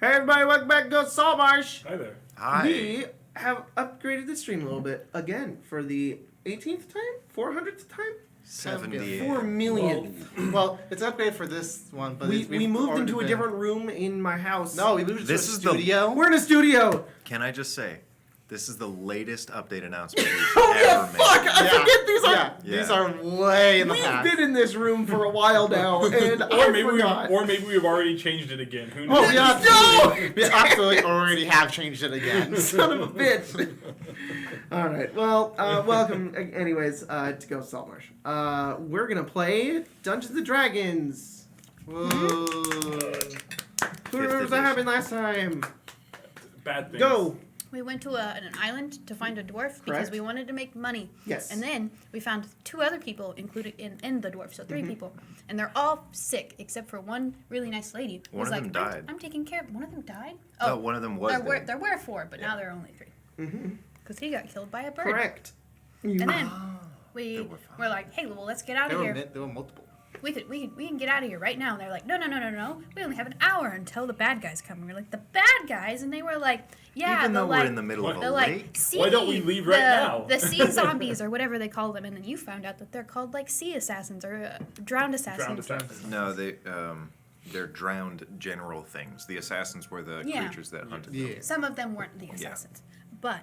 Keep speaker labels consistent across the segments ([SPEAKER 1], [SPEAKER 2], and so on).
[SPEAKER 1] Hey everybody, welcome back to Saltmarsh.
[SPEAKER 2] Hi there.
[SPEAKER 3] Hi.
[SPEAKER 1] We have upgraded the stream a little bit again for the 18th time, 400th time,
[SPEAKER 3] 70.
[SPEAKER 1] 4 millionth.
[SPEAKER 4] Well, it's an upgrade for this one, but
[SPEAKER 1] We moved into a different room in my house.
[SPEAKER 4] No, we moved into a studio.
[SPEAKER 1] We're in a studio.
[SPEAKER 3] Can I just say, this is the latest update announcement we've
[SPEAKER 1] Oh yeah,
[SPEAKER 3] ever made.
[SPEAKER 1] fuck! I forget these are.
[SPEAKER 4] Yeah,
[SPEAKER 3] Yeah.
[SPEAKER 4] these are way in the
[SPEAKER 1] We've
[SPEAKER 4] past.
[SPEAKER 1] been in this room for a while now, and
[SPEAKER 2] Or maybe
[SPEAKER 1] forgot.
[SPEAKER 2] we've already changed it again. Who knows?
[SPEAKER 4] Oh, yeah,
[SPEAKER 1] No!
[SPEAKER 4] we absolutely already have changed it again.
[SPEAKER 1] Son of a bitch. All right. Well, welcome. Anyways, to Go Saltmarsh. We're gonna play Dungeons and Dragons.
[SPEAKER 4] Whoa.
[SPEAKER 1] Who remembers what happened last time?
[SPEAKER 2] Bad things.
[SPEAKER 1] Go.
[SPEAKER 5] We went to an island to find a dwarf because
[SPEAKER 1] Correct.
[SPEAKER 5] we wanted to make money.
[SPEAKER 1] Yes.
[SPEAKER 5] And then we found 2 other people included in the dwarf, so 3 people. And they're all sick except for one really nice lady. who
[SPEAKER 3] One
[SPEAKER 5] was
[SPEAKER 3] of them died.
[SPEAKER 5] I'm taking care of. One of them died?
[SPEAKER 3] No, one of them was dead.
[SPEAKER 5] There were 4, but now there are only 3.
[SPEAKER 1] Mm-hmm.
[SPEAKER 5] Because he got killed by a bird.
[SPEAKER 1] Correct.
[SPEAKER 5] And then
[SPEAKER 3] They
[SPEAKER 5] we
[SPEAKER 3] were fine.
[SPEAKER 5] were like, hey, well, let's get out
[SPEAKER 4] There
[SPEAKER 5] of
[SPEAKER 4] were,
[SPEAKER 5] here.
[SPEAKER 4] there were multiple.
[SPEAKER 5] We can get out of here right now. And they're like, no. We only have an hour until the bad guys come. And we're like, the bad guys? And they were like, yeah,
[SPEAKER 3] Even
[SPEAKER 5] the
[SPEAKER 3] though
[SPEAKER 5] like,
[SPEAKER 3] we're in the middle of
[SPEAKER 5] they're
[SPEAKER 3] a
[SPEAKER 5] like,
[SPEAKER 3] lake.
[SPEAKER 5] sea,
[SPEAKER 2] Why don't we leave right now?
[SPEAKER 5] The sea zombies or whatever they call them. And then you found out that they're called like sea assassins or drowned assassins.
[SPEAKER 2] Drowned assassins.
[SPEAKER 3] No, they're drowned general things. The assassins were the
[SPEAKER 5] Yeah.
[SPEAKER 3] creatures that hunted
[SPEAKER 4] Yeah.
[SPEAKER 3] them.
[SPEAKER 5] Some of them weren't the assassins, but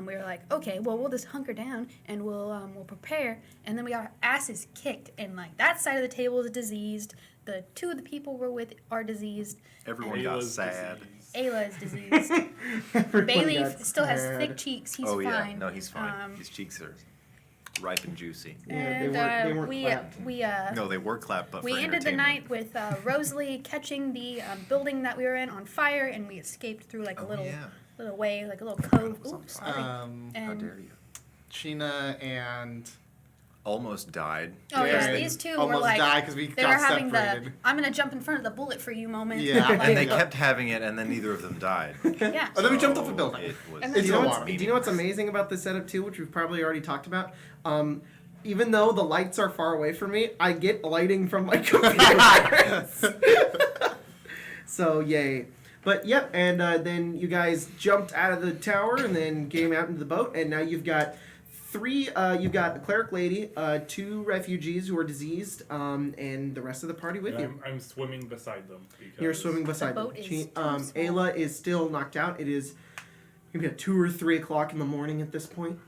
[SPEAKER 5] we were like, okay, well, we'll just hunker down and we'll prepare. And then we got our asses kicked, and like that side of the table is diseased. The 2 of the people we're with are diseased.
[SPEAKER 3] Everyone got
[SPEAKER 2] Ayla's
[SPEAKER 3] sad.
[SPEAKER 2] disease.
[SPEAKER 5] Ayla is diseased.
[SPEAKER 1] Everyone
[SPEAKER 5] Bailey
[SPEAKER 1] got
[SPEAKER 5] still has
[SPEAKER 1] sad.
[SPEAKER 5] thick cheeks. He's
[SPEAKER 3] Oh yeah,
[SPEAKER 5] fine.
[SPEAKER 3] no, he's fine. His cheeks are ripe and juicy.
[SPEAKER 1] Yeah, they
[SPEAKER 5] And
[SPEAKER 1] weren't clapped.
[SPEAKER 3] No, they were clapped, but
[SPEAKER 5] we
[SPEAKER 3] for
[SPEAKER 5] ended the
[SPEAKER 3] entertainment.
[SPEAKER 5] night with Rosalie catching the building that we were in on fire, and we escaped through like a
[SPEAKER 3] Oh,
[SPEAKER 5] little
[SPEAKER 3] yeah.
[SPEAKER 5] little way, like a little cove.
[SPEAKER 3] was on
[SPEAKER 5] Oops, sorry.
[SPEAKER 3] How
[SPEAKER 5] and
[SPEAKER 3] dare you?
[SPEAKER 4] Sheena and
[SPEAKER 3] Almost died.
[SPEAKER 5] oh
[SPEAKER 4] Yeah,
[SPEAKER 5] yeah,
[SPEAKER 4] they
[SPEAKER 5] these 2 were
[SPEAKER 4] almost
[SPEAKER 5] like
[SPEAKER 4] died because we
[SPEAKER 5] they
[SPEAKER 4] got
[SPEAKER 5] were having
[SPEAKER 4] separated.
[SPEAKER 5] the I'm gonna jump in front of the bullet for you moment.
[SPEAKER 4] Yeah.
[SPEAKER 5] Like,
[SPEAKER 3] And they kept having it, and then neither of them died.
[SPEAKER 5] yeah.
[SPEAKER 4] Oh, then we jumped
[SPEAKER 3] So
[SPEAKER 4] off a building.
[SPEAKER 3] It was
[SPEAKER 5] And
[SPEAKER 1] Do
[SPEAKER 5] then-
[SPEAKER 1] you know,
[SPEAKER 4] It's
[SPEAKER 1] what's, do you know what's amazing about this setup too, which we've probably already talked about? Even though the lights are far away from me, I get lighting from my computer. So yay! But yep, and then you guys jumped out of the tower and then came out into the boat, and now you've got 3. You've got the cleric lady, 2 refugees who are diseased, and the rest of the party with
[SPEAKER 2] And
[SPEAKER 1] you.
[SPEAKER 2] I'm swimming beside them. Because
[SPEAKER 1] You're swimming beside
[SPEAKER 5] boat
[SPEAKER 1] them.
[SPEAKER 5] is
[SPEAKER 1] She,
[SPEAKER 5] too small.
[SPEAKER 1] Ayla is still knocked out. It is maybe at 2 or 3 o'clock in the morning at this point.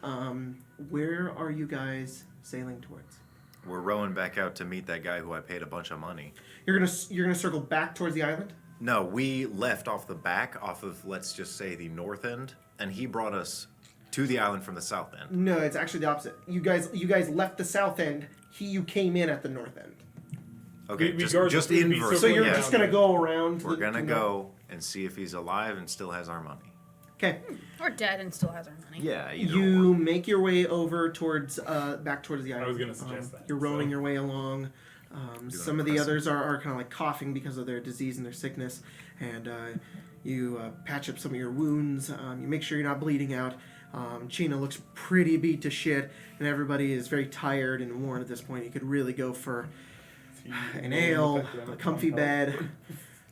[SPEAKER 1] Where are you guys sailing towards?
[SPEAKER 3] We're rowing back out to meet that guy who I paid a bunch of money.
[SPEAKER 1] You're gonna circle back towards the island.
[SPEAKER 3] No, we left off the back, off of, let's just say, the north end, and he brought us to the island from the south end.
[SPEAKER 1] No, it's actually the opposite. You guys left the south end. You came in at the north end.
[SPEAKER 3] Okay,
[SPEAKER 2] Regardless,
[SPEAKER 3] just
[SPEAKER 2] we'd be
[SPEAKER 3] inverse.
[SPEAKER 1] So you're
[SPEAKER 3] yeah.
[SPEAKER 1] just gonna go around.
[SPEAKER 3] We're gonna go and see if he's alive and still has our money.
[SPEAKER 1] Okay.
[SPEAKER 5] Or dead and still has our money.
[SPEAKER 3] Yeah, either
[SPEAKER 1] You
[SPEAKER 3] or.
[SPEAKER 1] make your way over towards back towards the island.
[SPEAKER 2] was gonna suggest that,
[SPEAKER 1] You're rowing
[SPEAKER 2] so.
[SPEAKER 1] your way along. Some of the others are kind of like coughing because of their disease and their sickness, and you patch up some of your wounds. You make sure you're not bleeding out. Chena looks pretty beat to shit, and everybody is very tired and worn at this point. You could really go for an ale, a comfy bed,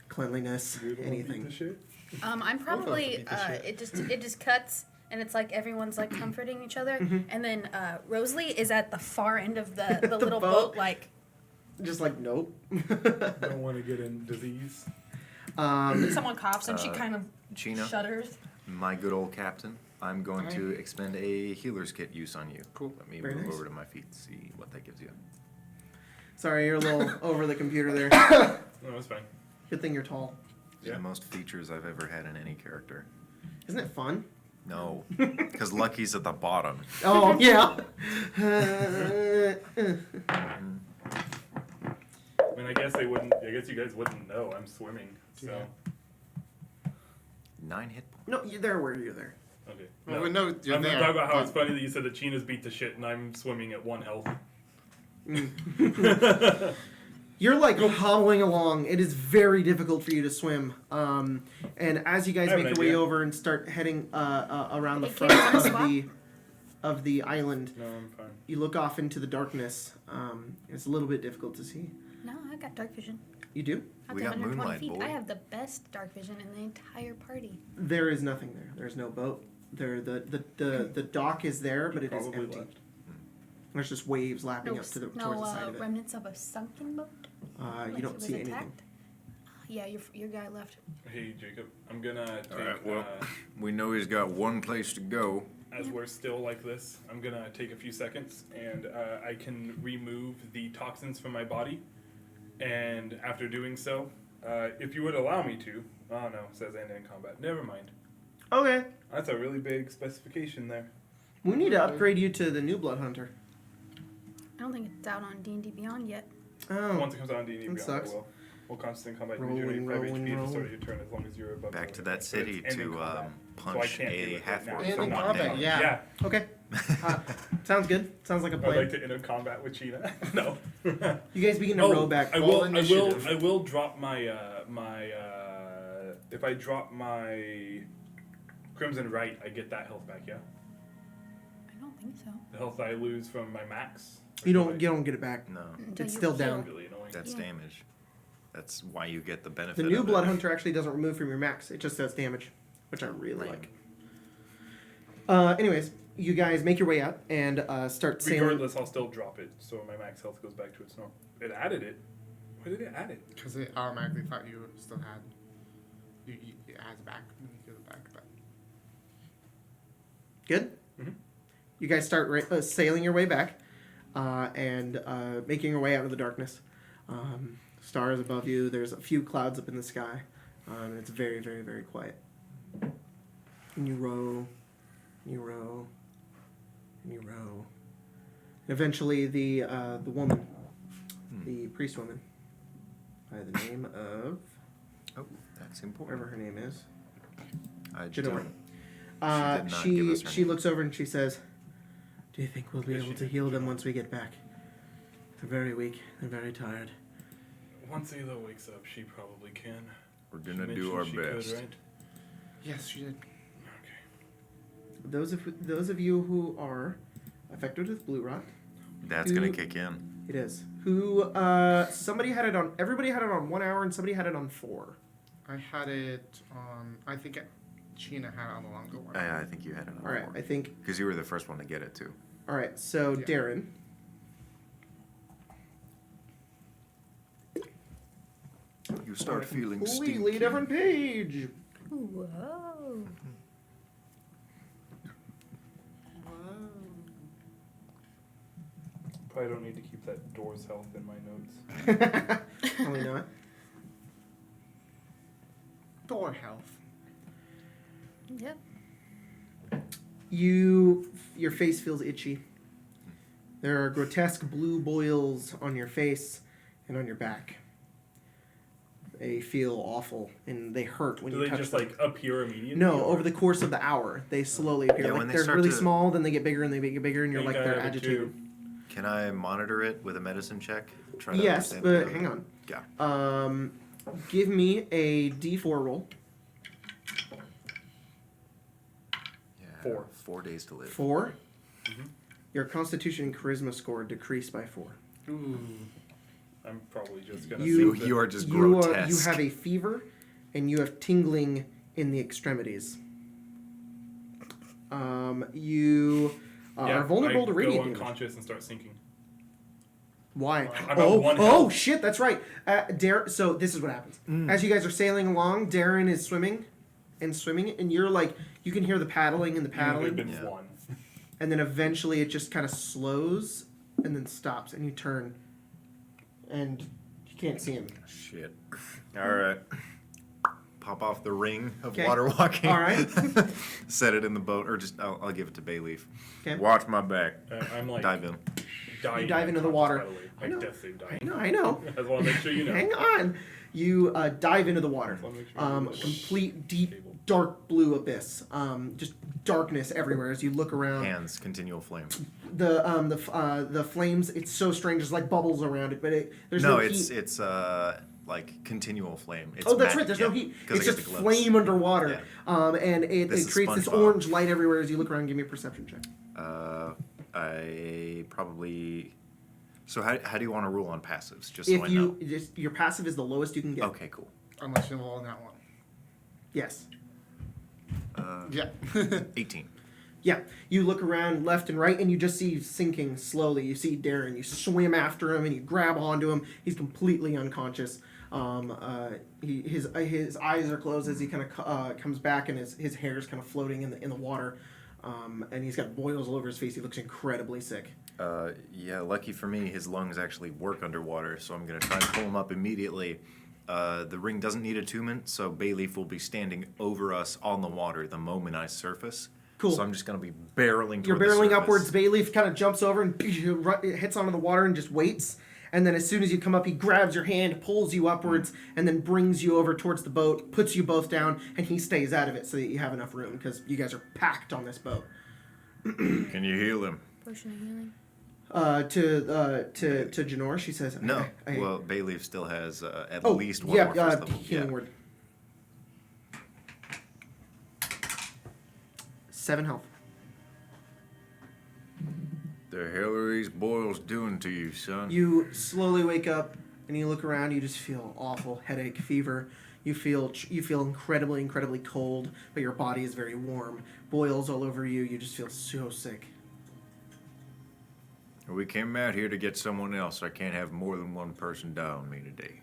[SPEAKER 1] cleanliness, anything.
[SPEAKER 5] I'm probably
[SPEAKER 4] beat the shit.
[SPEAKER 5] it just cuts and it's like everyone's like comforting each other,
[SPEAKER 1] Mm-hmm.
[SPEAKER 5] and then Rosalie is at the far end of the little
[SPEAKER 1] boat?
[SPEAKER 5] boat like
[SPEAKER 1] Just like nope.
[SPEAKER 2] Don't want to get in disease.
[SPEAKER 5] someone coughs and she kind of
[SPEAKER 3] Chino,
[SPEAKER 5] shudders.
[SPEAKER 3] my good old captain, I'm going to expend a healer's kit use on you.
[SPEAKER 4] Cool.
[SPEAKER 3] Let me
[SPEAKER 1] Very
[SPEAKER 3] move
[SPEAKER 1] nice.
[SPEAKER 3] over to my feet, see what that gives you.
[SPEAKER 1] Sorry, you're a little over the computer there.
[SPEAKER 2] No, it's fine.
[SPEAKER 1] Good thing you're tall.
[SPEAKER 3] The most features I've ever had in any character.
[SPEAKER 1] Isn't it fun?
[SPEAKER 3] No, because Lucky's at the bottom.
[SPEAKER 1] Oh yeah.
[SPEAKER 2] I mean, I guess you guys wouldn't know. I'm swimming, so.
[SPEAKER 4] Yeah.
[SPEAKER 3] 9 hit points.
[SPEAKER 1] No, you're there where you're there.
[SPEAKER 2] Okay.
[SPEAKER 4] Well, no, you're
[SPEAKER 2] I'm
[SPEAKER 4] there,
[SPEAKER 2] talking about how
[SPEAKER 4] but-
[SPEAKER 2] it's funny that you said that China's beat to shit and I'm swimming at 1 health.
[SPEAKER 1] You're like hobbling along. It is very difficult for you to swim. And as you guys
[SPEAKER 2] I have
[SPEAKER 1] make
[SPEAKER 2] an
[SPEAKER 1] your way
[SPEAKER 2] idea.
[SPEAKER 1] over and start heading around the
[SPEAKER 5] Hey,
[SPEAKER 1] front
[SPEAKER 5] Karen,
[SPEAKER 1] of
[SPEAKER 5] wanna
[SPEAKER 1] of the island,
[SPEAKER 2] No, I'm fine.
[SPEAKER 1] you look off into the darkness. It's a little bit difficult to see.
[SPEAKER 5] No, I got dark vision. Dark vision.
[SPEAKER 1] You do?
[SPEAKER 5] Up
[SPEAKER 3] We
[SPEAKER 5] to
[SPEAKER 3] got
[SPEAKER 5] 120
[SPEAKER 3] moonlight,
[SPEAKER 5] feet.
[SPEAKER 3] boy.
[SPEAKER 5] I have the best dark vision in the entire party.
[SPEAKER 1] There is nothing there. There's no boat. The dock is there, but it is
[SPEAKER 2] Probably
[SPEAKER 1] empty.
[SPEAKER 2] left.
[SPEAKER 1] There's just waves lapping up to the
[SPEAKER 5] no
[SPEAKER 1] towards the side of it.
[SPEAKER 5] remnants of a sunken boat.
[SPEAKER 1] You
[SPEAKER 5] Like
[SPEAKER 1] don't
[SPEAKER 5] it was
[SPEAKER 1] see anything.
[SPEAKER 5] attacked? Yeah, your guy left.
[SPEAKER 2] Hey, Jacob, I'm gonna take,
[SPEAKER 3] Alright, well, we know he's got one place to go.
[SPEAKER 2] as we're still like this, I'm gonna take a few seconds and I can remove the toxins from my body. And after doing so, if you would allow me to, oh no, it says end in combat. Never mind.
[SPEAKER 1] Okay.
[SPEAKER 2] That's a really big specification there.
[SPEAKER 1] We need to upgrade you to the new Blood Hunter.
[SPEAKER 5] I don't think it's out on D&D Beyond yet.
[SPEAKER 1] Oh.
[SPEAKER 2] Once it comes out on D&D
[SPEAKER 1] that
[SPEAKER 2] Beyond,
[SPEAKER 1] sucks.
[SPEAKER 2] I will. We'll constant combat
[SPEAKER 1] Rolling,
[SPEAKER 2] regenerate 5
[SPEAKER 1] rolling,
[SPEAKER 2] HP at the start
[SPEAKER 1] rolling.
[SPEAKER 2] of your turn as long as you're above.
[SPEAKER 3] Back to
[SPEAKER 2] level.
[SPEAKER 3] that
[SPEAKER 2] But
[SPEAKER 3] city
[SPEAKER 2] it's end in
[SPEAKER 3] to
[SPEAKER 2] combat.
[SPEAKER 3] punch
[SPEAKER 2] can't do
[SPEAKER 3] a
[SPEAKER 2] it right
[SPEAKER 3] half-orc
[SPEAKER 2] now.
[SPEAKER 4] End
[SPEAKER 3] from
[SPEAKER 4] in
[SPEAKER 3] the
[SPEAKER 4] combat,
[SPEAKER 3] down.
[SPEAKER 4] yeah.
[SPEAKER 1] Okay. Sounds good. Sounds like a
[SPEAKER 2] I'd
[SPEAKER 1] plan.
[SPEAKER 2] like to enter combat with Cheetah. No.
[SPEAKER 1] You guys begin to row back.
[SPEAKER 2] I
[SPEAKER 4] Roll
[SPEAKER 2] will.
[SPEAKER 4] initiative.
[SPEAKER 2] I will drop my if I drop my Crimson Right, I get that health back. Yeah,
[SPEAKER 5] I don't think so.
[SPEAKER 2] the health I lose from my max.
[SPEAKER 1] You don't get it back.
[SPEAKER 3] No,
[SPEAKER 5] Until
[SPEAKER 1] It's
[SPEAKER 5] you
[SPEAKER 1] still
[SPEAKER 5] heal.
[SPEAKER 1] down.
[SPEAKER 2] Really annoying.
[SPEAKER 3] that's
[SPEAKER 5] Yeah.
[SPEAKER 3] damage. That's why you get the benefit
[SPEAKER 1] The new
[SPEAKER 3] of
[SPEAKER 1] Blood
[SPEAKER 3] it.
[SPEAKER 1] Hunter actually doesn't remove from your max. It just does damage, which I really
[SPEAKER 3] Lame.
[SPEAKER 1] like. Anyways, you guys make your way out and start sailing.
[SPEAKER 2] Regardless, I'll still drop it, so my max health goes back to its normal. It added it. Why did it add it?
[SPEAKER 4] Because it automatically thought you still had. It adds back when you go back, but.
[SPEAKER 1] Good.
[SPEAKER 2] Mhm.
[SPEAKER 1] You guys start sailing your way back, and making your way out of the darkness. Stars above you. There's a few clouds up in the sky, and it's very, very, very quiet. And you row, you row, and you row. And eventually, the woman, the priest woman, by the name of
[SPEAKER 3] Oh, that's
[SPEAKER 1] whatever
[SPEAKER 3] important.
[SPEAKER 1] her name is,
[SPEAKER 3] I
[SPEAKER 1] Janora.
[SPEAKER 3] did not give
[SPEAKER 1] She
[SPEAKER 3] us her
[SPEAKER 1] she
[SPEAKER 3] name.
[SPEAKER 1] looks over and she says, "Do you think we'll be
[SPEAKER 2] Yes,
[SPEAKER 1] able
[SPEAKER 2] she
[SPEAKER 1] to
[SPEAKER 2] did.
[SPEAKER 1] heal them once we get back? They're very weak. They're very tired."
[SPEAKER 2] Once Ayla wakes up, she probably can.
[SPEAKER 3] We're
[SPEAKER 2] She
[SPEAKER 3] gonna do
[SPEAKER 2] mentioned
[SPEAKER 3] our
[SPEAKER 2] she could,
[SPEAKER 3] best.
[SPEAKER 2] right?
[SPEAKER 4] Yes, she did.
[SPEAKER 2] Okay.
[SPEAKER 1] Those of you who are affected with blue rot,
[SPEAKER 3] That's
[SPEAKER 1] Who-
[SPEAKER 3] gonna kick in.
[SPEAKER 1] it is. Who somebody had it on. Everybody had it on 1 hour, and somebody had it on 4.
[SPEAKER 4] I had it on. I think Sheena had it on the longer one.
[SPEAKER 3] I think you had it on
[SPEAKER 1] All right, I think.
[SPEAKER 3] because you were the first one to get it too.
[SPEAKER 1] All right, so
[SPEAKER 4] Yeah.
[SPEAKER 1] Darren.
[SPEAKER 3] You start feeling
[SPEAKER 1] Completely
[SPEAKER 3] stinky.
[SPEAKER 1] different page.
[SPEAKER 5] Whoa.
[SPEAKER 2] Probably don't need to keep that door's health in my notes.
[SPEAKER 1] Probably not.
[SPEAKER 4] Door health.
[SPEAKER 5] Yep.
[SPEAKER 1] Your face feels itchy. There are grotesque blue boils on your face and on your back. They feel awful and they hurt when
[SPEAKER 2] Do
[SPEAKER 1] you
[SPEAKER 2] they
[SPEAKER 1] touch
[SPEAKER 2] just
[SPEAKER 1] them.
[SPEAKER 2] like appear immediately?
[SPEAKER 1] No,
[SPEAKER 2] or-
[SPEAKER 1] over the course of the hour, they slowly appear.
[SPEAKER 3] Yeah,
[SPEAKER 1] like
[SPEAKER 3] when they
[SPEAKER 1] they're
[SPEAKER 3] start
[SPEAKER 1] really
[SPEAKER 3] to-
[SPEAKER 1] small, then they get bigger and they get bigger, and you're
[SPEAKER 2] I
[SPEAKER 1] like
[SPEAKER 2] think I
[SPEAKER 1] they're
[SPEAKER 2] have it
[SPEAKER 1] agitated.
[SPEAKER 3] Can I monitor it with a medicine check? Try to
[SPEAKER 1] Yes,
[SPEAKER 3] understand
[SPEAKER 1] but
[SPEAKER 3] the-
[SPEAKER 1] hang on.
[SPEAKER 3] Yeah.
[SPEAKER 1] Give me a D4 roll.
[SPEAKER 3] Yeah.
[SPEAKER 2] 4.
[SPEAKER 3] 4 days to live.
[SPEAKER 1] 4.
[SPEAKER 2] Mhm.
[SPEAKER 1] Your Constitution and Charisma score decreased by 4.
[SPEAKER 4] Ooh.
[SPEAKER 2] I'm probably just gonna.
[SPEAKER 1] You-
[SPEAKER 2] save it.
[SPEAKER 3] You are just
[SPEAKER 1] You
[SPEAKER 3] grotesque.
[SPEAKER 1] have a fever, and you have tingling in the extremities. You are vulnerable to
[SPEAKER 2] I
[SPEAKER 1] radiant
[SPEAKER 2] go
[SPEAKER 1] damage.
[SPEAKER 2] unconscious and start sinking.
[SPEAKER 1] Why?
[SPEAKER 2] I'm at 1
[SPEAKER 1] Oh,
[SPEAKER 2] health.
[SPEAKER 1] shit, that's right. So this is what happens. As you guys are sailing along, Darren is swimming, and you're like, you can hear the paddling and the
[SPEAKER 2] Even if
[SPEAKER 1] paddling,
[SPEAKER 2] it'd been
[SPEAKER 3] Yeah.
[SPEAKER 2] 1.
[SPEAKER 1] and then eventually it just kind of slows, and then stops, and you turn, and you can't see him.
[SPEAKER 3] Shit. All right. Pop off the ring of
[SPEAKER 1] Okay.
[SPEAKER 3] water walking.
[SPEAKER 1] All right.
[SPEAKER 3] Set it in the boat, or just I'll give it to Bayleaf.
[SPEAKER 1] Okay.
[SPEAKER 3] Watch my back.
[SPEAKER 2] I'm like
[SPEAKER 3] Dive in.
[SPEAKER 2] dying.
[SPEAKER 1] You dive into the
[SPEAKER 2] unconscious,
[SPEAKER 1] water.
[SPEAKER 2] By the way.
[SPEAKER 1] I know.
[SPEAKER 2] Like death save dying.
[SPEAKER 1] I know.
[SPEAKER 2] I just want to make sure you know.
[SPEAKER 1] Hang on. You dive into the water.
[SPEAKER 2] Just wanna make sure you know.
[SPEAKER 1] Complete, deep,
[SPEAKER 2] Table.
[SPEAKER 1] dark blue abyss. Just darkness everywhere as you look around.
[SPEAKER 3] Hands, continual flame.
[SPEAKER 1] The flames. It's so strange. There's like bubbles around it, but there's no,
[SPEAKER 3] it's
[SPEAKER 1] heat.
[SPEAKER 3] it's like continual flame. It's
[SPEAKER 1] Oh, that's
[SPEAKER 3] magic,
[SPEAKER 1] right. There's
[SPEAKER 3] yeah,
[SPEAKER 1] no heat.
[SPEAKER 3] 'cause
[SPEAKER 1] It's
[SPEAKER 3] I get
[SPEAKER 1] just
[SPEAKER 3] the glimpse.
[SPEAKER 1] flame underwater. And it
[SPEAKER 3] This is
[SPEAKER 1] creates this
[SPEAKER 3] SpongeBob.
[SPEAKER 1] orange light everywhere as you look around. Give me a perception check.
[SPEAKER 3] I probably So how do you want to rule on passives? Just so
[SPEAKER 1] If
[SPEAKER 3] I
[SPEAKER 1] you
[SPEAKER 3] know.
[SPEAKER 1] just, your passive is the lowest you can get.
[SPEAKER 3] Okay, cool.
[SPEAKER 4] Unless you roll on that one.
[SPEAKER 1] Yes.
[SPEAKER 4] Yeah.
[SPEAKER 3] 18.
[SPEAKER 1] Yeah, you look around left and right, and you just see sinking slowly. You see Darren. You swim after him, and you grab onto him. He's completely unconscious. His eyes are closed as he kind of comes back, and his hair is kind of floating in the water. And he's got boils all over his face. He looks incredibly sick.
[SPEAKER 3] Yeah, lucky for me, his lungs actually work underwater, so I'm going to try and pull him up immediately. The ring doesn't need attunement, so Bayleaf will be standing over us on the water the moment I surface.
[SPEAKER 1] Cool.
[SPEAKER 3] So I'm just going to be barreling
[SPEAKER 1] You're
[SPEAKER 3] toward the
[SPEAKER 1] barreling
[SPEAKER 3] surface.
[SPEAKER 1] upwards. Bayleaf kind of jumps over and hits onto the water and just waits. And then as soon as you come up, he grabs your hand, pulls you upwards, and then brings you over towards the boat, puts you both down, and he stays out of it so that you have enough room because you guys are packed on this boat.
[SPEAKER 3] Can you heal him?
[SPEAKER 5] Potion of healing.
[SPEAKER 1] To Janor, she says,
[SPEAKER 3] No.
[SPEAKER 1] I-
[SPEAKER 3] Well, Bayleaf still has at
[SPEAKER 1] oh,
[SPEAKER 3] least one
[SPEAKER 1] yeah,
[SPEAKER 3] more first level.
[SPEAKER 1] healing
[SPEAKER 3] Yeah.
[SPEAKER 1] word. 7 health.
[SPEAKER 3] The hell are these boils doing to you, son?
[SPEAKER 1] You slowly wake up and you look around. You just feel awful headache, fever. You feel incredibly cold, but your body is very warm. Boils all over you. You just feel so sick.
[SPEAKER 3] We came out here to get someone else. I can't have more than one person die on me today.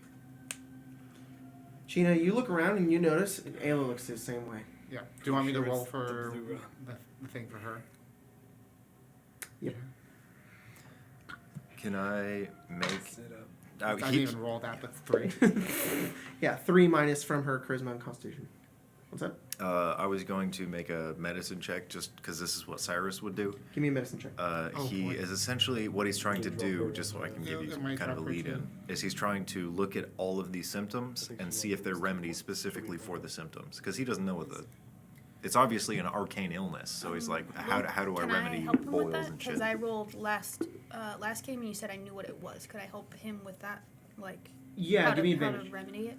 [SPEAKER 1] Gina, you look around and you notice Ayla looks the same way.
[SPEAKER 4] Yeah. Do you want me to
[SPEAKER 2] Sure
[SPEAKER 4] roll
[SPEAKER 2] it's
[SPEAKER 4] for
[SPEAKER 2] the blue rock.
[SPEAKER 4] the thing for her?
[SPEAKER 1] Yep.
[SPEAKER 3] Can I make...
[SPEAKER 2] Sit up.
[SPEAKER 4] I didn't even roll that. That's 3.
[SPEAKER 1] Yeah, 3 minus from her charisma and constitution. What's that?
[SPEAKER 3] I was going to make a medicine check just because this is what Cyrus would do.
[SPEAKER 1] Give me a medicine check.
[SPEAKER 3] He
[SPEAKER 4] boy.
[SPEAKER 3] is essentially what he's trying to do, just so I can give you
[SPEAKER 4] It might
[SPEAKER 3] kind of a
[SPEAKER 4] drop
[SPEAKER 3] lead in,
[SPEAKER 4] 13.
[SPEAKER 3] is he's trying to look at all of these symptoms and see if they're remedies specifically for the symptoms. Because he doesn't know what the... It's obviously an arcane illness, so he's like, how do I
[SPEAKER 5] Can
[SPEAKER 3] remedy
[SPEAKER 5] I help him with
[SPEAKER 3] boils
[SPEAKER 5] that?
[SPEAKER 3] and shit?
[SPEAKER 5] Because I rolled last game and you said I knew what it was. Could I help him with that? Like,
[SPEAKER 1] Yeah,
[SPEAKER 5] how
[SPEAKER 1] give
[SPEAKER 5] to,
[SPEAKER 1] me
[SPEAKER 5] how
[SPEAKER 1] advantage.
[SPEAKER 5] to remedy it?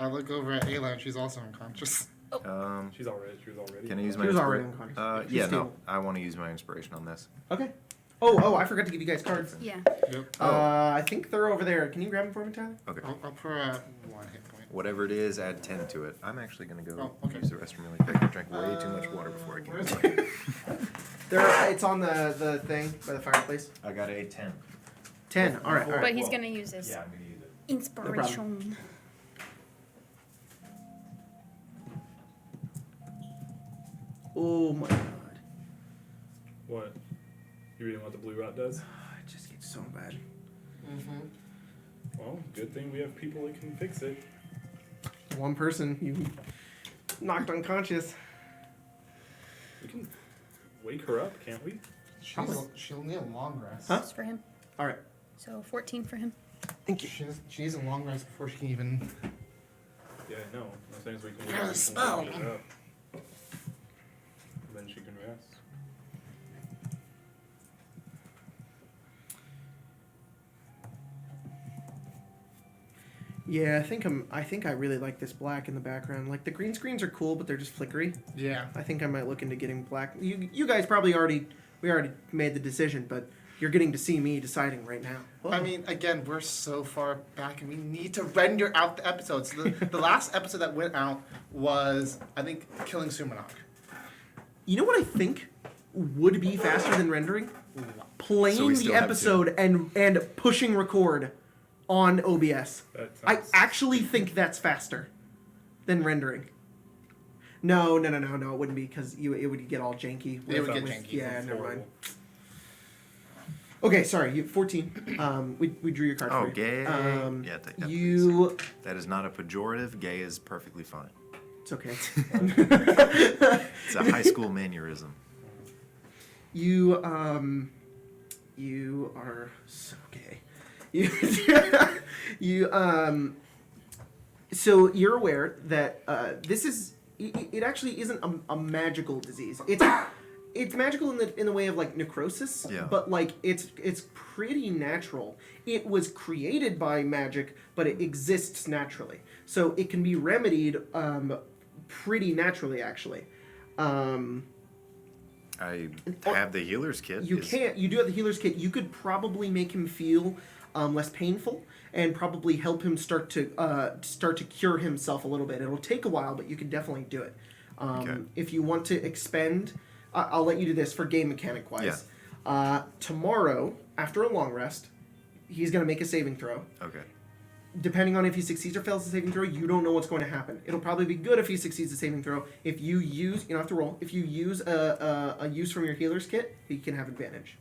[SPEAKER 4] I look over at Ayla and she's also unconscious.
[SPEAKER 2] She was already.
[SPEAKER 3] Can I use
[SPEAKER 1] She
[SPEAKER 3] my
[SPEAKER 1] was already
[SPEAKER 3] inspiration?
[SPEAKER 1] unconscious. She's
[SPEAKER 3] Yeah, no.
[SPEAKER 1] stable.
[SPEAKER 3] I want to use my inspiration on this.
[SPEAKER 1] Okay. Oh, I forgot to give you guys cards.
[SPEAKER 5] Yeah.
[SPEAKER 4] Yep.
[SPEAKER 1] I think they're over there. Can you grab them for me, Tyler?
[SPEAKER 3] Okay.
[SPEAKER 4] I'll put her at 1 hit point.
[SPEAKER 3] Whatever it is, add 10 to it. I'm actually going to go
[SPEAKER 4] Oh, okay.
[SPEAKER 3] use the restroom really quick. I drank way too much water before I
[SPEAKER 4] where's
[SPEAKER 3] came.
[SPEAKER 1] It's on the thing by the fireplace.
[SPEAKER 3] I got a 10.
[SPEAKER 1] 10. All right.
[SPEAKER 5] But he's going to use his
[SPEAKER 3] Yeah, I'm going to use it.
[SPEAKER 5] inspiration.
[SPEAKER 1] Oh my god.
[SPEAKER 2] What? You reading what the blue rot does?
[SPEAKER 1] It just gets so bad.
[SPEAKER 4] Mm-hmm.
[SPEAKER 2] Well, good thing we have people that can fix it.
[SPEAKER 1] One person you knocked unconscious.
[SPEAKER 2] We can wake her up, can't we?
[SPEAKER 4] She'll need a long rest.
[SPEAKER 1] Huh?
[SPEAKER 5] Just for him.
[SPEAKER 1] All right.
[SPEAKER 5] So 14 for him.
[SPEAKER 1] Thank you.
[SPEAKER 4] She needs a long rest before she can even.
[SPEAKER 2] Yeah, no. As soon as we can
[SPEAKER 4] There's a
[SPEAKER 2] we can
[SPEAKER 4] spell.
[SPEAKER 2] wake her up. And then she can rest.
[SPEAKER 1] Yeah, I think I really like this black in the background. Like the green screens are cool, but they're just flickery.
[SPEAKER 4] Yeah.
[SPEAKER 1] I think I might look into getting black. You guys probably already made the decision, but you're getting to see me deciding right now.
[SPEAKER 4] I mean, again, we're so far back, and we need to render out the episodes. The last episode that went out was, I think, Killing Sumanok.
[SPEAKER 1] You know what I think would be faster than rendering?
[SPEAKER 3] So
[SPEAKER 1] Playing
[SPEAKER 3] we
[SPEAKER 1] the
[SPEAKER 3] still have
[SPEAKER 1] episode and pushing record on OBS.
[SPEAKER 2] That
[SPEAKER 1] I
[SPEAKER 2] sounds
[SPEAKER 1] actually think that's faster than rendering. No, it wouldn't be because it would get all janky.
[SPEAKER 4] It would get
[SPEAKER 1] with-
[SPEAKER 4] janky.
[SPEAKER 1] Yeah,
[SPEAKER 2] That's
[SPEAKER 1] never mind.
[SPEAKER 2] horrible.
[SPEAKER 1] Okay, sorry. You 14. We drew your card
[SPEAKER 3] Oh,
[SPEAKER 1] for you.
[SPEAKER 3] gay. Yeah, take that,
[SPEAKER 1] You.
[SPEAKER 3] please. That is not a pejorative. Gay is perfectly fine.
[SPEAKER 1] It's okay.
[SPEAKER 3] It's a high school mannerism.
[SPEAKER 1] You are so gay. So you're aware that this is it actually isn't a magical disease. It's magical in the way of like necrosis,
[SPEAKER 3] Yeah.
[SPEAKER 1] but like it's pretty natural. It was created by magic, but it exists naturally. So it can be remedied pretty naturally actually.
[SPEAKER 3] I have the healer's kit.
[SPEAKER 1] You can't. You do have the healer's kit. You could probably make him feel less painful and probably help him start to cure himself a little bit. It'll take a while, but you can definitely do it.
[SPEAKER 3] Okay.
[SPEAKER 1] If you want to expend, I'll let you do this for game mechanic wise. Tomorrow, after a long rest, he's going to make a saving throw.
[SPEAKER 3] Okay.
[SPEAKER 1] Depending on if he succeeds or fails the saving throw, you don't know what's going to happen. It'll probably be good if he succeeds the saving throw. If you use, you don't have to roll. If you use a use from your healer's kit, he can have advantage.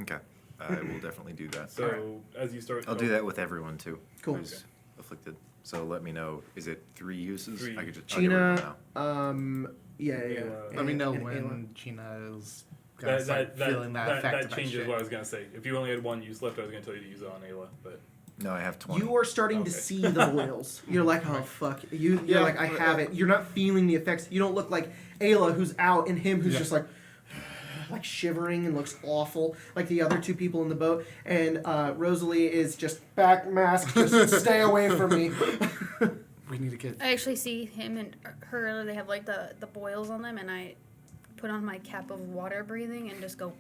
[SPEAKER 3] Okay. I will definitely do that.
[SPEAKER 2] So as you start,
[SPEAKER 3] I'll do that with everyone too.
[SPEAKER 1] Cool.
[SPEAKER 3] Who's afflicted. So let me know. Is it 3 uses?
[SPEAKER 2] 3.
[SPEAKER 3] I could just. I'll get rid of it
[SPEAKER 1] Gina,
[SPEAKER 3] now.
[SPEAKER 1] yeah.
[SPEAKER 2] Let
[SPEAKER 4] me know
[SPEAKER 1] and
[SPEAKER 4] when
[SPEAKER 1] Ayla.
[SPEAKER 4] Gina's gonna
[SPEAKER 2] That
[SPEAKER 4] start feeling that effect.
[SPEAKER 2] that
[SPEAKER 4] of
[SPEAKER 2] changes
[SPEAKER 4] shit.
[SPEAKER 2] what I was gonna say. If you only had 1 use left, I was gonna tell you to use it on Ayla, but
[SPEAKER 3] No, I have 20.
[SPEAKER 1] You are starting to
[SPEAKER 2] Okay.
[SPEAKER 1] see the boils. You're like, oh fuck. You're
[SPEAKER 4] Yeah,
[SPEAKER 1] like, I have it. You're not feeling the effects. You don't look like Ayla, who's out, and him, who's
[SPEAKER 4] Yeah.
[SPEAKER 1] just like shivering and looks awful, like the other 2 people in the boat. And Rosalie is just back mask, just stay away from me.
[SPEAKER 4] We need to get.
[SPEAKER 5] I actually see him and her. They have like the boils on them, and I put on my cap of water breathing and just go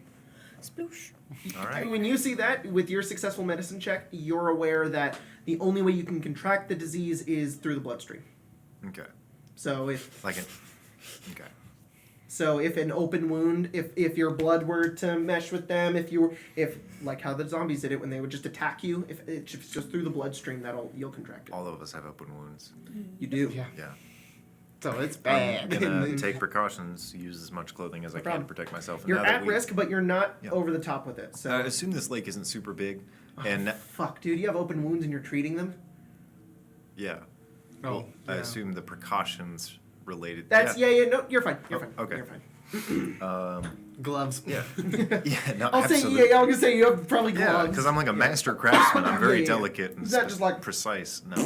[SPEAKER 5] sploosh.
[SPEAKER 3] All right.
[SPEAKER 1] When you see that with your successful medicine check, you're aware that the only way you can contract the disease is through the bloodstream.
[SPEAKER 3] Okay.
[SPEAKER 1] So if
[SPEAKER 3] Like an. Okay.
[SPEAKER 1] So if an open wound, if your blood were to mesh with them, if like how the zombies did it when they would just attack you, if it's just through the bloodstream, you'll contract it.
[SPEAKER 3] All of us have open wounds.
[SPEAKER 1] You do.
[SPEAKER 4] Yeah.
[SPEAKER 3] Yeah.
[SPEAKER 4] So it's
[SPEAKER 3] I'm
[SPEAKER 4] bad.
[SPEAKER 3] gonna take precautions, use as much clothing as I can
[SPEAKER 1] problem.
[SPEAKER 3] to protect myself. And
[SPEAKER 1] You're
[SPEAKER 3] now that
[SPEAKER 1] at
[SPEAKER 3] we-
[SPEAKER 1] risk, but you're not
[SPEAKER 3] Yeah.
[SPEAKER 1] over the top with it. So
[SPEAKER 3] I assume this lake isn't super big, and
[SPEAKER 1] fuck, dude, you have open wounds and you're treating them.
[SPEAKER 3] yeah.
[SPEAKER 4] Oh,
[SPEAKER 3] Well, I
[SPEAKER 4] yeah.
[SPEAKER 3] assume the precautions related.
[SPEAKER 1] That's yeah. No, you're fine. You're
[SPEAKER 3] Oh,
[SPEAKER 1] fine.
[SPEAKER 3] okay.
[SPEAKER 1] You're fine.
[SPEAKER 4] Gloves.
[SPEAKER 3] Yeah. Yeah. No,
[SPEAKER 1] I'll say
[SPEAKER 3] absolutely.
[SPEAKER 1] yeah. I was gonna say you have probably
[SPEAKER 3] Yeah,
[SPEAKER 1] gloves.
[SPEAKER 3] because I'm like a master craftsman. I'm very
[SPEAKER 1] Yeah, yeah.
[SPEAKER 3] delicate and
[SPEAKER 1] Is that just like-
[SPEAKER 3] precise. No.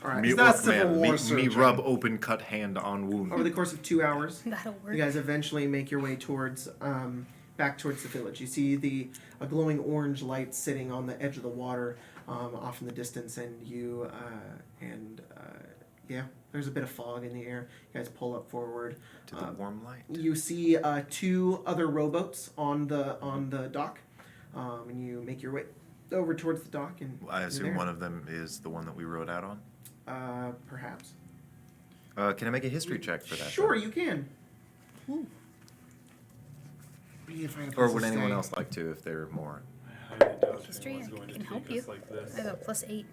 [SPEAKER 1] All right.
[SPEAKER 3] Me,
[SPEAKER 4] He's not
[SPEAKER 3] oh,
[SPEAKER 4] Civil
[SPEAKER 3] man,
[SPEAKER 4] War
[SPEAKER 3] me
[SPEAKER 4] surgeon.
[SPEAKER 3] rub open cut hand on wound.
[SPEAKER 1] Over the course of 2 hours,
[SPEAKER 5] That'll work.
[SPEAKER 1] you guys eventually make your way towards back towards the village. You see a glowing orange light sitting on the edge of the water off in the distance, and yeah, there's a bit of fog in the air. You guys pull up forward.
[SPEAKER 3] To the warm light.
[SPEAKER 1] You see 2 other rowboats on the dock, and you make your way over towards the dock. And
[SPEAKER 3] I
[SPEAKER 1] you're
[SPEAKER 3] assume
[SPEAKER 1] there.
[SPEAKER 3] one of them is the one that we rode out on.
[SPEAKER 1] Perhaps.
[SPEAKER 3] Can I make a history check for that?
[SPEAKER 1] Sure, you can.
[SPEAKER 4] We need to find a place
[SPEAKER 3] Or
[SPEAKER 4] to
[SPEAKER 3] would anyone
[SPEAKER 4] stay.
[SPEAKER 3] else like to if they're more?
[SPEAKER 2] I doubt
[SPEAKER 5] History,
[SPEAKER 2] anyone's
[SPEAKER 5] I
[SPEAKER 2] going to
[SPEAKER 5] can
[SPEAKER 2] take
[SPEAKER 5] help
[SPEAKER 2] us
[SPEAKER 5] you.
[SPEAKER 2] like this.
[SPEAKER 5] I have a +8.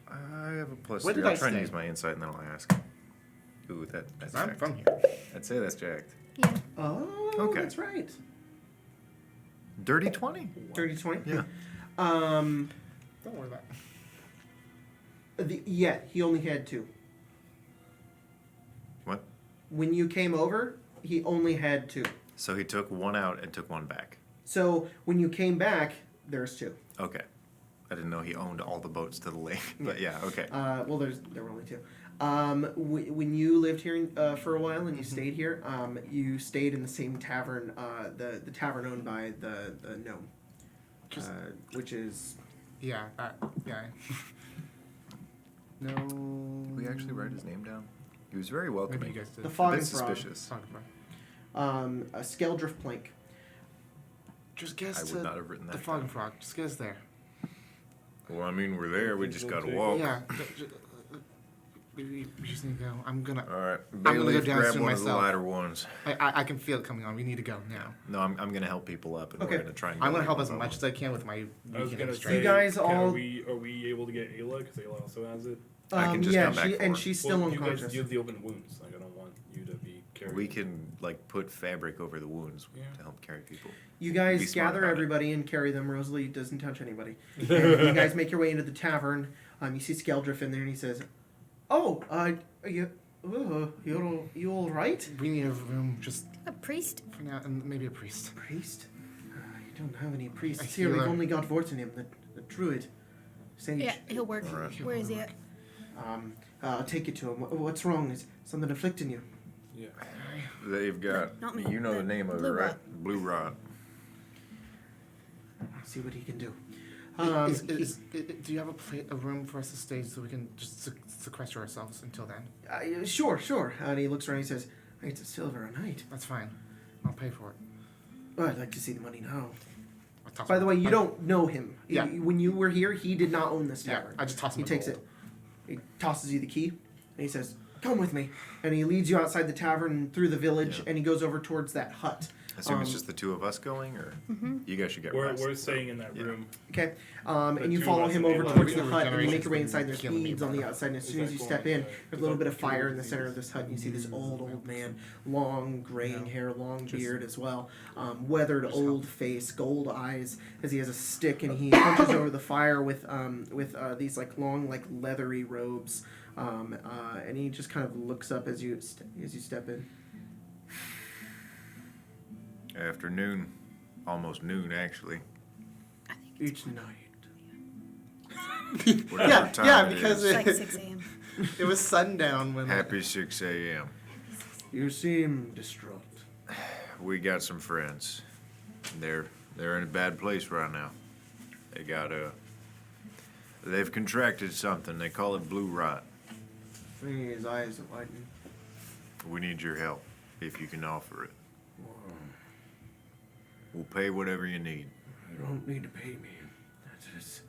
[SPEAKER 3] I have a plus
[SPEAKER 4] Where
[SPEAKER 3] 3.
[SPEAKER 4] did
[SPEAKER 3] I'll
[SPEAKER 4] I
[SPEAKER 3] try and
[SPEAKER 4] stay?
[SPEAKER 3] use my insight and then I'll ask. Ooh, that's
[SPEAKER 4] I'm
[SPEAKER 3] jacked.
[SPEAKER 4] from here.
[SPEAKER 3] I'd say that's jacked.
[SPEAKER 5] Yeah.
[SPEAKER 1] Oh,
[SPEAKER 3] Okay.
[SPEAKER 1] that's right.
[SPEAKER 3] Dirty 20.
[SPEAKER 1] 30-20?
[SPEAKER 3] Yeah.
[SPEAKER 4] Don't worry about it.
[SPEAKER 1] He only had 2.
[SPEAKER 3] What?
[SPEAKER 1] When you came over, he only had 2.
[SPEAKER 3] So he took one out and took one back.
[SPEAKER 1] So when you came back, there's 2.
[SPEAKER 3] Okay. I didn't know he owned all the boats to the lake. But yeah, okay.
[SPEAKER 1] Well, there were only 2. When you lived here for a while and you stayed here, you stayed in the same tavern, the tavern owned by the gnome, which is
[SPEAKER 4] Yeah, that guy. No.
[SPEAKER 3] Did we actually write his name down? He was very
[SPEAKER 4] Maybe
[SPEAKER 3] welcoming.
[SPEAKER 4] you guys did.
[SPEAKER 1] the
[SPEAKER 3] A
[SPEAKER 1] Fog
[SPEAKER 3] bit
[SPEAKER 1] and Frog,
[SPEAKER 3] suspicious.
[SPEAKER 4] Talk about it.
[SPEAKER 1] a Skeldrift plank.
[SPEAKER 4] Just get
[SPEAKER 3] I
[SPEAKER 4] us
[SPEAKER 3] would
[SPEAKER 4] to
[SPEAKER 3] not have written that
[SPEAKER 4] the Fog
[SPEAKER 3] down.
[SPEAKER 4] and Frog. Just get us there.
[SPEAKER 3] Well, I mean, we're there. We just gotta
[SPEAKER 2] Okay.
[SPEAKER 3] walk.
[SPEAKER 4] Yeah. We just need to go. I'm gonna.
[SPEAKER 3] All right.
[SPEAKER 4] gonna go
[SPEAKER 3] Bayleaf,
[SPEAKER 4] down
[SPEAKER 3] grab
[SPEAKER 4] soon
[SPEAKER 3] one of the
[SPEAKER 4] myself.
[SPEAKER 3] lighter ones.
[SPEAKER 4] I can feel it coming on. We need to go now.
[SPEAKER 3] No, I'm gonna help people up, and
[SPEAKER 1] Okay.
[SPEAKER 3] we're gonna try and.
[SPEAKER 4] I'm
[SPEAKER 3] go
[SPEAKER 4] gonna help
[SPEAKER 3] one
[SPEAKER 4] as
[SPEAKER 3] by
[SPEAKER 4] much
[SPEAKER 3] one.
[SPEAKER 4] as I can with my
[SPEAKER 2] I was
[SPEAKER 4] weekend
[SPEAKER 2] gonna
[SPEAKER 4] strength.
[SPEAKER 2] say,
[SPEAKER 1] You guys all-
[SPEAKER 2] are we able to get Ayla? Because Ayla also has it.
[SPEAKER 3] I can just
[SPEAKER 1] yeah,
[SPEAKER 3] come back
[SPEAKER 1] she,
[SPEAKER 3] for
[SPEAKER 1] and
[SPEAKER 3] her.
[SPEAKER 1] she's still
[SPEAKER 2] well,
[SPEAKER 1] unconscious.
[SPEAKER 2] You have the open wounds. Like I don't want you to be carried.
[SPEAKER 3] We can like put fabric over the wounds
[SPEAKER 2] Yeah.
[SPEAKER 3] to help carry people.
[SPEAKER 1] You
[SPEAKER 3] Be
[SPEAKER 1] guys
[SPEAKER 3] smart
[SPEAKER 1] gather
[SPEAKER 3] about it.
[SPEAKER 1] everybody and carry them. Rosalie doesn't touch anybody. And you guys make your way into the tavern. You see Skeldrift in there, and he says, "Oh, you all right?
[SPEAKER 4] We need a room just
[SPEAKER 5] A priest?
[SPEAKER 4] for now, and maybe a priest.
[SPEAKER 1] Priest? You don't have any priests
[SPEAKER 4] A
[SPEAKER 1] here. We've
[SPEAKER 4] healer.
[SPEAKER 1] only got Vortinim, the druid, sage.
[SPEAKER 5] Yeah, he'll work.
[SPEAKER 3] Alright.
[SPEAKER 5] Where is he at?
[SPEAKER 1] I'll take you to him. What's wrong? Is something afflicting you?"
[SPEAKER 2] Yeah.
[SPEAKER 3] They've got.
[SPEAKER 5] Not me.
[SPEAKER 3] You know the name of it,
[SPEAKER 5] Blue
[SPEAKER 3] right?
[SPEAKER 5] Rot.
[SPEAKER 3] Blue Rot.
[SPEAKER 1] See what he can do.
[SPEAKER 4] Do you have a room for us to stay so we can just sequester ourselves until then?
[SPEAKER 1] Sure. And he looks around and he says, It's a silver a night.
[SPEAKER 4] That's fine. I'll pay for it.
[SPEAKER 1] Oh, I'd like to see the money now.
[SPEAKER 4] I toss
[SPEAKER 1] By
[SPEAKER 4] him-
[SPEAKER 1] the way, you
[SPEAKER 4] I-
[SPEAKER 1] don't know him.
[SPEAKER 4] Yeah.
[SPEAKER 1] When you were here, he did not own this
[SPEAKER 4] Yeah,
[SPEAKER 1] tavern.
[SPEAKER 4] I just toss him
[SPEAKER 1] He
[SPEAKER 4] the
[SPEAKER 1] takes
[SPEAKER 4] gold.
[SPEAKER 1] it. He tosses you the key, and he says, "Come with me." And he leads you outside the tavern and through the village,
[SPEAKER 3] Yeah.
[SPEAKER 1] and he goes over towards that hut.
[SPEAKER 3] I assume it's just the two of us going, or you guys should get rest.
[SPEAKER 2] We're staying in that
[SPEAKER 3] Yeah.
[SPEAKER 2] room.
[SPEAKER 1] Okay,
[SPEAKER 2] The
[SPEAKER 1] and you
[SPEAKER 2] two
[SPEAKER 1] follow
[SPEAKER 2] of us
[SPEAKER 1] him
[SPEAKER 2] and
[SPEAKER 1] over
[SPEAKER 2] Ayla.
[SPEAKER 1] towards the
[SPEAKER 4] Two
[SPEAKER 1] hut, and you make
[SPEAKER 4] generations
[SPEAKER 1] your way
[SPEAKER 4] been
[SPEAKER 1] inside. There's
[SPEAKER 4] killing me,
[SPEAKER 1] beads on the
[SPEAKER 4] brother.
[SPEAKER 1] outside, and as
[SPEAKER 2] Is
[SPEAKER 1] soon as
[SPEAKER 2] that
[SPEAKER 1] you
[SPEAKER 2] going
[SPEAKER 1] step in,
[SPEAKER 2] to-
[SPEAKER 1] there's a little bit of fire in the center of this hut. And you see this old man, long graying hair, long beard as well, weathered old face, gold eyes, as he has a stick and he punches over the fire with these like long like leathery robes, and he just kind of looks up as you step in.
[SPEAKER 3] Afternoon. Almost noon, actually.
[SPEAKER 5] I think it's
[SPEAKER 1] Each night.
[SPEAKER 3] Whatever
[SPEAKER 4] Yeah,
[SPEAKER 3] time
[SPEAKER 4] yeah,
[SPEAKER 3] it
[SPEAKER 4] because
[SPEAKER 3] is.
[SPEAKER 5] like 6 a.m.
[SPEAKER 4] it was sundown when.
[SPEAKER 3] Happy 6 a.m.
[SPEAKER 1] You seem distraught.
[SPEAKER 3] We got some friends. They're in a bad place right now. They've contracted something. They call it blue rot.
[SPEAKER 1] His eyes are widening.
[SPEAKER 3] We need your help, if you can offer it. We'll pay whatever you need.
[SPEAKER 1] You don't need to pay me. That is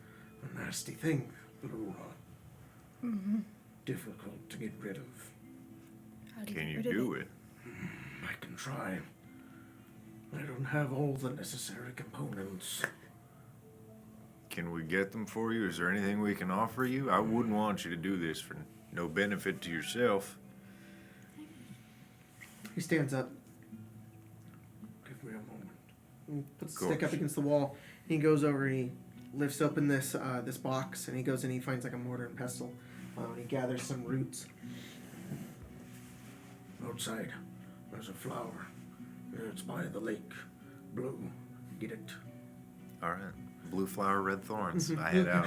[SPEAKER 1] a nasty thing, blue rot. Difficult to get rid of.
[SPEAKER 5] How do
[SPEAKER 3] Can you
[SPEAKER 5] get rid of
[SPEAKER 3] do it?
[SPEAKER 1] I can try. I don't have all the necessary components.
[SPEAKER 3] Can we get them for you? Is there anything we can offer you? I wouldn't want you to do this for no benefit to yourself.
[SPEAKER 1] He stands up. Give me a moment. He puts the
[SPEAKER 3] Of
[SPEAKER 1] stick up
[SPEAKER 3] course.
[SPEAKER 1] against the wall. He goes over and he lifts open this this box, and he goes and he finds like a mortar and pestle. And he gathers some roots. Outside, there's a flower. It's by the lake. Blue. Get it.
[SPEAKER 3] All right. Blue flower, red thorns. I head out.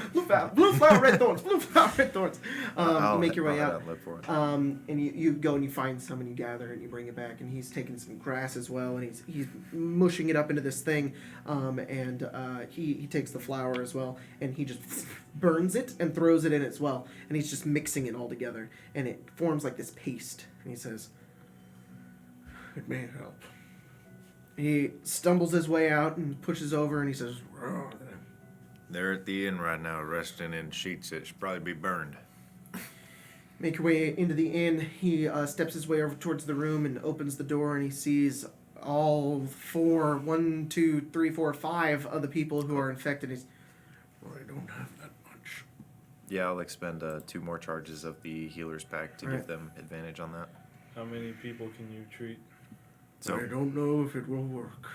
[SPEAKER 1] Blue flower, red thorns. Blue flower, red thorns.
[SPEAKER 3] I'll
[SPEAKER 1] Make your way
[SPEAKER 3] head
[SPEAKER 1] out.
[SPEAKER 3] and look for it.
[SPEAKER 1] And you go and you find some and you gather and you bring it back, and he's taking some grass as well, and he's mushing it up into this thing, and he takes the flour as well, and he just burns it and throws it in as well, and he's just mixing it all together, and it forms like this paste, and he says, "It may help." He stumbles his way out and pushes over, and he says, "Oh,
[SPEAKER 3] They're at the inn right now, resting in sheets that should probably be burned.
[SPEAKER 1] Make your way into the inn. He steps his way over towards the room and opens the door, and he sees all 4, 1, 2, 3, 4, 5 of the people who are infected. He's, well, I don't have that much.
[SPEAKER 3] Yeah, I'll expend 2 more charges of the healer's pack to
[SPEAKER 1] Right.
[SPEAKER 3] give them advantage on that.
[SPEAKER 2] How many people can you treat?
[SPEAKER 3] So
[SPEAKER 1] I don't know if it will work.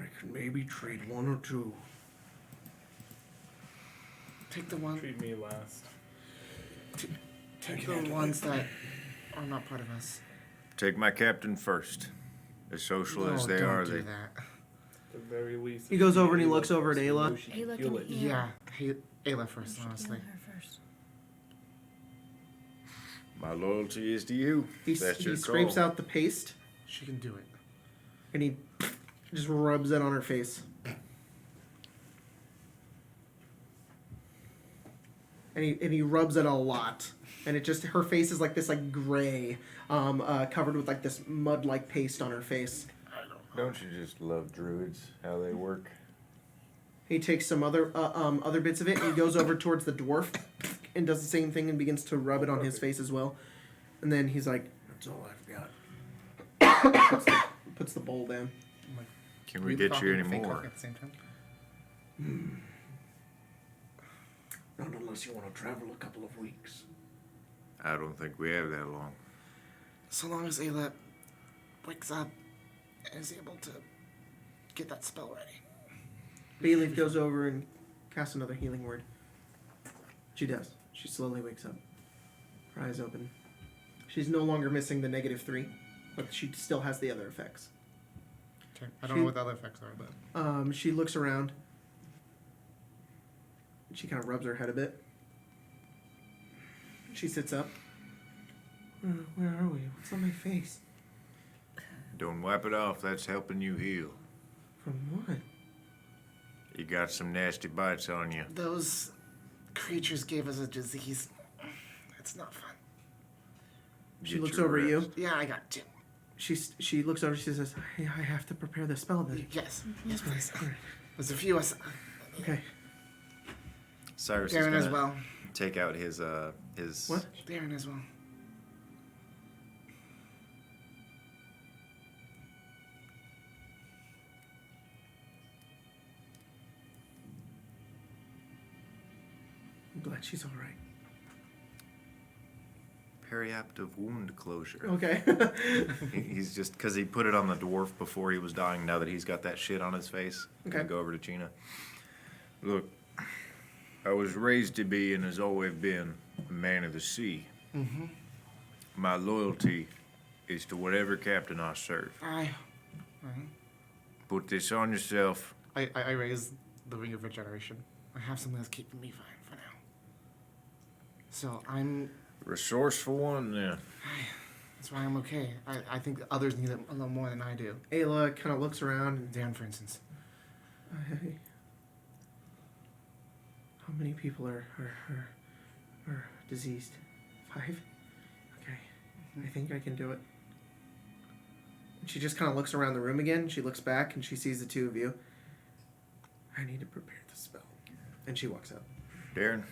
[SPEAKER 1] I can maybe trade 1 or 2.
[SPEAKER 4] Take the one.
[SPEAKER 2] Treat me last.
[SPEAKER 4] Take the ones that are not part of us.
[SPEAKER 3] take my captain first. As social
[SPEAKER 4] No,
[SPEAKER 3] as they
[SPEAKER 4] don't
[SPEAKER 3] are,
[SPEAKER 4] do
[SPEAKER 3] they
[SPEAKER 4] that.
[SPEAKER 2] At the very least.
[SPEAKER 1] He goes over and he looks over at
[SPEAKER 2] first,
[SPEAKER 1] Ayla.
[SPEAKER 2] know she can
[SPEAKER 5] Ayla
[SPEAKER 2] feel
[SPEAKER 5] can
[SPEAKER 2] it.
[SPEAKER 5] heal.
[SPEAKER 4] Yeah, Ayla first,
[SPEAKER 5] Heal
[SPEAKER 4] honestly.
[SPEAKER 5] her first.
[SPEAKER 3] My loyalty is to you. That's your
[SPEAKER 1] He scrapes
[SPEAKER 3] call.
[SPEAKER 1] out the paste,
[SPEAKER 4] She can do it.
[SPEAKER 1] and he just rubs it on her face. And he rubs it a lot, and it just her face is like this like gray, covered with like this mud like paste on her face.
[SPEAKER 3] Don't you just love druids? How they work?
[SPEAKER 1] He takes some other bits of it, and he goes over towards the dwarf, and does the same thing and begins to rub it on his face as well. And then he's like, "That's all I've got." puts the bowl down.
[SPEAKER 3] Can we get you any
[SPEAKER 4] Fake
[SPEAKER 3] more?
[SPEAKER 4] coffee at the same time?
[SPEAKER 1] Not unless you want to travel a couple of weeks.
[SPEAKER 3] I don't think we have that long.
[SPEAKER 4] So long as Ayla wakes up and is able to get that spell ready.
[SPEAKER 1] Bayleaf goes over and casts another healing word. She does. She slowly wakes up. Her eyes open. She's no longer missing the -3, but she still has the other effects.
[SPEAKER 4] Okay. I don't know what the other effects are, but
[SPEAKER 1] She looks around. She kind of rubs her head a bit. She sits up. Where are we? What's on my face?
[SPEAKER 3] Don't wipe it off. That's helping you heal.
[SPEAKER 1] From what?
[SPEAKER 3] You got some nasty bites on you.
[SPEAKER 4] those creatures gave us a disease. It's not fun.
[SPEAKER 1] She
[SPEAKER 3] Get
[SPEAKER 1] looks
[SPEAKER 3] your
[SPEAKER 1] over at you.
[SPEAKER 3] rest.
[SPEAKER 4] Yeah, I got
[SPEAKER 1] she looks over. She says, "Hey, I have to prepare the spell then."
[SPEAKER 4] Yes, yes, please. There's a few us.
[SPEAKER 1] Okay.
[SPEAKER 3] Cyrus
[SPEAKER 4] Darren
[SPEAKER 3] is
[SPEAKER 4] as
[SPEAKER 3] gonna
[SPEAKER 4] well.
[SPEAKER 3] take out his
[SPEAKER 1] What?
[SPEAKER 4] Darren as well.
[SPEAKER 1] I'm glad she's all right.
[SPEAKER 3] periaptive wound closure.
[SPEAKER 1] Okay.
[SPEAKER 3] He's just because he put it on the dwarf before he was dying. Now that he's got that shit on his face,
[SPEAKER 1] Okay.
[SPEAKER 3] go over to Gina. Look, I was raised to be and has always been a man of the sea.
[SPEAKER 4] Mm-hmm.
[SPEAKER 3] My loyalty is to whatever captain I serve. Put this on yourself.
[SPEAKER 4] I raise the Ring of Regeneration. I have something that's keeping me fine for now. So I'm.
[SPEAKER 3] Resourceful one, then.
[SPEAKER 4] That's why I'm okay. I think others need it a little more than I do.
[SPEAKER 1] Ayla kind of looks around and
[SPEAKER 4] Dan, for instance.
[SPEAKER 1] Hey, how many people are diseased? 5? Okay. I think I can do it. And she just kind of looks around the room again. She looks back and she sees the two of you. I need to prepare the spell. And she walks out.
[SPEAKER 3] Darren,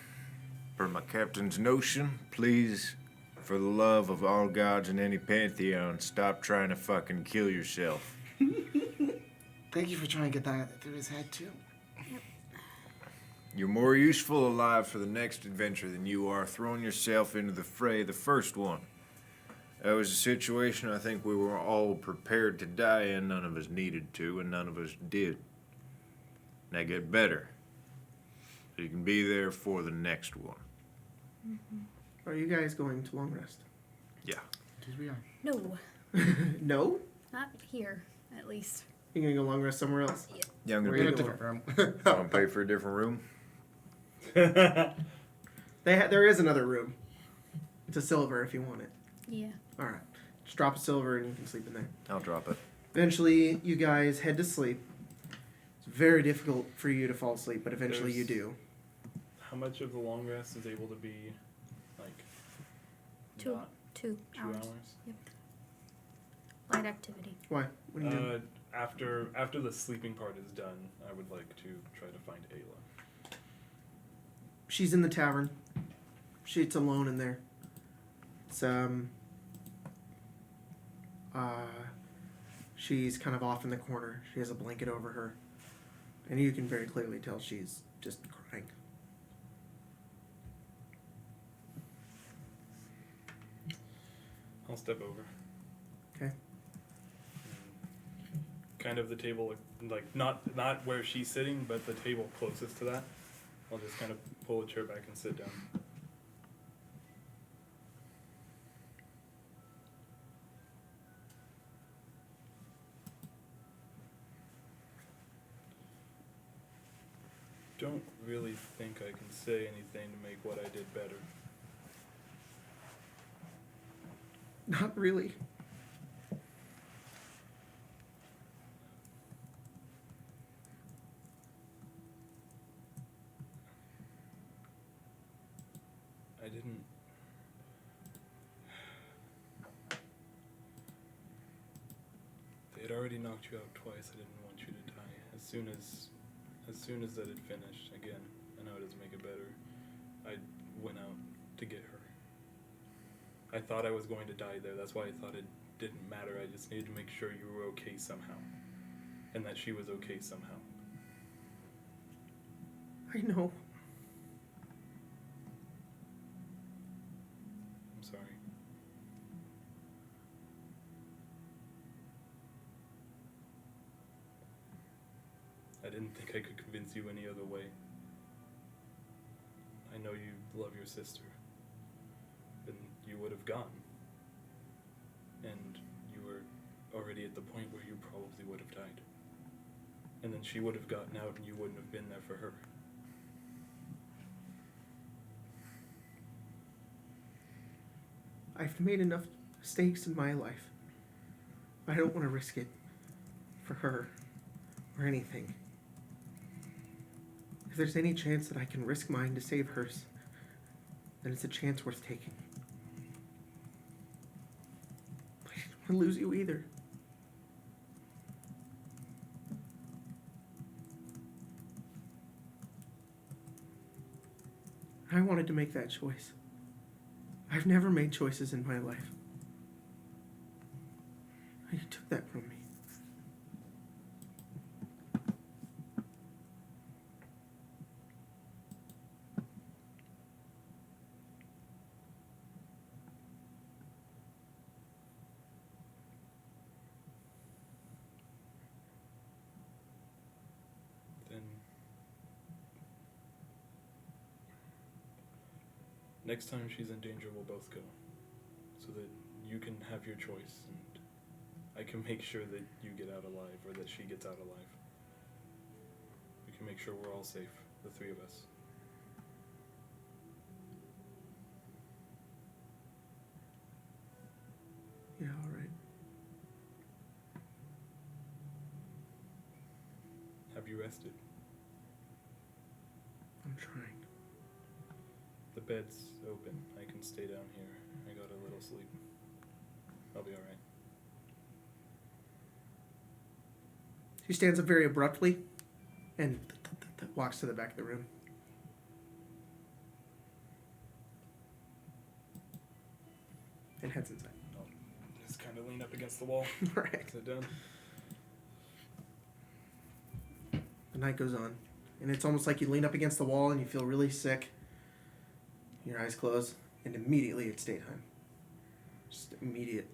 [SPEAKER 3] per my captain's notion, please, for the love of all gods in any pantheon, stop trying to fucking kill yourself.
[SPEAKER 4] Thank you for trying to get that through his head, too.
[SPEAKER 3] You're more useful alive for the next adventure than you are throwing yourself into the fray the first one. That was a situation I think we were all prepared to die in. None of us needed to, and none of us did. Now get better, so you can be there for the next one.
[SPEAKER 1] Are you guys going to long rest?
[SPEAKER 3] Yeah.
[SPEAKER 4] Yes, we are.
[SPEAKER 5] No,
[SPEAKER 1] No?
[SPEAKER 5] not here, at least.
[SPEAKER 1] You're going to go long rest somewhere else?
[SPEAKER 3] Yeah, I'm
[SPEAKER 4] We're
[SPEAKER 3] gonna
[SPEAKER 4] in a
[SPEAKER 3] pay,
[SPEAKER 4] different room.
[SPEAKER 3] I'm pay for a different room.
[SPEAKER 1] There is another room. It's a silver if you want it.
[SPEAKER 5] Yeah.
[SPEAKER 1] All right. Just drop a silver and you can sleep in there.
[SPEAKER 3] I'll drop it.
[SPEAKER 1] Eventually, you guys head to sleep. It's very difficult for you to fall asleep, but eventually you
[SPEAKER 2] There's-
[SPEAKER 1] do.
[SPEAKER 2] How much of the long rest is able to be, like,
[SPEAKER 5] Two.
[SPEAKER 2] not
[SPEAKER 5] 2
[SPEAKER 2] 2
[SPEAKER 5] hours.
[SPEAKER 2] hours?
[SPEAKER 5] Light activity.
[SPEAKER 1] Why? What are you doing?
[SPEAKER 2] After the sleeping part is done, I would like to try to find Ayla.
[SPEAKER 1] She's in the tavern. She's alone in there. It's she's kind of off in the corner. She has a blanket over her, and you can very clearly tell she's just crying.
[SPEAKER 2] I'll step over.
[SPEAKER 1] Okay.
[SPEAKER 2] Kind of the table, like not where she's sitting, but the table closest to that. I'll just kind of pull a chair back and sit down. Don't really think I can say anything to make what I did better.
[SPEAKER 1] Not really.
[SPEAKER 2] I didn't. They had already knocked you out twice. I didn't want you to die. As soon as that had finished, again, I know it doesn't make it better. I went out to get her. I thought I was going to die there. That's why I thought it didn't matter. I just needed to make sure you were okay somehow, and that she was okay somehow.
[SPEAKER 1] I know.
[SPEAKER 2] I'm sorry. I didn't think I could convince you any other way. I know you love your sister, and you would have gone. And you were already at the point where you probably would have died. And then she would have gotten out and you wouldn't have been there for her.
[SPEAKER 1] I've made enough mistakes in my life. I don't want to risk it for her or anything. If there's any chance that I can risk mine to save hers, then it's a chance worth taking. to lose you either. I wanted to make that choice. I've never made choices in my life. You took that from me.
[SPEAKER 2] Then next time she's in danger, we'll both go, so that you can have your choice, and I can make sure that you get out alive, or that she gets out alive. We can make sure we're all safe, the three of us.
[SPEAKER 1] Yeah, all right.
[SPEAKER 2] Have you rested?
[SPEAKER 1] I'm trying.
[SPEAKER 2] The bed's open. I can stay down here. I got a little sleep. I'll be alright.
[SPEAKER 1] She stands up very abruptly and walks to the back of the room. And heads inside.
[SPEAKER 2] I'll just kind of lean up against the wall.
[SPEAKER 1] Right.
[SPEAKER 2] Sit down.
[SPEAKER 1] The night goes on, and it's almost like you lean up against the wall and you feel really sick. Your eyes close, and immediately it's daytime. Just immediate.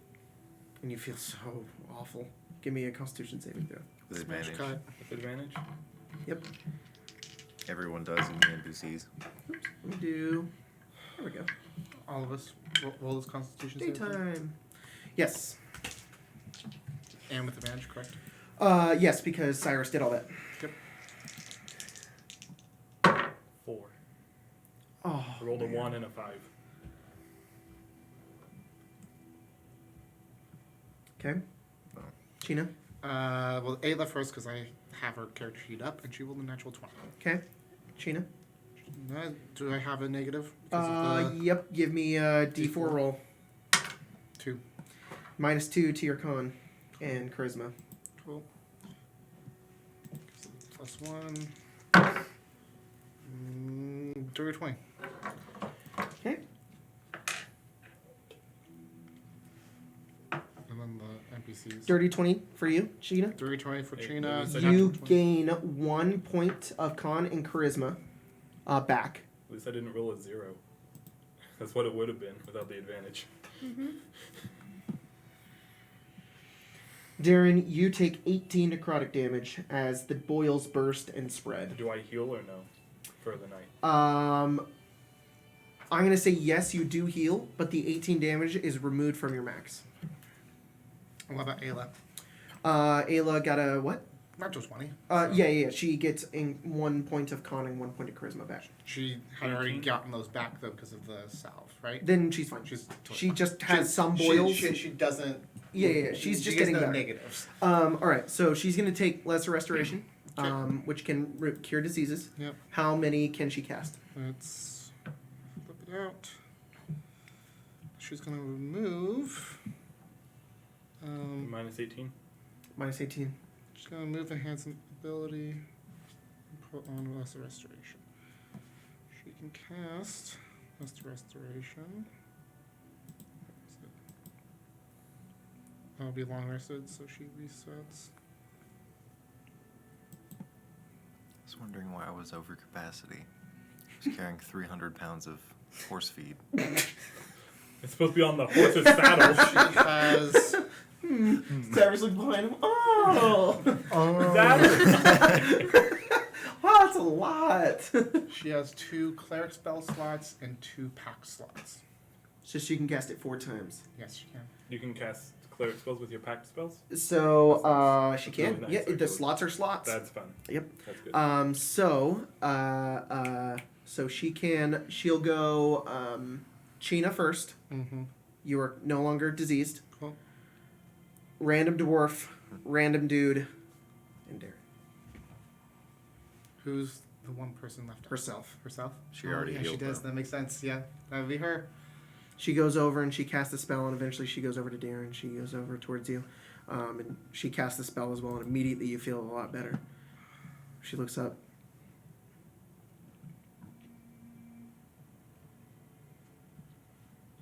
[SPEAKER 1] And you feel so awful. Give me a Constitution saving throw.
[SPEAKER 3] With advantage.
[SPEAKER 2] With advantage?
[SPEAKER 1] Yep.
[SPEAKER 3] Everyone does in the NPCs.
[SPEAKER 1] Oops. Let me do... There we go.
[SPEAKER 4] All of us roll this Constitution save throw?
[SPEAKER 1] Daytime. Yes.
[SPEAKER 4] And with advantage, correct?
[SPEAKER 1] Yes, because Cyrus did all that.
[SPEAKER 4] Yep.
[SPEAKER 2] 4.
[SPEAKER 1] Oh.
[SPEAKER 2] I rolled a
[SPEAKER 1] man.
[SPEAKER 2] 1 and a 5.
[SPEAKER 1] Okay. Sheena.
[SPEAKER 4] Well, Ayla first because I have her character sheet up, and she rolled a natural 20.
[SPEAKER 1] Okay. Sheena.
[SPEAKER 4] Do I have a negative? Because of the
[SPEAKER 1] Yep. Give me a D4 roll.
[SPEAKER 4] 2.
[SPEAKER 1] -2 to your con and charisma.
[SPEAKER 4] Cool. Plus 1. Dirty 20.
[SPEAKER 1] Okay.
[SPEAKER 4] And then the NPCs.
[SPEAKER 1] Dirty 20 for you, Sheena.
[SPEAKER 4] Dirty 20 for
[SPEAKER 2] Hey,
[SPEAKER 4] Trina.
[SPEAKER 2] maybe
[SPEAKER 1] You
[SPEAKER 4] natural 20.
[SPEAKER 1] gain 1 point of con and charisma back.
[SPEAKER 2] At least I didn't roll a 0. That's what it would have been without the advantage.
[SPEAKER 1] Darren, you take 18 necrotic damage as the boils burst and spread.
[SPEAKER 2] Do I heal or no for the night?
[SPEAKER 1] I'm going to say yes, you do heal, but the 18 damage is removed from your max.
[SPEAKER 4] What about Ayla?
[SPEAKER 1] Ayla got a what?
[SPEAKER 4] Natural 20.
[SPEAKER 1] Yeah. She gets 1 point of con and 1 point of charisma back.
[SPEAKER 4] She had already
[SPEAKER 2] 18?
[SPEAKER 4] gotten those back, though, because of the salve, right?
[SPEAKER 1] Then she's fine.
[SPEAKER 4] She's
[SPEAKER 1] She just has some boils.
[SPEAKER 4] She doesn't...
[SPEAKER 1] Yeah. She's just
[SPEAKER 4] gets
[SPEAKER 1] getting
[SPEAKER 4] no
[SPEAKER 1] better.
[SPEAKER 4] negatives.
[SPEAKER 1] All right, so she's going to take Lesser Restoration,
[SPEAKER 4] Okay.
[SPEAKER 1] which can cure diseases.
[SPEAKER 4] Yep.
[SPEAKER 1] How many can she cast?
[SPEAKER 4] Let's flip it out. She's going to remove...
[SPEAKER 2] Minus 18?
[SPEAKER 1] -18.
[SPEAKER 4] she's going to move enhancement ability and put on Lesser Restoration. She can cast Lesser Restoration. That'll be long rested, so she resets.
[SPEAKER 3] I was wondering why I was over capacity. I was carrying 300 pounds of horse feed.
[SPEAKER 2] It's supposed to be on the horse's saddle.
[SPEAKER 4] She has...
[SPEAKER 1] Cyrus looked behind him. Oh! Wow, that's a lot.
[SPEAKER 4] She has 2 cleric spell slots and 2 pack slots.
[SPEAKER 1] So she can cast it 4 times.
[SPEAKER 4] Yes, she can.
[SPEAKER 2] You can cast cleric spells with your pact spells?
[SPEAKER 1] So she can.
[SPEAKER 2] Really nice,
[SPEAKER 1] Yeah, the
[SPEAKER 2] actually.
[SPEAKER 1] slots are slots.
[SPEAKER 2] That's fun.
[SPEAKER 1] Yep.
[SPEAKER 2] That's good.
[SPEAKER 1] So she'll go Sheena first.
[SPEAKER 4] Mm-hmm.
[SPEAKER 1] You are no longer diseased.
[SPEAKER 4] Cool.
[SPEAKER 1] Random dwarf, random dude, and Darren.
[SPEAKER 4] Who's the one person left?
[SPEAKER 1] Herself.
[SPEAKER 4] Herself?
[SPEAKER 3] She already
[SPEAKER 4] yeah,
[SPEAKER 3] healed,
[SPEAKER 4] she does.
[SPEAKER 3] though.
[SPEAKER 4] That makes sense. Yeah, that would be her.
[SPEAKER 1] She goes over and she casts the spell, and eventually she goes over to Darren. She goes over towards you, and she casts the spell as well, and immediately you feel a lot better. She looks up.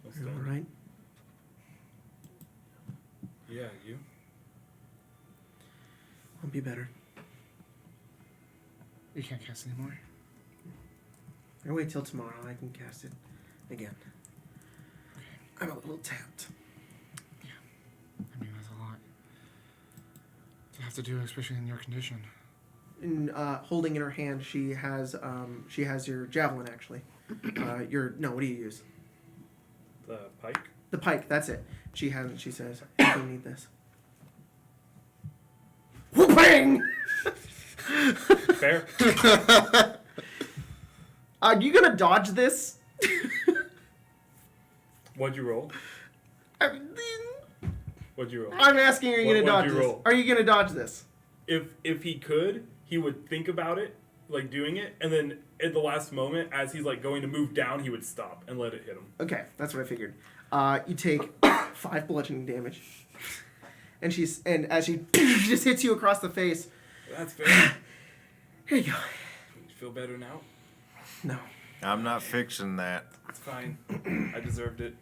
[SPEAKER 2] What's
[SPEAKER 1] Are you
[SPEAKER 2] that?
[SPEAKER 1] all right?
[SPEAKER 2] Yeah, you.
[SPEAKER 1] I'll be better.
[SPEAKER 4] You can't cast anymore.
[SPEAKER 1] I'll wait till tomorrow. I can cast it again. I'm a little tapped.
[SPEAKER 4] I mean, that's a lot to have to do, especially in your condition.
[SPEAKER 1] And holding in her hand, she has your javelin actually. What do you use?
[SPEAKER 2] The pike.
[SPEAKER 1] The pike. That's it. She has it. She says, "I don't need this." Whooping!
[SPEAKER 2] Fair.
[SPEAKER 1] Are you gonna dodge this?
[SPEAKER 2] What'd you roll?
[SPEAKER 1] I'm
[SPEAKER 2] What'd you roll?
[SPEAKER 1] asking, are you gonna
[SPEAKER 2] What'd
[SPEAKER 1] dodge
[SPEAKER 2] you
[SPEAKER 1] this?
[SPEAKER 2] roll?
[SPEAKER 1] Are you gonna dodge this?
[SPEAKER 2] If he could, he would think about it, like doing it, and then at the last moment, as he's like going to move down, he would stop and let it hit him.
[SPEAKER 1] Okay, that's what I figured. You take 5 bludgeoning damage, and as she just hits you across the face.
[SPEAKER 2] That's fair.
[SPEAKER 1] Here you go.
[SPEAKER 2] You feel better now?
[SPEAKER 1] No.
[SPEAKER 3] I'm not fixing that.
[SPEAKER 2] It's fine. I deserved it.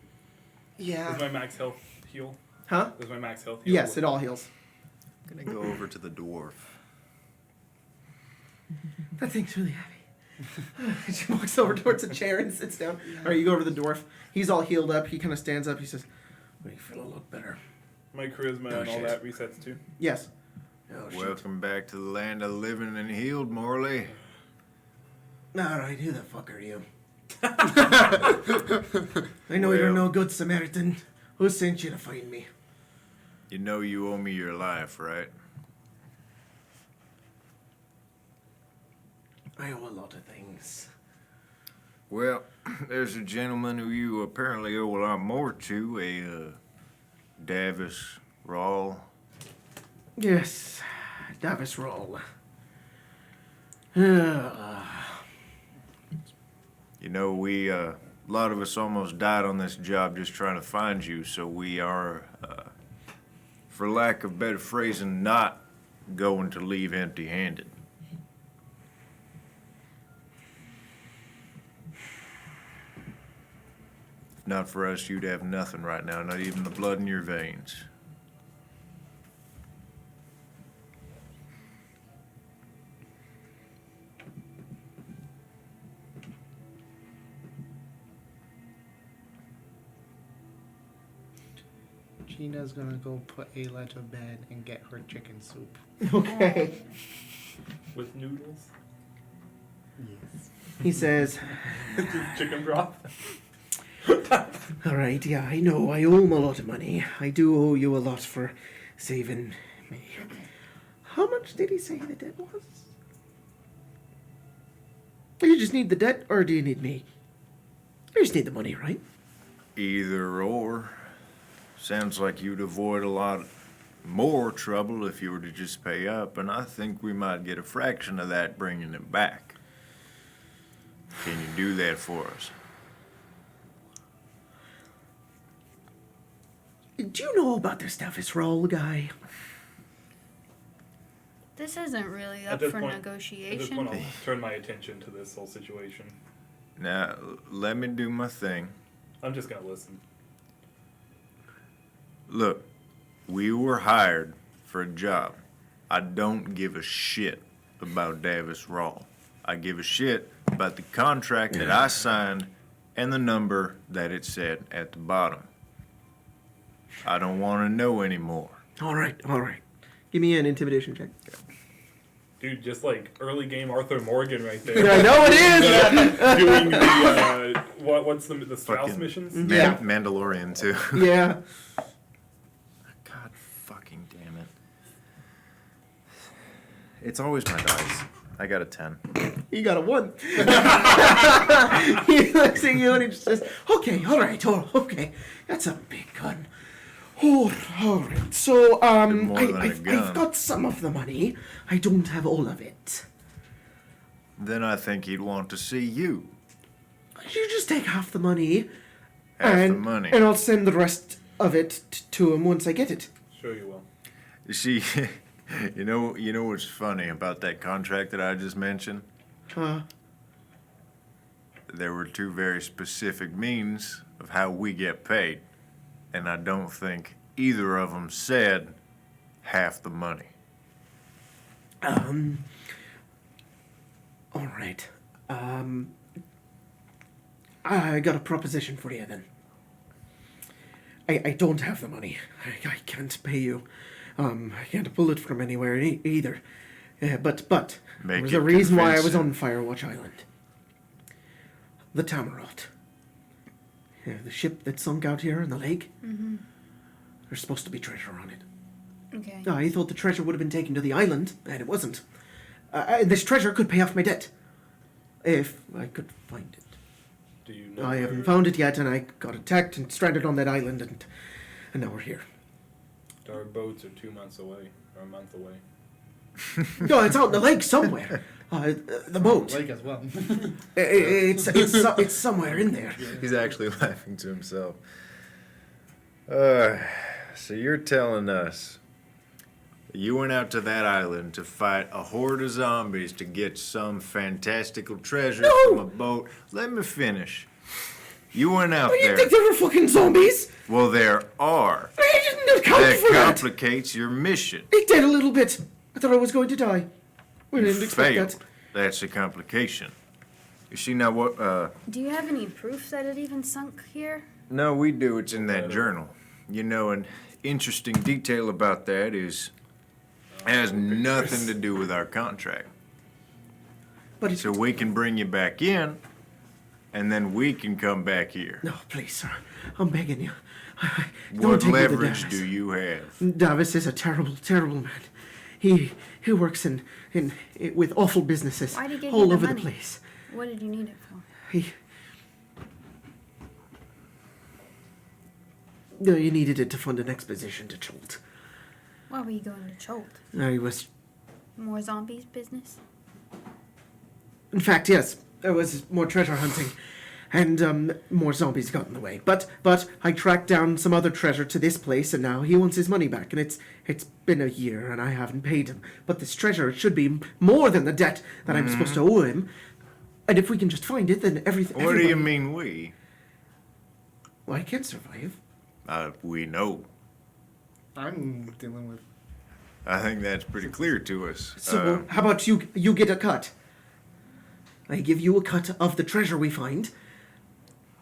[SPEAKER 1] Yeah.
[SPEAKER 2] Does my max health heal?
[SPEAKER 1] Huh?
[SPEAKER 2] Does my max health heal?
[SPEAKER 1] Yes, it all heals.
[SPEAKER 3] I'm gonna go over to the dwarf.
[SPEAKER 1] That thing's really heavy. She walks over towards a chair and sits down. All right, you go over to the dwarf. He's all healed up. He kind of stands up. He says, "Well, you feel a lot better."
[SPEAKER 2] My charisma
[SPEAKER 3] Oh,
[SPEAKER 2] and all
[SPEAKER 3] shit.
[SPEAKER 2] that resets too.
[SPEAKER 1] Yes. Oh, shit.
[SPEAKER 3] Welcome back to the land of the living and healed, Morley.
[SPEAKER 1] All right, who the fuck are you? I know you're
[SPEAKER 3] Well-
[SPEAKER 1] no good Samaritan. Who sent you to find me?
[SPEAKER 3] You know you owe me your life, right?
[SPEAKER 1] I owe a lot of things.
[SPEAKER 3] Well, there's a gentleman who you apparently owe a lot more to, a Davis Rawl.
[SPEAKER 1] Yes, Davis Roll.
[SPEAKER 3] You know, a lot of us almost died on this job just trying to find you, so we are, for lack of better phrasing, not going to leave empty-handed. If not for us, you'd have nothing right now, not even the blood in your veins.
[SPEAKER 4] Gina's gonna go put Ayla to bed and get her chicken soup.
[SPEAKER 1] Okay.
[SPEAKER 2] With noodles?
[SPEAKER 4] Yes.
[SPEAKER 1] He says,
[SPEAKER 2] Just chicken broth?
[SPEAKER 1] all right, yeah, I know. I owe him a lot of money. I do owe you a lot for saving me. How much did he say the debt was? You just need the debt, or do you need me? You just need the money, right?
[SPEAKER 3] Either or. Sounds like you'd avoid a lot more trouble if you were to just pay up, and I think we might get a fraction of that bringing it back. Can you do that for us?
[SPEAKER 1] Do you know about this Davis Roll guy?
[SPEAKER 5] This isn't really
[SPEAKER 2] At
[SPEAKER 5] up
[SPEAKER 2] this
[SPEAKER 5] for
[SPEAKER 2] point- At this
[SPEAKER 5] negotiation.
[SPEAKER 2] point, I'll turn my attention to this whole situation.
[SPEAKER 3] Now, let me do my thing.
[SPEAKER 2] I'm just gonna listen.
[SPEAKER 3] Look, we were hired for a job. I don't give a shit about Davis Rawl. I give a shit about the contract that I signed and the number that it said at the bottom. I don't want to know anymore.
[SPEAKER 1] All right. Give me an intimidation check.
[SPEAKER 2] Dude, just like early game Arthur Morgan right there.
[SPEAKER 1] I know it is.
[SPEAKER 2] Doing the, what's the Strauss
[SPEAKER 3] Fucking
[SPEAKER 2] missions?
[SPEAKER 1] Yeah.
[SPEAKER 3] Mandalorian, too.
[SPEAKER 1] Yeah.
[SPEAKER 3] God fucking damn it. It's always my dice. I got a 10.
[SPEAKER 1] You got a 1. He looks at you and he just says, okay, all right, okay. That's a big gun. Oh, all right. So,
[SPEAKER 3] more than a
[SPEAKER 1] I've
[SPEAKER 3] gun.
[SPEAKER 1] got some of the money. I don't have all of it.
[SPEAKER 3] Then I think he'd want to see you.
[SPEAKER 1] You just take half the money,
[SPEAKER 3] Half the
[SPEAKER 1] and
[SPEAKER 3] money.
[SPEAKER 1] and I'll send the rest of it to him once I get it.
[SPEAKER 2] Sure you will.
[SPEAKER 3] You see, you know what's funny about that contract that I just mentioned?
[SPEAKER 1] Huh?
[SPEAKER 3] There were two very specific means of how we get paid, and I don't think either of them said half the money.
[SPEAKER 1] All right. I got a proposition for you then. I don't have the money. I can't pay you. I can't pull it from anywhere either. But
[SPEAKER 3] Make
[SPEAKER 1] there's
[SPEAKER 3] it
[SPEAKER 1] a reason why I was
[SPEAKER 3] convincing.
[SPEAKER 1] on Firewatch Island. The Tammeraut. The ship that sunk out here in the lake.
[SPEAKER 5] Mm-hmm.
[SPEAKER 1] There's supposed to be treasure on it.
[SPEAKER 5] Okay.
[SPEAKER 1] I thought the treasure would have been taken to the island, and it wasn't. This treasure could pay off my debt. If I could find it.
[SPEAKER 2] Do you know?
[SPEAKER 1] I haven't found it yet, and I got attacked and stranded on that island, and now we're here.
[SPEAKER 2] Our boats are 2 months away, or a month away.
[SPEAKER 1] No, it's out in the lake somewhere. The boat.
[SPEAKER 4] Lake as well.
[SPEAKER 1] It's somewhere in there.
[SPEAKER 3] He's actually laughing to himself. So you're telling us you went out to that island to fight a horde of zombies to get some fantastical treasure from a boat. Let me finish. You went out
[SPEAKER 1] What do you
[SPEAKER 3] there.
[SPEAKER 1] think they were fucking zombies?
[SPEAKER 3] Well, there are.
[SPEAKER 1] I didn't account
[SPEAKER 3] That
[SPEAKER 1] for that.
[SPEAKER 3] complicates your mission.
[SPEAKER 1] It did a little bit. I thought I was going to die. We
[SPEAKER 3] You
[SPEAKER 1] didn't expect
[SPEAKER 3] failed.
[SPEAKER 1] that.
[SPEAKER 3] That's a complication. You see now what?
[SPEAKER 5] Do you have any proof that it even sunk here?
[SPEAKER 3] No, we do. It's in that journal. You know, an interesting detail about that is it has nothing to do with our contract.
[SPEAKER 1] But it's
[SPEAKER 3] So we can bring you back in, and then we can come back here.
[SPEAKER 1] no, please, sir. I'm begging you. Don't
[SPEAKER 3] What
[SPEAKER 1] take me to
[SPEAKER 3] leverage
[SPEAKER 1] Davis.
[SPEAKER 3] do you have?
[SPEAKER 1] Davis is a terrible, terrible man. He works in with awful businesses
[SPEAKER 5] Why did he give
[SPEAKER 1] all
[SPEAKER 5] you the
[SPEAKER 1] over
[SPEAKER 5] money?
[SPEAKER 1] the place.
[SPEAKER 5] What did you need it for?
[SPEAKER 1] He needed it to fund an expedition to Cholt.
[SPEAKER 5] Why were you going to Cholt?
[SPEAKER 1] He was,
[SPEAKER 5] More zombies business?
[SPEAKER 1] in fact, yes, there was more treasure hunting, and more zombies got in the way. But I tracked down some other treasure to this place, and now he wants his money back. And it's been a year, and I haven't paid him. But this treasure should be more than the debt that I'm supposed to owe him. And if we can just find it, then everything.
[SPEAKER 3] What do you mean we?
[SPEAKER 1] Well, I can't survive.
[SPEAKER 3] We know.
[SPEAKER 4] I'm dealing with.
[SPEAKER 3] I think that's pretty clear to us.
[SPEAKER 1] So how about you get a cut? I give you a cut of the treasure we find,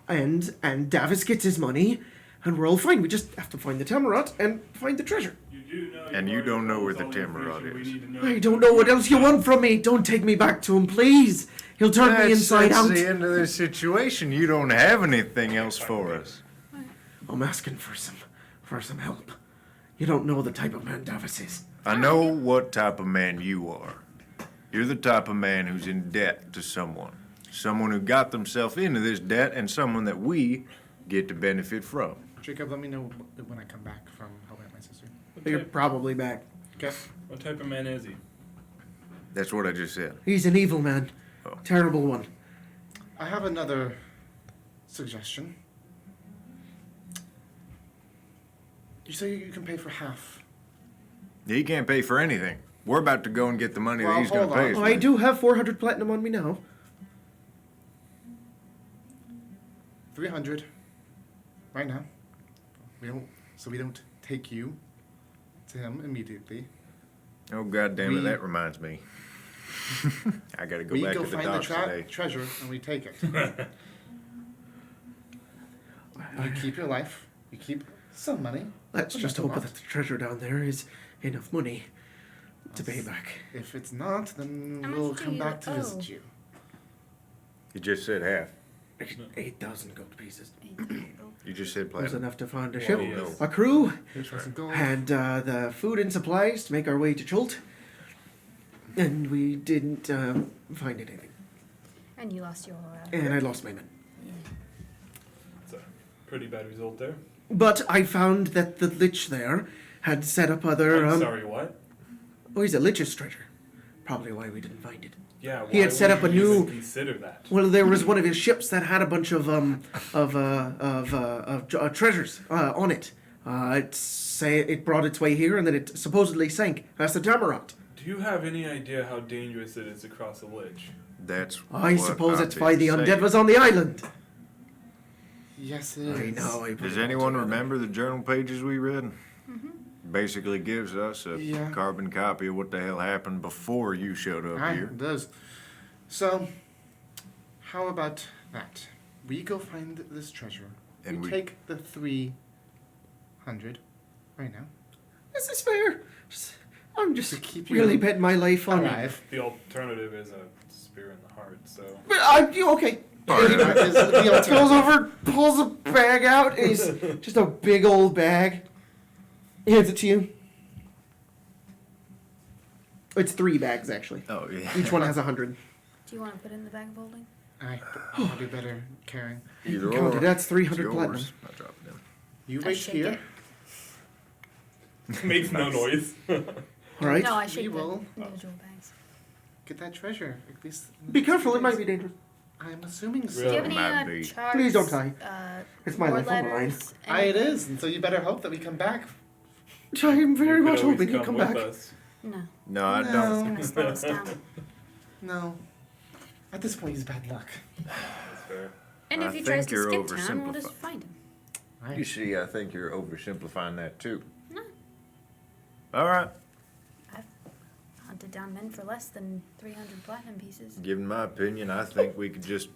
[SPEAKER 1] and Davis gets his money, and we're all fine. We just have to find the Tammeraut and find the treasure.
[SPEAKER 2] You do know.
[SPEAKER 3] And you
[SPEAKER 2] already
[SPEAKER 3] don't know
[SPEAKER 2] told
[SPEAKER 3] where
[SPEAKER 2] us
[SPEAKER 3] the
[SPEAKER 2] all
[SPEAKER 3] Tammeraut
[SPEAKER 2] information we
[SPEAKER 3] is.
[SPEAKER 2] need to know.
[SPEAKER 1] I don't know what else you want from me. Don't take me back to him, please. He'll turn me inside
[SPEAKER 3] that's
[SPEAKER 1] out.
[SPEAKER 3] the end of the situation. You don't have anything else for us.
[SPEAKER 1] I'm asking for some help. You don't know the type of man Davis is.
[SPEAKER 3] I know what type of man you are. You're the type of man who's in debt to someone. Someone who got themselves into this debt and someone that we get to benefit from.
[SPEAKER 4] Jacob, let me know when I come back from helping out my sister.
[SPEAKER 1] You're probably back.
[SPEAKER 4] Okay.
[SPEAKER 2] What type of man is he?
[SPEAKER 3] That's what I just said.
[SPEAKER 1] He's an evil man.
[SPEAKER 3] Oh.
[SPEAKER 1] Terrible one.
[SPEAKER 4] I have another suggestion. You say you can pay for half.
[SPEAKER 3] He can't pay for anything. We're about to go and get the money that
[SPEAKER 4] Well,
[SPEAKER 3] he's going to
[SPEAKER 4] hold
[SPEAKER 3] pay
[SPEAKER 4] on.
[SPEAKER 3] us.
[SPEAKER 1] Oh,
[SPEAKER 3] with.
[SPEAKER 1] I do have 400 platinum on me now.
[SPEAKER 4] 300. Right now. We don't take you to him immediately.
[SPEAKER 3] Oh, God damn it,
[SPEAKER 4] We-
[SPEAKER 3] that reminds me. I got to go
[SPEAKER 4] We
[SPEAKER 3] back
[SPEAKER 4] go
[SPEAKER 3] to the
[SPEAKER 4] find the
[SPEAKER 3] docks today.
[SPEAKER 4] treasure and we take it. You keep your life. You keep some money.
[SPEAKER 1] Let's
[SPEAKER 4] but
[SPEAKER 1] just
[SPEAKER 4] not a
[SPEAKER 1] hope
[SPEAKER 4] lot.
[SPEAKER 1] that the treasure down there is enough money to pay back.
[SPEAKER 4] If it's not, then
[SPEAKER 5] How much
[SPEAKER 4] we'll
[SPEAKER 5] do
[SPEAKER 4] come
[SPEAKER 5] you
[SPEAKER 4] back to
[SPEAKER 5] owe?
[SPEAKER 4] visit you.
[SPEAKER 3] You just said half.
[SPEAKER 1] 8,000 gold pieces.
[SPEAKER 3] You just said
[SPEAKER 1] Was
[SPEAKER 3] platinum.
[SPEAKER 1] enough to find a
[SPEAKER 2] Well,
[SPEAKER 1] ship,
[SPEAKER 2] yes.
[SPEAKER 1] a crew,
[SPEAKER 4] Here's some gold.
[SPEAKER 1] and the food and supplies to make our way to Cholt. And we didn't find anything.
[SPEAKER 5] And you lost your.
[SPEAKER 1] And I lost my men.
[SPEAKER 2] It's a pretty bad result there.
[SPEAKER 1] But I found that the Lich there had set up other.
[SPEAKER 2] I'm sorry, what?
[SPEAKER 1] Oh, he's a Lich's treasure. Probably why we didn't find it.
[SPEAKER 2] Yeah,
[SPEAKER 1] He had set up a new-
[SPEAKER 2] Consider that.
[SPEAKER 1] Well, there was one of his ships that had a bunch of treasures on it. It brought its way here, and then it supposedly sank. That's the Tammeraut.
[SPEAKER 2] Do you have any idea how dangerous it is to cross a ledge?
[SPEAKER 3] That's
[SPEAKER 1] I
[SPEAKER 3] what
[SPEAKER 1] suppose
[SPEAKER 3] I've
[SPEAKER 1] it's why
[SPEAKER 3] been
[SPEAKER 1] the
[SPEAKER 3] saying.
[SPEAKER 1] undead was on the island.
[SPEAKER 4] Yes, it is.
[SPEAKER 1] I know.
[SPEAKER 3] Does anyone remember the journal pages we read? Basically gives us a
[SPEAKER 4] Yeah.
[SPEAKER 3] carbon copy of what the hell happened before you showed up
[SPEAKER 4] Aye,
[SPEAKER 3] here.
[SPEAKER 4] it does. So, how about that? We go find this treasure.
[SPEAKER 3] And
[SPEAKER 4] we
[SPEAKER 3] we-
[SPEAKER 4] take the 300 right now.
[SPEAKER 1] This is fair. I'm just
[SPEAKER 4] To keep you
[SPEAKER 1] really betting my life on it.
[SPEAKER 4] alive.
[SPEAKER 2] The alternative is a spear in the heart, so.
[SPEAKER 1] But okay.
[SPEAKER 4] That is the
[SPEAKER 1] Goes
[SPEAKER 4] alternative.
[SPEAKER 1] over, pulls a bag out. It's just a big old bag. Hands it to you. It's 3 bags actually.
[SPEAKER 3] Oh, yeah.
[SPEAKER 1] Each one has 100.
[SPEAKER 5] Do you want to put it in the bag of holding?
[SPEAKER 4] I'll do better carrying.
[SPEAKER 3] Either
[SPEAKER 1] Counted. That's
[SPEAKER 3] It's
[SPEAKER 1] 300
[SPEAKER 3] yours.
[SPEAKER 1] platinum.
[SPEAKER 3] I'll drop it in.
[SPEAKER 4] You
[SPEAKER 5] I
[SPEAKER 4] wait
[SPEAKER 5] shake
[SPEAKER 4] here.
[SPEAKER 5] it.
[SPEAKER 2] Makes no noise.
[SPEAKER 1] All right.
[SPEAKER 5] No, I shake
[SPEAKER 4] We
[SPEAKER 5] the
[SPEAKER 4] will.
[SPEAKER 5] individual bags.
[SPEAKER 4] Get that treasure. At least. in the
[SPEAKER 1] Be
[SPEAKER 4] next
[SPEAKER 1] careful.
[SPEAKER 4] few
[SPEAKER 1] It might
[SPEAKER 4] days.
[SPEAKER 1] be dangerous.
[SPEAKER 4] I'm assuming so.
[SPEAKER 5] Do you have any
[SPEAKER 3] Might be.
[SPEAKER 5] charts?
[SPEAKER 1] Please don't tie. It's my
[SPEAKER 5] more
[SPEAKER 1] life on the line.
[SPEAKER 5] letters,
[SPEAKER 4] Aye, it
[SPEAKER 5] anything?
[SPEAKER 4] is, and so you better hope that we come back.
[SPEAKER 1] I'm very
[SPEAKER 2] You could
[SPEAKER 1] much
[SPEAKER 2] always
[SPEAKER 1] hoping he'd come
[SPEAKER 2] with
[SPEAKER 1] back.
[SPEAKER 2] us.
[SPEAKER 5] No,
[SPEAKER 3] No, I
[SPEAKER 4] No.
[SPEAKER 3] don't.
[SPEAKER 5] it's gonna slow us down.
[SPEAKER 4] No. At this point, he's bad luck.
[SPEAKER 2] That's fair.
[SPEAKER 5] And
[SPEAKER 3] I
[SPEAKER 5] if he
[SPEAKER 3] think
[SPEAKER 5] tries to
[SPEAKER 3] you're
[SPEAKER 5] skip town, we'll just
[SPEAKER 3] oversimplifying.
[SPEAKER 5] find him.
[SPEAKER 4] Aye.
[SPEAKER 3] You see, I think you're oversimplifying that too.
[SPEAKER 5] No.
[SPEAKER 3] All right.
[SPEAKER 5] I've hunted down men for less than 300 platinum pieces.
[SPEAKER 3] Given my opinion, I think we could just.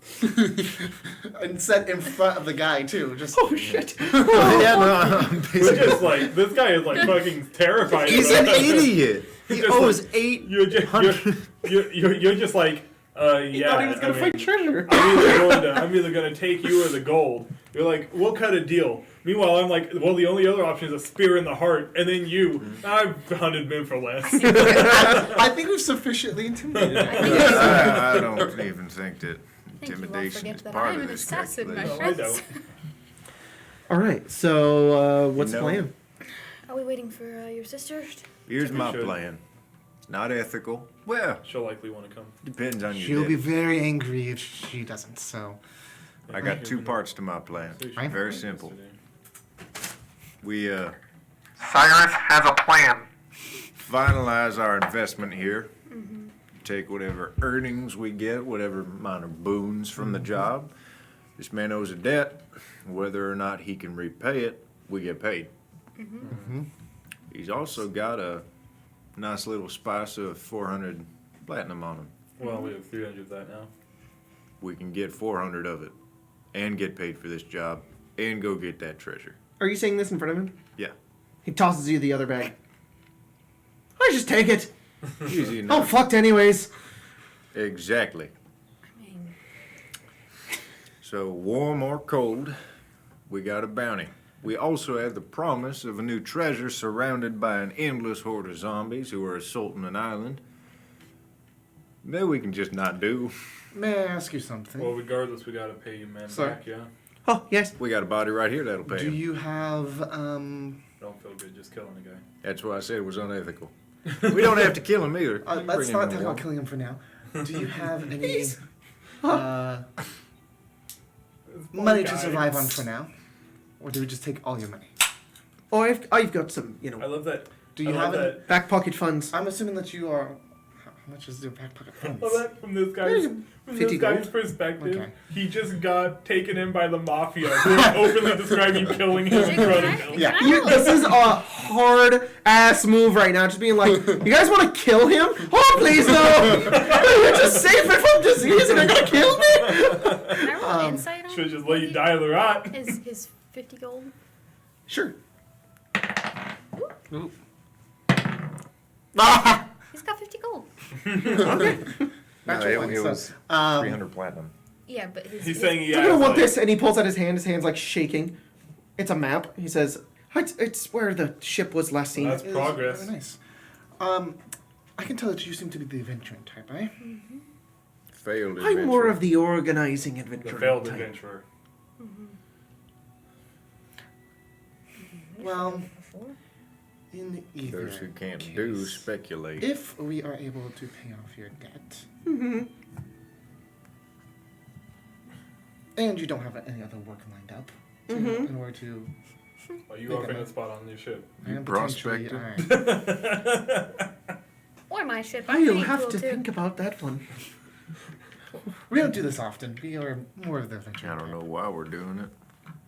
[SPEAKER 4] And set in front of the guy too. Just.
[SPEAKER 1] Oh shit!
[SPEAKER 3] yeah, no, I'm
[SPEAKER 2] We're
[SPEAKER 3] basically.
[SPEAKER 2] just like, this guy is like fucking terrified.
[SPEAKER 3] He's
[SPEAKER 2] of
[SPEAKER 3] an
[SPEAKER 2] us.
[SPEAKER 3] idiot. He
[SPEAKER 2] Just
[SPEAKER 3] owes
[SPEAKER 2] like-
[SPEAKER 3] 800.
[SPEAKER 2] You're just like,
[SPEAKER 1] He
[SPEAKER 2] yeah.
[SPEAKER 1] thought he was gonna find treasure.
[SPEAKER 2] I'm either gonna take you or the gold. You're like, we'll cut a deal. Meanwhile, I'm like, well, the only other option is a spear in the heart, and then you. I've hunted men for less.
[SPEAKER 4] I think we're sufficiently intimidated.
[SPEAKER 3] I don't even think that
[SPEAKER 5] I think you won't
[SPEAKER 3] intimidation
[SPEAKER 5] forget
[SPEAKER 3] is
[SPEAKER 5] that
[SPEAKER 3] part
[SPEAKER 5] I'm
[SPEAKER 3] of
[SPEAKER 5] an
[SPEAKER 3] this
[SPEAKER 5] assassin, my
[SPEAKER 3] calculation.
[SPEAKER 2] No, I
[SPEAKER 5] friends.
[SPEAKER 2] don't.
[SPEAKER 1] All right. So what's
[SPEAKER 3] You
[SPEAKER 1] the
[SPEAKER 3] know-
[SPEAKER 1] plan?
[SPEAKER 5] Are we waiting for your sister?
[SPEAKER 3] Here's my
[SPEAKER 2] should.
[SPEAKER 3] plan. It's not ethical. Well,
[SPEAKER 2] She'll likely want to come.
[SPEAKER 3] depends on
[SPEAKER 4] She'll
[SPEAKER 3] your
[SPEAKER 4] be
[SPEAKER 3] depth.
[SPEAKER 4] very angry if she doesn't. So.
[SPEAKER 3] I got 2 parts to my plan.
[SPEAKER 4] Right.
[SPEAKER 3] Very simple. We
[SPEAKER 6] Cyrus has a plan.
[SPEAKER 3] finalize our investment here. Take whatever earnings we get, whatever minor boons from the job. This man owes a debt. Whether or not he can repay it, we get paid. He's also got a nice little spice of 400 platinum on him.
[SPEAKER 2] Well, we have 300 of that now.
[SPEAKER 3] We can get 400 of it and get paid for this job and go get that treasure.
[SPEAKER 1] Are you saying this in front of him?
[SPEAKER 3] Yeah.
[SPEAKER 1] He tosses you the other bag. I just take it.
[SPEAKER 3] Easy
[SPEAKER 1] I'm
[SPEAKER 3] enough.
[SPEAKER 1] fucked anyways.
[SPEAKER 3] Exactly.
[SPEAKER 5] I mean,
[SPEAKER 3] So, warm or cold, we got a bounty. We also have the promise of a new treasure surrounded by an endless horde of zombies who are assaulting an island. Maybe we can just not do.
[SPEAKER 4] May I ask you something?
[SPEAKER 2] Well, regardless, we gotta pay you men
[SPEAKER 4] Sorry.
[SPEAKER 2] back, yeah?
[SPEAKER 1] Oh yes.
[SPEAKER 3] We got a body right here that'll pay
[SPEAKER 4] Do
[SPEAKER 3] him.
[SPEAKER 4] you have
[SPEAKER 2] Don't feel good just killing a guy.
[SPEAKER 3] That's why I said it was unethical. We don't have to kill him either. We can
[SPEAKER 4] let's
[SPEAKER 3] bring him
[SPEAKER 4] not
[SPEAKER 3] in
[SPEAKER 4] talk
[SPEAKER 3] warm.
[SPEAKER 4] about killing him for now. Do you have any
[SPEAKER 1] He's-
[SPEAKER 4] money
[SPEAKER 2] guy.
[SPEAKER 4] to survive on for now, or do we just take all your money?
[SPEAKER 1] Oh, I've got some,
[SPEAKER 2] I love that.
[SPEAKER 4] Do you
[SPEAKER 2] I
[SPEAKER 4] have
[SPEAKER 2] love
[SPEAKER 4] any?
[SPEAKER 2] that.
[SPEAKER 1] back pocket funds.
[SPEAKER 4] I'm assuming that you are. How much is your back pocket
[SPEAKER 2] I
[SPEAKER 4] funds?
[SPEAKER 2] love that from this guy's, from
[SPEAKER 1] 50
[SPEAKER 2] this guy's
[SPEAKER 1] gold.
[SPEAKER 2] perspective.
[SPEAKER 4] Okay.
[SPEAKER 2] He just got taken in by the mafia who are openly describing killing him in front of him.
[SPEAKER 4] Yeah.
[SPEAKER 1] This is a hard ass move right now. Just being like, you guys want to kill him? Oh please no! You're just saving from disease and you're gonna kill me?
[SPEAKER 5] can I roll insight on
[SPEAKER 2] Should just let you die of the rot.
[SPEAKER 5] his 50 gold?
[SPEAKER 1] Sure.
[SPEAKER 5] He's got 50 gold.
[SPEAKER 3] No,
[SPEAKER 4] Natural one,
[SPEAKER 3] it
[SPEAKER 4] so,
[SPEAKER 3] was
[SPEAKER 4] um,
[SPEAKER 3] 300 platinum.
[SPEAKER 5] Yeah, but his.
[SPEAKER 2] He's
[SPEAKER 5] his-
[SPEAKER 2] saying he
[SPEAKER 1] You're
[SPEAKER 2] has
[SPEAKER 1] gonna want
[SPEAKER 2] like,
[SPEAKER 1] this, and he pulls out his hand. His hand's like shaking. It's a map. He says, "It's where the ship was last seen."
[SPEAKER 2] That's
[SPEAKER 4] is
[SPEAKER 2] progress.
[SPEAKER 4] Very nice. I can tell that you seem to be the adventuring type, eh?
[SPEAKER 3] Failed
[SPEAKER 1] I'm more
[SPEAKER 3] adventure.
[SPEAKER 1] of the organizing
[SPEAKER 2] the
[SPEAKER 1] adventure
[SPEAKER 2] failed
[SPEAKER 1] type.
[SPEAKER 2] adventurer.
[SPEAKER 4] Well,
[SPEAKER 5] Before?
[SPEAKER 4] In either
[SPEAKER 3] Those who can't
[SPEAKER 4] case,
[SPEAKER 3] do speculate.
[SPEAKER 4] if we are able to pay off your debt, and you don't have any other work lined up, in order to,
[SPEAKER 2] Are you
[SPEAKER 4] Think
[SPEAKER 2] offering
[SPEAKER 4] about
[SPEAKER 2] a spot on your ship?
[SPEAKER 4] I am
[SPEAKER 3] prospecting?
[SPEAKER 5] Or my ship.
[SPEAKER 1] I'll
[SPEAKER 5] pretty
[SPEAKER 1] have
[SPEAKER 5] cool
[SPEAKER 1] to
[SPEAKER 5] too.
[SPEAKER 1] think about that one.
[SPEAKER 4] We don't do this often. We are more of the adventure.
[SPEAKER 3] I don't know why we're doing it.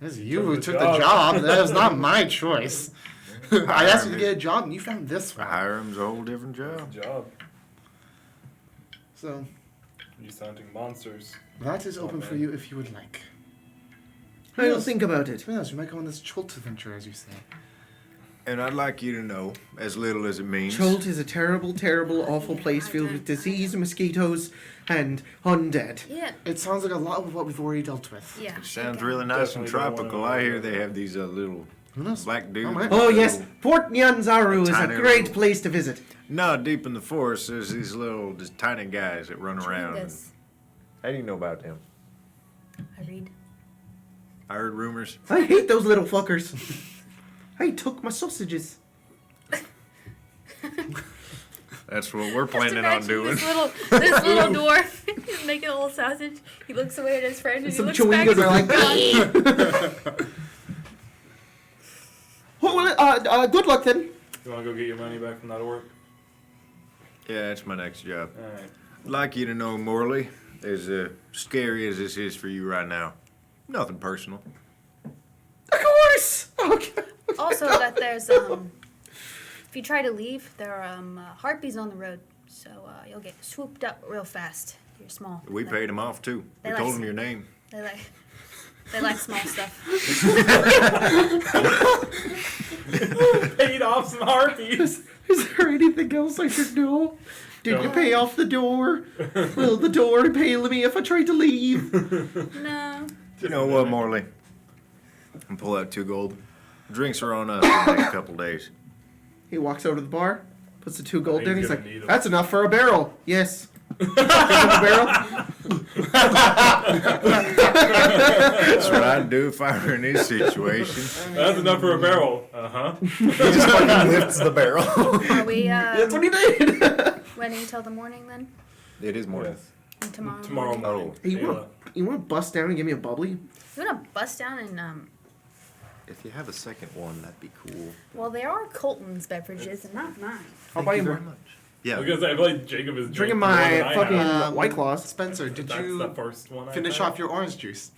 [SPEAKER 4] It's you
[SPEAKER 2] Took
[SPEAKER 4] who
[SPEAKER 2] the
[SPEAKER 4] took
[SPEAKER 2] job.
[SPEAKER 4] the job. That was not my choice. I asked you to get a job, and you found this one.
[SPEAKER 3] Hiram's a whole different job.
[SPEAKER 2] Good job.
[SPEAKER 4] So
[SPEAKER 2] You hunting monsters.
[SPEAKER 4] that is open
[SPEAKER 2] Oh,
[SPEAKER 4] for
[SPEAKER 2] man.
[SPEAKER 4] you if you would like.
[SPEAKER 1] I'll think about it.
[SPEAKER 4] Who knows? We might go on this Cholt adventure, as you say.
[SPEAKER 3] And I'd like you to know, as little as it means,
[SPEAKER 1] Cholt is a terrible, terrible, awful place filled with disease, mosquitoes, and undead.
[SPEAKER 5] Yeah.
[SPEAKER 4] It sounds like a lot of what we've already dealt with.
[SPEAKER 5] Yeah.
[SPEAKER 3] it sounds
[SPEAKER 5] okay.
[SPEAKER 3] really nice and
[SPEAKER 2] Definitely don't
[SPEAKER 3] tropical.
[SPEAKER 2] wanna-
[SPEAKER 3] I hear they have these little
[SPEAKER 4] Who knows?
[SPEAKER 3] black dudes.
[SPEAKER 4] might.
[SPEAKER 1] Oh
[SPEAKER 3] with
[SPEAKER 1] yes,
[SPEAKER 3] little-
[SPEAKER 1] Port Nyanzaru is a
[SPEAKER 3] Tiny
[SPEAKER 1] great
[SPEAKER 3] little-
[SPEAKER 1] place to visit.
[SPEAKER 3] No, deep in the forest, there's these little, just tiny guys that run around. and-
[SPEAKER 5] Chungus.
[SPEAKER 3] How do you know about them?
[SPEAKER 5] I read.
[SPEAKER 3] I heard rumors.
[SPEAKER 1] I hate those little fuckers. I took my sausages.
[SPEAKER 3] That's what we're
[SPEAKER 5] Just
[SPEAKER 3] planning on
[SPEAKER 5] imagine
[SPEAKER 3] doing.
[SPEAKER 5] This little dwarf he's making a little sausage. He looks away at his friend and
[SPEAKER 1] Some
[SPEAKER 5] he looks back.
[SPEAKER 1] chewingos are like,
[SPEAKER 5] God.
[SPEAKER 1] oh, well, good luck then.
[SPEAKER 2] You want to go get your money back from that orc?
[SPEAKER 3] Yeah, that's my next job.
[SPEAKER 2] Alright.
[SPEAKER 3] I'd like you to know, Morley, as scary as this is for you right now, nothing personal.
[SPEAKER 1] Of course. Okay.
[SPEAKER 5] Also, that there's if you try to leave, there are harpies on the road, so you'll get swooped up real fast. You're small.
[SPEAKER 3] We paid him off too.
[SPEAKER 5] They
[SPEAKER 3] We
[SPEAKER 5] like
[SPEAKER 3] told him
[SPEAKER 5] s-
[SPEAKER 3] your name.
[SPEAKER 5] They like small stuff.
[SPEAKER 2] Paid off some harpies.
[SPEAKER 1] Is there anything else I should know? Did you
[SPEAKER 2] No.
[SPEAKER 1] pay off the door? Will the door impale me if I try to leave?
[SPEAKER 5] No.
[SPEAKER 3] You know what, Morley? And pull out 2 gold. Drinks are on us for the next couple days.
[SPEAKER 1] He walks over to the bar, puts the 2 gold
[SPEAKER 2] He's
[SPEAKER 1] in. He's
[SPEAKER 2] gonna
[SPEAKER 1] like,
[SPEAKER 2] need 'em.
[SPEAKER 1] "That's enough for a barrel." Yes. Give him a barrel.
[SPEAKER 3] That's what I'd do if I were in his situation.
[SPEAKER 2] That's enough for a barrel. Uh-huh.
[SPEAKER 3] He just fucking lifts the barrel.
[SPEAKER 5] Are we
[SPEAKER 1] That's what he did.
[SPEAKER 5] waiting until the morning then?
[SPEAKER 3] It is morning.
[SPEAKER 2] Yes.
[SPEAKER 5] And tomorrow.
[SPEAKER 2] Tomorrow
[SPEAKER 5] morning?
[SPEAKER 2] morning.
[SPEAKER 1] You
[SPEAKER 2] Ayla.
[SPEAKER 1] want to bust down and give me a bubbly?
[SPEAKER 5] You wanna bust down and
[SPEAKER 3] If you have a second one, that'd be cool.
[SPEAKER 5] well, there are Colton's beverages and not mine.
[SPEAKER 1] I'll buy you
[SPEAKER 3] very
[SPEAKER 1] more.
[SPEAKER 3] much. Yeah.
[SPEAKER 2] Because I feel like Jacob is
[SPEAKER 1] Drinking
[SPEAKER 2] more than
[SPEAKER 1] my
[SPEAKER 2] I
[SPEAKER 1] fucking
[SPEAKER 2] have.
[SPEAKER 1] White Claws.
[SPEAKER 4] Spencer, did
[SPEAKER 2] That's
[SPEAKER 4] you
[SPEAKER 2] the first one I
[SPEAKER 4] finish
[SPEAKER 2] had.
[SPEAKER 4] off your orange juice?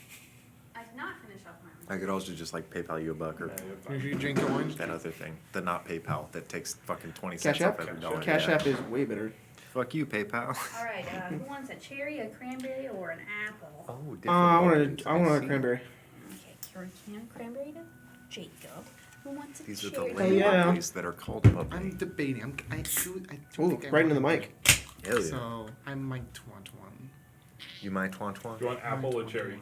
[SPEAKER 5] I did not finish off mine.
[SPEAKER 3] I could also just like PayPal you a buck or
[SPEAKER 2] Yeah, you're fine.
[SPEAKER 4] Did you drink your orange?
[SPEAKER 3] that other thing. The not PayPal that takes fucking 20
[SPEAKER 1] Cash
[SPEAKER 3] cents
[SPEAKER 1] App?
[SPEAKER 3] off every
[SPEAKER 2] Cash
[SPEAKER 3] dollar.
[SPEAKER 2] App.
[SPEAKER 1] Cash
[SPEAKER 3] Yeah.
[SPEAKER 1] App is way better.
[SPEAKER 3] Fuck you, PayPal.
[SPEAKER 5] All right. Who wants a cherry, a cranberry, or an apple?
[SPEAKER 3] Oh, different
[SPEAKER 1] I
[SPEAKER 3] buttons,
[SPEAKER 1] want a
[SPEAKER 3] see.
[SPEAKER 1] cranberry.
[SPEAKER 5] Okay, can a cranberry to Jacob. Who wants a
[SPEAKER 3] These are the
[SPEAKER 5] cherry?
[SPEAKER 3] lady
[SPEAKER 1] yeah.
[SPEAKER 3] puppies that are called
[SPEAKER 4] I'm
[SPEAKER 3] puppies.
[SPEAKER 4] debating. I
[SPEAKER 1] Ooh,
[SPEAKER 4] think I
[SPEAKER 1] right into the
[SPEAKER 4] want
[SPEAKER 1] mic.
[SPEAKER 3] Hell yeah.
[SPEAKER 4] So I might want one.
[SPEAKER 3] You might want one?
[SPEAKER 2] Do you want apple or cherry?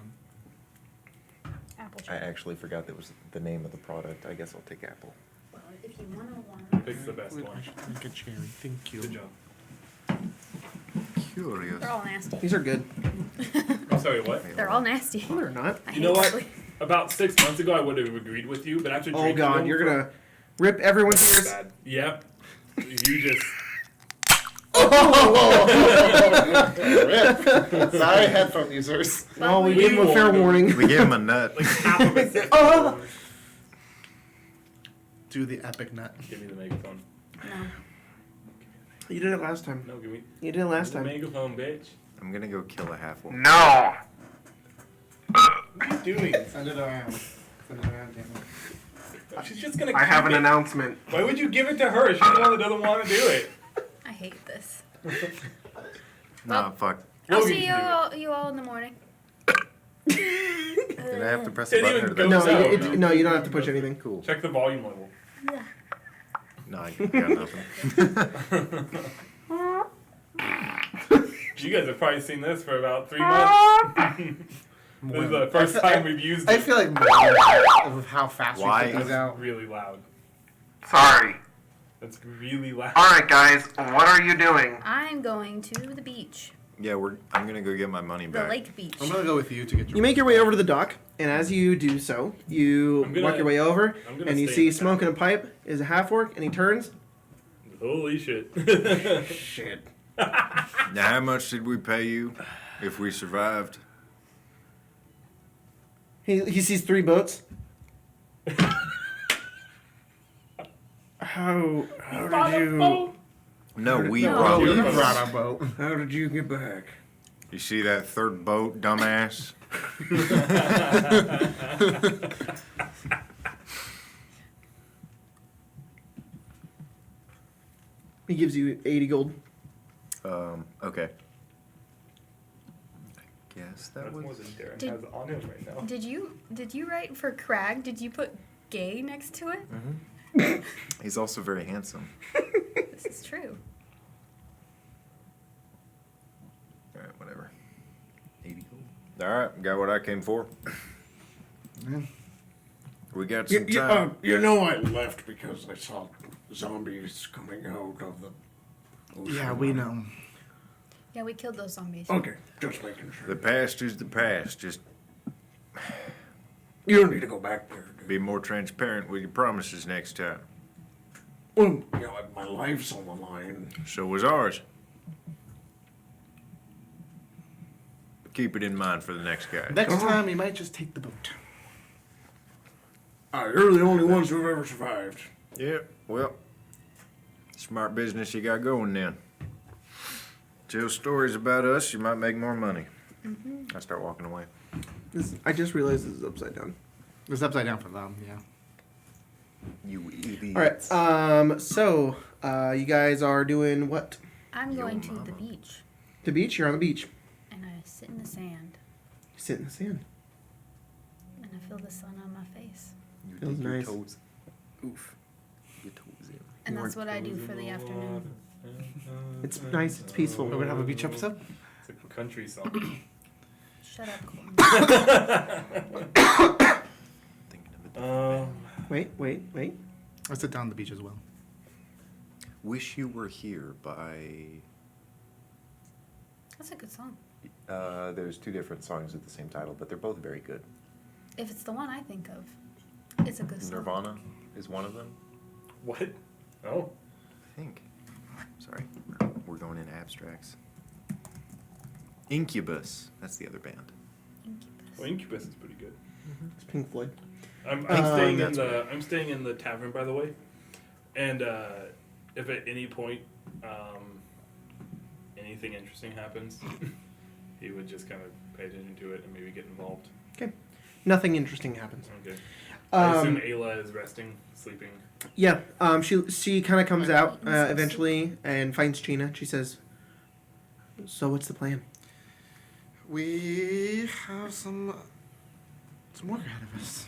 [SPEAKER 5] Apple
[SPEAKER 3] I
[SPEAKER 5] cherry.
[SPEAKER 3] actually forgot that was the name of the product. I guess I'll take apple.
[SPEAKER 5] Well, if you want one.
[SPEAKER 2] Pick the best
[SPEAKER 4] Wait,
[SPEAKER 2] one.
[SPEAKER 4] I should drink a cherry. Thank you.
[SPEAKER 2] Good job.
[SPEAKER 3] Curious.
[SPEAKER 5] They're all nasty.
[SPEAKER 1] These are good.
[SPEAKER 2] I'm sorry, what?
[SPEAKER 5] They're all nasty.
[SPEAKER 1] No, they're not.
[SPEAKER 5] I
[SPEAKER 2] You know
[SPEAKER 5] hate
[SPEAKER 2] what?
[SPEAKER 5] bubbly.
[SPEAKER 2] About 6 months ago, I would have agreed with you, but after
[SPEAKER 1] Oh
[SPEAKER 2] drinking
[SPEAKER 1] God,
[SPEAKER 2] them
[SPEAKER 1] you're
[SPEAKER 2] for-
[SPEAKER 1] gonna rip everyone's ears.
[SPEAKER 2] Bad. Yep. You just...
[SPEAKER 4] Rip. Sorry, headphone users.
[SPEAKER 1] Well, we
[SPEAKER 5] Bubbly.
[SPEAKER 1] gave him a fair warning.
[SPEAKER 3] We gave him a nut.
[SPEAKER 2] Like half of a second.
[SPEAKER 1] Oh.
[SPEAKER 4] Do the epic nut.
[SPEAKER 2] Give me the megaphone.
[SPEAKER 5] No.
[SPEAKER 1] You did it last time.
[SPEAKER 2] No, give me
[SPEAKER 1] You did it last
[SPEAKER 2] the
[SPEAKER 1] time.
[SPEAKER 2] megaphone, bitch.
[SPEAKER 3] I'm gonna go kill a half wolf.
[SPEAKER 6] No.
[SPEAKER 2] What are you doing?
[SPEAKER 4] Send it around. Send it around, damn it.
[SPEAKER 2] She's just gonna
[SPEAKER 1] I have
[SPEAKER 2] keep
[SPEAKER 1] an
[SPEAKER 2] it.
[SPEAKER 1] announcement.
[SPEAKER 2] Why would you give it to her? She's the one that doesn't want to do it.
[SPEAKER 5] I hate this.
[SPEAKER 3] Nah, fuck.
[SPEAKER 5] I'll
[SPEAKER 2] Logan
[SPEAKER 5] see
[SPEAKER 2] can do
[SPEAKER 5] you all in the morning.
[SPEAKER 3] Did I have to press the
[SPEAKER 2] Didn't
[SPEAKER 3] button?
[SPEAKER 2] even
[SPEAKER 3] Or
[SPEAKER 2] go
[SPEAKER 3] did
[SPEAKER 1] No,
[SPEAKER 3] I-
[SPEAKER 2] so-
[SPEAKER 1] no, you don't have to push anything.
[SPEAKER 3] Cool.
[SPEAKER 2] Check the volume level.
[SPEAKER 3] No, I got nothing.
[SPEAKER 2] You guys have probably seen this for about 3 months. This is the first time we've used
[SPEAKER 4] I
[SPEAKER 2] it.
[SPEAKER 4] feel like more of how fast
[SPEAKER 3] Why?
[SPEAKER 4] we put these out.
[SPEAKER 2] Really loud.
[SPEAKER 6] Sorry.
[SPEAKER 2] That's really loud.
[SPEAKER 6] Alright, guys, what are you doing?
[SPEAKER 5] I'm going to the beach.
[SPEAKER 3] Yeah, I'm gonna go get my money
[SPEAKER 5] The
[SPEAKER 3] back.
[SPEAKER 5] lake beach.
[SPEAKER 4] I'm gonna go with you to get your.
[SPEAKER 1] You make your way over to the dock, and as you do so, you walk your way over,
[SPEAKER 2] I'm gonna
[SPEAKER 1] and you
[SPEAKER 2] stay
[SPEAKER 1] see
[SPEAKER 2] in the
[SPEAKER 1] smoking a
[SPEAKER 2] tavern.
[SPEAKER 1] pipe is a half orc, and he turns.
[SPEAKER 2] Holy shit.
[SPEAKER 1] Shit.
[SPEAKER 3] Now, how much did we pay you if we survived?
[SPEAKER 1] He sees 3 boats. How did you?
[SPEAKER 3] No, we
[SPEAKER 1] No,
[SPEAKER 3] brought
[SPEAKER 4] You
[SPEAKER 3] you.
[SPEAKER 4] brought a boat.
[SPEAKER 1] How did you get back?
[SPEAKER 3] You see that third boat, dumbass?
[SPEAKER 1] He gives you 80 gold.
[SPEAKER 3] Okay. I guess that
[SPEAKER 2] That's
[SPEAKER 3] was.
[SPEAKER 2] more than Darren
[SPEAKER 5] Did-
[SPEAKER 2] has on him right now.
[SPEAKER 5] Did you write for Crag? Did you put gay next to it?
[SPEAKER 3] He's also very handsome.
[SPEAKER 5] This is true.
[SPEAKER 3] All right, whatever. 80 gold. All right, got what I came for. We got some time.
[SPEAKER 7] You know I left because I saw zombies coming out of the ocean.
[SPEAKER 4] Yeah, we know.
[SPEAKER 5] Yeah, we killed those zombies.
[SPEAKER 7] Okay, just making
[SPEAKER 3] The
[SPEAKER 7] sure.
[SPEAKER 3] past is the past. Just
[SPEAKER 7] You don't need to go back there, dude.
[SPEAKER 3] be more transparent with your promises next time.
[SPEAKER 7] Well, you know, my life's on the line.
[SPEAKER 3] So was ours. Keep it in mind for the next guy.
[SPEAKER 4] Next time, you might just take the boat.
[SPEAKER 7] You're the only ones who've ever survived.
[SPEAKER 3] Yeah, well, smart business you got going then. Tell stories about us, you might make more money. I start walking away.
[SPEAKER 1] I just realized this is upside down.
[SPEAKER 4] It's upside down for them, yeah.
[SPEAKER 3] You idiot.
[SPEAKER 1] All right. So you guys are doing what?
[SPEAKER 5] I'm
[SPEAKER 3] Yo,
[SPEAKER 5] going to
[SPEAKER 3] mama.
[SPEAKER 5] the beach,
[SPEAKER 1] The beach. You're on the beach.
[SPEAKER 5] and I sit in the sand,
[SPEAKER 1] You sit in the sand.
[SPEAKER 5] and I feel the sun on my face.
[SPEAKER 3] You
[SPEAKER 1] Feels
[SPEAKER 3] dig your
[SPEAKER 1] nice.
[SPEAKER 3] toes. Oof. Your toes in.
[SPEAKER 5] And that's what I do for the afternoon.
[SPEAKER 1] It's nice. It's peaceful.
[SPEAKER 4] We're gonna have a beach episode?
[SPEAKER 2] It's a country song.
[SPEAKER 5] Shut up, Colton.
[SPEAKER 3] Thinking of it.
[SPEAKER 1] Wait.
[SPEAKER 4] I sit down on the beach as well.
[SPEAKER 3] Wish You Were Here by.
[SPEAKER 5] That's a good song.
[SPEAKER 3] There's 2 different songs with the same title, but they're both very good.
[SPEAKER 5] If it's the one I think of, it's a good song.
[SPEAKER 3] Nirvana is one of them,
[SPEAKER 2] What? Oh.
[SPEAKER 3] I think. Sorry, we're going in abstracts. Incubus, that's the other band.
[SPEAKER 5] Incubus.
[SPEAKER 2] Well, Incubus is pretty good.
[SPEAKER 1] It's Pink Floyd.
[SPEAKER 2] I'm
[SPEAKER 1] that's
[SPEAKER 2] staying in the tavern, by the way, and if at any point anything interesting happens, he would just kind of pay attention to it and maybe get involved.
[SPEAKER 1] Okay. Nothing interesting happens.
[SPEAKER 2] Okay. I assume
[SPEAKER 1] Um,
[SPEAKER 2] Ayla is resting, sleeping.
[SPEAKER 1] yeah. She kind of comes
[SPEAKER 5] Are
[SPEAKER 1] out
[SPEAKER 5] they inside
[SPEAKER 1] eventually and finds Gina. She says, "So what's the plan?"
[SPEAKER 4] We have some work ahead of us.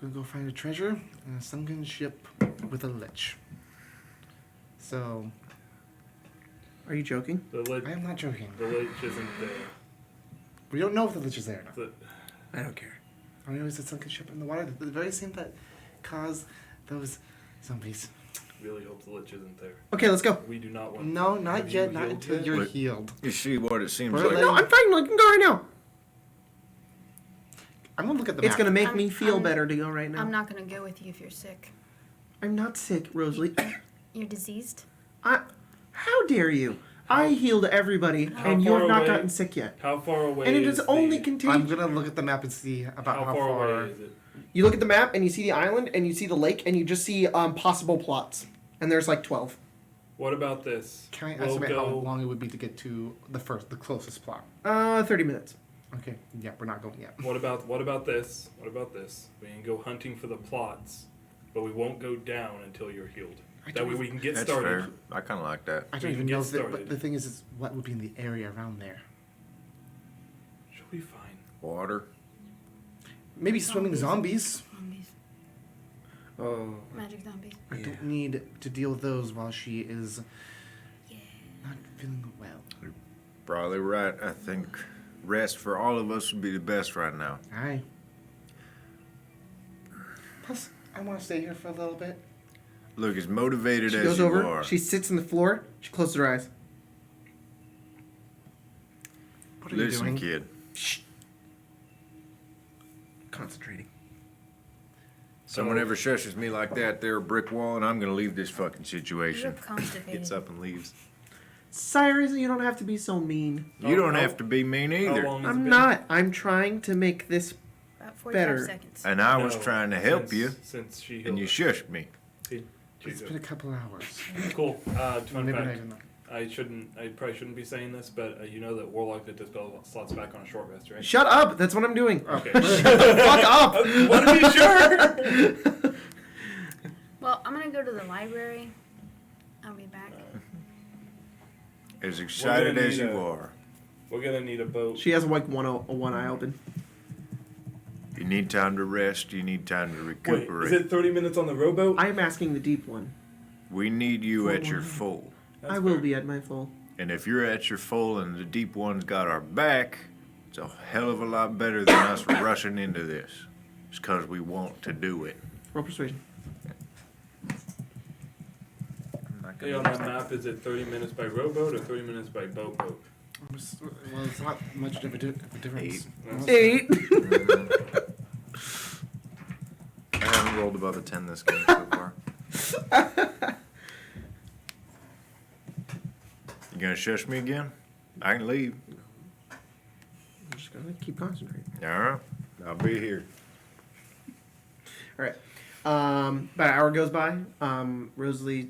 [SPEAKER 4] We're gonna go find a treasure in a sunken ship with a lich. So,
[SPEAKER 1] Are you joking?
[SPEAKER 2] The lich,
[SPEAKER 4] I am not joking.
[SPEAKER 2] the lich isn't there.
[SPEAKER 4] We don't know if the lich is there.
[SPEAKER 2] The,
[SPEAKER 1] I don't care.
[SPEAKER 4] I know it's a sunken ship in the water, the very same that caused those zombies.
[SPEAKER 2] really hope the lich isn't there.
[SPEAKER 1] Okay, let's go.
[SPEAKER 2] We do not want.
[SPEAKER 4] No,
[SPEAKER 2] Have
[SPEAKER 4] not
[SPEAKER 2] you
[SPEAKER 4] yet, not
[SPEAKER 2] healed
[SPEAKER 4] until
[SPEAKER 2] yet?
[SPEAKER 4] you're
[SPEAKER 3] Wait.
[SPEAKER 4] healed.
[SPEAKER 3] You see what it seems
[SPEAKER 4] We're
[SPEAKER 3] like?
[SPEAKER 4] like-
[SPEAKER 1] No, I'm fine. I can go right now.
[SPEAKER 4] I'm gonna look at the
[SPEAKER 1] It's
[SPEAKER 4] map.
[SPEAKER 1] gonna make
[SPEAKER 5] I'm-
[SPEAKER 1] me feel
[SPEAKER 5] I'm-
[SPEAKER 1] better to go right now.
[SPEAKER 5] I'm not gonna go with you if you're sick.
[SPEAKER 1] I'm not sick, Rosalie.
[SPEAKER 5] You're diseased.
[SPEAKER 1] How dare you? I healed everybody,
[SPEAKER 2] How
[SPEAKER 1] and you
[SPEAKER 2] far
[SPEAKER 1] have not
[SPEAKER 2] away-
[SPEAKER 1] gotten sick yet.
[SPEAKER 2] How far away?
[SPEAKER 1] And it is only
[SPEAKER 2] the,
[SPEAKER 1] contagious.
[SPEAKER 4] I'm gonna look at the map and see about
[SPEAKER 2] how far away is it?
[SPEAKER 1] You look at the map, and you see the island, and you see the lake, and you just see possible plots. And there's like 12.
[SPEAKER 2] What about this?
[SPEAKER 4] Can I
[SPEAKER 2] We'll
[SPEAKER 4] estimate how
[SPEAKER 2] go-
[SPEAKER 4] long it would be to get to the closest plot?
[SPEAKER 1] 30 minutes.
[SPEAKER 4] Okay, yeah, we're not going yet.
[SPEAKER 2] What about this? What about this? We can go hunting for the plots, but we won't go down until you're healed. That way we can get
[SPEAKER 3] That's
[SPEAKER 2] started.
[SPEAKER 3] fair. I kind of like that.
[SPEAKER 4] I
[SPEAKER 2] We
[SPEAKER 4] don't
[SPEAKER 2] can
[SPEAKER 4] even
[SPEAKER 2] get
[SPEAKER 4] know, but
[SPEAKER 2] started.
[SPEAKER 4] the thing is what would be in the area around there?
[SPEAKER 2] She'll be fine.
[SPEAKER 3] Water.
[SPEAKER 4] Maybe swimming zombies.
[SPEAKER 5] Zombies.
[SPEAKER 1] Oh.
[SPEAKER 5] Magic zombies.
[SPEAKER 4] I
[SPEAKER 1] Yeah.
[SPEAKER 4] don't need to deal with those while she is
[SPEAKER 5] Yeah.
[SPEAKER 4] not feeling well.
[SPEAKER 3] Probably right. I think rest for all of us would be the best right now.
[SPEAKER 4] Aye. Plus, I want to stay here for a little bit.
[SPEAKER 3] Look as motivated
[SPEAKER 1] She
[SPEAKER 3] as
[SPEAKER 1] goes
[SPEAKER 3] you
[SPEAKER 1] over,
[SPEAKER 3] are.
[SPEAKER 1] she sits on the floor, she closes her eyes.
[SPEAKER 4] What are you
[SPEAKER 3] Listen,
[SPEAKER 4] doing?
[SPEAKER 3] kid.
[SPEAKER 1] Concentrating.
[SPEAKER 3] Someone ever shushes me like that, they're a brick wall, and I'm gonna leave this fucking
[SPEAKER 5] You're
[SPEAKER 3] situation.
[SPEAKER 5] constipated.
[SPEAKER 3] Gets up and leaves.
[SPEAKER 1] Cyrus, you don't have to be so mean.
[SPEAKER 3] You don't
[SPEAKER 2] how-
[SPEAKER 3] have to be mean
[SPEAKER 2] How
[SPEAKER 3] either.
[SPEAKER 2] long has it
[SPEAKER 1] I'm
[SPEAKER 2] been?
[SPEAKER 1] not. I'm trying to make this.
[SPEAKER 5] About 45
[SPEAKER 1] Better.
[SPEAKER 5] seconds.
[SPEAKER 3] And I was
[SPEAKER 2] No,
[SPEAKER 3] trying to help
[SPEAKER 2] since-
[SPEAKER 3] you,
[SPEAKER 2] Since she
[SPEAKER 3] and
[SPEAKER 2] healed
[SPEAKER 3] you
[SPEAKER 2] us.
[SPEAKER 3] shushed me.
[SPEAKER 4] It's been a couple hours.
[SPEAKER 2] Cool. Fun
[SPEAKER 4] Maybe not
[SPEAKER 2] fact.
[SPEAKER 4] even that.
[SPEAKER 2] I probably shouldn't be saying this, but you know that Warlock that dispel slots back on a short rest, right?
[SPEAKER 1] Shut up! That's what I'm doing.
[SPEAKER 2] Okay.
[SPEAKER 1] Fuck up!
[SPEAKER 2] Want to be sure?
[SPEAKER 5] Well, I'm gonna go to the library. I'll be back.
[SPEAKER 3] As excited
[SPEAKER 2] need
[SPEAKER 3] as you
[SPEAKER 2] a-
[SPEAKER 3] are.
[SPEAKER 2] We're gonna need a boat.
[SPEAKER 1] She has like one eye open.
[SPEAKER 3] You need time to rest, you need time to
[SPEAKER 2] Wait,
[SPEAKER 3] recuperate.
[SPEAKER 2] is it 30 minutes on the rowboat?
[SPEAKER 1] I'm asking the deep one.
[SPEAKER 3] We need you
[SPEAKER 1] For
[SPEAKER 3] at your
[SPEAKER 1] one.
[SPEAKER 3] full.
[SPEAKER 2] That's
[SPEAKER 1] I will
[SPEAKER 2] fair.
[SPEAKER 1] be at my full.
[SPEAKER 3] And if you're at your full and the deep one's got our back, it's a hell of a lot better than us rushing into this. It's because we want to do it.
[SPEAKER 1] Roll persuasion.
[SPEAKER 3] I'm not
[SPEAKER 2] Hey, on that map, is it 30 minutes by rowboat or 30 minutes by boat?
[SPEAKER 4] Well, it's not much of a difference.
[SPEAKER 1] 8.
[SPEAKER 3] I haven't rolled above a 10 this game so far. You gonna shush me again? I can leave.
[SPEAKER 1] I'm just gonna keep concentrating.
[SPEAKER 3] Alright, I'll be here.
[SPEAKER 1] All right. About an hour goes by. Rosalie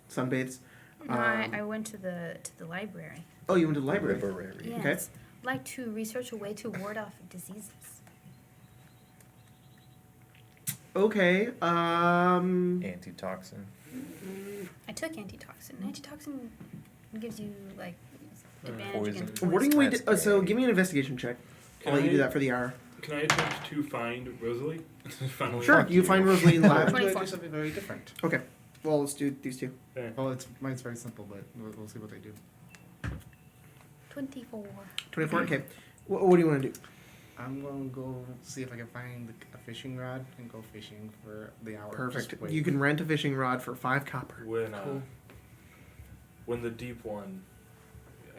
[SPEAKER 1] sunbathes.
[SPEAKER 5] No, I went to the library.
[SPEAKER 1] Oh, you went to the library.
[SPEAKER 5] Yes.
[SPEAKER 1] Okay.
[SPEAKER 5] I'd like to research a way to ward off diseases.
[SPEAKER 1] Okay.
[SPEAKER 3] Antitoxin.
[SPEAKER 5] I took antitoxin. Antitoxin gives you like advantage
[SPEAKER 3] Poison.
[SPEAKER 5] against
[SPEAKER 1] What do
[SPEAKER 5] poison.
[SPEAKER 1] we do? So give me an investigation check. I'll
[SPEAKER 2] Can
[SPEAKER 1] let you do
[SPEAKER 2] I-
[SPEAKER 1] that for the hour.
[SPEAKER 2] Can I attempt to find Rosalie? Finally.
[SPEAKER 1] Sure. You find Rosalie in the
[SPEAKER 4] I'm
[SPEAKER 1] lab.
[SPEAKER 4] going to
[SPEAKER 5] 24.
[SPEAKER 4] do something very different.
[SPEAKER 1] Okay. Well, let's do these two.
[SPEAKER 2] Okay.
[SPEAKER 4] Well, mine's very simple, but we'll see what they do.
[SPEAKER 5] 24.
[SPEAKER 1] 24. Okay. What do you want to do?
[SPEAKER 4] I'm going to go see if I can find a fishing rod and go fishing for the hour.
[SPEAKER 1] Perfect.
[SPEAKER 4] Just wait.
[SPEAKER 1] You can rent a fishing rod for 5 copper.
[SPEAKER 2] When the deep one,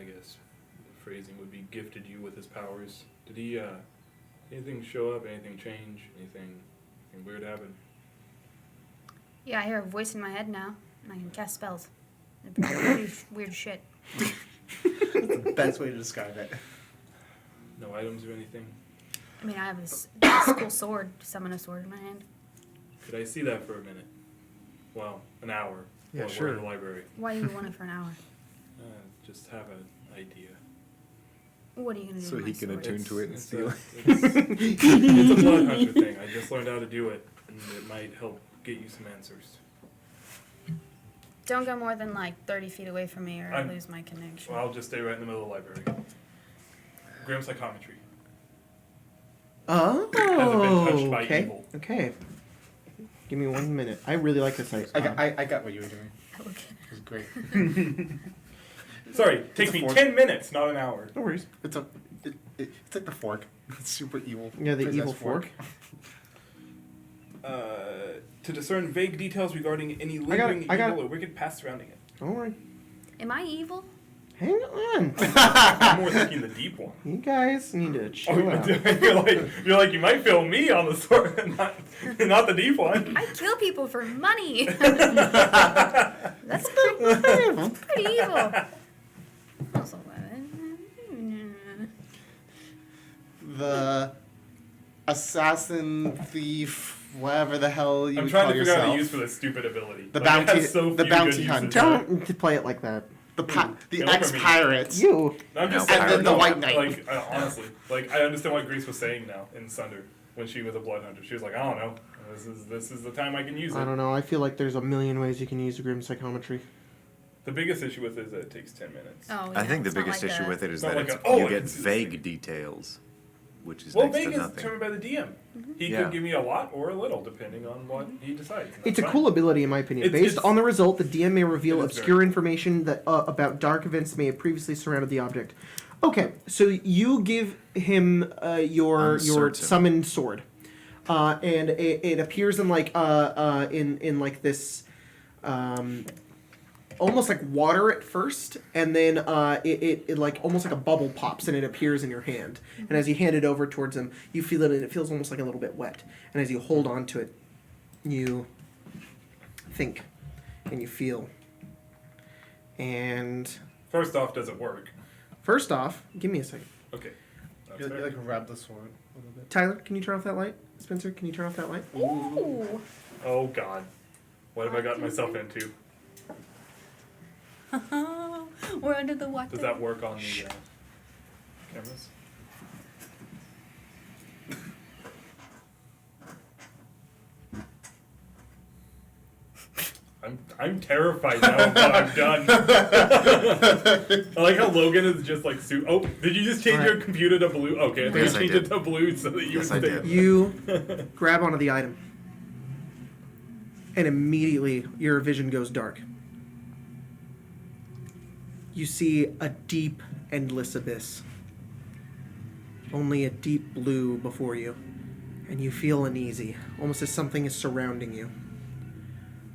[SPEAKER 2] I guess the phrasing would be, gifted you with his powers, did he anything show up, anything change, anything weird happen?
[SPEAKER 5] Yeah, I hear a voice in my head now, and I can cast spells. Weird shit.
[SPEAKER 4] the best way to describe it.
[SPEAKER 2] No items or anything?
[SPEAKER 5] I mean, I have a school sword. Summon a sword in my hand.
[SPEAKER 2] Could I see that for a minute? Well, an hour.
[SPEAKER 1] Yeah,
[SPEAKER 2] while
[SPEAKER 1] sure.
[SPEAKER 2] We're in the library.
[SPEAKER 5] Why do you want it for an hour?
[SPEAKER 2] Just have an idea.
[SPEAKER 5] What are you gonna do?
[SPEAKER 3] So
[SPEAKER 5] with
[SPEAKER 3] he
[SPEAKER 5] my
[SPEAKER 3] can
[SPEAKER 5] sword?
[SPEAKER 3] attune to it and
[SPEAKER 2] It's
[SPEAKER 3] steal
[SPEAKER 2] a,
[SPEAKER 3] it.
[SPEAKER 2] it's a blood hunter thing. I just learned how to do it, and it might help get you some answers.
[SPEAKER 5] Don't go more than like 30 feet away from me, or I'll
[SPEAKER 2] I'm-
[SPEAKER 5] lose my connection.
[SPEAKER 2] Well, I'll just stay right in the middle of the library. Grim psychometry.
[SPEAKER 1] Oh.
[SPEAKER 2] Hasn't been touched by
[SPEAKER 1] Okay.
[SPEAKER 2] evil.
[SPEAKER 1] Okay. Give me 1 minute. I really like this site.
[SPEAKER 4] I got what you were doing.
[SPEAKER 5] Okay.
[SPEAKER 4] It was great.
[SPEAKER 2] Sorry, take
[SPEAKER 4] a
[SPEAKER 2] me
[SPEAKER 4] fork.
[SPEAKER 2] 10 minutes, not an hour.
[SPEAKER 1] No worries.
[SPEAKER 4] It's like the fork. It's super evil.
[SPEAKER 1] Yeah, the
[SPEAKER 4] Possessed
[SPEAKER 1] evil fork.
[SPEAKER 2] To discern vague details regarding any
[SPEAKER 1] I got
[SPEAKER 2] lingering
[SPEAKER 1] it, I got
[SPEAKER 2] evil or wicked past surrounding it.
[SPEAKER 1] Don't worry.
[SPEAKER 5] Am I evil?
[SPEAKER 1] Hang on.
[SPEAKER 2] I'm more thinking the deep one.
[SPEAKER 1] You guys need to
[SPEAKER 2] Oh,
[SPEAKER 1] chill out.
[SPEAKER 2] you're like you might feel me on the sword, not the deep one.
[SPEAKER 5] I kill people for money. That's pretty evil. Also,
[SPEAKER 4] The assassin, thief, whatever the hell you
[SPEAKER 2] I'm
[SPEAKER 4] would
[SPEAKER 2] trying
[SPEAKER 4] call
[SPEAKER 2] to figure out
[SPEAKER 4] yourself.
[SPEAKER 2] the use for this stupid ability.
[SPEAKER 4] The
[SPEAKER 2] Like, it
[SPEAKER 4] bounty-
[SPEAKER 2] has so
[SPEAKER 4] the
[SPEAKER 2] few
[SPEAKER 4] bounty
[SPEAKER 2] good
[SPEAKER 4] hunter.
[SPEAKER 2] uses.
[SPEAKER 1] Don't play it like that.
[SPEAKER 4] The
[SPEAKER 2] Get over me.
[SPEAKER 4] ex-pirates.
[SPEAKER 1] You.
[SPEAKER 2] I'm just
[SPEAKER 3] No,
[SPEAKER 2] saying,
[SPEAKER 3] and then
[SPEAKER 4] the
[SPEAKER 2] no,
[SPEAKER 4] White Knight.
[SPEAKER 2] Like honestly, like I understand what Grease was saying now in Sunder when she was a blood hunter. She was like, I don't know, this is the time I can use
[SPEAKER 1] I
[SPEAKER 2] it.
[SPEAKER 1] don't know. I feel like there's a million ways you can use grim psychometry.
[SPEAKER 2] The biggest issue with it is that it takes 10 minutes.
[SPEAKER 5] Oh, yeah,
[SPEAKER 3] I think the
[SPEAKER 5] it's not
[SPEAKER 3] biggest
[SPEAKER 5] like
[SPEAKER 3] issue
[SPEAKER 5] a-
[SPEAKER 3] with it is
[SPEAKER 2] It's not
[SPEAKER 3] that
[SPEAKER 2] like
[SPEAKER 3] it's,
[SPEAKER 2] a, oh,
[SPEAKER 3] you
[SPEAKER 2] I
[SPEAKER 3] get
[SPEAKER 2] can see this
[SPEAKER 3] vague
[SPEAKER 2] thing.
[SPEAKER 3] details, which is
[SPEAKER 2] Well,
[SPEAKER 3] next
[SPEAKER 2] vague
[SPEAKER 3] to
[SPEAKER 2] is
[SPEAKER 3] nothing.
[SPEAKER 2] determined by the DM. He
[SPEAKER 3] Yeah.
[SPEAKER 2] could give me a lot or a little, depending on what he decides. and
[SPEAKER 1] It's a
[SPEAKER 2] that's
[SPEAKER 1] cool
[SPEAKER 2] fine.
[SPEAKER 1] ability, in my opinion.
[SPEAKER 2] It's-
[SPEAKER 1] Based
[SPEAKER 2] it's-
[SPEAKER 1] on the result, the DM may reveal
[SPEAKER 2] It is
[SPEAKER 1] obscure
[SPEAKER 2] very-
[SPEAKER 1] information that about dark events that may have previously surrounded the object. Okay, so you give him your
[SPEAKER 3] Uncertain.
[SPEAKER 1] summoned sword, and it appears in like in like this almost like water at first, and then it like almost like a bubble pops and it appears in your hand. And as you hand it over towards him, you feel it, and it feels almost like a little bit wet. And as you hold on to it, you think and you feel. And
[SPEAKER 2] First off, does it work?
[SPEAKER 1] first off, give me a second.
[SPEAKER 2] Okay. That's
[SPEAKER 4] You
[SPEAKER 2] fair.
[SPEAKER 4] like grab the sword a little bit.
[SPEAKER 1] Tyler, can you turn off that light? Spencer, can you turn off that light?
[SPEAKER 5] Ooh.
[SPEAKER 2] Oh God, what have I gotten myself into?
[SPEAKER 5] We're under the water.
[SPEAKER 2] Does that work on the cameras? I'm terrified now of what I've done. I like how Logan is just like oh, did you just change your computer to blue? Okay, I think
[SPEAKER 3] Yes,
[SPEAKER 2] you
[SPEAKER 3] I
[SPEAKER 2] changed
[SPEAKER 3] did.
[SPEAKER 2] it to blue so that you
[SPEAKER 3] Yes,
[SPEAKER 2] would
[SPEAKER 3] I
[SPEAKER 2] stay.
[SPEAKER 3] did.
[SPEAKER 1] You grab onto the item, and immediately your vision goes dark. You see a deep, endless abyss. Only a deep blue before you, and you feel uneasy, almost as something is surrounding you,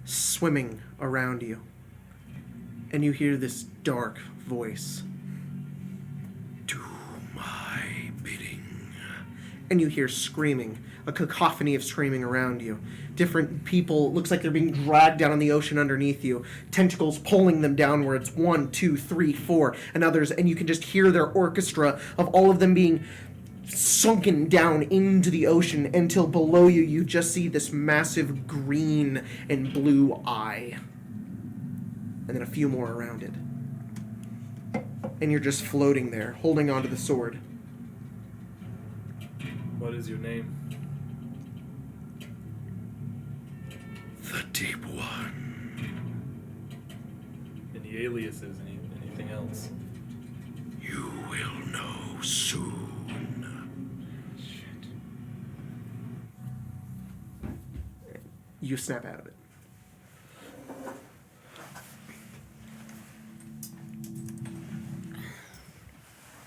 [SPEAKER 1] swimming around you. And you hear this dark voice. Do my bidding. And you hear screaming, a cacophony of screaming around you. Different people, looks like they're being dragged down in the ocean underneath you. Tentacles pulling them downwards, 1, 2, 3, 4, and others. And you can just hear their orchestra of all of them being sunken down into the ocean until below you, you just see this massive green and blue eye. And then a few more around it. And you're just floating there, holding onto the sword.
[SPEAKER 2] What is your name?
[SPEAKER 7] The Deep One.
[SPEAKER 2] Any aliases? Anything else?
[SPEAKER 7] You will know soon.
[SPEAKER 1] You snap out of it.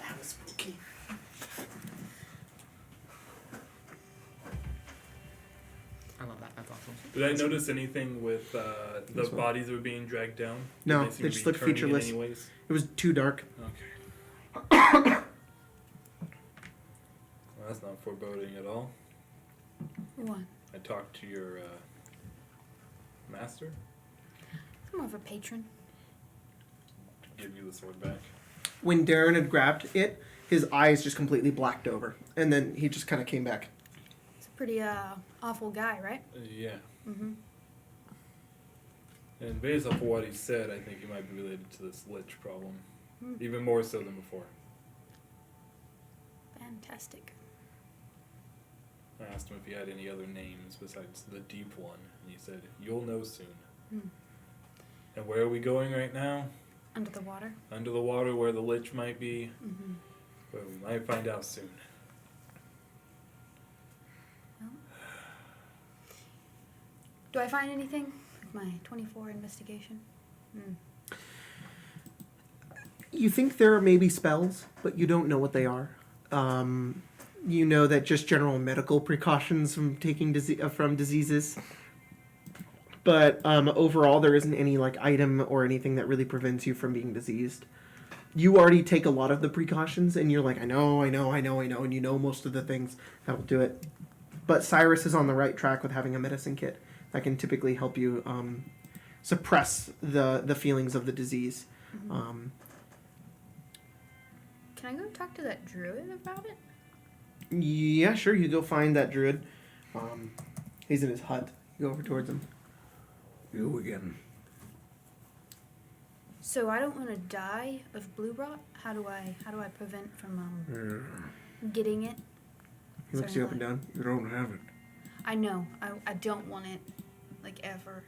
[SPEAKER 4] That was spooky. I love that. That's awesome.
[SPEAKER 2] Did I notice anything with the
[SPEAKER 1] This one.
[SPEAKER 2] bodies that were being dragged down?
[SPEAKER 1] No,
[SPEAKER 2] Did seem
[SPEAKER 1] they
[SPEAKER 2] to
[SPEAKER 1] just
[SPEAKER 2] be
[SPEAKER 1] look
[SPEAKER 2] turning in
[SPEAKER 1] featureless.
[SPEAKER 2] anyways?
[SPEAKER 1] It was too dark.
[SPEAKER 2] Okay. Well, that's not foreboding at all.
[SPEAKER 5] What?
[SPEAKER 2] I talked to your master
[SPEAKER 5] I'm more of a patron.
[SPEAKER 2] to give you the sword back.
[SPEAKER 1] When Darren had grabbed it, his eyes just completely blacked over. And then he just kind of came back.
[SPEAKER 5] It's a pretty awful guy, right?
[SPEAKER 2] Yeah.
[SPEAKER 5] Mm-hmm.
[SPEAKER 2] And based off of what he said, I think he might be related to this lich problem.
[SPEAKER 5] Hmm.
[SPEAKER 2] Even more so than before.
[SPEAKER 5] Fantastic.
[SPEAKER 2] I asked him if he had any other names besides the Deep One, and he said, "You'll know soon."
[SPEAKER 5] Hmm.
[SPEAKER 2] And where are we going right now?
[SPEAKER 5] Under the water.
[SPEAKER 2] Under the water, where the lich might be,
[SPEAKER 5] Mm-hmm.
[SPEAKER 2] where we might find out soon.
[SPEAKER 5] Do I find anything with my 24 investigation? Hmm.
[SPEAKER 1] You think there are maybe spells, but you don't know what they are. You know that just general medical precautions from taking from diseases. But overall, there isn't any like item or anything that really prevents you from being diseased. You already take a lot of the precautions, and you're like, I know, and you know most of the things that will do it. But Cyrus is on the right track with having a medicine kit that can typically help you suppress the feelings of the disease.
[SPEAKER 5] Mm-hmm. Can I go talk to that druid about it?
[SPEAKER 1] Yeah, sure. You go find that druid. He's in his hut. You go over towards him.
[SPEAKER 7] You again.
[SPEAKER 5] So I don't want to die of blue rot. How do I prevent from getting it?
[SPEAKER 1] He looks you up and down.
[SPEAKER 7] You don't have it.
[SPEAKER 5] I know. I don't want it, like ever.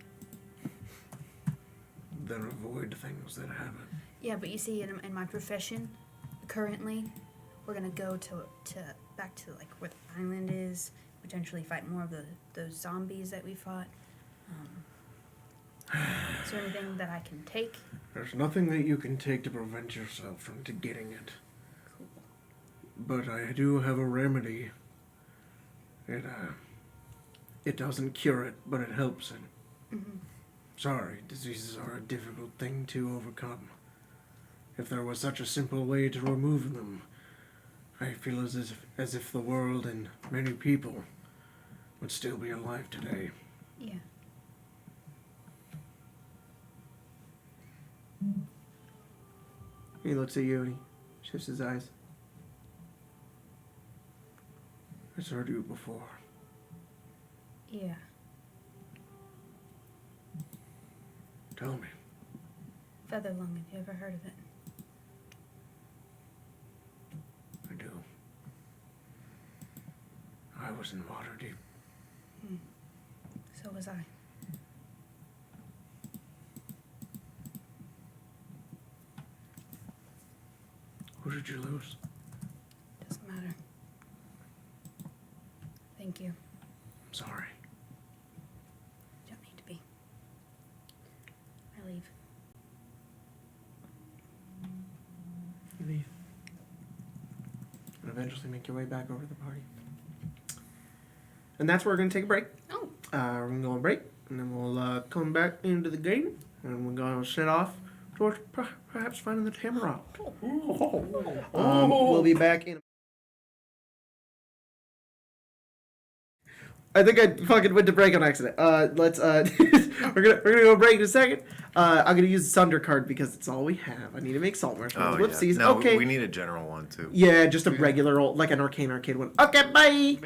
[SPEAKER 7] Then avoid things that have it.
[SPEAKER 5] Yeah, but you see, in my profession, currently, we're gonna go to back to like where the island is. Potentially fight more of those zombies that we fought. Is there anything that I can take?
[SPEAKER 7] There's nothing that you can take to prevent yourself from getting it.
[SPEAKER 5] Cool.
[SPEAKER 7] But I do have a remedy. It doesn't cure it, but it helps it.
[SPEAKER 5] Mm-hmm.
[SPEAKER 1] Sorry, diseases are a difficult thing to overcome. If there was such a simple way to remove them, I feel as if the world and many people would still be alive today.
[SPEAKER 5] Yeah.
[SPEAKER 1] He looks at you and he shifts his eyes. I've heard you before.
[SPEAKER 5] Yeah.
[SPEAKER 1] Tell me.
[SPEAKER 5] Featherlung, have you ever heard of it?
[SPEAKER 1] I do. I was in Waterdeep.
[SPEAKER 5] So was I.
[SPEAKER 1] Who did you lose?
[SPEAKER 5] Doesn't matter. Thank you.
[SPEAKER 1] I'm sorry.
[SPEAKER 5] You don't need to be. I leave.
[SPEAKER 1] You leave. And eventually make your way back over to the party. And that's where we're going to take a break.
[SPEAKER 5] Oh.
[SPEAKER 1] We're going to go on break. And then we'll come back into the game. And we're going to set off towards perhaps finding the Tammeraut. We'll be back in. I think I fucking went to break on accident. Let's we're gonna go break in a second. I'm gonna use the Sunder card because it's all we have. I need to make Saltmarsh.
[SPEAKER 3] Oh,
[SPEAKER 1] Whoopsies.
[SPEAKER 3] yeah. No,
[SPEAKER 1] Okay.
[SPEAKER 3] we need a general one too.
[SPEAKER 1] Yeah, just a regular old, like an arcane arcade one. Okay, bye.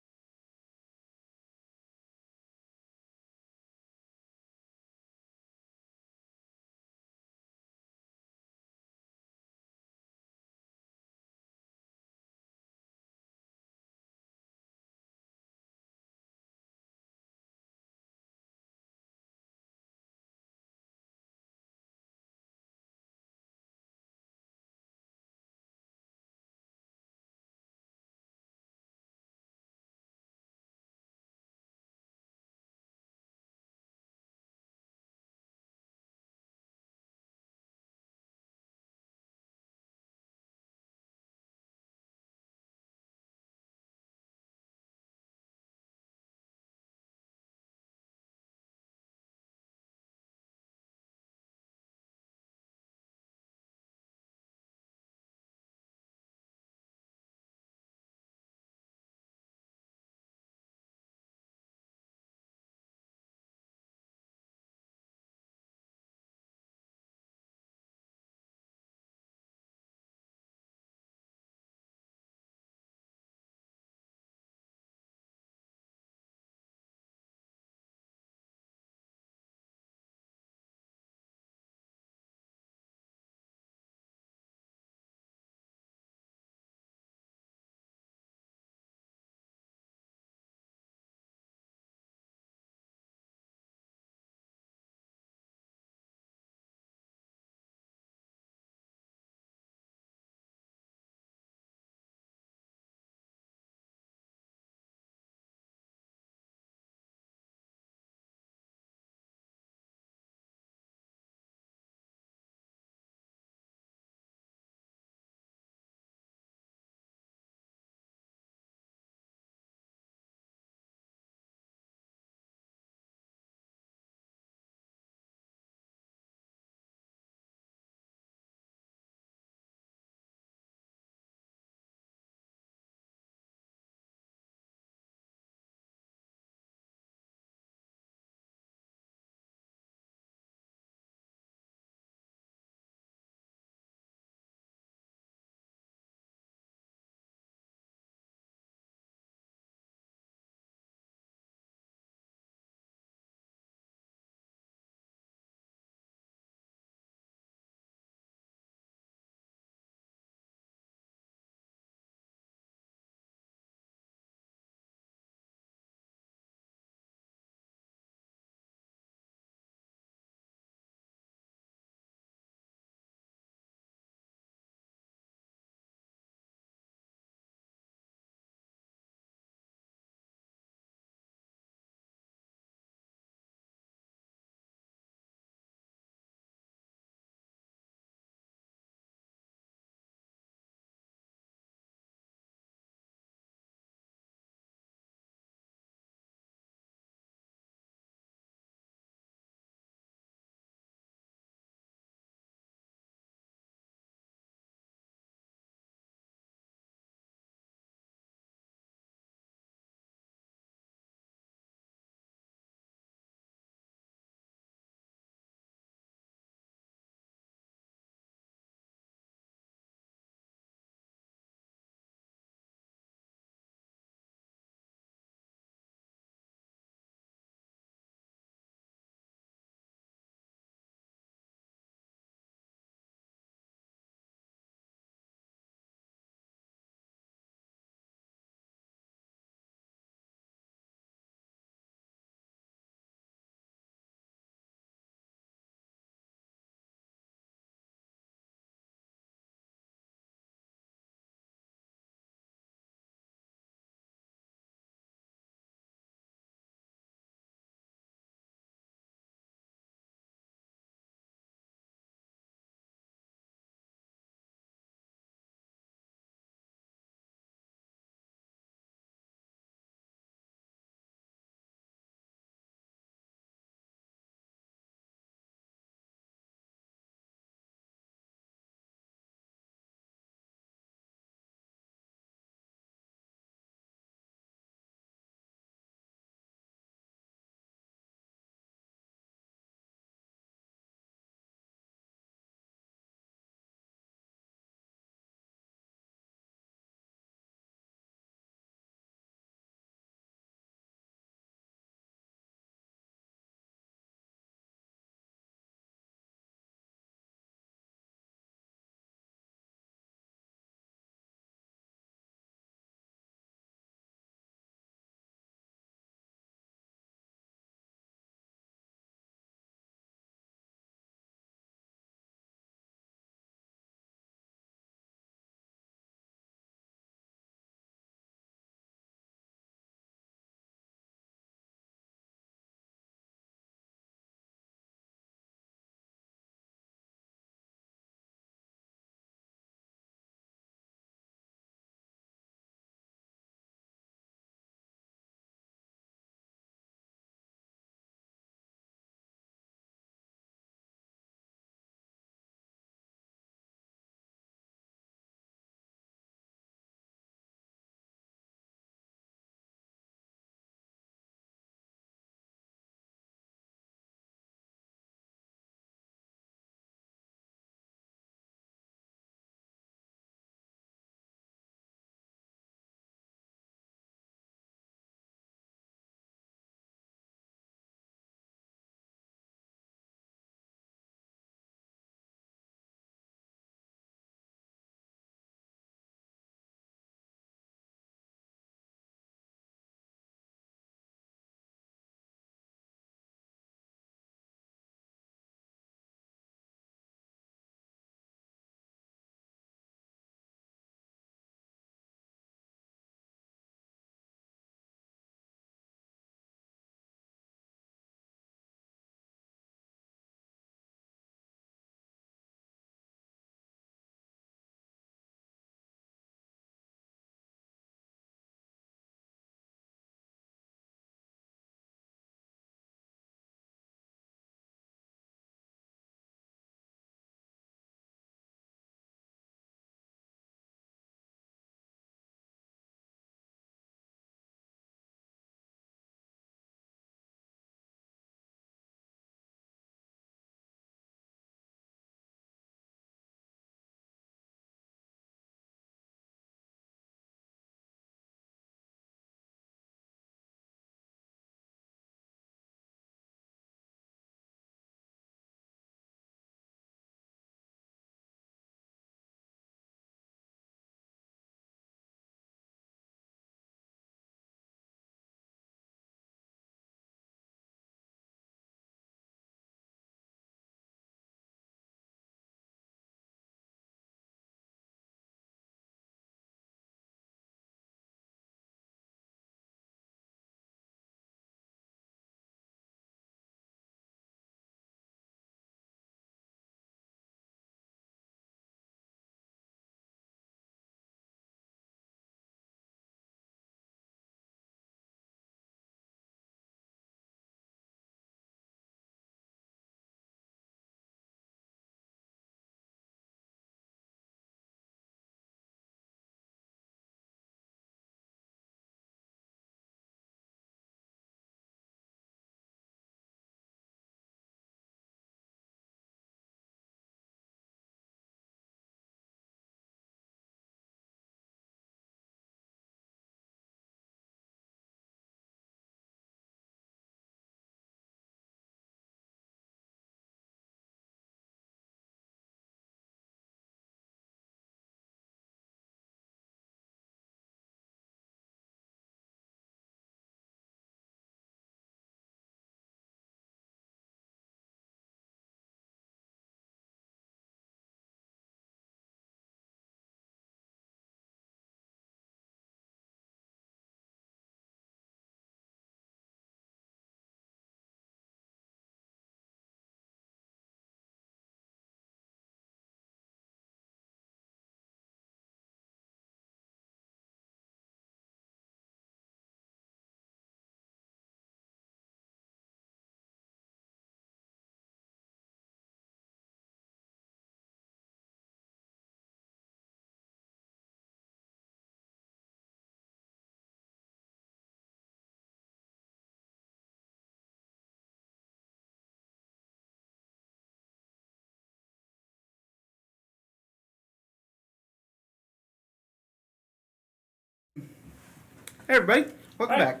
[SPEAKER 1] Hey everybody, welcome
[SPEAKER 2] Hi.
[SPEAKER 1] back.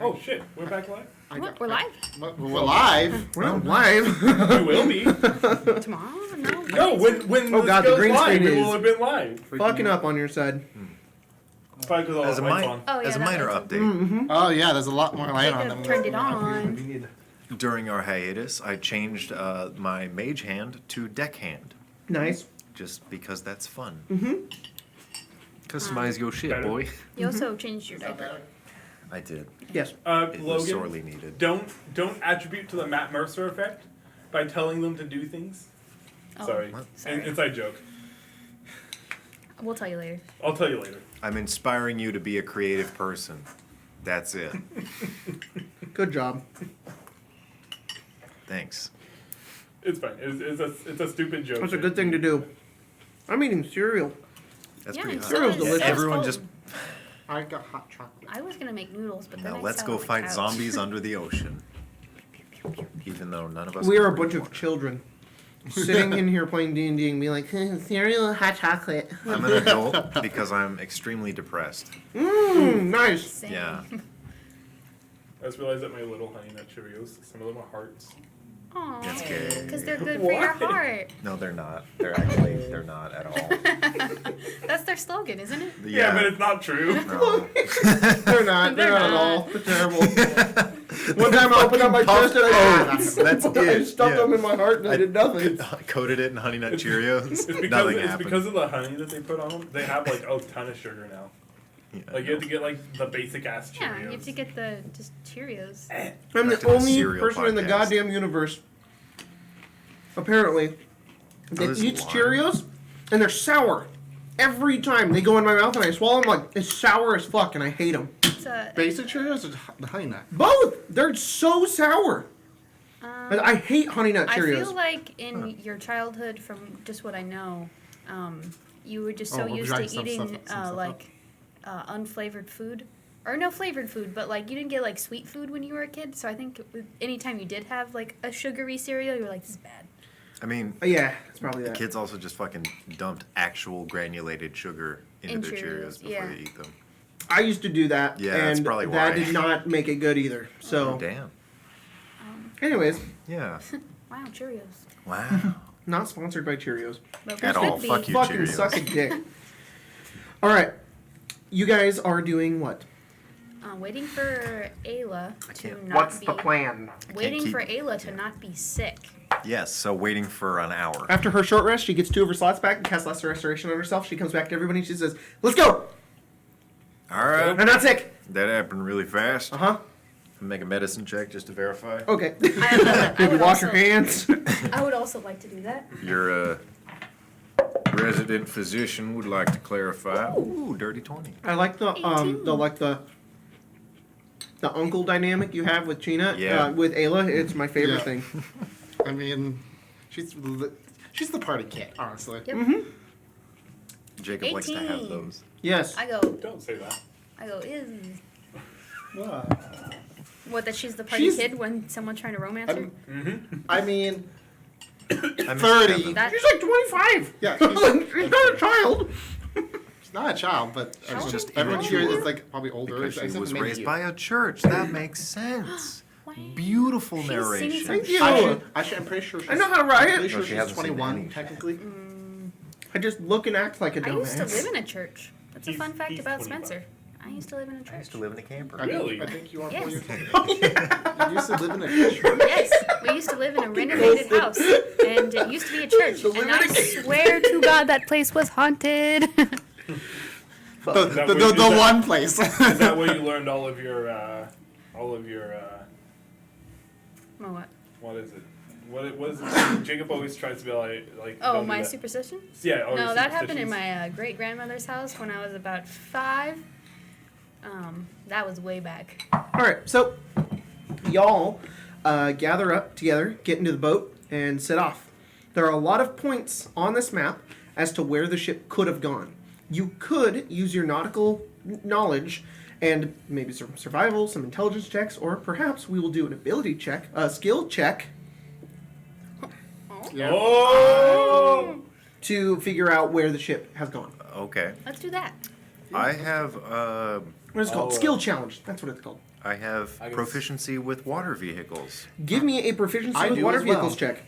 [SPEAKER 2] Oh shit, we're back live.
[SPEAKER 5] We're live
[SPEAKER 4] We're live.
[SPEAKER 1] We're not live.
[SPEAKER 2] We will be.
[SPEAKER 5] tomorrow. No.
[SPEAKER 2] No, when
[SPEAKER 1] Oh
[SPEAKER 2] this
[SPEAKER 1] God, the
[SPEAKER 2] goes
[SPEAKER 1] green
[SPEAKER 2] live,
[SPEAKER 1] screen
[SPEAKER 2] we
[SPEAKER 1] is-
[SPEAKER 2] will have been live.
[SPEAKER 1] Fucking up on your side.
[SPEAKER 2] Probably because all
[SPEAKER 3] As
[SPEAKER 2] the
[SPEAKER 3] a,
[SPEAKER 2] lights on.
[SPEAKER 5] Oh, yeah,
[SPEAKER 3] as a
[SPEAKER 5] that
[SPEAKER 3] minor
[SPEAKER 5] lights
[SPEAKER 3] update,
[SPEAKER 4] Oh yeah, there's a lot more light on
[SPEAKER 5] Jacob
[SPEAKER 4] than
[SPEAKER 5] turned it on.
[SPEAKER 3] during our hiatus, I changed my mage hand to deck hand,
[SPEAKER 1] Nice.
[SPEAKER 3] just because that's fun. Mm-hmm. Customize your shit,
[SPEAKER 2] Better.
[SPEAKER 3] boy.
[SPEAKER 5] You also changed your diaper.
[SPEAKER 3] I did.
[SPEAKER 1] Yes.
[SPEAKER 3] It was
[SPEAKER 2] Logan,
[SPEAKER 3] sorely needed.
[SPEAKER 2] don't attribute to the Matt Mercer effect by telling them to do things.
[SPEAKER 5] Oh,
[SPEAKER 2] Sorry.
[SPEAKER 5] sorry.
[SPEAKER 2] Inside joke.
[SPEAKER 5] We'll tell you later.
[SPEAKER 2] I'll tell you later.
[SPEAKER 3] I'm inspiring you to be a creative person. That's it.
[SPEAKER 1] Good job.
[SPEAKER 3] Thanks.
[SPEAKER 2] It's fine. It's a stupid joke.
[SPEAKER 1] That's a good thing to do. I'm eating cereal.
[SPEAKER 3] That's
[SPEAKER 5] Yeah,
[SPEAKER 3] pretty
[SPEAKER 5] and
[SPEAKER 3] hot.
[SPEAKER 5] so
[SPEAKER 1] Cereal's
[SPEAKER 5] is-
[SPEAKER 1] delicious.
[SPEAKER 5] so is
[SPEAKER 3] Everyone
[SPEAKER 5] Colton.
[SPEAKER 3] just
[SPEAKER 4] I got hot chocolate.
[SPEAKER 5] I was gonna make noodles, but then
[SPEAKER 3] now
[SPEAKER 5] I
[SPEAKER 3] let's
[SPEAKER 5] sat
[SPEAKER 3] go
[SPEAKER 5] on the
[SPEAKER 3] fight
[SPEAKER 5] couch.
[SPEAKER 3] zombies under the ocean. Even though none of us.
[SPEAKER 1] We
[SPEAKER 3] can
[SPEAKER 1] are a
[SPEAKER 3] breathe
[SPEAKER 1] bunch of
[SPEAKER 3] water.
[SPEAKER 1] children sitting in here playing D&D and being like, cereal, hot chocolate.
[SPEAKER 3] I'm an adult because I'm extremely depressed.
[SPEAKER 1] Nice.
[SPEAKER 5] Same.
[SPEAKER 3] Yeah.
[SPEAKER 2] I just realized that my little Honey Nut Cheerios, some of them are hearts.
[SPEAKER 5] Aw,
[SPEAKER 3] That's gay.
[SPEAKER 5] because they're good for your
[SPEAKER 2] Why?
[SPEAKER 5] heart.
[SPEAKER 3] No, they're not. They're not at all.
[SPEAKER 5] That's their slogan, isn't it?
[SPEAKER 2] Yeah, but it's not true.
[SPEAKER 3] No.
[SPEAKER 1] They're not. They're not at all. They're terrible. One time I opened up my chest and
[SPEAKER 3] That's
[SPEAKER 1] I
[SPEAKER 3] it.
[SPEAKER 1] stuffed them in my heart and I did nothing.
[SPEAKER 3] Coated it in Honey Nut Cheerios.
[SPEAKER 2] It's because
[SPEAKER 3] Nothing
[SPEAKER 2] it's
[SPEAKER 3] happened.
[SPEAKER 2] because of the honey that they put on them. They have like a ton of sugar now.
[SPEAKER 3] Yeah,
[SPEAKER 2] Like you have to get like the basic ass Cheerios.
[SPEAKER 5] Yeah, you have to get the just Cheerios.
[SPEAKER 1] I'm
[SPEAKER 3] Back
[SPEAKER 1] the
[SPEAKER 3] to the
[SPEAKER 1] only
[SPEAKER 3] cereal
[SPEAKER 1] person in the
[SPEAKER 3] podcast.
[SPEAKER 1] goddamn universe, apparently, that
[SPEAKER 3] this
[SPEAKER 1] eats
[SPEAKER 3] lime?
[SPEAKER 1] Cheerios and they're sour. Every time they go in my mouth and I swallow them, like, it's sour as fuck and I hate them.
[SPEAKER 5] It's a,
[SPEAKER 4] Basic Cheerios or the Honey Nut?
[SPEAKER 1] Both! They're so sour. And I hate Honey Nut
[SPEAKER 5] I
[SPEAKER 1] Cheerios.
[SPEAKER 5] feel like in your childhood, from just what I know, you were just so
[SPEAKER 4] Oh, we're
[SPEAKER 5] used
[SPEAKER 4] drying
[SPEAKER 5] to
[SPEAKER 4] some
[SPEAKER 5] eating
[SPEAKER 4] stuff up.
[SPEAKER 5] like unflavored food. Or no flavored food, but like you didn't get like sweet food when you were a kid. So I think anytime you did have like a sugary cereal, you were like, this is bad.
[SPEAKER 3] I mean,
[SPEAKER 1] Yeah, it's probably
[SPEAKER 3] the
[SPEAKER 1] that.
[SPEAKER 3] kids also just fucking dumped actual granulated sugar into
[SPEAKER 5] In
[SPEAKER 3] their
[SPEAKER 5] Cheerios,
[SPEAKER 3] Cheerios before
[SPEAKER 5] yeah.
[SPEAKER 3] they eat them.
[SPEAKER 1] I used to do that,
[SPEAKER 3] Yeah, that's
[SPEAKER 1] and
[SPEAKER 3] probably
[SPEAKER 1] that
[SPEAKER 3] why.
[SPEAKER 1] did not make it good either. So,
[SPEAKER 3] Oh, damn.
[SPEAKER 1] anyways,
[SPEAKER 3] Yeah.
[SPEAKER 5] Wow, Cheerios.
[SPEAKER 3] Wow.
[SPEAKER 1] not sponsored by Cheerios.
[SPEAKER 5] But
[SPEAKER 3] At
[SPEAKER 5] we
[SPEAKER 3] all.
[SPEAKER 5] should be.
[SPEAKER 3] Fuck you,
[SPEAKER 1] Fucking
[SPEAKER 3] Cheerios.
[SPEAKER 1] suck a dick. All right, you guys are doing what?
[SPEAKER 5] Waiting for Ayla to
[SPEAKER 3] can't-
[SPEAKER 5] not
[SPEAKER 1] What's
[SPEAKER 5] be.
[SPEAKER 1] the plan?
[SPEAKER 5] Waiting
[SPEAKER 3] keep-
[SPEAKER 5] for Ayla to not be sick.
[SPEAKER 3] Yes, so waiting for an hour.
[SPEAKER 1] After her short rest, she gets 2 of her slots back and casts Lesser Restoration on herself. She comes back to everybody and she says, "Let's go!
[SPEAKER 3] All right.
[SPEAKER 1] I'm not sick."
[SPEAKER 3] That happened really fast.
[SPEAKER 1] Uh huh.
[SPEAKER 3] Make a medicine check just to verify.
[SPEAKER 1] Okay.
[SPEAKER 5] I
[SPEAKER 1] Did you
[SPEAKER 5] would
[SPEAKER 1] wash
[SPEAKER 5] also-
[SPEAKER 1] your hands?
[SPEAKER 5] I would also like to do that.
[SPEAKER 3] Your resident physician would like to clarify. Ooh, dirty 20.
[SPEAKER 1] I like the
[SPEAKER 5] 18.
[SPEAKER 1] the uncle dynamic you have with China.
[SPEAKER 3] Yeah.
[SPEAKER 1] With Ayla, it's my favorite
[SPEAKER 4] Yeah.
[SPEAKER 1] thing.
[SPEAKER 4] I mean, she's the party kid, honestly.
[SPEAKER 5] Yep.
[SPEAKER 3] Jacob likes to have
[SPEAKER 5] 18.
[SPEAKER 3] those.
[SPEAKER 1] Yes.
[SPEAKER 5] I go.
[SPEAKER 2] Don't say that.
[SPEAKER 5] I go. Ew.
[SPEAKER 4] What?
[SPEAKER 5] What? That she's the party
[SPEAKER 1] She's-
[SPEAKER 5] kid when someone's trying to romance her.
[SPEAKER 4] I mean,
[SPEAKER 3] I miss
[SPEAKER 4] 30.
[SPEAKER 3] Kevin.
[SPEAKER 5] That-
[SPEAKER 1] She's like 25.
[SPEAKER 4] Yeah,
[SPEAKER 1] She's not a child.
[SPEAKER 4] she's not a child, but
[SPEAKER 5] How old
[SPEAKER 3] just
[SPEAKER 5] is-
[SPEAKER 4] everyone
[SPEAKER 5] how
[SPEAKER 4] here
[SPEAKER 5] old
[SPEAKER 4] is
[SPEAKER 5] is-
[SPEAKER 4] like probably older.
[SPEAKER 3] Because she
[SPEAKER 4] except
[SPEAKER 3] was
[SPEAKER 4] maybe
[SPEAKER 3] raised
[SPEAKER 4] you.
[SPEAKER 3] by a church. That makes sense.
[SPEAKER 5] Wow.
[SPEAKER 3] Beautiful
[SPEAKER 5] She's
[SPEAKER 3] narration.
[SPEAKER 5] seen
[SPEAKER 1] Thank you.
[SPEAKER 4] Actually, I'm pretty sure she's.
[SPEAKER 1] I know how to write
[SPEAKER 4] I'm
[SPEAKER 1] it.
[SPEAKER 4] pretty sure
[SPEAKER 3] No, she
[SPEAKER 4] she's
[SPEAKER 3] hasn't seen
[SPEAKER 4] 21
[SPEAKER 3] any.
[SPEAKER 4] technically.
[SPEAKER 1] I just look and act like a
[SPEAKER 5] I used to
[SPEAKER 1] dumbass.
[SPEAKER 5] live in a church. That's a
[SPEAKER 2] He's-
[SPEAKER 5] fun fact
[SPEAKER 2] he's
[SPEAKER 5] about
[SPEAKER 2] 25.
[SPEAKER 5] Spencer. I used to live in a church.
[SPEAKER 3] I used to live in a camper.
[SPEAKER 2] Really?
[SPEAKER 4] I think you are 4
[SPEAKER 5] Yes.
[SPEAKER 4] years old. You used to live in a church.
[SPEAKER 5] Yes, we used to live in a renovated house, and it used to be a church. And I swear to God, that place was haunted.
[SPEAKER 4] The
[SPEAKER 2] that what-
[SPEAKER 4] the
[SPEAKER 2] is that-
[SPEAKER 4] one place.
[SPEAKER 2] Is that where you learned all of your
[SPEAKER 5] Oh, what?
[SPEAKER 2] what is it? What is it? Jacob always tries to be like.
[SPEAKER 5] Oh,
[SPEAKER 2] don't do
[SPEAKER 5] my
[SPEAKER 2] that.
[SPEAKER 5] superstition?
[SPEAKER 2] Yeah. all your
[SPEAKER 5] No, that happened in
[SPEAKER 2] superstitions.
[SPEAKER 5] my great grandmother's house when I was about 5. That was way back.
[SPEAKER 1] All right, so y'all gather up together, get into the boat, and set off. There are a lot of points on this map as to where the ship could have gone. You could use your nautical knowledge and maybe some survival, some intelligence checks, or perhaps we will do an ability check, a skill check,
[SPEAKER 4] Yeah.
[SPEAKER 2] Oh.
[SPEAKER 1] to figure out where the ship has gone.
[SPEAKER 3] Okay.
[SPEAKER 5] Let's do that.
[SPEAKER 3] I have
[SPEAKER 1] What is it called?
[SPEAKER 2] Oh,
[SPEAKER 1] Skill challenge. That's what it's called.
[SPEAKER 3] I have
[SPEAKER 2] I guess-
[SPEAKER 3] proficiency with water vehicles.
[SPEAKER 1] Give me a proficiency
[SPEAKER 4] I
[SPEAKER 1] with
[SPEAKER 4] do
[SPEAKER 1] water
[SPEAKER 4] as well.
[SPEAKER 1] vehicles check.
[SPEAKER 3] 'Cause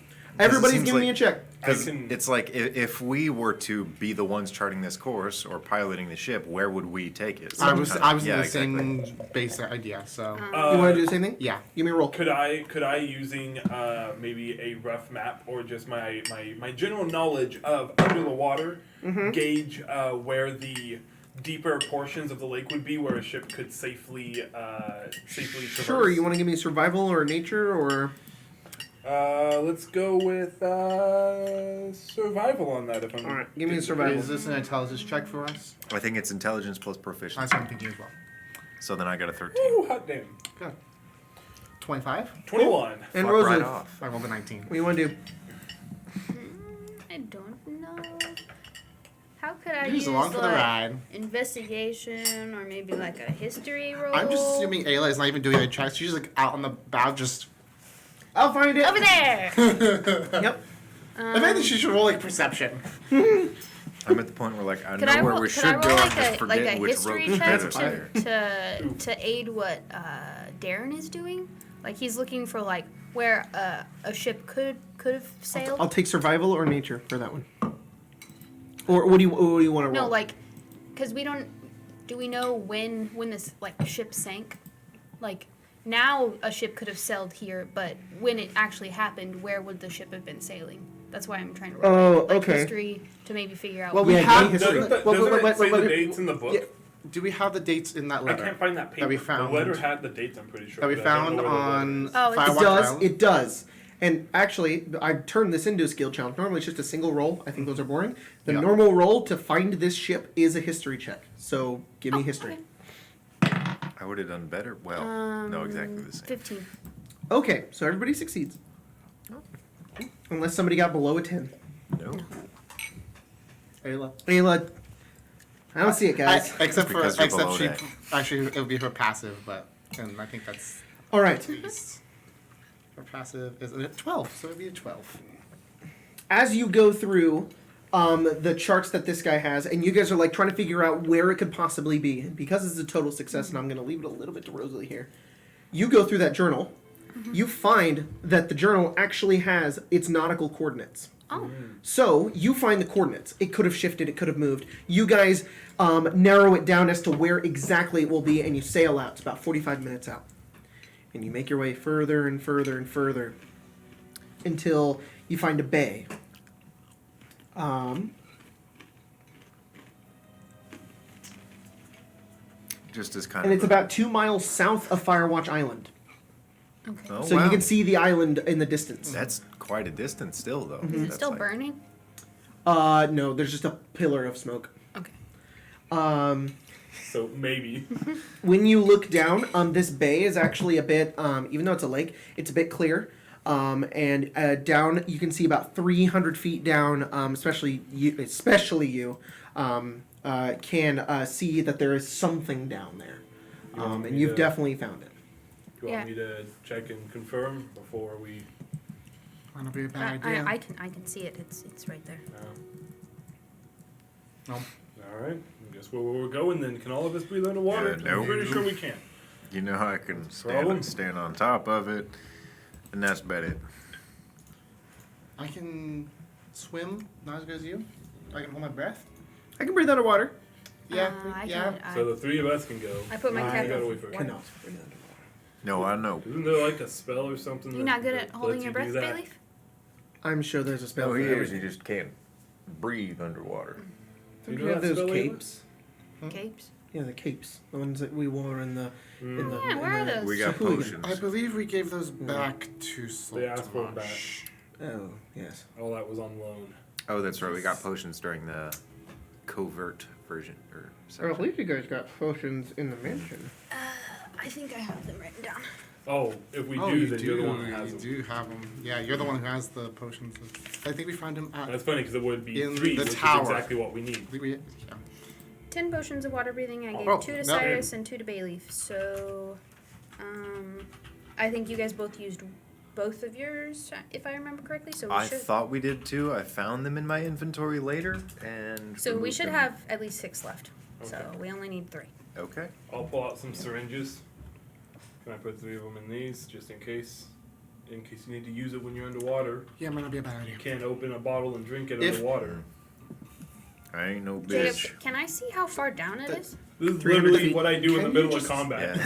[SPEAKER 3] it
[SPEAKER 1] Everybody's
[SPEAKER 3] seems
[SPEAKER 1] giving me a
[SPEAKER 3] like-
[SPEAKER 1] check.
[SPEAKER 3] Because
[SPEAKER 2] I can-
[SPEAKER 3] it's like if we were to be the ones charting this course or piloting the ship, where would we take it?
[SPEAKER 4] I was in
[SPEAKER 3] Yeah,
[SPEAKER 4] the
[SPEAKER 3] exactly.
[SPEAKER 4] same basic idea. So
[SPEAKER 1] You want to do the same thing?
[SPEAKER 4] yeah.
[SPEAKER 1] Give me a roll.
[SPEAKER 2] Could I using maybe a rough map or just my general knowledge of under the water gauge where the deeper portions of the lake would be where a ship could safely traverse?
[SPEAKER 1] Sure. You want to give me survival or nature or?
[SPEAKER 2] Let's go with survival on that. If I'm
[SPEAKER 1] All right. Give me a survival.
[SPEAKER 4] Is this an intelligence check for us?
[SPEAKER 3] I think it's intelligence plus proficiency.
[SPEAKER 4] That's what I'm thinking as well.
[SPEAKER 3] So then I got a 13.
[SPEAKER 2] Ooh, hot damn.
[SPEAKER 4] Good. 25.
[SPEAKER 2] 21.
[SPEAKER 1] And
[SPEAKER 3] Fuck
[SPEAKER 1] Rosalie,
[SPEAKER 3] right off.
[SPEAKER 4] I rolled a 19.
[SPEAKER 1] what do you want to do?
[SPEAKER 5] I don't know. How could I
[SPEAKER 4] Use
[SPEAKER 5] use
[SPEAKER 4] along for the
[SPEAKER 5] like
[SPEAKER 4] ride.
[SPEAKER 5] investigation or maybe like a history roll?
[SPEAKER 4] I'm just assuming Ayla is not even doing any checks. She's like out on the bow, just.
[SPEAKER 1] I'll find it.
[SPEAKER 5] Over there.
[SPEAKER 1] Yep.
[SPEAKER 4] I think she should roll like perception.
[SPEAKER 3] I'm at the point where like I
[SPEAKER 5] Could
[SPEAKER 3] know
[SPEAKER 5] I
[SPEAKER 3] where
[SPEAKER 5] roll?
[SPEAKER 3] we
[SPEAKER 5] Could
[SPEAKER 3] should
[SPEAKER 5] I roll
[SPEAKER 3] go. I'm
[SPEAKER 5] like
[SPEAKER 3] just
[SPEAKER 5] a
[SPEAKER 3] forgetting which
[SPEAKER 5] history
[SPEAKER 3] road
[SPEAKER 5] check
[SPEAKER 3] to fire.
[SPEAKER 5] to aid what Darren is doing? Like he's looking for like where a ship could have sailed.
[SPEAKER 1] I'll take survival or nature for that one. Or what do you want to roll?
[SPEAKER 5] No, like, because we don't. Do we know when this like ship sank? Like now a ship could have sailed here, but when it actually happened, where would the ship have been sailing? That's why I'm trying to roll
[SPEAKER 1] Oh,
[SPEAKER 5] like
[SPEAKER 1] okay.
[SPEAKER 5] history to maybe figure out.
[SPEAKER 4] Well, we
[SPEAKER 1] Yeah,
[SPEAKER 4] have.
[SPEAKER 1] give me history.
[SPEAKER 2] Doesn't,
[SPEAKER 1] Wait,
[SPEAKER 2] doesn't
[SPEAKER 1] wait,
[SPEAKER 2] it
[SPEAKER 1] wait,
[SPEAKER 2] say
[SPEAKER 1] wait,
[SPEAKER 2] the
[SPEAKER 1] wait.
[SPEAKER 2] dates in the book?
[SPEAKER 1] Yeah.
[SPEAKER 4] Do we have the dates in that
[SPEAKER 2] I
[SPEAKER 4] letter?
[SPEAKER 2] can't find that paper.
[SPEAKER 4] we found.
[SPEAKER 2] The letter had the dates, I'm pretty sure.
[SPEAKER 4] That we
[SPEAKER 2] but I don't
[SPEAKER 4] found
[SPEAKER 2] know where the letter
[SPEAKER 4] on
[SPEAKER 2] is.
[SPEAKER 5] Oh, it's-
[SPEAKER 1] It
[SPEAKER 4] Firewatch
[SPEAKER 1] does.
[SPEAKER 4] Island?
[SPEAKER 1] It does. And actually, I turned this into a skill challenge. Normally, it's just a single roll. I think those are boring. The
[SPEAKER 4] Yeah.
[SPEAKER 1] normal roll to find this ship is a history check. So give me history.
[SPEAKER 5] okay.
[SPEAKER 3] I would have done better. Well, no, exactly the same.
[SPEAKER 5] 15.
[SPEAKER 1] Okay, so everybody succeeds. Unless somebody got below a 10.
[SPEAKER 3] No.
[SPEAKER 4] Ayla.
[SPEAKER 1] Ayla, I don't see it, guys.
[SPEAKER 4] Except for
[SPEAKER 3] Because you're below
[SPEAKER 4] she
[SPEAKER 3] that.
[SPEAKER 4] actually it would be her passive, but and I think that's
[SPEAKER 1] All right.
[SPEAKER 4] her passive is a 12, so it'd be a 12.
[SPEAKER 1] As you go through the charts that this guy has, and you guys are like trying to figure out where it could possibly be, and because it's a total success, and I'm going to leave it a little bit to Rosalie here. You go through that journal. You find that the journal actually has its nautical coordinates.
[SPEAKER 5] Oh.
[SPEAKER 1] So you find the coordinates. It could have shifted. It could have moved. You guys narrow it down as to where exactly it will be, and you sail out. It's about 45 minutes out, and you make your way further and further and further until you find a bay.
[SPEAKER 3] Just as kind
[SPEAKER 1] And
[SPEAKER 3] of.
[SPEAKER 1] it's about 2 miles south of Firewatch Island.
[SPEAKER 5] Okay.
[SPEAKER 3] Oh,
[SPEAKER 1] So
[SPEAKER 3] wow.
[SPEAKER 1] you can see the island in the distance.
[SPEAKER 3] That's quite a distance still, though.
[SPEAKER 5] Is it
[SPEAKER 3] That's
[SPEAKER 5] still
[SPEAKER 3] like-
[SPEAKER 5] burning?
[SPEAKER 1] No, there's just a pillar of smoke.
[SPEAKER 5] Okay.
[SPEAKER 2] So maybe.
[SPEAKER 1] When you look down, this bay is actually a bit, even though it's a lake, it's a bit clear. And down, you can see about 300 feet down, especially you can see that there is something down there.
[SPEAKER 2] You want
[SPEAKER 1] And
[SPEAKER 2] me
[SPEAKER 1] you've
[SPEAKER 2] to-
[SPEAKER 1] definitely found it.
[SPEAKER 2] You want me to check and confirm before we?
[SPEAKER 4] That'll be a bad idea.
[SPEAKER 5] I can see it. It's right there.
[SPEAKER 4] No.
[SPEAKER 2] All right. I guess where we're going then. Can all of us breathe underwater?
[SPEAKER 3] no.
[SPEAKER 2] I'm pretty sure we can.
[SPEAKER 3] You know I can
[SPEAKER 2] Problem?
[SPEAKER 3] stand on top of it, and that's about it.
[SPEAKER 4] I can swim, not as good as you. I can hold my breath.
[SPEAKER 1] I can breathe underwater.
[SPEAKER 4] Yeah,
[SPEAKER 5] I
[SPEAKER 4] yeah.
[SPEAKER 5] can.
[SPEAKER 2] So the three of us can go.
[SPEAKER 5] I put my
[SPEAKER 2] You
[SPEAKER 5] cap
[SPEAKER 2] gotta
[SPEAKER 5] on.
[SPEAKER 2] wait for it.
[SPEAKER 1] Cannot breathe underwater.
[SPEAKER 3] No, I know.
[SPEAKER 2] Isn't there like a spell or something?
[SPEAKER 5] You're
[SPEAKER 2] that-
[SPEAKER 5] not good
[SPEAKER 2] that
[SPEAKER 5] at holding
[SPEAKER 2] lets
[SPEAKER 5] your
[SPEAKER 2] you do
[SPEAKER 5] breath,
[SPEAKER 2] that?
[SPEAKER 5] Bayleaf?
[SPEAKER 1] I'm sure there's a spell
[SPEAKER 3] No,
[SPEAKER 1] for
[SPEAKER 3] he is.
[SPEAKER 1] everything.
[SPEAKER 3] You just can't breathe underwater.
[SPEAKER 1] Don't
[SPEAKER 2] You
[SPEAKER 1] you
[SPEAKER 2] know
[SPEAKER 1] have
[SPEAKER 2] that
[SPEAKER 1] those
[SPEAKER 2] spell, Ayla?
[SPEAKER 1] capes?
[SPEAKER 5] Capes?
[SPEAKER 1] Yeah, the capes. The ones that we wore in the... In the
[SPEAKER 5] Yeah, where are those?
[SPEAKER 3] We got
[SPEAKER 1] Hooligans.
[SPEAKER 3] potions.
[SPEAKER 4] I believe we gave those back to
[SPEAKER 2] They asked for 'em
[SPEAKER 4] Saltmarsh.
[SPEAKER 1] Oh, yes.
[SPEAKER 2] All that was on loan.
[SPEAKER 3] Oh, that's right. We got potions during the covert version. Or
[SPEAKER 1] I
[SPEAKER 3] section.
[SPEAKER 1] believe you guys got potions in the mansion.
[SPEAKER 5] I think I have them written down.
[SPEAKER 2] Oh, if we
[SPEAKER 4] Oh,
[SPEAKER 2] do,
[SPEAKER 4] you
[SPEAKER 2] then
[SPEAKER 4] do.
[SPEAKER 2] you're the one that has
[SPEAKER 4] You
[SPEAKER 2] them.
[SPEAKER 4] do have them. Yeah, you're the one who has the potions. I think we found them at.
[SPEAKER 2] That's funny because it would be
[SPEAKER 4] In
[SPEAKER 2] three,
[SPEAKER 4] the
[SPEAKER 2] which
[SPEAKER 4] tower.
[SPEAKER 2] is exactly what we need.
[SPEAKER 4] Yeah.
[SPEAKER 5] 10 potions of water breathing. I gave
[SPEAKER 4] Oh,
[SPEAKER 5] 2 to
[SPEAKER 4] no.
[SPEAKER 5] Cyrus and 2 to Bayleaf. So, I think you guys both used both of yours, if I remember correctly. So we
[SPEAKER 3] I
[SPEAKER 5] should.
[SPEAKER 3] thought we did too. I found them in my inventory later, and
[SPEAKER 5] So we
[SPEAKER 3] removed
[SPEAKER 5] should
[SPEAKER 3] them.
[SPEAKER 5] have at least 6 left. So
[SPEAKER 2] Okay.
[SPEAKER 5] we only need 3.
[SPEAKER 3] Okay.
[SPEAKER 2] I'll pull out some syringes. Can I put 3 of them in these, just in case? In case you need to use it when you're underwater.
[SPEAKER 4] Yeah, might not be a bad idea.
[SPEAKER 2] You can't open a bottle and drink it
[SPEAKER 4] If-
[SPEAKER 2] underwater.
[SPEAKER 3] I ain't no
[SPEAKER 5] Jacob,
[SPEAKER 3] bitch.
[SPEAKER 5] can I see how far down it is?
[SPEAKER 2] This is
[SPEAKER 1] 300
[SPEAKER 2] literally
[SPEAKER 1] feet.
[SPEAKER 2] what I do in
[SPEAKER 4] Can
[SPEAKER 2] the
[SPEAKER 4] you
[SPEAKER 2] middle of
[SPEAKER 4] just-
[SPEAKER 2] combat.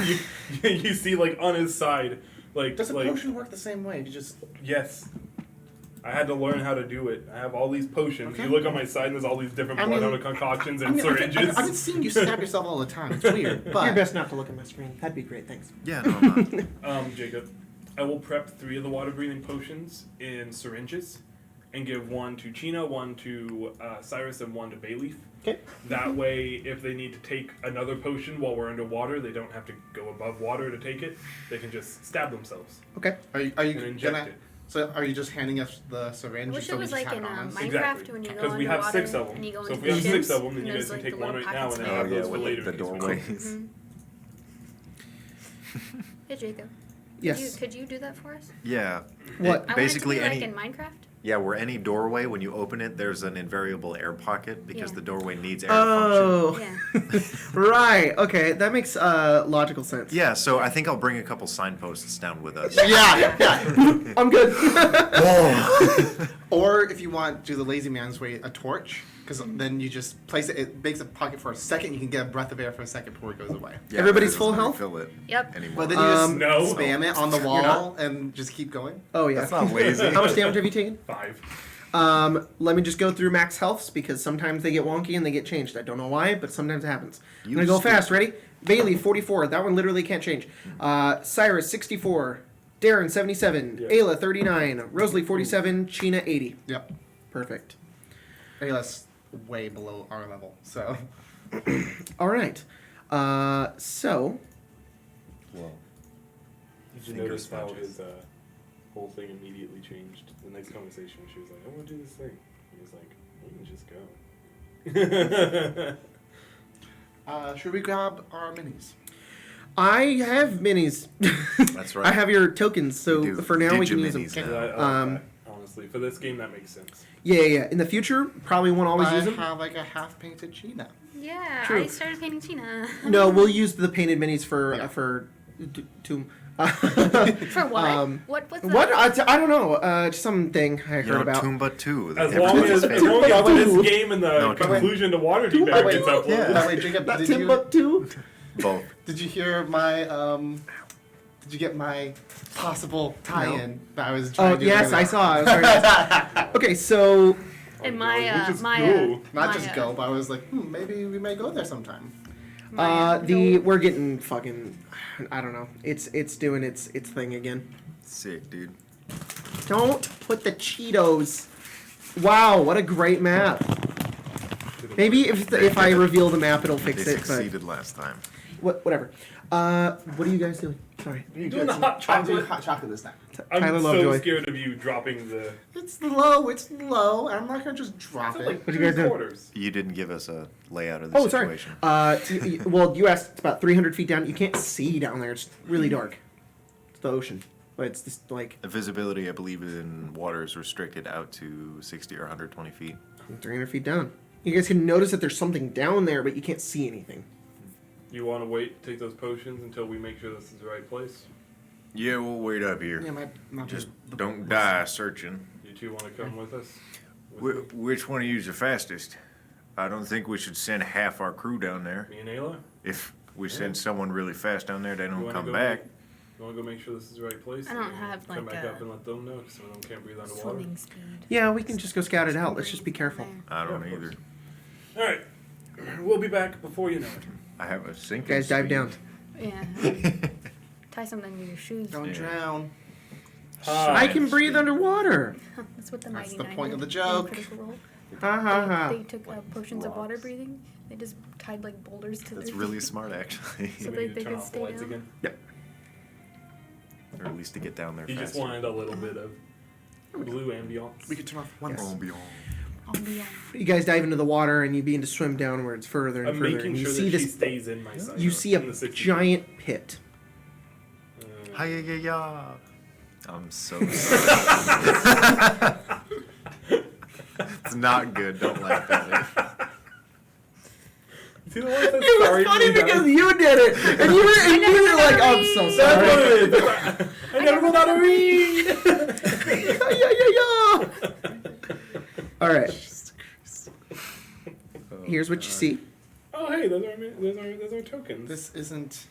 [SPEAKER 3] Yeah.
[SPEAKER 2] You see, like, on his side, like,
[SPEAKER 4] Does a
[SPEAKER 2] like
[SPEAKER 4] potion work the same way? You just
[SPEAKER 2] yes. I had to learn how to do it. I have all these potions.
[SPEAKER 4] Okay.
[SPEAKER 2] You look on my side, and there's all these different
[SPEAKER 4] I mean-
[SPEAKER 2] blood concoctions
[SPEAKER 4] I
[SPEAKER 2] and
[SPEAKER 4] mean,
[SPEAKER 2] syringes.
[SPEAKER 4] I've been seeing you stab yourself all the time. It's weird,
[SPEAKER 1] You're
[SPEAKER 4] but
[SPEAKER 1] best not to look at my screen. That'd be great. Thanks.
[SPEAKER 3] Yeah, no, I'm not.
[SPEAKER 2] Jacob, I will prep 3 of the water-breathing potions in syringes, and give 1 to Chino, 1 to Cyrus, and 1 to Bayleaf.
[SPEAKER 1] Okay.
[SPEAKER 2] That way, if they need to take another potion while we're underwater, they don't have to go above water to take it. They can just stab themselves
[SPEAKER 1] Okay.
[SPEAKER 4] are you
[SPEAKER 2] and inject
[SPEAKER 4] gonna?
[SPEAKER 2] it.
[SPEAKER 4] So are you just handing us the syringe?
[SPEAKER 5] I wish
[SPEAKER 4] so
[SPEAKER 5] it
[SPEAKER 4] we
[SPEAKER 5] was
[SPEAKER 4] just
[SPEAKER 5] like
[SPEAKER 4] have
[SPEAKER 5] in
[SPEAKER 4] it on us?
[SPEAKER 5] Minecraft
[SPEAKER 2] Exactly.
[SPEAKER 5] when you go
[SPEAKER 2] Because we
[SPEAKER 5] underwater
[SPEAKER 2] have 6 of them.
[SPEAKER 5] and you go
[SPEAKER 2] So if
[SPEAKER 5] into
[SPEAKER 2] we have
[SPEAKER 5] the
[SPEAKER 2] 6
[SPEAKER 5] ships,
[SPEAKER 2] of them, then
[SPEAKER 5] and
[SPEAKER 2] you
[SPEAKER 5] there's,
[SPEAKER 2] guys can
[SPEAKER 5] like,
[SPEAKER 2] take
[SPEAKER 5] the
[SPEAKER 2] 1
[SPEAKER 5] little
[SPEAKER 2] right now, and then
[SPEAKER 5] pockets
[SPEAKER 2] have
[SPEAKER 3] Oh, yeah,
[SPEAKER 2] those for
[SPEAKER 3] with
[SPEAKER 2] later.
[SPEAKER 3] the
[SPEAKER 2] in case we don't.
[SPEAKER 3] doorways.
[SPEAKER 5] Hey Jacob.
[SPEAKER 1] Yes.
[SPEAKER 5] Could you do that for us?
[SPEAKER 3] Yeah.
[SPEAKER 1] What?
[SPEAKER 5] I
[SPEAKER 3] Basically,
[SPEAKER 5] want it to be
[SPEAKER 3] any.
[SPEAKER 5] like in Minecraft.
[SPEAKER 3] Yeah, where any doorway, when you open it, there's an invariable air pocket because
[SPEAKER 5] Yeah.
[SPEAKER 3] the doorway needs air to function.
[SPEAKER 1] Oh.
[SPEAKER 5] Yeah.
[SPEAKER 1] Right. Okay. That makes logical sense.
[SPEAKER 3] Yeah, so I think I'll bring a couple signposts down with us.
[SPEAKER 1] Yeah. I'm good.
[SPEAKER 4] Or if you want, do the lazy man's way, a torch, because then you just place it. It makes a pocket for a second. You can get a breath of air for a second before it goes away.
[SPEAKER 3] Yeah,
[SPEAKER 1] Everybody's
[SPEAKER 3] but it
[SPEAKER 1] full
[SPEAKER 3] doesn't
[SPEAKER 1] health?
[SPEAKER 3] Fill it
[SPEAKER 5] Yep.
[SPEAKER 3] anymore.
[SPEAKER 4] But then you just
[SPEAKER 2] No.
[SPEAKER 4] spam it on the wall and just keep going.
[SPEAKER 1] Oh yeah.
[SPEAKER 3] That's not lazy.
[SPEAKER 1] How much damage have you taken?
[SPEAKER 2] 5.
[SPEAKER 1] Let me just go through max healths because sometimes they get wonky and they get changed. I don't know why, but sometimes it happens. I'm
[SPEAKER 3] You
[SPEAKER 1] gonna go
[SPEAKER 3] stupid.
[SPEAKER 1] fast. Ready? Bailey 44. That one literally can't change. Cyrus 64. Darren 77.
[SPEAKER 2] Yeah.
[SPEAKER 1] Ayla 39. Rosalie 47. Sheena 80.
[SPEAKER 4] Yep.
[SPEAKER 1] Perfect.
[SPEAKER 4] Hey, that's way below our level. So
[SPEAKER 1] All right. So
[SPEAKER 3] Well,
[SPEAKER 2] Did you
[SPEAKER 3] Finger
[SPEAKER 2] notice how
[SPEAKER 3] smudges.
[SPEAKER 2] his whole thing immediately changed? The next conversation, she was like, I want to do this thing. He was like, we can just go.
[SPEAKER 4] should we grab our minis?
[SPEAKER 1] I have minis.
[SPEAKER 3] That's right.
[SPEAKER 1] I have your tokens, so
[SPEAKER 3] You do.
[SPEAKER 1] for now we can use them.
[SPEAKER 3] Digiminis
[SPEAKER 2] Yeah,
[SPEAKER 3] now.
[SPEAKER 2] I like that. Honestly, for this game, that makes sense.
[SPEAKER 1] Yeah. In the future, probably won't always
[SPEAKER 4] I
[SPEAKER 1] use them.
[SPEAKER 4] have like a half painted Cheetah.
[SPEAKER 5] Yeah.
[SPEAKER 1] True.
[SPEAKER 5] I started painting Tina.
[SPEAKER 1] No, we'll use the painted minis for
[SPEAKER 4] Yeah.
[SPEAKER 1] Tomb.
[SPEAKER 5] For what? What's that?
[SPEAKER 1] What? I don't know. Just something I heard
[SPEAKER 3] You know,
[SPEAKER 1] about.
[SPEAKER 3] Toomba 2.
[SPEAKER 2] As long as
[SPEAKER 1] Timbuktu.
[SPEAKER 2] this game and the
[SPEAKER 3] No,
[SPEAKER 2] conclusion to Waterdeep
[SPEAKER 1] Timbuktu.
[SPEAKER 2] gets uploaded.
[SPEAKER 3] Yeah.
[SPEAKER 4] By the way, Jacob,
[SPEAKER 1] Not
[SPEAKER 4] did you,
[SPEAKER 1] Timbuktu.
[SPEAKER 3] Both.
[SPEAKER 4] did you hear my did you get my possible tie-in that I was trying
[SPEAKER 1] Oh
[SPEAKER 4] to do?
[SPEAKER 1] yes,
[SPEAKER 4] earlier?
[SPEAKER 1] I saw. It was very nice. Okay, so
[SPEAKER 5] And
[SPEAKER 2] Oh,
[SPEAKER 5] my
[SPEAKER 2] which is
[SPEAKER 5] my
[SPEAKER 2] cool.
[SPEAKER 4] Not
[SPEAKER 5] my,
[SPEAKER 4] just go, but I was like, maybe we may go there sometime.
[SPEAKER 1] we're getting fucking. I don't know. It's doing its thing again.
[SPEAKER 3] Sick, dude.
[SPEAKER 1] Don't put the Cheetos. Wow, what a great map. Maybe if I reveal the map, it'll
[SPEAKER 3] They
[SPEAKER 1] fix it. But
[SPEAKER 3] succeeded last time.
[SPEAKER 1] whatever. What are you guys doing? Sorry.
[SPEAKER 2] You doing the hot
[SPEAKER 4] I'm doing
[SPEAKER 2] chocolate?
[SPEAKER 4] hot chocolate this time.
[SPEAKER 2] I'm
[SPEAKER 1] Tyler
[SPEAKER 2] so
[SPEAKER 1] Lovejoy.
[SPEAKER 2] scared of you dropping the.
[SPEAKER 4] It's low. I'm not gonna just drop
[SPEAKER 2] It's
[SPEAKER 4] it.
[SPEAKER 2] like
[SPEAKER 1] What you guys doing?
[SPEAKER 2] 3/4.
[SPEAKER 3] You didn't give us a layout of the
[SPEAKER 1] Oh, sorry.
[SPEAKER 3] situation.
[SPEAKER 1] Well, you asked. It's about 300 feet down. You can't see down there. It's really dark. It's the ocean, but it's just like
[SPEAKER 3] The visibility, I believe, in water is restricted out to 60 or 120 feet.
[SPEAKER 1] 300 feet down. You guys can notice that there's something down there, but you can't see anything.
[SPEAKER 2] You want to wait, take those potions until we make sure this is the right place?
[SPEAKER 3] Yeah, we'll wait up here.
[SPEAKER 4] Yeah, not
[SPEAKER 3] Just
[SPEAKER 4] the-
[SPEAKER 3] don't die searching.
[SPEAKER 2] You two want to come with us? With
[SPEAKER 3] Which one of you is the fastest? I don't think we should send half our crew down there.
[SPEAKER 2] me and Ayla?
[SPEAKER 3] If we send someone really fast down there, they
[SPEAKER 2] You
[SPEAKER 3] don't
[SPEAKER 2] wanna
[SPEAKER 3] come
[SPEAKER 2] go
[SPEAKER 3] back.
[SPEAKER 2] You want to go make sure this is the right place?
[SPEAKER 5] I don't
[SPEAKER 2] and
[SPEAKER 5] have,
[SPEAKER 2] come
[SPEAKER 5] like,
[SPEAKER 2] back
[SPEAKER 5] a
[SPEAKER 2] up and let them know because some of them can't breathe underwater.
[SPEAKER 5] swimming speed.
[SPEAKER 1] Yeah, we can just go scout it out. Let's just be careful.
[SPEAKER 3] I don't
[SPEAKER 2] Yeah, of
[SPEAKER 3] either.
[SPEAKER 2] All right, we'll be back before you know it.
[SPEAKER 3] I have a sinking
[SPEAKER 1] Guys, dive
[SPEAKER 3] speed.
[SPEAKER 1] down.
[SPEAKER 5] Yeah. Tie something to your shoes.
[SPEAKER 4] Don't
[SPEAKER 3] Yeah.
[SPEAKER 4] drown.
[SPEAKER 1] I can breathe underwater.
[SPEAKER 5] That's what the
[SPEAKER 4] That's
[SPEAKER 5] Mighty
[SPEAKER 4] the
[SPEAKER 5] Nine
[SPEAKER 4] point
[SPEAKER 5] did
[SPEAKER 4] of the
[SPEAKER 5] in
[SPEAKER 4] joke.
[SPEAKER 5] Critical Role.
[SPEAKER 1] Ha ha ha.
[SPEAKER 5] They took potions of water breathing. They just tied like boulders to
[SPEAKER 3] That's
[SPEAKER 5] their
[SPEAKER 3] really
[SPEAKER 5] feet.
[SPEAKER 3] smart, actually.
[SPEAKER 5] So
[SPEAKER 2] We
[SPEAKER 5] they-
[SPEAKER 2] need to
[SPEAKER 5] they
[SPEAKER 2] turn
[SPEAKER 5] could
[SPEAKER 2] off the
[SPEAKER 5] stay
[SPEAKER 2] lights
[SPEAKER 5] down.
[SPEAKER 2] again.
[SPEAKER 3] Or at least to get down there
[SPEAKER 2] He just
[SPEAKER 3] faster.
[SPEAKER 2] wanted a little bit of blue ambiance.
[SPEAKER 4] We could turn off one.
[SPEAKER 1] Yes.
[SPEAKER 3] Oh, beyond.
[SPEAKER 5] Oh, yeah.
[SPEAKER 1] You guys dive into the water and you begin to swim downwards further and
[SPEAKER 2] I'm
[SPEAKER 1] further.
[SPEAKER 2] making
[SPEAKER 1] And you
[SPEAKER 2] sure
[SPEAKER 1] see
[SPEAKER 2] that she
[SPEAKER 1] this.
[SPEAKER 2] stays in my sight.
[SPEAKER 1] You see a
[SPEAKER 2] in the 60 feet.
[SPEAKER 1] giant pit.
[SPEAKER 3] Hi-ya-ya-ya. I'm so sorry. It's not good. Don't laugh at it.
[SPEAKER 2] See the one that's
[SPEAKER 1] It was
[SPEAKER 2] sorry
[SPEAKER 1] funny
[SPEAKER 2] to be
[SPEAKER 1] because
[SPEAKER 2] done?
[SPEAKER 1] you did it, and you were immediately like, "Oh, I'm so
[SPEAKER 2] That's what
[SPEAKER 1] sorry."
[SPEAKER 2] it is. I never know how to read.
[SPEAKER 1] Yeah. All right. Here's what you see.
[SPEAKER 2] Oh, hey, those are tokens.
[SPEAKER 4] This isn't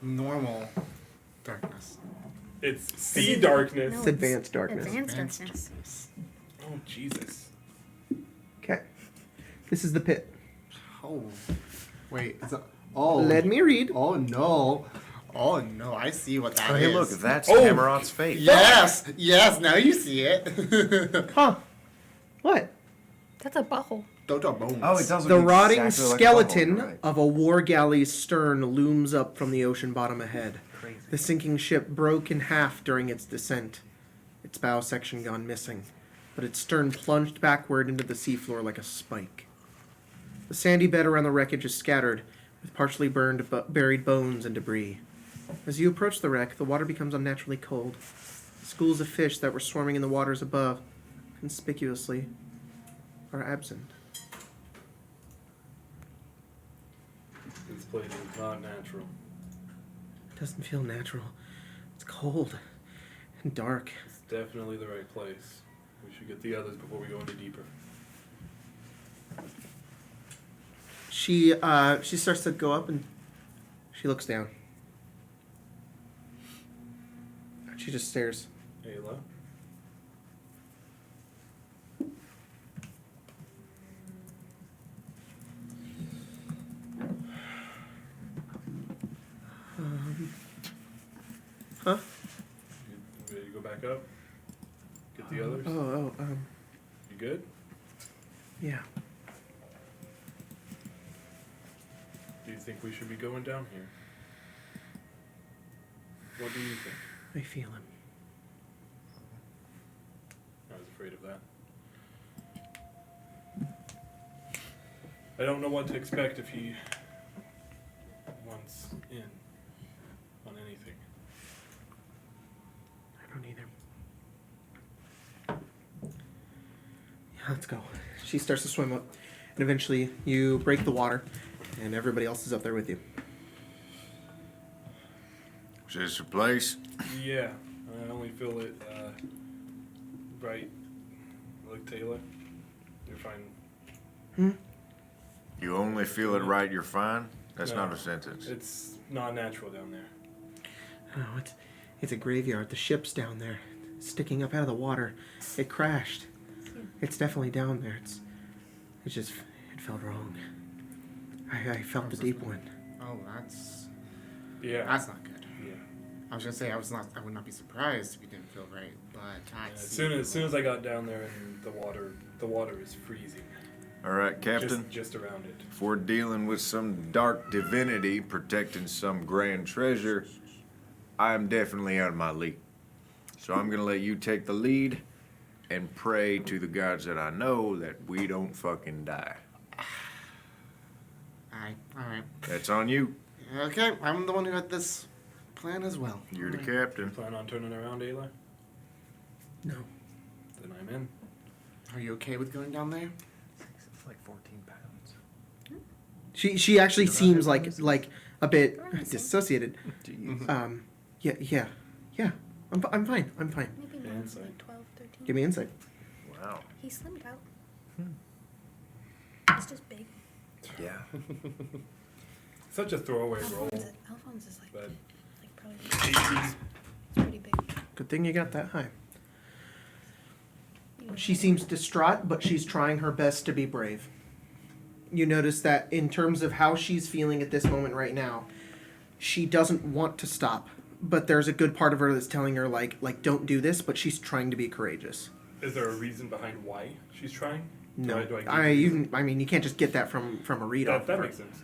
[SPEAKER 4] normal darkness.
[SPEAKER 2] It's sea darkness.
[SPEAKER 1] It's advanced darkness.
[SPEAKER 5] Advanced darkness.
[SPEAKER 2] Oh, Jesus.
[SPEAKER 1] Okay. This is the pit.
[SPEAKER 4] Oh, wait. Oh.
[SPEAKER 1] Let me read.
[SPEAKER 4] Oh no. Oh no. I see what that is.
[SPEAKER 3] Oh, hey, look, that's
[SPEAKER 2] Oh.
[SPEAKER 3] Tammeraut's fate.
[SPEAKER 4] Yes. Yes. Now you see it.
[SPEAKER 1] Huh? What?
[SPEAKER 5] That's a butthole.
[SPEAKER 4] Those are bones.
[SPEAKER 3] Oh, it does
[SPEAKER 1] The
[SPEAKER 3] look
[SPEAKER 1] rotting
[SPEAKER 3] exactly like a
[SPEAKER 1] skeleton
[SPEAKER 3] bubble, right.
[SPEAKER 1] of a war galley's stern looms up from the ocean bottom ahead.
[SPEAKER 3] Crazy.
[SPEAKER 1] The sinking ship broke in half during its descent, its bow section gone missing, but its stern plunged backward into the seafloor like a spike. The sandy bed around the wreckage is scattered, with partially burned, buried bones and debris. As you approach the wreck, the water becomes unnaturally cold. Schools of fish that were swarming in the waters above, conspicuously, are absent.
[SPEAKER 2] This place is not natural.
[SPEAKER 1] It doesn't feel natural. It's cold and dark.
[SPEAKER 2] It's definitely the right place. We should get the others before we go any deeper.
[SPEAKER 1] She starts to go up and she looks down. She just stares.
[SPEAKER 2] Ayla?
[SPEAKER 1] Huh?
[SPEAKER 2] You ready to go back up? Get the others? You good?
[SPEAKER 1] Yeah.
[SPEAKER 2] Do you think we should be going down here? What do you think?
[SPEAKER 1] I feel him.
[SPEAKER 2] I was afraid of that. I don't know what to expect if he wants in on anything.
[SPEAKER 1] I don't either. Yeah, let's go. She starts to swim up, and eventually you break the water, and everybody else is up there with you.
[SPEAKER 7] Is this a place?
[SPEAKER 2] Yeah, I only feel it right. Look, Taylor, you're fine.
[SPEAKER 7] You only feel it right, you're fine? That's
[SPEAKER 2] No,
[SPEAKER 7] not a sentence.
[SPEAKER 2] It's not natural down there.
[SPEAKER 1] Oh, it's a graveyard. The ship's down there, sticking up out of the water. It crashed. It's definitely down there. It felt wrong. I felt the deep one.
[SPEAKER 4] Oh, that's
[SPEAKER 2] Yeah.
[SPEAKER 4] not good.
[SPEAKER 2] Yeah.
[SPEAKER 4] I was gonna say I would not be surprised if you didn't feel right, but I
[SPEAKER 2] As
[SPEAKER 4] see.
[SPEAKER 2] soon as I got down there and the water is freezing.
[SPEAKER 7] All right, Captain.
[SPEAKER 2] Just around it.
[SPEAKER 7] If we're dealing with some dark divinity protecting some grand treasure, I'm definitely out of my league. So I'm gonna let you take the lead and pray to the gods that I know that we don't fucking die.
[SPEAKER 4] Alright.
[SPEAKER 7] That's on you.
[SPEAKER 4] Okay, I'm the one who had this plan as well.
[SPEAKER 7] You're the
[SPEAKER 4] Alright.
[SPEAKER 7] captain.
[SPEAKER 2] Plan on turning around, Ayla?
[SPEAKER 1] No.
[SPEAKER 2] Then I'm in.
[SPEAKER 4] Are you okay with going down there?
[SPEAKER 3] It's like 14 pounds.
[SPEAKER 1] She actually seems like a bit dissociated.
[SPEAKER 3] Jeez.
[SPEAKER 1] Yeah. I'm fine.
[SPEAKER 5] Maybe
[SPEAKER 2] Yeah,
[SPEAKER 5] more
[SPEAKER 2] it's
[SPEAKER 5] like
[SPEAKER 2] like-
[SPEAKER 5] 12, 13.
[SPEAKER 1] Give me insight.
[SPEAKER 3] Wow.
[SPEAKER 5] He slimmed out. He's just big.
[SPEAKER 3] Yeah.
[SPEAKER 2] Such a throwaway roll.
[SPEAKER 5] Alphonse is
[SPEAKER 2] But
[SPEAKER 5] probably
[SPEAKER 2] 18.
[SPEAKER 5] it's pretty big.
[SPEAKER 1] Good thing you got that high. She seems distraught, but she's trying her best to be brave. You notice that in terms of how she's feeling at this moment right now, she doesn't want to stop. But there's a good part of her that's telling her like don't do this, but she's trying to be courageous.
[SPEAKER 2] Is there a reason behind why she's trying?
[SPEAKER 1] No,
[SPEAKER 2] Do I
[SPEAKER 1] I mean you can't just get that from a read off.
[SPEAKER 2] that makes sense.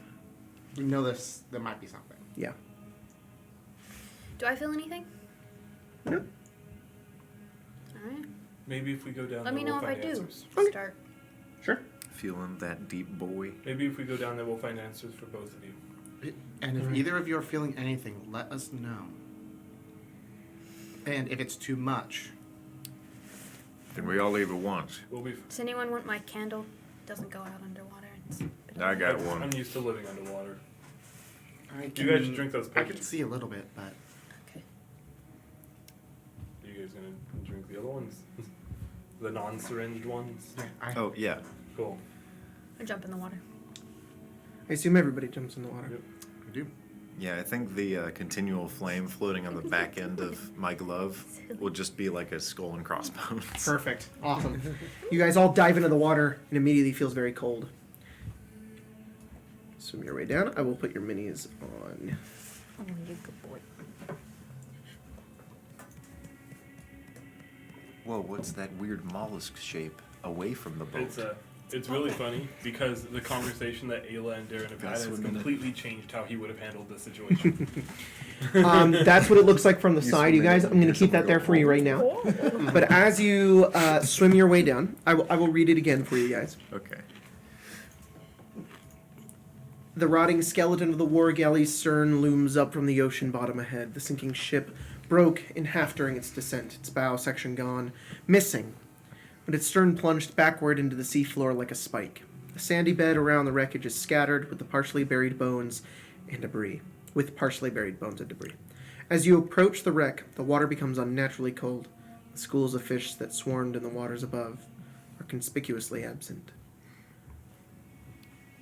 [SPEAKER 4] You know there might be something.
[SPEAKER 1] Yeah.
[SPEAKER 5] Do I feel anything?
[SPEAKER 1] No.
[SPEAKER 5] Alright.
[SPEAKER 2] Maybe if we go down
[SPEAKER 5] Let me
[SPEAKER 2] there,
[SPEAKER 5] know
[SPEAKER 2] we'll
[SPEAKER 5] if I
[SPEAKER 2] find
[SPEAKER 5] do.
[SPEAKER 2] answers.
[SPEAKER 5] Start.
[SPEAKER 1] Sure.
[SPEAKER 3] Feeling that deep boy.
[SPEAKER 2] Maybe if we go down there, we'll find answers for both of you.
[SPEAKER 4] And if either of you are feeling anything, let us know. And if it's too much,
[SPEAKER 7] Then we all leave at once.
[SPEAKER 2] We'll be.
[SPEAKER 5] Does anyone want my candle? Doesn't go out underwater. It's a bit
[SPEAKER 7] I got one.
[SPEAKER 2] I'm used to living underwater.
[SPEAKER 4] I
[SPEAKER 2] You guys should drink those
[SPEAKER 4] I
[SPEAKER 2] potions.
[SPEAKER 4] can see a little bit, but
[SPEAKER 5] Okay.
[SPEAKER 2] You guys gonna drink the other ones? The non-syringed ones?
[SPEAKER 4] I,
[SPEAKER 3] Oh, yeah.
[SPEAKER 2] Cool.
[SPEAKER 5] I jump in the water.
[SPEAKER 1] I assume everybody jumps in the water.
[SPEAKER 2] Yep.
[SPEAKER 4] I do.
[SPEAKER 3] Yeah, I think the continual flame floating on the back end of my glove will just be like a skull and crossbones.
[SPEAKER 1] Perfect. Awesome. You guys all dive into the water and immediately feels very cold. Swim your way down. I will put your minis on.
[SPEAKER 5] Oh, you good boy.
[SPEAKER 3] Whoa, what's that weird mollusk shape away from the boat?
[SPEAKER 2] It's really funny because the conversation that Ayla and Darren have had
[SPEAKER 3] Guys,
[SPEAKER 2] has
[SPEAKER 3] we're gonna-
[SPEAKER 2] completely changed how he would have handled this situation.
[SPEAKER 1] That's what it looks like from the
[SPEAKER 3] You
[SPEAKER 1] side, you
[SPEAKER 3] swim
[SPEAKER 1] guys.
[SPEAKER 3] in,
[SPEAKER 1] I'm going to
[SPEAKER 3] here's
[SPEAKER 1] keep that
[SPEAKER 3] some
[SPEAKER 1] there
[SPEAKER 3] real
[SPEAKER 1] for you right now. But as you swim your way down, I will read it again for you guys.
[SPEAKER 3] Okay.
[SPEAKER 1] The rotting skeleton of the war galley's stern looms up from the ocean bottom ahead. The sinking ship broke in half during its descent, its bow section gone, missing, but its stern plunged backward into the seafloor like a spike. The sandy bed around the wreckage is scattered with partially buried bones and debris. As you approach the wreck, the water becomes unnaturally cold. The schools of fish that swarmed in the waters above are conspicuously absent.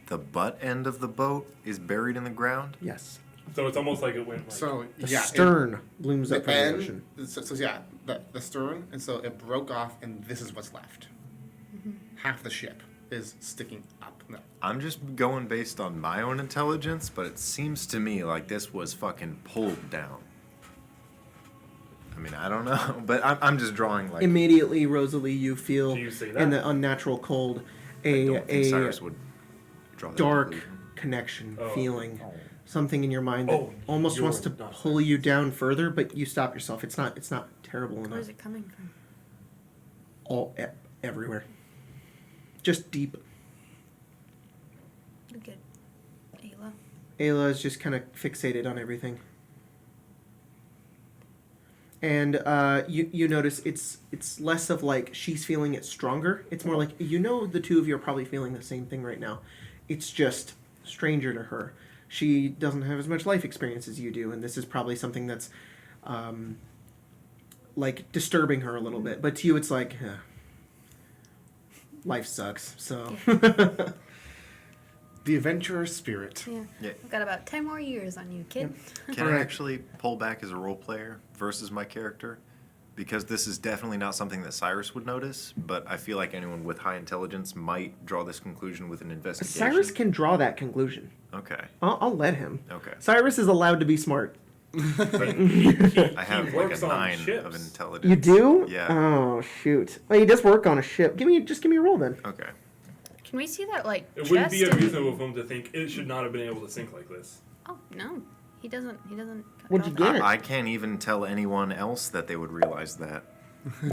[SPEAKER 3] The butt end of the boat is buried in the ground?
[SPEAKER 1] Yes.
[SPEAKER 2] So it's almost like it went like
[SPEAKER 4] So
[SPEAKER 1] The
[SPEAKER 4] yeah,
[SPEAKER 1] stern looms
[SPEAKER 4] the
[SPEAKER 1] up from the
[SPEAKER 4] end.
[SPEAKER 1] ocean.
[SPEAKER 4] So yeah, the stern, and so it broke off, and this is what's left. Half the ship is sticking up. No.
[SPEAKER 3] I'm just going based on my own intelligence, but it seems to me like this was fucking pulled down. I mean, I don't know, but I'm just drawing like.
[SPEAKER 1] Immediately, Rosalie, you feel
[SPEAKER 2] Do you say
[SPEAKER 1] in
[SPEAKER 2] that?
[SPEAKER 1] the unnatural cold
[SPEAKER 3] I don't think
[SPEAKER 1] a
[SPEAKER 3] Cyrus would draw that
[SPEAKER 1] dark
[SPEAKER 3] conclusion.
[SPEAKER 1] connection,
[SPEAKER 2] Oh.
[SPEAKER 1] feeling, something in your mind that
[SPEAKER 2] Oh,
[SPEAKER 1] almost wants to
[SPEAKER 2] you're not
[SPEAKER 1] pull you down further, but you stop yourself. It's not terrible
[SPEAKER 5] Where's
[SPEAKER 1] enough.
[SPEAKER 5] it coming from?
[SPEAKER 1] Everywhere, just deep.
[SPEAKER 5] Look at Ayla.
[SPEAKER 1] Ayla is just kind of fixated on everything. And you notice it's less of like she's feeling it stronger. It's more like the two of you are probably feeling the same thing right now. It's just stranger to her. She doesn't have as much life experience as you do, and this is probably something that's like disturbing her a little bit. But to you, it's like life sucks. So
[SPEAKER 4] The adventurer spirit.
[SPEAKER 5] Yeah.
[SPEAKER 3] Yeah.
[SPEAKER 5] I've got about 10 more years on you, kid.
[SPEAKER 3] Can I
[SPEAKER 1] Alright.
[SPEAKER 3] actually pull back as a role player versus my character? Because this is definitely not something that Cyrus would notice, but I feel like anyone with high intelligence might draw this conclusion with an investigation.
[SPEAKER 1] Cyrus can draw that conclusion.
[SPEAKER 3] Okay.
[SPEAKER 1] I'll let him.
[SPEAKER 3] Okay.
[SPEAKER 1] Cyrus is allowed to be smart.
[SPEAKER 2] But
[SPEAKER 3] I have like
[SPEAKER 2] works
[SPEAKER 3] a
[SPEAKER 2] on
[SPEAKER 3] 9
[SPEAKER 2] ships.
[SPEAKER 3] of intelligence.
[SPEAKER 1] You do?
[SPEAKER 3] Yeah.
[SPEAKER 1] Oh shoot. Well, he does work on a ship. Give me a roll then.
[SPEAKER 3] Okay.
[SPEAKER 5] Can we see that, like,
[SPEAKER 2] it wouldn't be
[SPEAKER 5] chest?
[SPEAKER 2] unreasonable for him to think it should not have been able to sink like this.
[SPEAKER 5] Oh, no. He doesn't.
[SPEAKER 1] What'd you
[SPEAKER 5] draw
[SPEAKER 1] get?
[SPEAKER 5] that.
[SPEAKER 3] I can't even tell anyone else that they would realize that.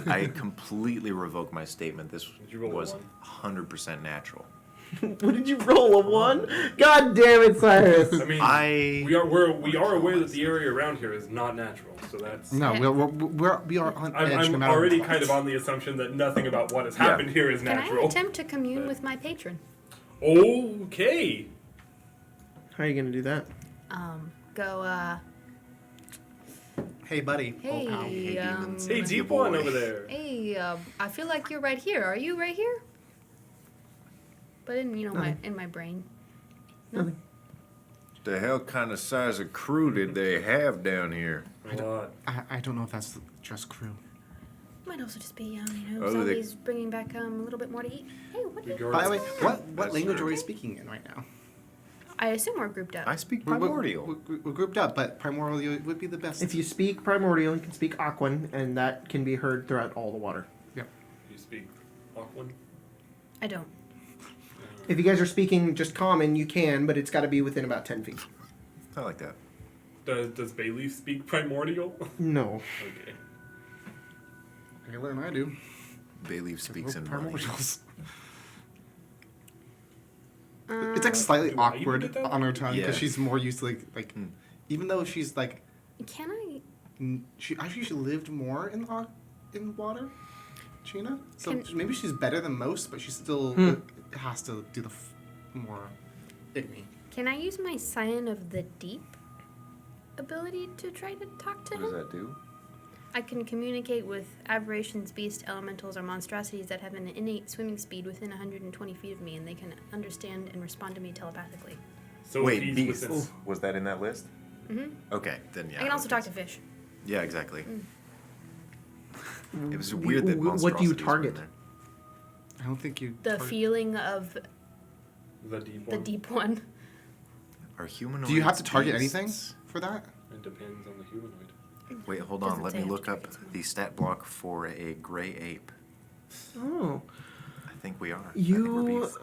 [SPEAKER 3] I completely revoke my statement. This
[SPEAKER 2] Did you roll a
[SPEAKER 3] was
[SPEAKER 2] one?
[SPEAKER 3] 100% natural.
[SPEAKER 1] What did you roll? A 1? God damn it, Cyrus.
[SPEAKER 2] I mean, we are aware that the area around here is not natural, so that's.
[SPEAKER 4] No, we are on edge. no
[SPEAKER 2] I'm
[SPEAKER 4] matter
[SPEAKER 2] already
[SPEAKER 4] what.
[SPEAKER 2] kind of on the assumption that nothing about what has happened here is
[SPEAKER 5] Can I
[SPEAKER 2] natural.
[SPEAKER 5] attempt to commune with my patron?
[SPEAKER 2] Okay.
[SPEAKER 1] How are you gonna do that?
[SPEAKER 5] Go,
[SPEAKER 4] Hey, buddy.
[SPEAKER 5] hey,
[SPEAKER 3] Hey, demons.
[SPEAKER 2] Hey,
[SPEAKER 3] It's
[SPEAKER 2] deep
[SPEAKER 3] your
[SPEAKER 2] one
[SPEAKER 3] boy.
[SPEAKER 2] over there.
[SPEAKER 5] hey, I feel like you're right here. Are you right here? But in, in my brain.
[SPEAKER 1] Nothing.
[SPEAKER 7] The hell kind of size of crew did they have down here?
[SPEAKER 2] A lot.
[SPEAKER 4] I don't know if that's just crew.
[SPEAKER 5] Might also just be,
[SPEAKER 7] Oh, they-
[SPEAKER 5] zombies bringing back a little bit more to eat. Hey, what?
[SPEAKER 4] By the way, what
[SPEAKER 7] That's
[SPEAKER 4] language
[SPEAKER 7] true.
[SPEAKER 4] are we speaking in right now?
[SPEAKER 5] I assume we're grouped up.
[SPEAKER 3] I speak
[SPEAKER 4] We're-
[SPEAKER 3] primordial.
[SPEAKER 4] We're grouped up, but primordial would be the best.
[SPEAKER 1] If you speak primordial, you can speak Aquan, and that can be heard throughout all the water.
[SPEAKER 2] You speak Auckland?
[SPEAKER 5] I don't.
[SPEAKER 1] If you guys are speaking just common, you can, but it's got to be within about 10 feet.
[SPEAKER 3] I like that.
[SPEAKER 2] Does Bailey speak primordial?
[SPEAKER 1] No.
[SPEAKER 2] Okay.
[SPEAKER 4] Ayla and I do.
[SPEAKER 3] Bayleaf speaks
[SPEAKER 4] We're
[SPEAKER 3] in money.
[SPEAKER 4] primordials. It's like slightly
[SPEAKER 2] do I even
[SPEAKER 4] awkward
[SPEAKER 2] get that?
[SPEAKER 4] on her tongue because
[SPEAKER 3] Yeah.
[SPEAKER 4] she's more used to like
[SPEAKER 3] Hmm.
[SPEAKER 4] even though she's like
[SPEAKER 5] Can I?
[SPEAKER 4] she lived more in water, Gina. So
[SPEAKER 5] Can-
[SPEAKER 4] maybe she's better than most, but she still
[SPEAKER 1] Hmm.
[SPEAKER 4] has to do the more. in me.
[SPEAKER 5] Can I use my Scion of the Deep ability to try to talk to
[SPEAKER 7] What does
[SPEAKER 5] him?
[SPEAKER 7] that do?
[SPEAKER 5] I can communicate with aberrations, beasts, elementals, or monstrosities that have an innate swimming speed within 120 feet of me, and they can understand and respond to me telepathically.
[SPEAKER 2] So
[SPEAKER 3] Wait,
[SPEAKER 2] if he's
[SPEAKER 3] beasts.
[SPEAKER 2] within-
[SPEAKER 3] Was that in that list?
[SPEAKER 5] Mm-hmm.
[SPEAKER 3] Okay, then yeah.
[SPEAKER 5] I can also talk to fish.
[SPEAKER 3] Yeah, exactly. It was
[SPEAKER 1] W-
[SPEAKER 3] weird that
[SPEAKER 1] w- what do you
[SPEAKER 3] monstrosities were in
[SPEAKER 1] target?
[SPEAKER 3] there.
[SPEAKER 4] I don't think you.
[SPEAKER 5] The feeling of
[SPEAKER 2] the deep
[SPEAKER 5] the
[SPEAKER 2] one.
[SPEAKER 5] deep one.
[SPEAKER 3] Are humanoids?
[SPEAKER 4] Do you have to target
[SPEAKER 3] beasts?
[SPEAKER 4] anything for that?
[SPEAKER 2] It depends on the humanoid.
[SPEAKER 3] Wait, hold on.
[SPEAKER 5] Doesn't
[SPEAKER 3] Let
[SPEAKER 5] say
[SPEAKER 3] me
[SPEAKER 5] I have to
[SPEAKER 3] look up
[SPEAKER 5] target someone.
[SPEAKER 3] the stat block for a gray ape.
[SPEAKER 1] Oh,
[SPEAKER 3] I think we are. I think we're
[SPEAKER 1] you
[SPEAKER 3] beasts.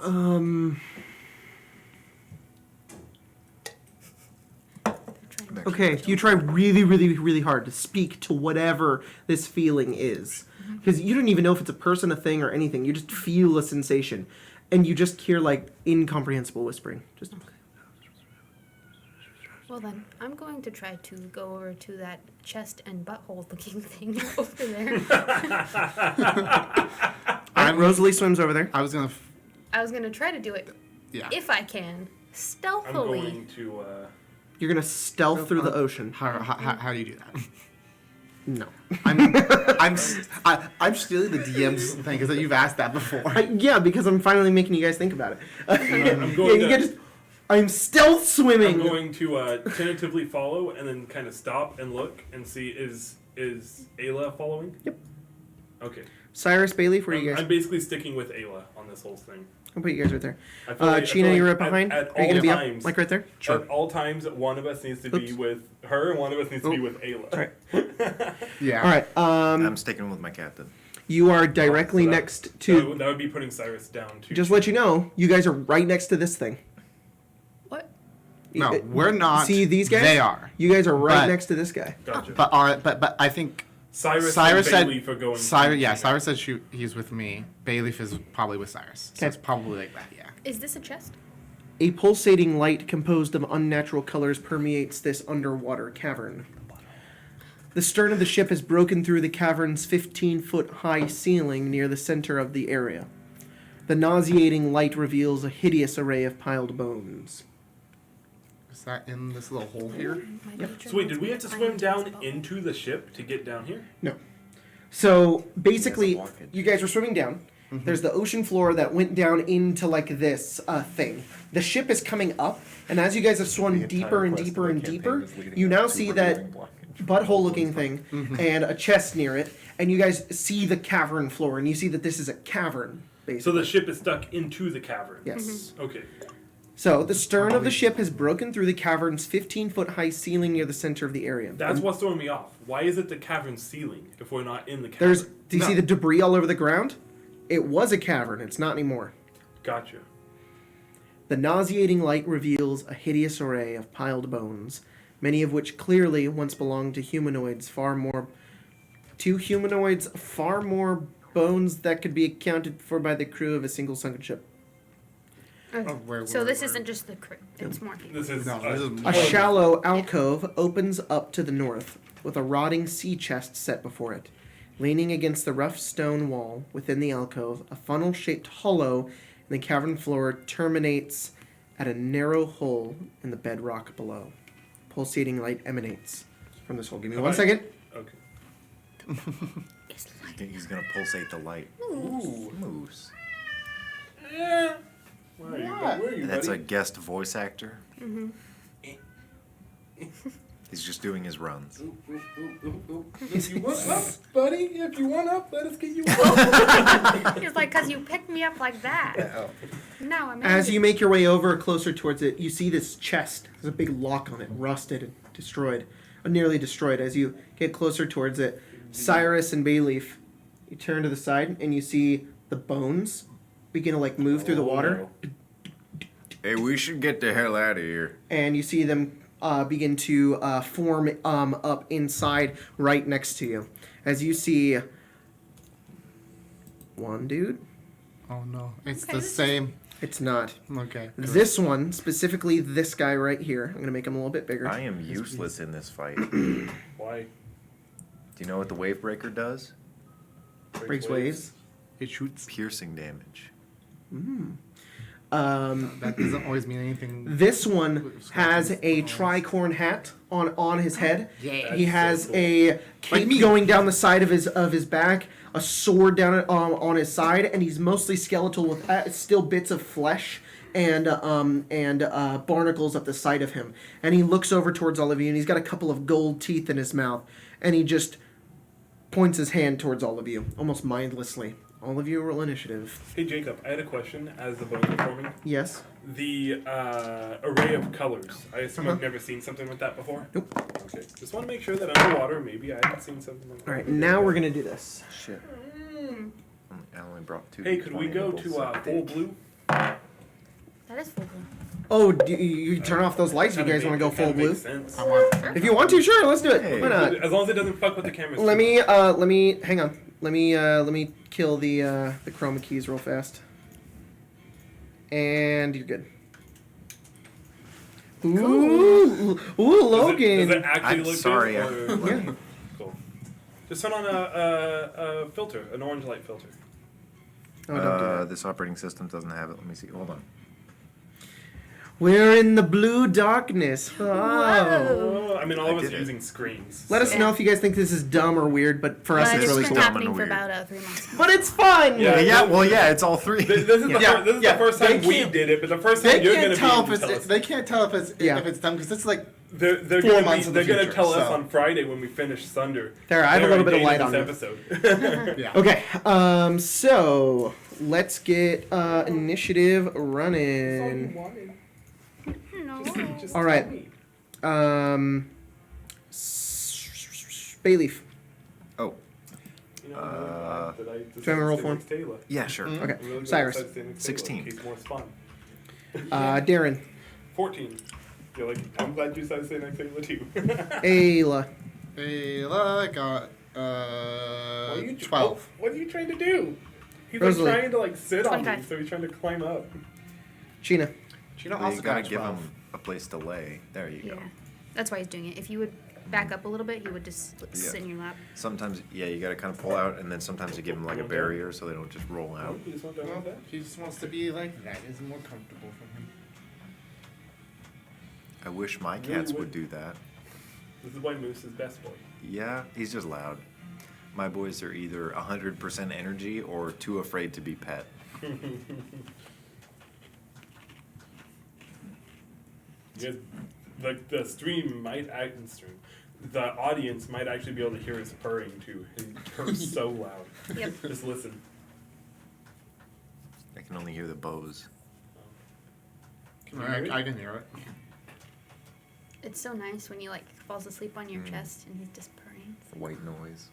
[SPEAKER 5] They're trying to
[SPEAKER 1] Okay, you try really, really, really hard to speak to whatever this feeling is. Because you don't even know if it's a person, a thing, or anything. You just feel a sensation. And you just hear, like, incomprehensible whispering. Just,
[SPEAKER 5] Well then, I'm going to try to go over to that chest and butthole looking thing over there.
[SPEAKER 1] Rosalie swims over there.
[SPEAKER 4] I was gonna.
[SPEAKER 5] I was gonna try to do it
[SPEAKER 4] Yeah.
[SPEAKER 5] if I can,
[SPEAKER 2] I'm
[SPEAKER 5] stealthily.
[SPEAKER 2] going to.
[SPEAKER 1] You're going to stealth through the ocean.
[SPEAKER 4] How do you do that?
[SPEAKER 1] No.
[SPEAKER 4] I'm stealing the DM's thing because you've asked that before.
[SPEAKER 1] Yeah, because I'm finally making you guys think about it.
[SPEAKER 2] I'm going
[SPEAKER 1] you
[SPEAKER 2] to.
[SPEAKER 1] can just, I'm stealth swimming.
[SPEAKER 2] I'm going to tentatively follow and then kind of stop and look and see is Ayla following?
[SPEAKER 1] Yep.
[SPEAKER 2] Okay.
[SPEAKER 1] Cyrus, Bailey, where are you
[SPEAKER 2] I'm
[SPEAKER 1] guys?
[SPEAKER 2] basically sticking with Ayla on this whole thing.
[SPEAKER 1] I'll put you guys right there.
[SPEAKER 2] I feel like- I feel
[SPEAKER 1] Chena,
[SPEAKER 2] like
[SPEAKER 1] you're right
[SPEAKER 2] at-
[SPEAKER 1] behind.
[SPEAKER 2] at
[SPEAKER 1] Are you
[SPEAKER 2] all
[SPEAKER 1] going to be
[SPEAKER 2] times-
[SPEAKER 1] up, like right there?
[SPEAKER 2] At all times, one of us needs to be
[SPEAKER 1] Oops.
[SPEAKER 2] with her and one of us needs to be
[SPEAKER 1] Oh.
[SPEAKER 2] with Ayla.
[SPEAKER 1] All right.
[SPEAKER 4] Yeah.
[SPEAKER 1] All right.
[SPEAKER 3] I'm sticking with my captain.
[SPEAKER 1] You are directly
[SPEAKER 2] So that-
[SPEAKER 1] next
[SPEAKER 2] That
[SPEAKER 1] to.
[SPEAKER 2] would, that would be putting Cyrus down too.
[SPEAKER 1] Just let you know, you guys are right next to this thing.
[SPEAKER 5] What?
[SPEAKER 4] No,
[SPEAKER 1] It-
[SPEAKER 4] we're not.
[SPEAKER 1] See these guys?
[SPEAKER 4] They are.
[SPEAKER 1] You guys are right
[SPEAKER 4] But-
[SPEAKER 1] next to this guy.
[SPEAKER 2] Gotcha.
[SPEAKER 4] But I think
[SPEAKER 2] Cyrus
[SPEAKER 4] Cyrus
[SPEAKER 2] and
[SPEAKER 4] said
[SPEAKER 2] Bailey for going.
[SPEAKER 4] Cyrus.
[SPEAKER 2] to
[SPEAKER 4] Yeah,
[SPEAKER 2] Chena.
[SPEAKER 4] Cyrus said he's with me. Bayleaf is probably with Cyrus. So
[SPEAKER 1] Okay.
[SPEAKER 4] it's probably like that. Yeah.
[SPEAKER 5] Is this a chest?
[SPEAKER 1] A pulsating light composed of unnatural colors permeates this underwater cavern. The stern of the ship has broken through the cavern's 15-foot-high ceiling near the center of the area. The nauseating light reveals a hideous array of piled bones.
[SPEAKER 4] Is that in this little hole here?
[SPEAKER 5] My patron
[SPEAKER 2] So wait, did
[SPEAKER 5] wants
[SPEAKER 2] we
[SPEAKER 5] me
[SPEAKER 2] have to
[SPEAKER 5] climb
[SPEAKER 2] swim
[SPEAKER 5] his
[SPEAKER 2] down
[SPEAKER 5] boat.
[SPEAKER 2] into the ship to get down here?
[SPEAKER 1] No. So basically,
[SPEAKER 3] There's a blockage.
[SPEAKER 1] you guys were swimming down. There's the ocean floor that went down into like this thing. The ship is coming up, and as you guys have swum
[SPEAKER 3] The
[SPEAKER 1] deeper
[SPEAKER 3] entire
[SPEAKER 1] and
[SPEAKER 3] quest
[SPEAKER 1] deeper
[SPEAKER 3] of
[SPEAKER 1] and
[SPEAKER 3] the campaign
[SPEAKER 1] deeper,
[SPEAKER 3] is leading
[SPEAKER 1] you
[SPEAKER 3] up
[SPEAKER 1] now
[SPEAKER 3] to
[SPEAKER 1] see
[SPEAKER 3] removing
[SPEAKER 1] that
[SPEAKER 3] blockage.
[SPEAKER 1] butthole-looking thing and a chest near it, and you guys see the cavern floor, and you see that this is a cavern,
[SPEAKER 2] So
[SPEAKER 1] basically.
[SPEAKER 2] the ship is stuck into the cavern.
[SPEAKER 1] Yes.
[SPEAKER 2] Okay.
[SPEAKER 1] So the stern of the ship has broken through the cavern's 15-foot-high ceiling near the center of the area.
[SPEAKER 2] That's what's throwing me off. Why is it the cavern ceiling if we're not in the cavern?
[SPEAKER 1] There's. Do you
[SPEAKER 4] No.
[SPEAKER 1] see the debris all over the ground? It was a cavern. It's not anymore.
[SPEAKER 2] Gotcha.
[SPEAKER 1] The nauseating light reveals a hideous array of piled bones, many of which clearly once belonged to humanoids. Far more bones that could be accounted for by the crew of a single sunken ship.
[SPEAKER 5] Okay.
[SPEAKER 4] where-
[SPEAKER 5] so
[SPEAKER 4] where-
[SPEAKER 5] this
[SPEAKER 4] where-
[SPEAKER 5] isn't just the crew. It's more people.
[SPEAKER 2] This is
[SPEAKER 4] No, this is
[SPEAKER 1] A
[SPEAKER 4] more-
[SPEAKER 1] shallow alcove opens up to the north, with a rotting sea chest set before it. Leaning against the rough stone wall within the alcove, a funnel-shaped hollow in the cavern floor terminates at a narrow hole in the bedrock below. Pulsating light emanates from this hole. Give me
[SPEAKER 2] Come
[SPEAKER 1] one
[SPEAKER 2] on.
[SPEAKER 1] second.
[SPEAKER 2] Okay.
[SPEAKER 5] It's like
[SPEAKER 3] He's gonna pulsate the light.
[SPEAKER 2] Ooh.
[SPEAKER 3] Moose.
[SPEAKER 2] Yeah. Where are you?
[SPEAKER 4] What?
[SPEAKER 2] Where are you,
[SPEAKER 3] That's a
[SPEAKER 2] buddy?
[SPEAKER 3] guest voice actor. He's just doing his runs.
[SPEAKER 2] If you want up, buddy, if you want up, let us get you up.
[SPEAKER 5] it's like because you picked me up like that.
[SPEAKER 4] Oh.
[SPEAKER 5] No, I'm.
[SPEAKER 1] As you make your way over closer towards it, you see this chest. There's a big lock on it, rusted and destroyed, nearly destroyed. As you get closer towards it, Cyrus and Bayleaf, you turn to the side and you see the bones begin to like move through the water,
[SPEAKER 7] Hey, we should get the hell out of here.
[SPEAKER 1] and you see them begin to form up inside right next to you. As you see one dude.
[SPEAKER 4] Oh no, it's
[SPEAKER 5] Okay,
[SPEAKER 4] the
[SPEAKER 5] this is-
[SPEAKER 4] same.
[SPEAKER 1] It's not.
[SPEAKER 4] Okay.
[SPEAKER 1] This one, specifically this guy right here. I'm going to make him a little bit bigger.
[SPEAKER 3] I am useless in this fight. Do
[SPEAKER 2] Why?
[SPEAKER 3] you know what the wave breaker does?
[SPEAKER 1] Breaks waves.
[SPEAKER 4] It shoots.
[SPEAKER 3] Piercing damage.
[SPEAKER 4] That doesn't always mean anything.
[SPEAKER 1] This one has a tricorn hat on his head.
[SPEAKER 4] Yeah.
[SPEAKER 1] He has
[SPEAKER 2] so cool.
[SPEAKER 1] a cape going down the side of his back, a sword down on his side, and he's mostly skeletal with still bits of flesh and barnacles up the side of him. And he looks over towards all of you, and he's got a couple of gold teeth in his mouth, and he just points his hand towards all of you, almost mindlessly. All of you roll initiative.
[SPEAKER 2] Hey Jacob, I had a question as the bones are forming.
[SPEAKER 1] Yes.
[SPEAKER 2] The array of colors. I assume I've never seen something like that before.
[SPEAKER 1] Nope.
[SPEAKER 2] Okay. Just want to make sure that underwater, maybe I haven't seen something like that.
[SPEAKER 1] All right, now we're gonna do this.
[SPEAKER 3] Shit. I only brought 2.
[SPEAKER 2] Hey, could we go to full blue?
[SPEAKER 5] That is full blue.
[SPEAKER 1] Oh, do you turn off those lights if you guys want to go full blue?
[SPEAKER 4] I want.
[SPEAKER 1] If you want to, sure, let's do it.
[SPEAKER 3] Hey.
[SPEAKER 1] Why not?
[SPEAKER 2] As long as it doesn't fuck with the cameras.
[SPEAKER 1] Let me hang on. Let me kill the chroma keys real fast. And you're good. Ooh, Logan.
[SPEAKER 2] Does it actually
[SPEAKER 3] I'm
[SPEAKER 2] look
[SPEAKER 3] sorry,
[SPEAKER 2] good? Or,
[SPEAKER 1] Yeah.
[SPEAKER 2] Cool. Just turn on a filter, an orange light filter.
[SPEAKER 1] Oh, don't do that.
[SPEAKER 3] This operating system doesn't have it. Let me see. Hold on.
[SPEAKER 1] We're in the blue darkness. Oh.
[SPEAKER 2] Oh, I mean, all
[SPEAKER 3] I
[SPEAKER 2] of us
[SPEAKER 3] did
[SPEAKER 2] are
[SPEAKER 3] it.
[SPEAKER 2] using screens.
[SPEAKER 1] Let us know if you guys think this is dumb or weird, but for us
[SPEAKER 5] Yeah,
[SPEAKER 1] it's
[SPEAKER 5] it's
[SPEAKER 1] really
[SPEAKER 5] been
[SPEAKER 1] cool.
[SPEAKER 5] happening for
[SPEAKER 3] Weird.
[SPEAKER 5] about 3 months.
[SPEAKER 1] But it's fun.
[SPEAKER 2] Yeah.
[SPEAKER 3] Yeah, it's all 3.
[SPEAKER 2] This is, the,
[SPEAKER 1] Yeah.
[SPEAKER 2] this is
[SPEAKER 4] Yeah.
[SPEAKER 2] the first
[SPEAKER 4] They
[SPEAKER 2] time we
[SPEAKER 4] can't-
[SPEAKER 2] did it, but the first time
[SPEAKER 4] They
[SPEAKER 2] you're going
[SPEAKER 4] can't
[SPEAKER 2] to
[SPEAKER 4] tell
[SPEAKER 2] be
[SPEAKER 4] if
[SPEAKER 2] able to
[SPEAKER 4] it's.
[SPEAKER 2] tell us.
[SPEAKER 4] They can't tell if it's done because it's like.
[SPEAKER 2] They're
[SPEAKER 4] 4
[SPEAKER 2] going
[SPEAKER 4] months in the
[SPEAKER 2] to
[SPEAKER 4] future,
[SPEAKER 2] tell us
[SPEAKER 4] so.
[SPEAKER 2] on Friday when we finish Thunder.
[SPEAKER 1] There, I have a little bit of
[SPEAKER 2] They're
[SPEAKER 1] light
[SPEAKER 2] dating
[SPEAKER 1] on
[SPEAKER 2] this
[SPEAKER 1] me.
[SPEAKER 2] episode.
[SPEAKER 4] Yeah.
[SPEAKER 1] Okay, so let's get initiative running.
[SPEAKER 5] No.
[SPEAKER 2] Just
[SPEAKER 1] All right.
[SPEAKER 2] tell me.
[SPEAKER 1] Bayleaf.
[SPEAKER 3] Oh,
[SPEAKER 2] You know, did I
[SPEAKER 1] do you have a roll for him?
[SPEAKER 2] Taylor.
[SPEAKER 3] yeah, sure.
[SPEAKER 1] Okay,
[SPEAKER 2] I'm really good
[SPEAKER 1] Cyrus.
[SPEAKER 2] at Taylor in
[SPEAKER 3] 16.
[SPEAKER 2] case more spawn.
[SPEAKER 1] Darren.
[SPEAKER 2] 14. You're like, I'm glad you decided to say next Taylor too.
[SPEAKER 1] Ayla.
[SPEAKER 4] Ayla got
[SPEAKER 2] What are you
[SPEAKER 4] 12.
[SPEAKER 2] What are you trying to do? He's
[SPEAKER 1] Rosalie.
[SPEAKER 2] like trying to like sit on me,
[SPEAKER 5] 25.
[SPEAKER 2] so he's trying to climb up.
[SPEAKER 1] Gina.
[SPEAKER 4] Gina
[SPEAKER 3] Well,
[SPEAKER 4] also
[SPEAKER 3] you gotta
[SPEAKER 4] got
[SPEAKER 3] give
[SPEAKER 4] 12.
[SPEAKER 3] him a place to lay. There you
[SPEAKER 5] Yeah.
[SPEAKER 3] go.
[SPEAKER 5] That's why he's doing it. If you would back up a little bit, he would just sit in your lap.
[SPEAKER 3] Sometimes, yeah, you gotta kind of pull out, and then sometimes you give them like a barrier so they don't just roll out.
[SPEAKER 2] You just want to
[SPEAKER 4] Well,
[SPEAKER 2] like that?
[SPEAKER 4] he just wants to be like that. It's more comfortable for him.
[SPEAKER 3] I wish my
[SPEAKER 2] Really
[SPEAKER 3] cats
[SPEAKER 2] would.
[SPEAKER 3] would do that.
[SPEAKER 2] This is why Moose is best boy.
[SPEAKER 3] Yeah, he's just loud. My boys are either 100% energy or too afraid to be pet.
[SPEAKER 2] Yeah, like the stream might the audience might actually be able to hear his purring too. He purrs so loud.
[SPEAKER 5] Yep.
[SPEAKER 2] Just listen.
[SPEAKER 3] I can only hear the bows.
[SPEAKER 2] Can you hear it?
[SPEAKER 4] I can hear it.
[SPEAKER 5] It's so nice when he like falls asleep on your chest and he's just purring.
[SPEAKER 3] The white noise.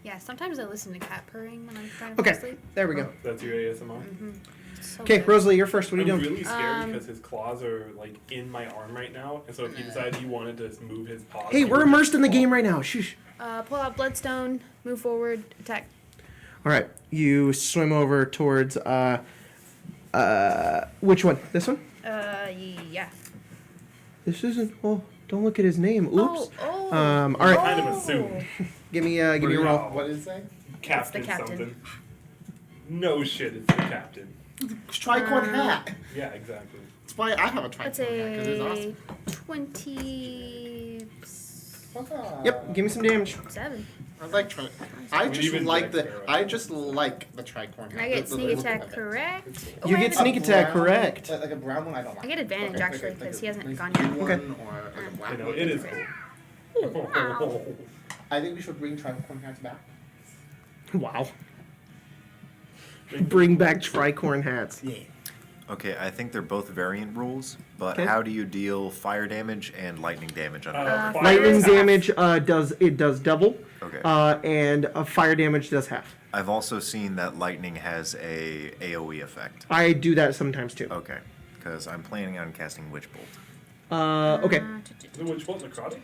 [SPEAKER 5] Yeah, sometimes I listen to cat purring when I'm trying to
[SPEAKER 1] Okay,
[SPEAKER 5] fall asleep.
[SPEAKER 1] there we go.
[SPEAKER 2] That's your ASMR.
[SPEAKER 5] Mm-hmm. So
[SPEAKER 1] Okay,
[SPEAKER 5] good.
[SPEAKER 1] Rosalie, you're first. What are you
[SPEAKER 2] I'm
[SPEAKER 1] doing?
[SPEAKER 2] really scared
[SPEAKER 5] Um,
[SPEAKER 2] because his claws are like in my arm right now, and so if he decided he wanted to move his paws,
[SPEAKER 1] Hey,
[SPEAKER 2] he
[SPEAKER 1] we're
[SPEAKER 2] would
[SPEAKER 1] immersed in the
[SPEAKER 2] fall.
[SPEAKER 1] game right now. Shush.
[SPEAKER 5] Pull out Bloodstone, move forward, attack.
[SPEAKER 1] All right, you swim over towards which one? This one?
[SPEAKER 5] Yeah.
[SPEAKER 1] This isn't. Oh, don't look at his name. Oops.
[SPEAKER 5] Oh.
[SPEAKER 1] All right.
[SPEAKER 2] Kind of assumed.
[SPEAKER 1] Give me a roll.
[SPEAKER 4] What did it say?
[SPEAKER 2] Captain,
[SPEAKER 5] captain.
[SPEAKER 2] something. No shit, it's the captain.
[SPEAKER 4] Tricorn hat.
[SPEAKER 2] Yeah, exactly.
[SPEAKER 4] That's why I have a
[SPEAKER 5] That's
[SPEAKER 4] tricorn hat because it's
[SPEAKER 5] a
[SPEAKER 4] awesome.
[SPEAKER 5] 27.
[SPEAKER 1] Yep. Give me some damage.
[SPEAKER 4] I like tri. I
[SPEAKER 2] When
[SPEAKER 4] just
[SPEAKER 2] even
[SPEAKER 4] like
[SPEAKER 2] Jack's
[SPEAKER 4] the.
[SPEAKER 2] there,
[SPEAKER 4] I just like the tricorn hat.
[SPEAKER 5] And I get
[SPEAKER 4] The
[SPEAKER 5] sneak
[SPEAKER 4] look
[SPEAKER 5] attack
[SPEAKER 4] of it.
[SPEAKER 5] correct. Oh,
[SPEAKER 1] You
[SPEAKER 5] I
[SPEAKER 1] get
[SPEAKER 5] have
[SPEAKER 1] sneak
[SPEAKER 5] a-
[SPEAKER 1] attack
[SPEAKER 4] Brown-
[SPEAKER 1] correct.
[SPEAKER 4] Like a brown one, I don't like.
[SPEAKER 5] I get advantage,
[SPEAKER 4] Like a-
[SPEAKER 5] actually,
[SPEAKER 4] like
[SPEAKER 5] 'cause
[SPEAKER 4] a
[SPEAKER 5] he hasn't
[SPEAKER 4] nice
[SPEAKER 5] gone
[SPEAKER 4] blue
[SPEAKER 5] yet.
[SPEAKER 1] Okay.
[SPEAKER 4] one Or like a black
[SPEAKER 2] You know,
[SPEAKER 4] one.
[SPEAKER 2] it is cool.
[SPEAKER 5] Ow.
[SPEAKER 4] I think we should bring tricorn hats back.
[SPEAKER 1] Wow. Bring back tricorn hats.
[SPEAKER 4] Yeah.
[SPEAKER 3] Okay, I think they're both variant rules, but
[SPEAKER 1] Okay.
[SPEAKER 3] how do you deal fire damage and lightning damage on
[SPEAKER 2] Fire
[SPEAKER 1] Lightning
[SPEAKER 2] is-
[SPEAKER 1] damage does double,
[SPEAKER 3] Okay.
[SPEAKER 1] and fire damage does half.
[SPEAKER 3] I've also seen that lightning has a AoE effect.
[SPEAKER 1] I do that sometimes too.
[SPEAKER 3] Okay, because I'm planning on casting Witch Bolt.
[SPEAKER 1] Okay.
[SPEAKER 2] The Witch Bolt necrotic?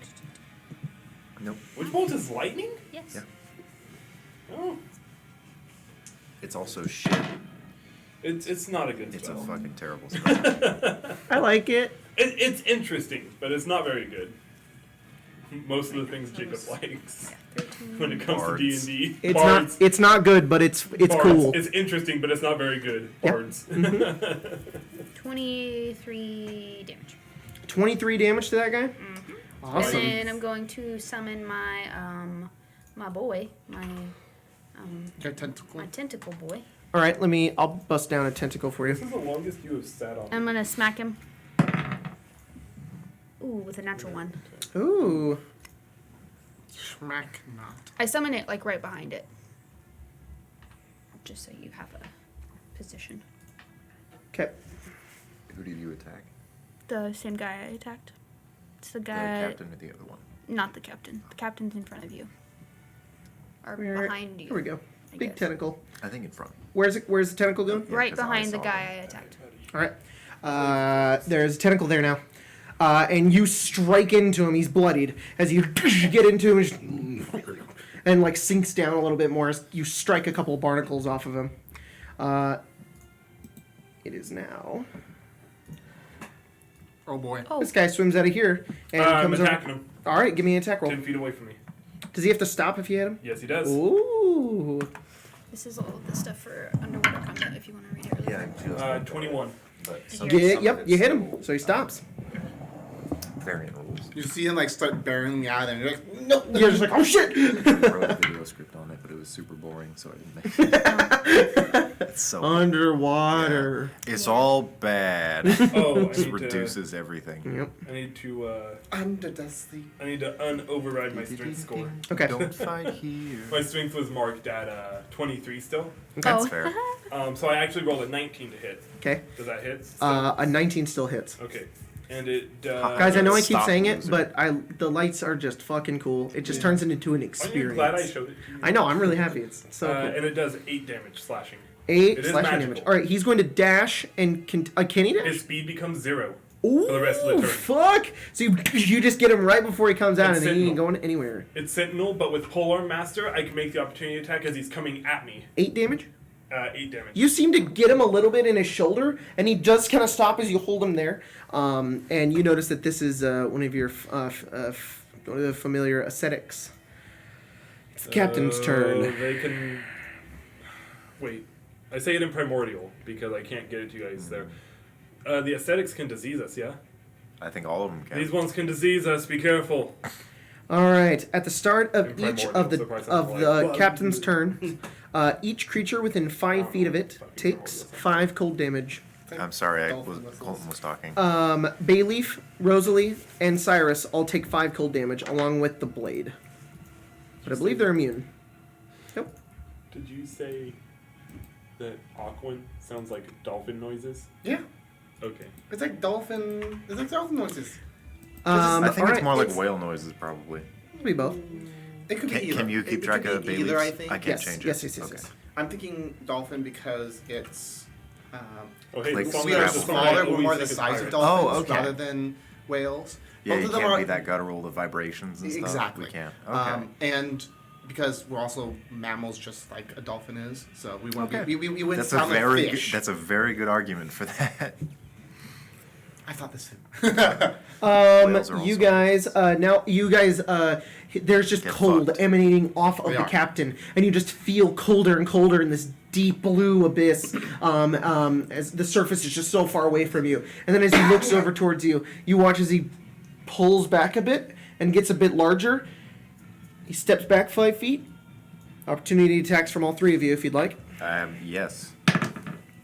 [SPEAKER 3] Nope.
[SPEAKER 2] Witch Bolt is lightning?
[SPEAKER 5] Yes.
[SPEAKER 3] Yeah.
[SPEAKER 2] Oh.
[SPEAKER 3] It's also shit.
[SPEAKER 2] It's not a good
[SPEAKER 3] It's a
[SPEAKER 2] spell.
[SPEAKER 3] fucking terrible spell.
[SPEAKER 1] I like it.
[SPEAKER 2] It's interesting, but it's not very good. most of the things Jacob likes
[SPEAKER 5] Yeah, 13.
[SPEAKER 2] when it comes
[SPEAKER 3] Bards.
[SPEAKER 2] to D&D.
[SPEAKER 1] It's
[SPEAKER 2] Bards.
[SPEAKER 1] not. It's not good, but it's
[SPEAKER 2] Bards.
[SPEAKER 1] cool.
[SPEAKER 2] It's interesting, but it's not very good.
[SPEAKER 1] Yep.
[SPEAKER 2] Bards.
[SPEAKER 5] 23 damage.
[SPEAKER 1] 23 damage to that guy. Awesome.
[SPEAKER 5] And then I'm going to summon my my boy, my
[SPEAKER 4] Your tentacle.
[SPEAKER 5] my tentacle boy.
[SPEAKER 1] All right, I'll bust down a tentacle for you.
[SPEAKER 2] This is the longest you have sat on.
[SPEAKER 5] I'm gonna smack him. Ooh, with a natural one.
[SPEAKER 1] Ooh.
[SPEAKER 4] Smack not.
[SPEAKER 5] I summon it like right behind it. Just so you have a position.
[SPEAKER 1] Okay.
[SPEAKER 3] Who did you attack?
[SPEAKER 5] The same guy I attacked. It's the
[SPEAKER 3] The
[SPEAKER 5] guy,
[SPEAKER 3] captain or the other one?
[SPEAKER 5] not the captain. The captain's in front of you. Or
[SPEAKER 1] Where-
[SPEAKER 5] behind you.
[SPEAKER 1] Here we go.
[SPEAKER 5] I
[SPEAKER 1] Big
[SPEAKER 5] guess.
[SPEAKER 1] tentacle.
[SPEAKER 3] I think in front.
[SPEAKER 1] Where's the tentacle going?
[SPEAKER 3] Yeah,
[SPEAKER 5] Right
[SPEAKER 3] 'cause I
[SPEAKER 5] behind the
[SPEAKER 3] saw
[SPEAKER 5] guy
[SPEAKER 3] it.
[SPEAKER 5] I attacked.
[SPEAKER 1] All right. There's a tentacle there now. And you strike into him. He's bloodied. As you get into him, and like sinks down a little bit more as you strike a couple of barnacles off of him. It is now.
[SPEAKER 4] Oh boy.
[SPEAKER 5] Oh,
[SPEAKER 1] This guy swims out of here and
[SPEAKER 2] I'm
[SPEAKER 1] comes
[SPEAKER 2] attacking
[SPEAKER 1] over.
[SPEAKER 2] him.
[SPEAKER 1] All right, give me an attack roll.
[SPEAKER 2] 10 feet away from me.
[SPEAKER 1] Does he have to stop if you hit him?
[SPEAKER 2] Yes, he does.
[SPEAKER 1] Ooh.
[SPEAKER 5] this is all of the stuff for underwater combat if you want to read it really
[SPEAKER 3] Yeah,
[SPEAKER 5] quick.
[SPEAKER 3] just
[SPEAKER 2] 21.
[SPEAKER 3] but
[SPEAKER 5] Yeah,
[SPEAKER 3] some
[SPEAKER 1] Yep,
[SPEAKER 3] of
[SPEAKER 1] you
[SPEAKER 3] it's
[SPEAKER 1] hit him,
[SPEAKER 3] still
[SPEAKER 1] so he stops.
[SPEAKER 3] Variant rules.
[SPEAKER 4] You see him like start burying me out of there. And you're like, nope.
[SPEAKER 1] You're just like, oh shit!
[SPEAKER 3] I wrote a video script on it, but it was super boring, so I didn't make it. It's so
[SPEAKER 1] Underwater.
[SPEAKER 3] It's
[SPEAKER 5] Yeah.
[SPEAKER 3] all bad.
[SPEAKER 2] Oh,
[SPEAKER 3] It reduces everything.
[SPEAKER 1] Yep.
[SPEAKER 2] I need to
[SPEAKER 4] Under the sea.
[SPEAKER 2] unoverride my strength score.
[SPEAKER 1] Okay.
[SPEAKER 3] Don't fight here.
[SPEAKER 2] My strength was marked at 23 still.
[SPEAKER 3] That's
[SPEAKER 5] Oh.
[SPEAKER 3] fair.
[SPEAKER 2] So I actually rolled a 19 to hit.
[SPEAKER 1] Okay.
[SPEAKER 2] Does that hit? Still?
[SPEAKER 1] A 19 still hits.
[SPEAKER 2] Okay. And it
[SPEAKER 1] Guys, I know I keep
[SPEAKER 3] Stop,
[SPEAKER 1] saying it,
[SPEAKER 3] loser.
[SPEAKER 1] but the lights are just fucking cool. It just turns into an
[SPEAKER 2] Aren't you
[SPEAKER 1] experience.
[SPEAKER 2] glad I showed it to you?
[SPEAKER 1] I know. I'm really happy. It's so cool.
[SPEAKER 2] And it does 8 damage slashing.
[SPEAKER 1] 8
[SPEAKER 2] it is
[SPEAKER 1] slashing
[SPEAKER 2] magical.
[SPEAKER 1] damage. All right, he's going to dash and can he dash?
[SPEAKER 2] His speed becomes 0
[SPEAKER 1] Ooh,
[SPEAKER 2] for the rest of the turn.
[SPEAKER 1] fuck! So you just get him right before he comes out,
[SPEAKER 2] It's
[SPEAKER 1] and then he ain't
[SPEAKER 2] Sentinel.
[SPEAKER 1] going anywhere.
[SPEAKER 2] It's Sentinel, but with Polearm Master, I can make the opportunity attack as he's coming at me.
[SPEAKER 1] 8 damage.
[SPEAKER 2] 8 damage.
[SPEAKER 1] You seem to get him a little bit in his shoulder, and he does kind of stop as you hold him there. And you notice that this is one of your one of the familiar ascetics. It's the captain's turn.
[SPEAKER 2] They can. Wait. I say it in Primordial because I can't get it to you guys there. The ascetics can disease us, yeah?
[SPEAKER 3] I think all of them can.
[SPEAKER 2] These ones can disease us, be careful.
[SPEAKER 1] All right. At the start of
[SPEAKER 2] And
[SPEAKER 1] each
[SPEAKER 2] primordial,
[SPEAKER 1] of the
[SPEAKER 2] so probably something
[SPEAKER 1] the
[SPEAKER 2] like-
[SPEAKER 1] captain's turn, each creature within 5 feet of it takes 5 cold damage.
[SPEAKER 3] I'm sorry,
[SPEAKER 4] Dolphin whistles.
[SPEAKER 3] Colton was talking.
[SPEAKER 1] Bayleaf, Rosalie, and Cyrus all take 5 cold damage along with the blade. But I believe they're immune. Nope.
[SPEAKER 2] Did you say that Aquan sounds like dolphin noises?
[SPEAKER 4] Yeah.
[SPEAKER 2] Okay.
[SPEAKER 4] It's like dolphin. It's like dolphin noises.
[SPEAKER 3] I think it's
[SPEAKER 1] alright,
[SPEAKER 3] more like
[SPEAKER 4] it's-
[SPEAKER 3] whale noises, probably.
[SPEAKER 1] It'll be both.
[SPEAKER 4] It could be either.
[SPEAKER 3] Can you
[SPEAKER 4] It
[SPEAKER 3] keep
[SPEAKER 4] could
[SPEAKER 3] track
[SPEAKER 4] be
[SPEAKER 3] of
[SPEAKER 4] either, I
[SPEAKER 3] Bailey's?
[SPEAKER 4] think.
[SPEAKER 3] I can't
[SPEAKER 1] Yes,
[SPEAKER 3] change it.
[SPEAKER 1] yes, yes, yes,
[SPEAKER 3] Okay.
[SPEAKER 1] yes.
[SPEAKER 4] I'm thinking dolphin because it's.
[SPEAKER 2] Oh, hey,
[SPEAKER 3] Like
[SPEAKER 2] the song
[SPEAKER 4] We are
[SPEAKER 3] Scrabble.
[SPEAKER 2] the song I
[SPEAKER 4] smaller. We're
[SPEAKER 2] always
[SPEAKER 4] more the
[SPEAKER 2] think is
[SPEAKER 4] size of
[SPEAKER 2] pirate.
[SPEAKER 4] dolphins
[SPEAKER 3] Oh, okay.
[SPEAKER 4] rather than whales.
[SPEAKER 3] Yeah,
[SPEAKER 4] Both
[SPEAKER 3] you
[SPEAKER 4] of them
[SPEAKER 3] can't
[SPEAKER 4] are
[SPEAKER 3] be that guttural, the vibrations and stuff.
[SPEAKER 4] exactly.
[SPEAKER 3] We can't. Okay.
[SPEAKER 4] And because we're also mammals, just like a dolphin is, so we want
[SPEAKER 1] Okay.
[SPEAKER 4] we wouldn't
[SPEAKER 3] That's a
[SPEAKER 4] sound like
[SPEAKER 3] very
[SPEAKER 4] fish.
[SPEAKER 3] that's a very good argument for that.
[SPEAKER 4] I thought this.
[SPEAKER 3] Whales are
[SPEAKER 1] You
[SPEAKER 3] also
[SPEAKER 1] guys, now you guys, there's just
[SPEAKER 3] Get
[SPEAKER 1] cold
[SPEAKER 3] fucked.
[SPEAKER 1] emanating off of
[SPEAKER 4] We
[SPEAKER 1] the
[SPEAKER 4] are.
[SPEAKER 1] captain, and you just feel colder and colder in this deep blue abyss. As the surface is just so far away from you, and then as he looks over towards you, you watch as he pulls back a bit and gets a bit larger. He steps back 5 feet. Opportunity attacks from all 3 of you if you'd like.
[SPEAKER 3] Yes.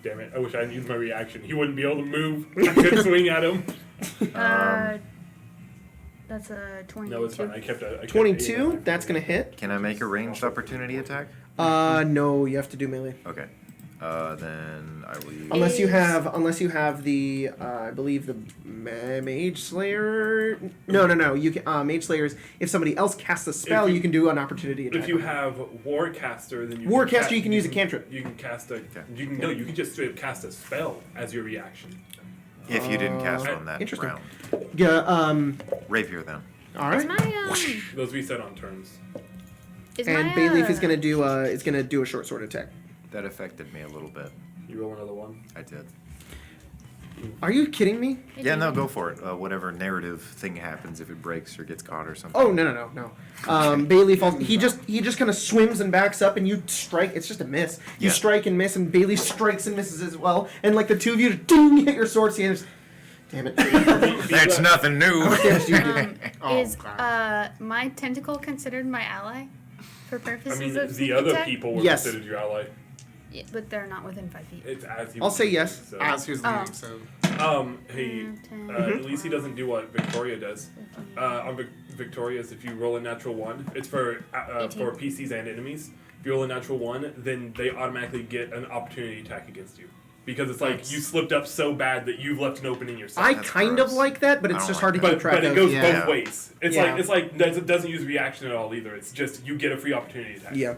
[SPEAKER 2] Damn it, I wish I had used my reaction. He wouldn't be able to move. I could swing at him.
[SPEAKER 5] That's a 22.
[SPEAKER 2] No, it's fine. I kept
[SPEAKER 1] 22. That's gonna hit.
[SPEAKER 3] Can I make a ranged opportunity attack?
[SPEAKER 1] No, you have to do melee.
[SPEAKER 3] Okay. Then I will use.
[SPEAKER 1] Unless you have the, I believe the Mage Slayer. No. You can Mage Slayer is if somebody else casts a spell, you can do an opportunity attack.
[SPEAKER 2] If you have Warcaster, then you
[SPEAKER 1] Warcaster, you can use a cantrip.
[SPEAKER 2] You can cast a.
[SPEAKER 3] Okay.
[SPEAKER 2] You can just straight up cast a spell as your reaction.
[SPEAKER 3] If you didn't cast on that
[SPEAKER 1] Interesting.
[SPEAKER 3] round.
[SPEAKER 1] Yeah.
[SPEAKER 3] Rapier then.
[SPEAKER 1] All
[SPEAKER 5] Is
[SPEAKER 1] right.
[SPEAKER 5] my
[SPEAKER 2] Those reset on turns.
[SPEAKER 1] And
[SPEAKER 5] my,
[SPEAKER 1] Bayleaf is gonna do a short sword attack.
[SPEAKER 3] That affected me a little bit.
[SPEAKER 2] You roll another one.
[SPEAKER 3] I did.
[SPEAKER 1] Are you kidding me?
[SPEAKER 3] Yeah, no, go for it. Whatever narrative thing happens, if it breaks or gets caught or something.
[SPEAKER 1] Oh no. Bailey falls. He just kind of swims and backs up, and you strike. It's just a miss. You
[SPEAKER 3] Yeah.
[SPEAKER 1] strike and miss, and Bailey strikes and misses as well. And like the two of you, ding, hit your swords. And damn it.
[SPEAKER 7] That's nothing new.
[SPEAKER 1] How much damage do you do?
[SPEAKER 5] Is
[SPEAKER 4] God.
[SPEAKER 5] my tentacle considered my ally for
[SPEAKER 2] I
[SPEAKER 5] purposes
[SPEAKER 2] mean,
[SPEAKER 5] of
[SPEAKER 2] the
[SPEAKER 5] sneak
[SPEAKER 2] other
[SPEAKER 5] attack?
[SPEAKER 2] people were
[SPEAKER 1] Yes.
[SPEAKER 2] considered your ally.
[SPEAKER 5] Yeah, but they're not within 5 feet.
[SPEAKER 2] It's as he
[SPEAKER 1] I'll
[SPEAKER 2] was
[SPEAKER 1] say
[SPEAKER 2] leading,
[SPEAKER 1] yes.
[SPEAKER 2] So.
[SPEAKER 4] As he was leading,
[SPEAKER 5] Oh.
[SPEAKER 4] so.
[SPEAKER 2] Hey,
[SPEAKER 5] Mm,
[SPEAKER 2] at least he doesn't do what Victoria does. On Victoria's, if you roll a natural 1, it's for
[SPEAKER 5] 18.
[SPEAKER 2] PCs and enemies. If you roll a natural 1, then they automatically get an opportunity attack against you. Because it's like you slipped up so bad that you've left an opening yourself.
[SPEAKER 1] I
[SPEAKER 3] That's
[SPEAKER 1] kind
[SPEAKER 3] gross.
[SPEAKER 1] of like that, but
[SPEAKER 3] I
[SPEAKER 1] it's
[SPEAKER 3] don't
[SPEAKER 1] just
[SPEAKER 3] like
[SPEAKER 1] hard to
[SPEAKER 3] that.
[SPEAKER 1] keep track
[SPEAKER 2] but it
[SPEAKER 1] of.
[SPEAKER 2] goes
[SPEAKER 1] Yeah.
[SPEAKER 2] both ways. It's
[SPEAKER 1] Yeah.
[SPEAKER 2] like it doesn't use reaction at all either. It's just you get a free opportunity attack.
[SPEAKER 1] Yeah.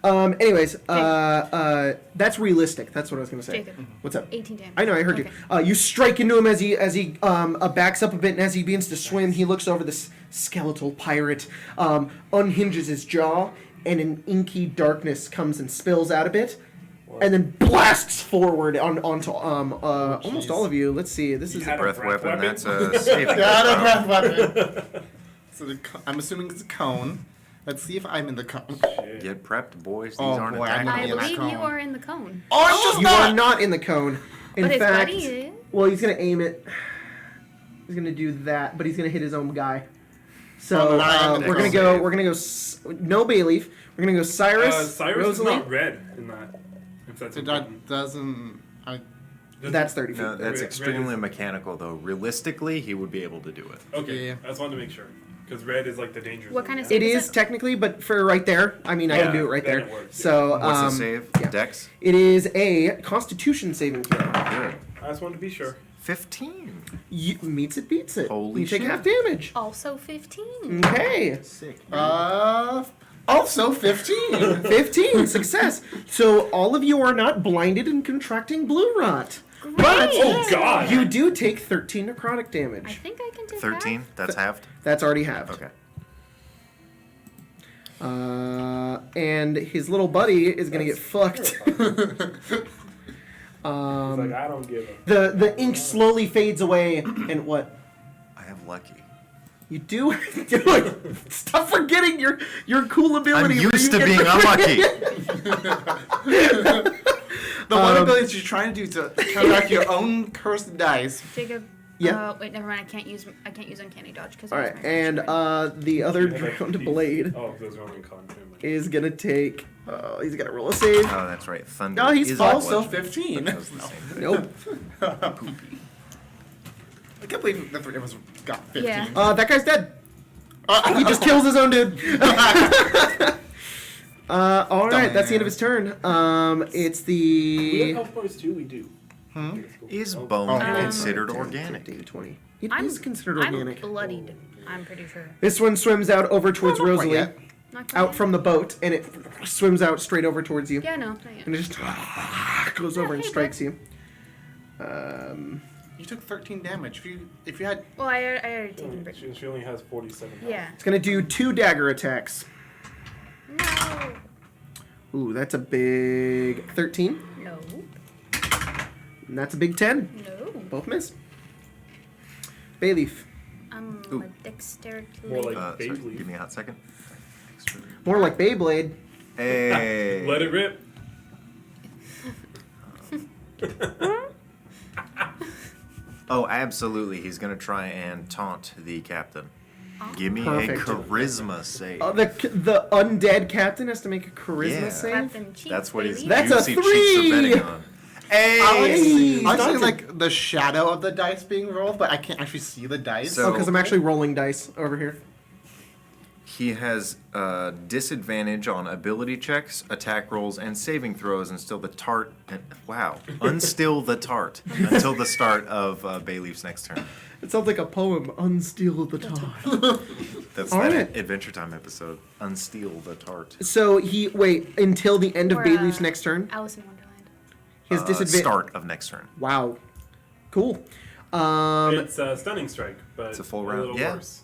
[SPEAKER 1] Anyways, that's realistic. That's what I was gonna say.
[SPEAKER 5] Jacob.
[SPEAKER 1] What's up?
[SPEAKER 5] 18 damage.
[SPEAKER 1] I know, I heard
[SPEAKER 5] Okay.
[SPEAKER 1] you. You strike into him as he backs up a bit, and as he begins to swim, he looks over this skeletal pirate, unhinges his jaw, and an inky darkness comes and spills out a bit, and then blasts forward onto almost all of you. Let's see. This
[SPEAKER 2] You
[SPEAKER 1] is
[SPEAKER 2] had a
[SPEAKER 3] Breath
[SPEAKER 2] breath
[SPEAKER 3] weapon,
[SPEAKER 2] weapon?
[SPEAKER 3] that's a saving
[SPEAKER 4] Got
[SPEAKER 3] throw.
[SPEAKER 4] a breath weapon. So I'm assuming it's a cone. Let's see if I'm in the cone.
[SPEAKER 2] Shit.
[SPEAKER 3] Get prepped, boys. These
[SPEAKER 4] Oh,
[SPEAKER 3] aren't
[SPEAKER 4] boy, I'm
[SPEAKER 3] attacking.
[SPEAKER 5] I
[SPEAKER 4] in that
[SPEAKER 5] believe you
[SPEAKER 4] cone.
[SPEAKER 5] are in the cone.
[SPEAKER 4] Oh, I'm just
[SPEAKER 1] you
[SPEAKER 4] not!
[SPEAKER 1] are not in the cone. In
[SPEAKER 5] But his
[SPEAKER 1] fact,
[SPEAKER 5] buddy is.
[SPEAKER 1] well, he's gonna aim it. He's gonna do that, but he's gonna hit his own guy. So
[SPEAKER 4] Oh, but I am in the
[SPEAKER 1] we're gonna
[SPEAKER 4] cone.
[SPEAKER 1] go. We're gonna go. No Bayleaf. We're gonna go Cyrus.
[SPEAKER 2] Cyrus
[SPEAKER 1] Rosalie.
[SPEAKER 2] is not red in that. If that's
[SPEAKER 4] So
[SPEAKER 2] important.
[SPEAKER 4] that doesn't.
[SPEAKER 1] That's 30 feet.
[SPEAKER 3] No, that's
[SPEAKER 2] Red
[SPEAKER 3] extremely
[SPEAKER 2] is-
[SPEAKER 3] mechanical, though. Realistically, he would be able to do it.
[SPEAKER 2] Okay,
[SPEAKER 4] Yeah.
[SPEAKER 2] I just wanted to make sure. Because red is like the danger
[SPEAKER 5] What
[SPEAKER 2] zone.
[SPEAKER 5] kind of
[SPEAKER 1] It
[SPEAKER 5] Is
[SPEAKER 1] is
[SPEAKER 5] it-
[SPEAKER 1] technically, but for right there, I mean, I
[SPEAKER 2] Yeah,
[SPEAKER 1] can do it right
[SPEAKER 2] then
[SPEAKER 1] there.
[SPEAKER 2] it works, yeah.
[SPEAKER 1] So,
[SPEAKER 3] What's the save?
[SPEAKER 1] yeah.
[SPEAKER 3] Dex?
[SPEAKER 1] It is a Constitution saving throw.
[SPEAKER 3] Good.
[SPEAKER 2] I just wanted to be sure.
[SPEAKER 3] 15.
[SPEAKER 1] Meets it, beats it.
[SPEAKER 3] Holy
[SPEAKER 1] you take
[SPEAKER 3] shit.
[SPEAKER 1] half damage.
[SPEAKER 5] Also 15.
[SPEAKER 1] Okay.
[SPEAKER 3] Sick.
[SPEAKER 4] Also 15.
[SPEAKER 1] 15, success. So all of you are not blinded and contracting blue rot. But
[SPEAKER 2] Oh, God.
[SPEAKER 1] you do take 13 necrotic
[SPEAKER 5] I
[SPEAKER 1] damage.
[SPEAKER 5] think I can take
[SPEAKER 3] 13? That's halved?
[SPEAKER 1] That's already halved.
[SPEAKER 3] Okay.
[SPEAKER 1] And his little buddy is gonna get fucked.
[SPEAKER 2] He's like, I don't give a.
[SPEAKER 1] The ink slowly fades away, and what?
[SPEAKER 3] I have lucky.
[SPEAKER 1] You do? Stop forgetting your cool ability.
[SPEAKER 3] I'm
[SPEAKER 1] where
[SPEAKER 3] used
[SPEAKER 1] you
[SPEAKER 3] to
[SPEAKER 1] get
[SPEAKER 3] being
[SPEAKER 1] the-
[SPEAKER 3] unlucky.
[SPEAKER 4] The one ability that you're trying to do to counteract your own cursed dice.
[SPEAKER 5] Jacob.
[SPEAKER 1] Yeah.
[SPEAKER 5] Wait, never mind. I can't use uncanny dodge because.
[SPEAKER 1] All right, and the other
[SPEAKER 2] You have, like,
[SPEAKER 1] drowned
[SPEAKER 2] these-
[SPEAKER 1] blade
[SPEAKER 2] Oh, those are only con. never mind.
[SPEAKER 1] is gonna take. He's gonna roll a save.
[SPEAKER 3] Oh, that's right. Thunder.
[SPEAKER 1] No, he's
[SPEAKER 3] is
[SPEAKER 1] also
[SPEAKER 3] a
[SPEAKER 4] 15.
[SPEAKER 3] That was the same thing.
[SPEAKER 1] Nope.
[SPEAKER 4] I can't believe that it was got 15.
[SPEAKER 5] Yeah.
[SPEAKER 1] That guy's dead. He just kills his own dude. All right, that's the end of his turn. It's
[SPEAKER 2] We have
[SPEAKER 1] the
[SPEAKER 2] health bars too. We do.
[SPEAKER 3] Is
[SPEAKER 2] Oh.
[SPEAKER 3] bone
[SPEAKER 4] Oh.
[SPEAKER 3] considered
[SPEAKER 1] 10,
[SPEAKER 3] organic?
[SPEAKER 1] 15, 20. It
[SPEAKER 5] I'm
[SPEAKER 1] is considered
[SPEAKER 5] I'm
[SPEAKER 1] organic.
[SPEAKER 5] bloodied. I'm pretty sure.
[SPEAKER 1] This one swims out over towards
[SPEAKER 4] not quite
[SPEAKER 1] Rosalie,
[SPEAKER 4] yet.
[SPEAKER 5] Not quite
[SPEAKER 1] out
[SPEAKER 5] yet.
[SPEAKER 1] from the boat, and it swims out straight over towards you,
[SPEAKER 5] Yeah, no, not yet.
[SPEAKER 1] and it just goes over and
[SPEAKER 5] hey,
[SPEAKER 1] strikes
[SPEAKER 5] bud.
[SPEAKER 1] you.
[SPEAKER 4] You took 13 damage. If you had
[SPEAKER 5] Well, I already taken break.
[SPEAKER 2] She only has 47.
[SPEAKER 5] Yeah.
[SPEAKER 1] It's gonna do 2 dagger attacks.
[SPEAKER 5] No.
[SPEAKER 1] Ooh, that's a big 13,
[SPEAKER 5] No.
[SPEAKER 1] and that's a big 10.
[SPEAKER 5] No.
[SPEAKER 1] Both miss. Bayleaf.
[SPEAKER 5] I'm
[SPEAKER 3] Ooh.
[SPEAKER 5] a dexterity.
[SPEAKER 2] More like
[SPEAKER 3] Sorry,
[SPEAKER 2] Beyblade.
[SPEAKER 3] give me a hot second.
[SPEAKER 1] More like Beyblade.
[SPEAKER 3] Hey.
[SPEAKER 2] Let it rip.
[SPEAKER 3] Oh, absolutely. He's going to try and taunt the captain. Give me
[SPEAKER 1] Perfect.
[SPEAKER 3] a charisma save.
[SPEAKER 1] The undead captain has to make a charisma
[SPEAKER 3] Yeah.
[SPEAKER 1] save.
[SPEAKER 5] Captain Cheeks,
[SPEAKER 3] That's what his
[SPEAKER 5] baby.
[SPEAKER 1] That's a
[SPEAKER 3] juicy cheeks
[SPEAKER 1] 3!
[SPEAKER 3] are betting on.
[SPEAKER 1] Hey,
[SPEAKER 4] I was
[SPEAKER 1] Dante.
[SPEAKER 4] saying like the shadow of the dice being rolled, but I can't actually see the dice.
[SPEAKER 3] So-
[SPEAKER 1] Oh, because I'm actually rolling dice over here.
[SPEAKER 3] He has disadvantage on ability checks, attack rolls, and saving throws until the tart. Unstill the tart until the start of Bayleaf's next turn.
[SPEAKER 1] It sounds like a poem. Unsteal the tart.
[SPEAKER 3] That's
[SPEAKER 1] All
[SPEAKER 3] that
[SPEAKER 1] right.
[SPEAKER 3] Adventure Time episode. Unsteal the tart.
[SPEAKER 1] So wait until the end of
[SPEAKER 5] Or,
[SPEAKER 1] Bayleaf's next turn.
[SPEAKER 5] Alice in Wonderland.
[SPEAKER 1] His disadvantage.
[SPEAKER 3] Start of next turn.
[SPEAKER 1] Wow, cool.
[SPEAKER 2] It's a stunning strike, but
[SPEAKER 3] It's a full round.
[SPEAKER 2] little
[SPEAKER 3] Yeah.
[SPEAKER 2] worse.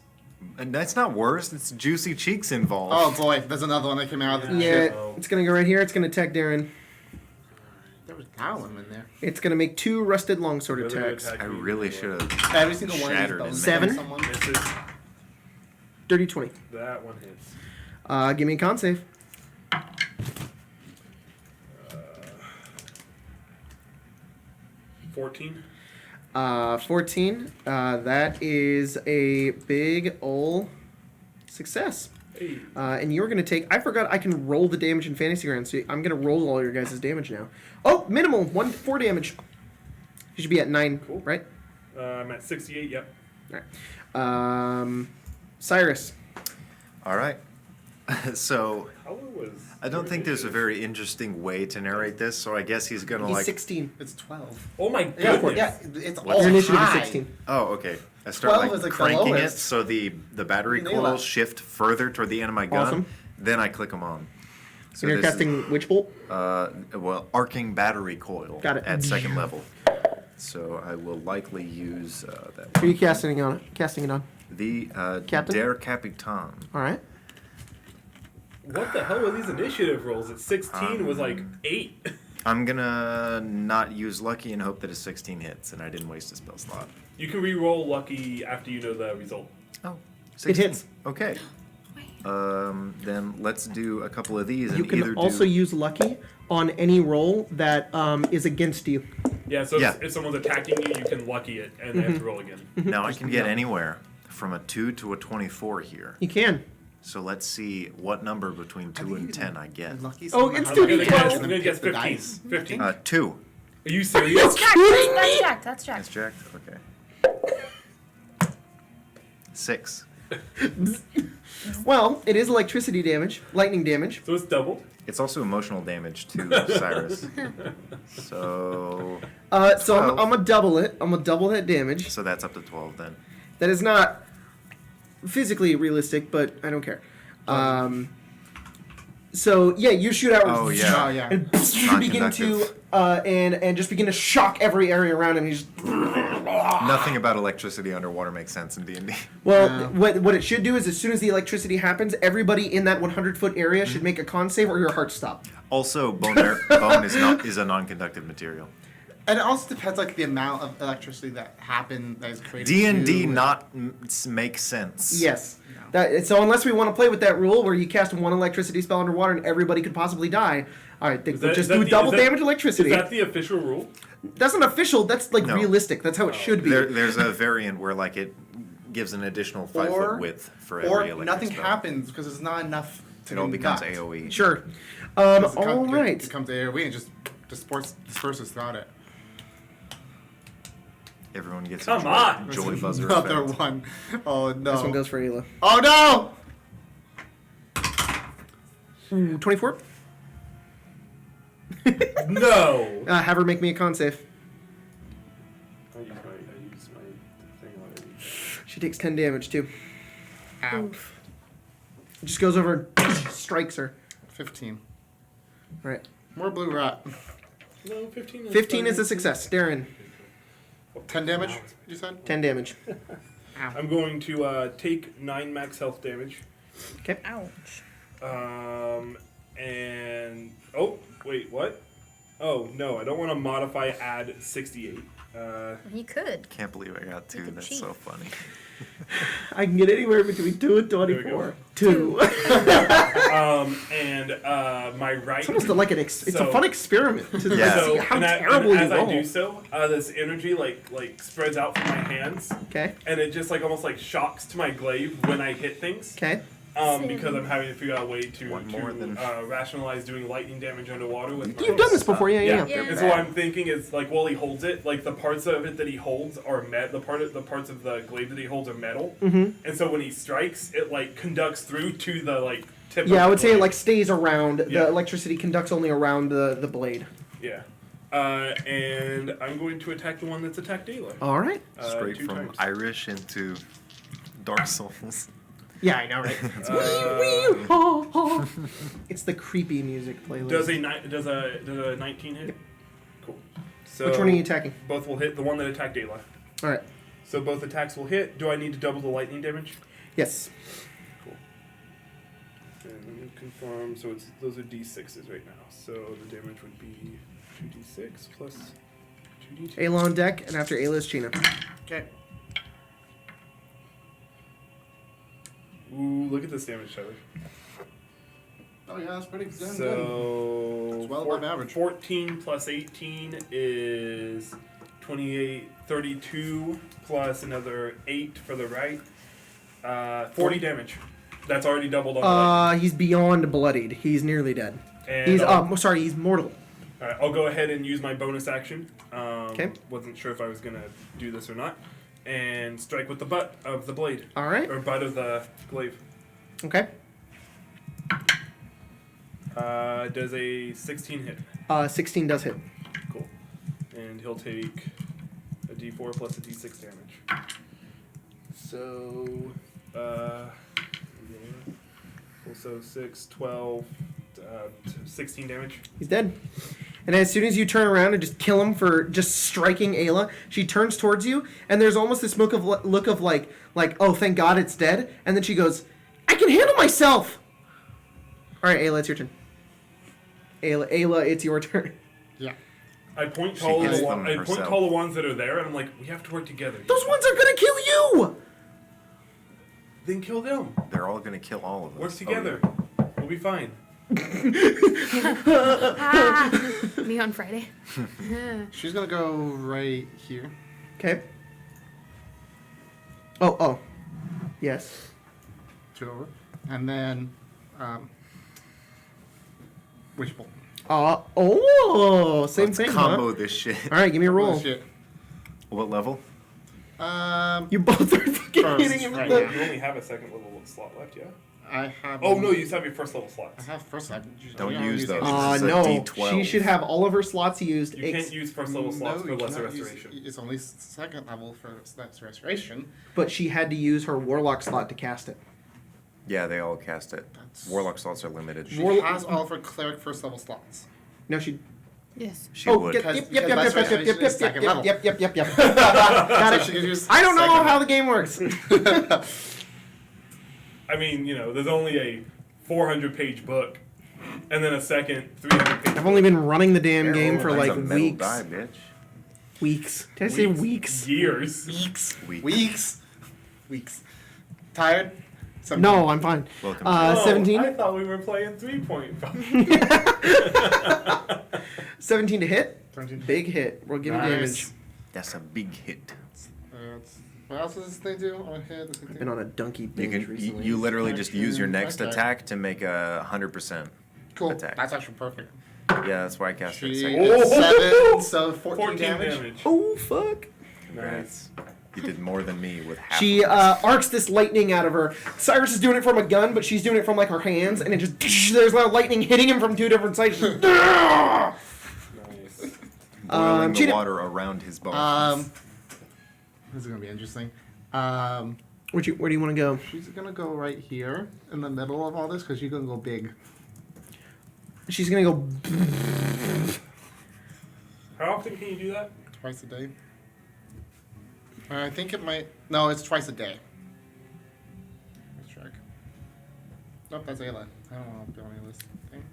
[SPEAKER 3] And that's not worse. It's juicy cheeks involved.
[SPEAKER 4] Oh boy, there's another one that came out of the
[SPEAKER 1] Yeah,
[SPEAKER 2] Oh.
[SPEAKER 1] it's gonna go right here. It's gonna attack Darren.
[SPEAKER 4] There was that one in there.
[SPEAKER 1] It's going to make 2 rusted longsword
[SPEAKER 2] Whether you
[SPEAKER 1] attacks.
[SPEAKER 2] attack
[SPEAKER 3] I
[SPEAKER 2] me
[SPEAKER 3] really
[SPEAKER 2] or-
[SPEAKER 3] should have.
[SPEAKER 4] Every single one
[SPEAKER 3] Shattered
[SPEAKER 4] of
[SPEAKER 3] in
[SPEAKER 4] these
[SPEAKER 3] there.
[SPEAKER 4] bones.
[SPEAKER 1] 7?
[SPEAKER 4] Someone.
[SPEAKER 2] Misses.
[SPEAKER 1] Dirty 20.
[SPEAKER 2] That one hits.
[SPEAKER 1] Give me a con save.
[SPEAKER 2] 14.
[SPEAKER 1] 14. That is a big ol' success.
[SPEAKER 2] Hey.
[SPEAKER 1] And you're going to take... I forgot I can roll the damage in Fantasy Ground, so I'm going to roll all your guys' damage now. Oh, minimal. 4 damage. You should be at 9,
[SPEAKER 2] Cool.
[SPEAKER 1] right?
[SPEAKER 2] I'm at 68, yep.
[SPEAKER 1] All right. Cyrus.
[SPEAKER 3] All right. So
[SPEAKER 2] How was...
[SPEAKER 3] I don't think there's a very interesting way to narrate this. So I guess he's gonna
[SPEAKER 1] He's
[SPEAKER 3] like.
[SPEAKER 1] 16.
[SPEAKER 4] It's 12.
[SPEAKER 2] Oh my
[SPEAKER 4] Yeah,
[SPEAKER 2] goodness.
[SPEAKER 4] yeah, it's
[SPEAKER 3] What's
[SPEAKER 4] all
[SPEAKER 1] Your initiative
[SPEAKER 4] high.
[SPEAKER 1] is 16.
[SPEAKER 3] Oh, okay. I start
[SPEAKER 4] 12
[SPEAKER 3] like
[SPEAKER 4] is, like, the
[SPEAKER 3] cranking it
[SPEAKER 4] lowest.
[SPEAKER 3] so the battery
[SPEAKER 4] You nail
[SPEAKER 3] coils
[SPEAKER 4] that.
[SPEAKER 3] shift further toward the end of my gun.
[SPEAKER 1] Awesome.
[SPEAKER 3] Then I click them on. So
[SPEAKER 1] And you're
[SPEAKER 3] this
[SPEAKER 1] casting Witch Bolt?
[SPEAKER 3] well, arcing battery coil
[SPEAKER 1] Got it.
[SPEAKER 3] at 2nd level. So I will likely use that.
[SPEAKER 1] Who are you casting on? Casting it on.
[SPEAKER 3] The
[SPEAKER 1] Captain?
[SPEAKER 3] Der Capitan.
[SPEAKER 1] All right.
[SPEAKER 2] What the hell were these initiative rolls? At 16 was like 8.
[SPEAKER 3] I'm gonna not use lucky and hope that a 16 hits, and I didn't waste a spell slot.
[SPEAKER 2] You can re-roll lucky after you know the result.
[SPEAKER 3] Oh,
[SPEAKER 1] It hits.
[SPEAKER 3] Okay. Then let's do a couple of these.
[SPEAKER 1] You
[SPEAKER 3] and
[SPEAKER 1] can
[SPEAKER 3] either
[SPEAKER 1] also
[SPEAKER 3] do...
[SPEAKER 1] use Lucky on any roll that is against you.
[SPEAKER 2] Yeah, so
[SPEAKER 3] Yeah.
[SPEAKER 2] If someone's attacking you, you can lucky it, and they have to roll again.
[SPEAKER 3] Now I can get anywhere from a 2 to a 24 here.
[SPEAKER 1] You can.
[SPEAKER 3] So let's see what number between 2 and 10 I get.
[SPEAKER 4] Lucky
[SPEAKER 1] Oh,
[SPEAKER 4] somehow.
[SPEAKER 1] it's
[SPEAKER 2] I'm
[SPEAKER 1] 2
[SPEAKER 2] gonna
[SPEAKER 1] d12.
[SPEAKER 2] guess, I'm
[SPEAKER 4] And
[SPEAKER 2] gonna guess
[SPEAKER 4] pick the
[SPEAKER 2] 15.
[SPEAKER 4] dice.
[SPEAKER 2] 15.
[SPEAKER 3] 2.
[SPEAKER 2] Are you serious?
[SPEAKER 5] That's Jack. That's Jack.
[SPEAKER 3] That's jacked? Okay. 6.
[SPEAKER 1] Well, it is electricity damage, lightning damage.
[SPEAKER 2] So it's doubled.
[SPEAKER 3] It's also emotional damage to Cyrus. So
[SPEAKER 1] So I'm
[SPEAKER 3] 12.
[SPEAKER 1] gonna double it. I'm gonna double that damage.
[SPEAKER 3] so that's up to 12 then.
[SPEAKER 1] That is not physically realistic, but I don't care. So yeah, you shoot out
[SPEAKER 3] Oh, yeah.
[SPEAKER 4] Oh, yeah.
[SPEAKER 1] and begin to
[SPEAKER 3] Non-conductive.
[SPEAKER 1] and just begin to shock every area around him. He's just
[SPEAKER 3] Nothing about electricity underwater makes sense in D&D.
[SPEAKER 1] well,
[SPEAKER 4] Yeah.
[SPEAKER 1] what it should do is as soon as the electricity happens, everybody in that 100-foot area should make a con save or your heart stop.
[SPEAKER 3] Also, bone is a non-conductive material.
[SPEAKER 4] And it also depends, like, the amount of electricity that happened that is created.
[SPEAKER 3] D&D
[SPEAKER 4] too.
[SPEAKER 3] not make sense.
[SPEAKER 1] Yes.
[SPEAKER 4] No.
[SPEAKER 1] So unless we want to play with that rule where you cast one electricity spell underwater and everybody could possibly die, all right,
[SPEAKER 2] Is that-
[SPEAKER 1] just
[SPEAKER 2] is that
[SPEAKER 1] do
[SPEAKER 2] the-
[SPEAKER 1] double
[SPEAKER 2] is that-
[SPEAKER 1] damage electricity.
[SPEAKER 2] Is that the official rule?
[SPEAKER 1] That's not official. That's like
[SPEAKER 3] No.
[SPEAKER 1] realistic. That's how it should be.
[SPEAKER 3] There's a variant where like it gives an additional 5
[SPEAKER 4] Or-
[SPEAKER 3] foot width for every
[SPEAKER 4] Or
[SPEAKER 3] electric
[SPEAKER 4] nothing
[SPEAKER 3] spell.
[SPEAKER 4] happens because it's not enough to
[SPEAKER 3] It all becomes
[SPEAKER 4] conduct.
[SPEAKER 3] AoE.
[SPEAKER 1] Sure.
[SPEAKER 4] Because
[SPEAKER 1] All right.
[SPEAKER 4] It becomes AoE and just disperses throughout it.
[SPEAKER 3] Everyone gets
[SPEAKER 2] Come
[SPEAKER 3] a
[SPEAKER 2] on!
[SPEAKER 3] joy buzzer
[SPEAKER 4] Another
[SPEAKER 3] effect.
[SPEAKER 4] one. Oh no.
[SPEAKER 1] This one goes for Ayla.
[SPEAKER 4] Oh no!
[SPEAKER 1] 24.
[SPEAKER 2] No!
[SPEAKER 1] Have her make me a con save.
[SPEAKER 2] I used my thing already.
[SPEAKER 1] She takes 10 damage too.
[SPEAKER 4] Ow.
[SPEAKER 1] It just goes over and strikes her.
[SPEAKER 4] 15.
[SPEAKER 1] All right.
[SPEAKER 4] More blue rat.
[SPEAKER 2] No, 15 is
[SPEAKER 1] 15 is
[SPEAKER 2] fine.
[SPEAKER 1] a success. Darren,
[SPEAKER 4] 10 damage, you said?
[SPEAKER 1] 10 damage.
[SPEAKER 2] I'm going to take 9 max health damage.
[SPEAKER 5] Ouch.
[SPEAKER 2] And oh wait, what? Oh no, I don't want to modify add 68.
[SPEAKER 5] He could.
[SPEAKER 3] Can't believe I got 2.
[SPEAKER 5] could
[SPEAKER 3] That's
[SPEAKER 5] cheat.
[SPEAKER 3] so funny.
[SPEAKER 1] I can get anywhere between 2 and
[SPEAKER 2] There we
[SPEAKER 1] 24.
[SPEAKER 2] go.
[SPEAKER 1] 2.
[SPEAKER 2] And my right.
[SPEAKER 1] It's almost like it's a
[SPEAKER 2] So-
[SPEAKER 1] fun experiment to
[SPEAKER 3] Yeah.
[SPEAKER 1] see how
[SPEAKER 2] and
[SPEAKER 1] terrible
[SPEAKER 2] and
[SPEAKER 1] you
[SPEAKER 2] as
[SPEAKER 1] roll.
[SPEAKER 2] I do so, this energy like spreads out from my hands,
[SPEAKER 1] Okay.
[SPEAKER 2] and it just like almost like shocks to my glaive when I hit things.
[SPEAKER 1] Okay.
[SPEAKER 2] Because I'm having to figure out a way to,
[SPEAKER 3] One more than-
[SPEAKER 2] rationalize doing lightning damage underwater with my
[SPEAKER 1] You've done this before, yeah.
[SPEAKER 5] Yeah.
[SPEAKER 2] And so what I'm thinking is like while he holds it, like the parts of it that he holds are the parts of the glaive that he holds are metal.
[SPEAKER 1] Mm-hmm.
[SPEAKER 2] And so when he strikes, it like conducts through to the like tip.
[SPEAKER 1] Yeah,
[SPEAKER 2] of
[SPEAKER 1] I
[SPEAKER 2] the
[SPEAKER 1] would say it
[SPEAKER 2] blade.
[SPEAKER 1] like stays around.
[SPEAKER 2] Yeah.
[SPEAKER 1] The electricity conducts only around the blade.
[SPEAKER 2] Yeah. And I'm going to attack the one that's attacked Ayla.
[SPEAKER 1] All right.
[SPEAKER 3] Straight
[SPEAKER 2] 2
[SPEAKER 3] from
[SPEAKER 2] times.
[SPEAKER 3] Irish into Dark Souls.
[SPEAKER 1] Yeah, I know, right? It's the creepy music playlist.
[SPEAKER 2] Does a 19 hit? Cool. So
[SPEAKER 1] Which one are you attacking?
[SPEAKER 2] Both will hit. The one that attacked Ayla.
[SPEAKER 1] All right.
[SPEAKER 2] So both attacks will hit. Do I need to double the lightning damage?
[SPEAKER 1] Yes.
[SPEAKER 2] Cool. And let me confirm. So those are d6s right now. So the damage would be 2d6 plus 2d2.
[SPEAKER 1] Ayla on deck, and after Ayla is China.
[SPEAKER 4] Okay.
[SPEAKER 2] Ooh, look at this damage, Tyler.
[SPEAKER 4] Oh yeah, that's pretty good.
[SPEAKER 2] So
[SPEAKER 4] It's well above average.
[SPEAKER 2] 14 plus 18 is 28, 32 plus another 8 for the right. 40 damage. That's already doubled on the right.
[SPEAKER 1] He's beyond bloodied. He's nearly dead.
[SPEAKER 2] And
[SPEAKER 1] He's sorry, he's mortal.
[SPEAKER 2] Alright, I'll go ahead and use my bonus action.
[SPEAKER 1] Okay.
[SPEAKER 2] Wasn't sure if I was gonna do this or not. And strike with the butt of the blade.
[SPEAKER 1] All right.
[SPEAKER 2] Or butt of the glaive.
[SPEAKER 1] Okay.
[SPEAKER 2] Does a 16 hit?
[SPEAKER 1] 16 does hit.
[SPEAKER 2] Cool. And he'll take a d4 plus a d6 damage. So, also 6, 12, 16 damage.
[SPEAKER 1] He's dead. And as soon as you turn around and just kill him for just striking Ayla, she turns towards you, and there's almost this look of like, oh, thank God it's dead. And then she goes, I can handle myself. All right, Ayla, it's your turn. Ayla, it's your turn.
[SPEAKER 4] Yeah.
[SPEAKER 2] I point to
[SPEAKER 3] She
[SPEAKER 2] all
[SPEAKER 3] hits
[SPEAKER 2] the
[SPEAKER 3] them
[SPEAKER 2] I point to
[SPEAKER 3] herself.
[SPEAKER 2] all the ones that are there, and I'm like, we have to work together.
[SPEAKER 1] Those ones are gonna kill you.
[SPEAKER 2] Then kill them.
[SPEAKER 3] They're all gonna kill all of us.
[SPEAKER 2] Work together. We'll be fine.
[SPEAKER 5] Me on Friday.
[SPEAKER 4] She's gonna go right here.
[SPEAKER 1] Okay. Oh. Yes.
[SPEAKER 4] 2 over. And then Wish Bolt.
[SPEAKER 1] Same
[SPEAKER 3] Let's
[SPEAKER 1] thing,
[SPEAKER 3] combo
[SPEAKER 1] huh?
[SPEAKER 3] this shit.
[SPEAKER 1] All right, give me a roll.
[SPEAKER 4] Bullshit.
[SPEAKER 3] What level?
[SPEAKER 1] You both are fucking
[SPEAKER 4] First,
[SPEAKER 1] hitting him
[SPEAKER 4] right
[SPEAKER 1] with
[SPEAKER 2] You only have a second level slot left, yeah?
[SPEAKER 4] I have.
[SPEAKER 2] Oh no, you still have your first level
[SPEAKER 4] I
[SPEAKER 2] slots.
[SPEAKER 4] have first.
[SPEAKER 3] Don't use those.
[SPEAKER 1] the.
[SPEAKER 3] It's a
[SPEAKER 1] No.
[SPEAKER 3] D12.
[SPEAKER 1] She should have all of her slots used.
[SPEAKER 2] You can't use first level slots for lesser
[SPEAKER 4] cannot use-
[SPEAKER 2] restoration.
[SPEAKER 4] It's only second level for lesser restoration.
[SPEAKER 1] But she had to use her warlock slot to cast it.
[SPEAKER 3] Yeah, they all cast it.
[SPEAKER 4] That's-
[SPEAKER 3] Warlock slots are limited.
[SPEAKER 4] She
[SPEAKER 1] Warlock-
[SPEAKER 4] has all of her cleric first level slots.
[SPEAKER 1] No, she.
[SPEAKER 5] Yes.
[SPEAKER 3] She
[SPEAKER 1] Oh,
[SPEAKER 3] would.
[SPEAKER 1] yep.
[SPEAKER 4] Because second level.
[SPEAKER 1] Got it.
[SPEAKER 4] So she can use
[SPEAKER 1] I don't know
[SPEAKER 4] second
[SPEAKER 1] how the game works.
[SPEAKER 2] I mean, there's only a 400-page book, and then a second 300-page.
[SPEAKER 1] I've only been running the damn game for
[SPEAKER 3] That's
[SPEAKER 1] like
[SPEAKER 3] a metal
[SPEAKER 1] weeks.
[SPEAKER 3] die, bitch.
[SPEAKER 1] Weeks. Did I say weeks?
[SPEAKER 2] Years.
[SPEAKER 4] Weeks. Tired?
[SPEAKER 1] No, I'm fine.
[SPEAKER 3] Welcome.
[SPEAKER 2] Oh,
[SPEAKER 1] 17.
[SPEAKER 2] I thought we were playing 3.5.
[SPEAKER 1] 17 to hit.
[SPEAKER 4] 17.
[SPEAKER 1] Big hit. We'll give you damage.
[SPEAKER 3] That's a big hit.
[SPEAKER 4] What else does this thing do? On hit?
[SPEAKER 1] I've been on a donkey
[SPEAKER 3] You
[SPEAKER 1] binge
[SPEAKER 3] can you,
[SPEAKER 1] recently.
[SPEAKER 3] you literally just use your next
[SPEAKER 4] Okay.
[SPEAKER 3] attack to make a 100%.
[SPEAKER 4] Cool.
[SPEAKER 3] attack.
[SPEAKER 4] That's actually perfect.
[SPEAKER 3] Yeah, that's why I cast it
[SPEAKER 4] She
[SPEAKER 3] second.
[SPEAKER 4] is 7, so 14
[SPEAKER 2] damage.
[SPEAKER 4] damage.
[SPEAKER 1] Oh fuck!
[SPEAKER 3] Congrats. You did more than me with half.
[SPEAKER 1] She
[SPEAKER 3] of this.
[SPEAKER 1] arcs this lightning out of her. Cyrus is doing it from a gun, but she's doing it from like her hands, and it just there's a lot of lightning hitting him from two different sides.
[SPEAKER 2] Nice.
[SPEAKER 3] Boiling the
[SPEAKER 1] Cheetah-
[SPEAKER 3] water around his bones.
[SPEAKER 4] This is gonna be interesting.
[SPEAKER 1] Where do you want to go?
[SPEAKER 4] She's gonna go right here in the middle of all this because she's gonna go big.
[SPEAKER 1] She's gonna go.
[SPEAKER 2] How often can you do that?
[SPEAKER 4] Twice a day. I think it might. No, it's twice a day. Let's check. Nope, that's Ayla. I don't know if I'm doing this thing.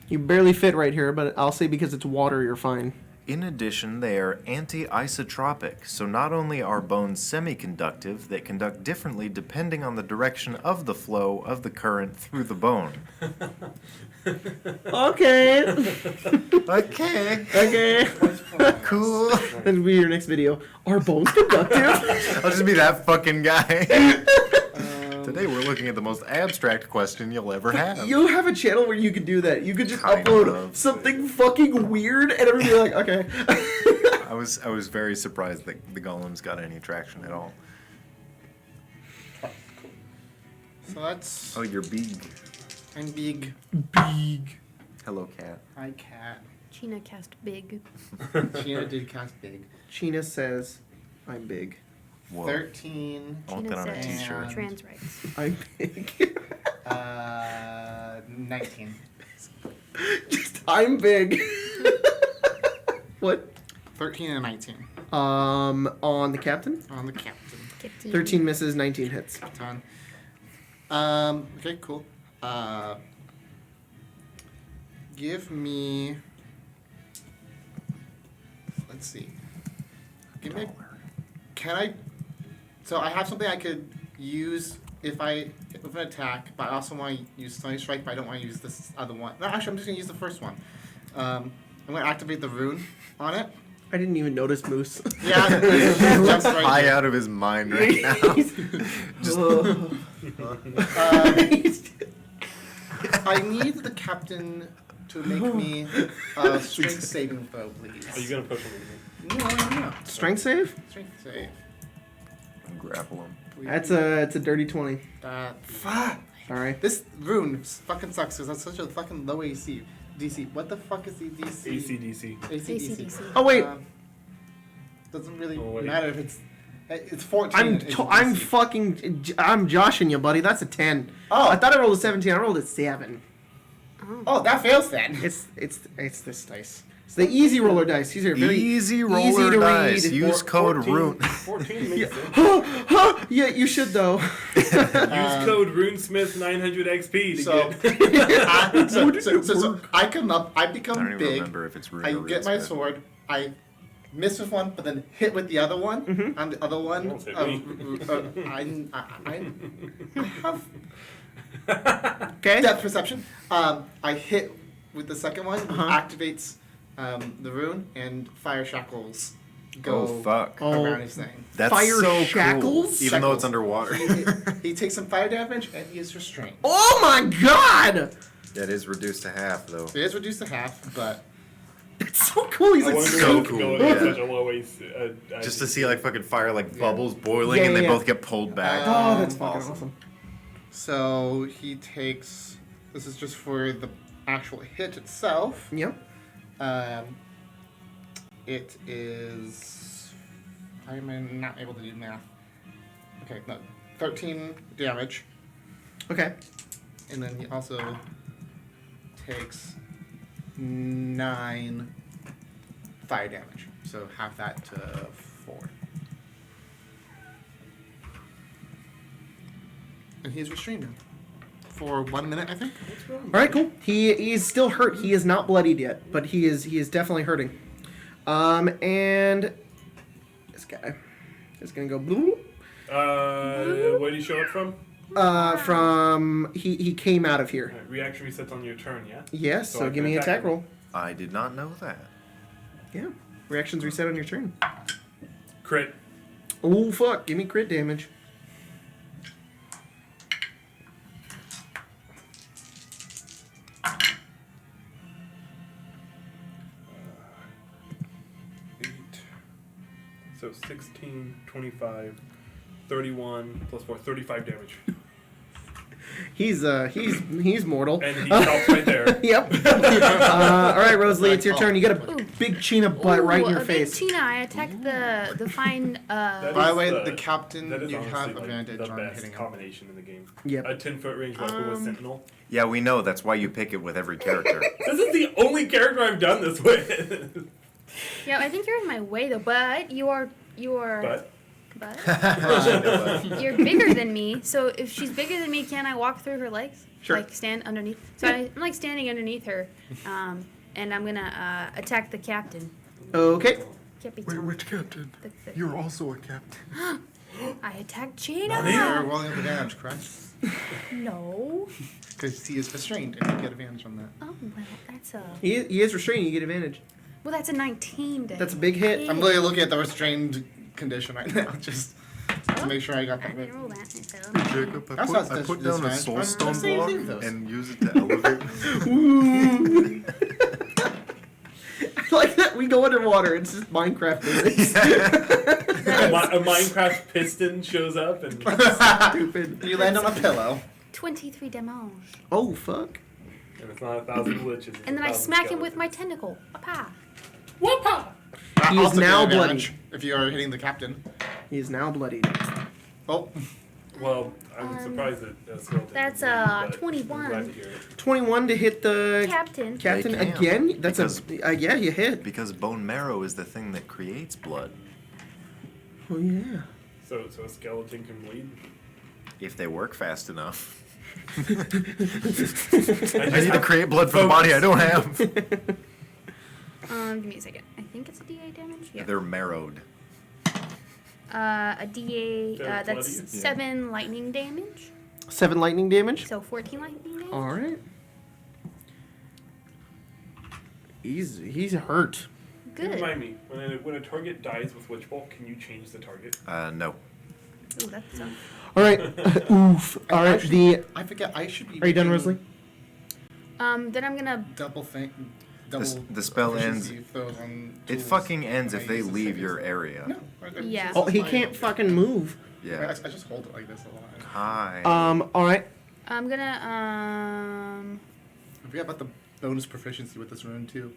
[SPEAKER 1] You barely fit right here, but I'll say because it's water, you're fine.
[SPEAKER 3] In addition, they are anti-isotropic, so not only are bones semiconductive, they conduct differently depending on the direction of the flow of the current through the bone.
[SPEAKER 1] Okay.
[SPEAKER 3] Okay.
[SPEAKER 1] Okay.
[SPEAKER 3] Cool.
[SPEAKER 1] That'll be your next video. Are bones conductive?
[SPEAKER 3] I'll just be that fucking guy. Today we're looking at the most abstract question you'll ever have.
[SPEAKER 1] You have a channel where you could do that. You could just
[SPEAKER 3] Kind
[SPEAKER 1] upload
[SPEAKER 3] of.
[SPEAKER 1] something fucking weird, and everybody be like, okay.
[SPEAKER 3] I was very surprised that the golems got any traction at all.
[SPEAKER 4] So that's.
[SPEAKER 3] Oh, you're big.
[SPEAKER 4] I'm big.
[SPEAKER 1] Big.
[SPEAKER 3] Hello, cat.
[SPEAKER 4] Hi, cat.
[SPEAKER 5] China cast big.
[SPEAKER 4] Tina did cast big.
[SPEAKER 1] Sheena says, I'm big.
[SPEAKER 3] Whoa.
[SPEAKER 4] 13.
[SPEAKER 3] I want
[SPEAKER 5] China
[SPEAKER 3] that on a
[SPEAKER 5] says
[SPEAKER 3] t-shirt.
[SPEAKER 5] trans rights.
[SPEAKER 1] I'm big.
[SPEAKER 4] 19.
[SPEAKER 1] Just, I'm big. What?
[SPEAKER 4] 13 and 19.
[SPEAKER 1] On the captain?
[SPEAKER 4] On the captain.
[SPEAKER 1] 13 misses, 19 hits.
[SPEAKER 4] Ton. Okay, cool. Give me Let's see. Give me. Can I? So I have something I could use if I with an attack, but I also want to use Stunning Strike, but I don't want to use this other one. No, actually, I'm just gonna use the first one. I'm gonna activate the rune on it.
[SPEAKER 1] I didn't even notice Moose.
[SPEAKER 4] Yeah, it's just right
[SPEAKER 3] High
[SPEAKER 4] here.
[SPEAKER 3] out of his mind right now.
[SPEAKER 4] I need the captain to make me a strength saving throw, please.
[SPEAKER 2] Are you gonna push him?
[SPEAKER 4] No.
[SPEAKER 1] Strength save?
[SPEAKER 4] Strength save.
[SPEAKER 3] Grapple him.
[SPEAKER 1] It's a dirty 20.
[SPEAKER 4] Fuck.
[SPEAKER 1] All right.
[SPEAKER 4] This rune fucking sucks because that's such a fucking low AC. DC. What the fuck is the DC?
[SPEAKER 2] ACDC.
[SPEAKER 4] ACDC.
[SPEAKER 1] Oh wait,
[SPEAKER 4] Doesn't really
[SPEAKER 2] Oh, wait.
[SPEAKER 4] matter if it's 14.
[SPEAKER 1] I'm joshing you, buddy. That's a 10.
[SPEAKER 4] Oh.
[SPEAKER 1] I thought I rolled a 17. I rolled a 7.
[SPEAKER 4] Oh, that fails then.
[SPEAKER 1] It's this dice. It's the easy roller dice. These are very
[SPEAKER 3] Easy
[SPEAKER 1] easy
[SPEAKER 3] roller
[SPEAKER 1] to
[SPEAKER 3] dice.
[SPEAKER 1] read.
[SPEAKER 3] Use code
[SPEAKER 2] 14
[SPEAKER 3] RUNE.
[SPEAKER 2] 14 makes sense.
[SPEAKER 1] Yeah, you should though.
[SPEAKER 2] Use code RuneSmith900XP to
[SPEAKER 4] So,
[SPEAKER 2] get.
[SPEAKER 4] so I come up, I
[SPEAKER 3] I don't
[SPEAKER 4] become
[SPEAKER 3] even
[SPEAKER 4] big,
[SPEAKER 3] remember if it's RUNE
[SPEAKER 4] I
[SPEAKER 3] or
[SPEAKER 4] get my
[SPEAKER 3] RuneSmith.
[SPEAKER 4] sword, I miss with one, but then hit with the other one,
[SPEAKER 1] Mhm.
[SPEAKER 4] and the other one,
[SPEAKER 2] Don't say me.
[SPEAKER 4] I have
[SPEAKER 1] Okay.
[SPEAKER 4] depth perception. I hit with the second one, which
[SPEAKER 1] Uh-huh.
[SPEAKER 4] activates the rune, and fire shackles go
[SPEAKER 3] Oh, fuck.
[SPEAKER 4] around his thing.
[SPEAKER 3] That's
[SPEAKER 1] Fire
[SPEAKER 3] so
[SPEAKER 1] shackles?
[SPEAKER 3] cool. Even though it's
[SPEAKER 4] Shackles.
[SPEAKER 3] underwater.
[SPEAKER 4] He takes some fire damage, and he is restrained.
[SPEAKER 1] Oh my god!
[SPEAKER 3] That is reduced to half, though.
[SPEAKER 4] It is reduced to half, but
[SPEAKER 1] It's so cool. He's
[SPEAKER 2] I
[SPEAKER 1] like
[SPEAKER 2] wonder
[SPEAKER 3] so
[SPEAKER 2] if
[SPEAKER 3] cool,
[SPEAKER 2] going
[SPEAKER 3] yeah.
[SPEAKER 2] at such a low AC.
[SPEAKER 3] Just to see like fucking fire like bubbles boiling
[SPEAKER 1] Yeah,
[SPEAKER 3] and they
[SPEAKER 1] yeah.
[SPEAKER 3] both get pulled back.
[SPEAKER 1] Oh, that's fucking awesome.
[SPEAKER 4] so he takes. This is just for the actual hit itself.
[SPEAKER 1] Yep.
[SPEAKER 4] It is. I'm not able to do math. Okay, no, 13 damage,
[SPEAKER 1] Okay.
[SPEAKER 4] and then he also takes 9 fire damage. So half that to 4. And he's restrained now for 1 minute, I think.
[SPEAKER 1] All right, cool. He is still hurt. He is not bloodied yet, but he is definitely hurting. And this guy is gonna go blue.
[SPEAKER 2] Where do you show up from?
[SPEAKER 1] From he came out of here.
[SPEAKER 2] Alright, reaction resets on your turn, yeah?
[SPEAKER 1] Yes.
[SPEAKER 2] So
[SPEAKER 1] So
[SPEAKER 2] I
[SPEAKER 1] give
[SPEAKER 2] can
[SPEAKER 1] me an
[SPEAKER 2] attack
[SPEAKER 1] attack
[SPEAKER 2] him.
[SPEAKER 1] roll.
[SPEAKER 3] I did not know that.
[SPEAKER 1] Yeah. Reactions reset on your turn.
[SPEAKER 2] Crit.
[SPEAKER 1] Oh fuck! Give me crit damage.
[SPEAKER 2] So 16, 25, 31, plus 4, 35 damage.
[SPEAKER 1] He's mortal.
[SPEAKER 2] And he stops right there.
[SPEAKER 1] Yep. All right, Rosalie, it's your turn. You got a
[SPEAKER 5] Ooh.
[SPEAKER 1] big China butt right in your
[SPEAKER 5] a big
[SPEAKER 1] face.
[SPEAKER 5] Tina, I attacked the fine.
[SPEAKER 2] That
[SPEAKER 4] By
[SPEAKER 2] is
[SPEAKER 4] the way, the captain,
[SPEAKER 2] that is
[SPEAKER 4] you
[SPEAKER 2] honestly,
[SPEAKER 4] have
[SPEAKER 2] like,
[SPEAKER 4] advantage
[SPEAKER 2] the
[SPEAKER 4] on
[SPEAKER 2] best
[SPEAKER 4] hitting him.
[SPEAKER 2] combination in the game.
[SPEAKER 1] Yep.
[SPEAKER 2] A 10-foot range weapon with Sentinel.
[SPEAKER 3] Yeah, we know. That's why you pick it with every character.
[SPEAKER 2] This is the only character I've done this with.
[SPEAKER 5] Yeah, I think you're in my way though, but you're.
[SPEAKER 2] But
[SPEAKER 5] But you're bigger than me, so if she's bigger than me, can I walk through her legs?
[SPEAKER 1] Sure.
[SPEAKER 5] Like stand underneath. So I'm like standing underneath her, and I'm gonna attack the captain.
[SPEAKER 1] Okay.
[SPEAKER 5] Can't be
[SPEAKER 7] Wait,
[SPEAKER 5] told.
[SPEAKER 7] which captain?
[SPEAKER 5] The-
[SPEAKER 7] You're also a captain.
[SPEAKER 5] I attacked
[SPEAKER 4] You're
[SPEAKER 5] Gina.
[SPEAKER 4] rolling the damage, correct?
[SPEAKER 5] No.
[SPEAKER 4] Because he is restrained, and you get advantage on that.
[SPEAKER 5] Oh well, that's a
[SPEAKER 1] He is restrained. You get advantage.
[SPEAKER 5] that's a 19. Then.
[SPEAKER 1] That's a big hit.
[SPEAKER 4] I'm really looking at the restrained condition right now, just to make sure I got
[SPEAKER 5] I
[SPEAKER 4] that
[SPEAKER 5] didn't
[SPEAKER 4] right.
[SPEAKER 5] roll that. So.
[SPEAKER 7] Jacob,
[SPEAKER 4] That's not
[SPEAKER 7] I put down a
[SPEAKER 4] disadvantage.
[SPEAKER 7] soul
[SPEAKER 4] I'm
[SPEAKER 7] stone
[SPEAKER 4] saying
[SPEAKER 7] block
[SPEAKER 4] leave those.
[SPEAKER 7] and use it to elevate.
[SPEAKER 1] I like that we go underwater. It's just Minecraft physics.
[SPEAKER 2] a Minecraft piston shows up and
[SPEAKER 1] Stupid.
[SPEAKER 4] You land on a pillow.
[SPEAKER 5] 23 damage.
[SPEAKER 1] Oh fuck.
[SPEAKER 2] it's not 1,000 glitches. It's
[SPEAKER 5] And then I
[SPEAKER 2] 1,000
[SPEAKER 5] smack him with
[SPEAKER 2] skeletons.
[SPEAKER 5] my tentacle. Papa.
[SPEAKER 2] Whoopah!
[SPEAKER 1] He is
[SPEAKER 4] Also get
[SPEAKER 1] now
[SPEAKER 4] advantage if you are hitting the captain.
[SPEAKER 1] He is now bloodied.
[SPEAKER 4] Oh,
[SPEAKER 2] Well, I'm surprised that skeleton.
[SPEAKER 5] That's,
[SPEAKER 2] can bleed, but I'm
[SPEAKER 5] 21.
[SPEAKER 2] glad to hear it.
[SPEAKER 1] 21 to hit the
[SPEAKER 5] Captain.
[SPEAKER 1] captain
[SPEAKER 3] They can,
[SPEAKER 1] again. That's
[SPEAKER 3] because-
[SPEAKER 1] yeah, you hit.
[SPEAKER 3] Because bone marrow is the thing that creates blood.
[SPEAKER 1] Oh yeah.
[SPEAKER 2] So a skeleton can bleed.
[SPEAKER 3] If they work fast enough.
[SPEAKER 2] I
[SPEAKER 3] I need to create blood for the body I don't have.
[SPEAKER 5] Give me a second. I think it's a D8 damage. Yeah.
[SPEAKER 3] They're marrowed.
[SPEAKER 5] A D8.
[SPEAKER 2] Fair
[SPEAKER 5] That's
[SPEAKER 2] bloody.
[SPEAKER 5] 7 lightning damage.
[SPEAKER 1] 7 lightning damage.
[SPEAKER 5] So 14 lightning damage.
[SPEAKER 1] All right. He's hurt.
[SPEAKER 5] Good.
[SPEAKER 2] Remind me, when a target dies with Witch Bolt, can you change the target?
[SPEAKER 3] No.
[SPEAKER 5] Ooh, that's
[SPEAKER 1] All right. Oof. All right.
[SPEAKER 4] I forget. I should be.
[SPEAKER 1] Are you done,
[SPEAKER 4] making
[SPEAKER 1] Rosalie?
[SPEAKER 5] Then I'm gonna.
[SPEAKER 4] Double
[SPEAKER 3] The spell ends.
[SPEAKER 4] efficiency throws on
[SPEAKER 3] It
[SPEAKER 4] tools
[SPEAKER 3] fucking ends
[SPEAKER 4] when I
[SPEAKER 3] if they
[SPEAKER 4] use the
[SPEAKER 3] leave
[SPEAKER 4] saving
[SPEAKER 3] your
[SPEAKER 4] throw.
[SPEAKER 3] area.
[SPEAKER 4] No.
[SPEAKER 5] Yeah.
[SPEAKER 1] Oh, he can't fucking move.
[SPEAKER 3] Yeah.
[SPEAKER 4] I just hold it like this a lot.
[SPEAKER 3] Hi.
[SPEAKER 1] All right.
[SPEAKER 5] I'm gonna.
[SPEAKER 4] I forgot about the bonus proficiency with this rune too.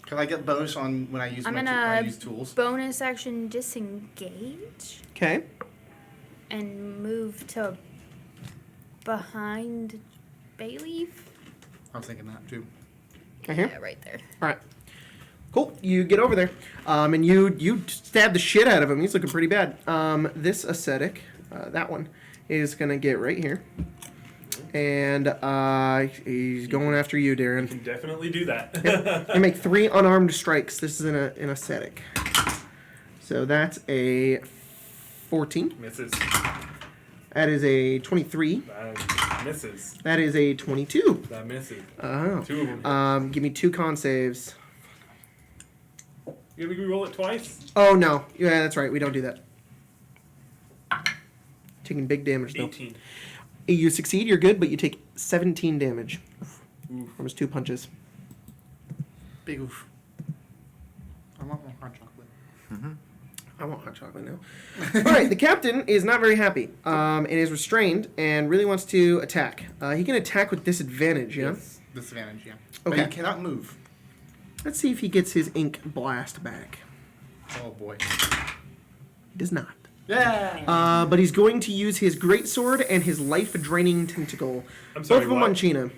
[SPEAKER 4] Can I get bonus on when I use
[SPEAKER 5] I'm
[SPEAKER 4] when I
[SPEAKER 5] gonna
[SPEAKER 4] use tools?
[SPEAKER 5] bonus action disengage
[SPEAKER 1] Okay.
[SPEAKER 5] and move to behind Bayleaf.
[SPEAKER 4] I was thinking that too.
[SPEAKER 1] Okay. Here.
[SPEAKER 5] Yeah, right there.
[SPEAKER 1] All right. Cool. You get over there, and you stab the shit out of him. He's looking pretty bad. This ascetic, that one, is gonna get right here, and he's going after you, Darren.
[SPEAKER 2] Can definitely do that.
[SPEAKER 1] You make 3 unarmed strikes. This is an ascetic. So that's a 14.
[SPEAKER 2] Misses.
[SPEAKER 1] That is a 23.
[SPEAKER 2] That misses.
[SPEAKER 1] That is a 22.
[SPEAKER 2] That misses.
[SPEAKER 1] Oh.
[SPEAKER 2] 2 of them.
[SPEAKER 1] Give me 2 con saves.
[SPEAKER 2] You gonna re-roll it twice?
[SPEAKER 1] Oh no. Yeah, that's right. We don't do that. Taking big damage though.
[SPEAKER 2] 18.
[SPEAKER 1] You succeed. You're good, but you take 17 damage
[SPEAKER 2] Oof.
[SPEAKER 1] from his 2 punches.
[SPEAKER 4] Big oof. I want more hot chocolate.
[SPEAKER 1] I want hot chocolate now. All right, the captain is not very happy and is restrained and really wants to attack. He can attack with disadvantage, yeah?
[SPEAKER 2] Yes.
[SPEAKER 4] Disadvantage, yeah.
[SPEAKER 1] Okay.
[SPEAKER 4] But you cannot move.
[SPEAKER 1] Let's see if he gets his ink blast back.
[SPEAKER 4] Oh boy.
[SPEAKER 1] He does not.
[SPEAKER 4] Yeah.
[SPEAKER 1] But he's going to use his greatsword and his life-draining tentacle.
[SPEAKER 2] I'm sorry,
[SPEAKER 1] Both of them
[SPEAKER 2] what?
[SPEAKER 1] on China.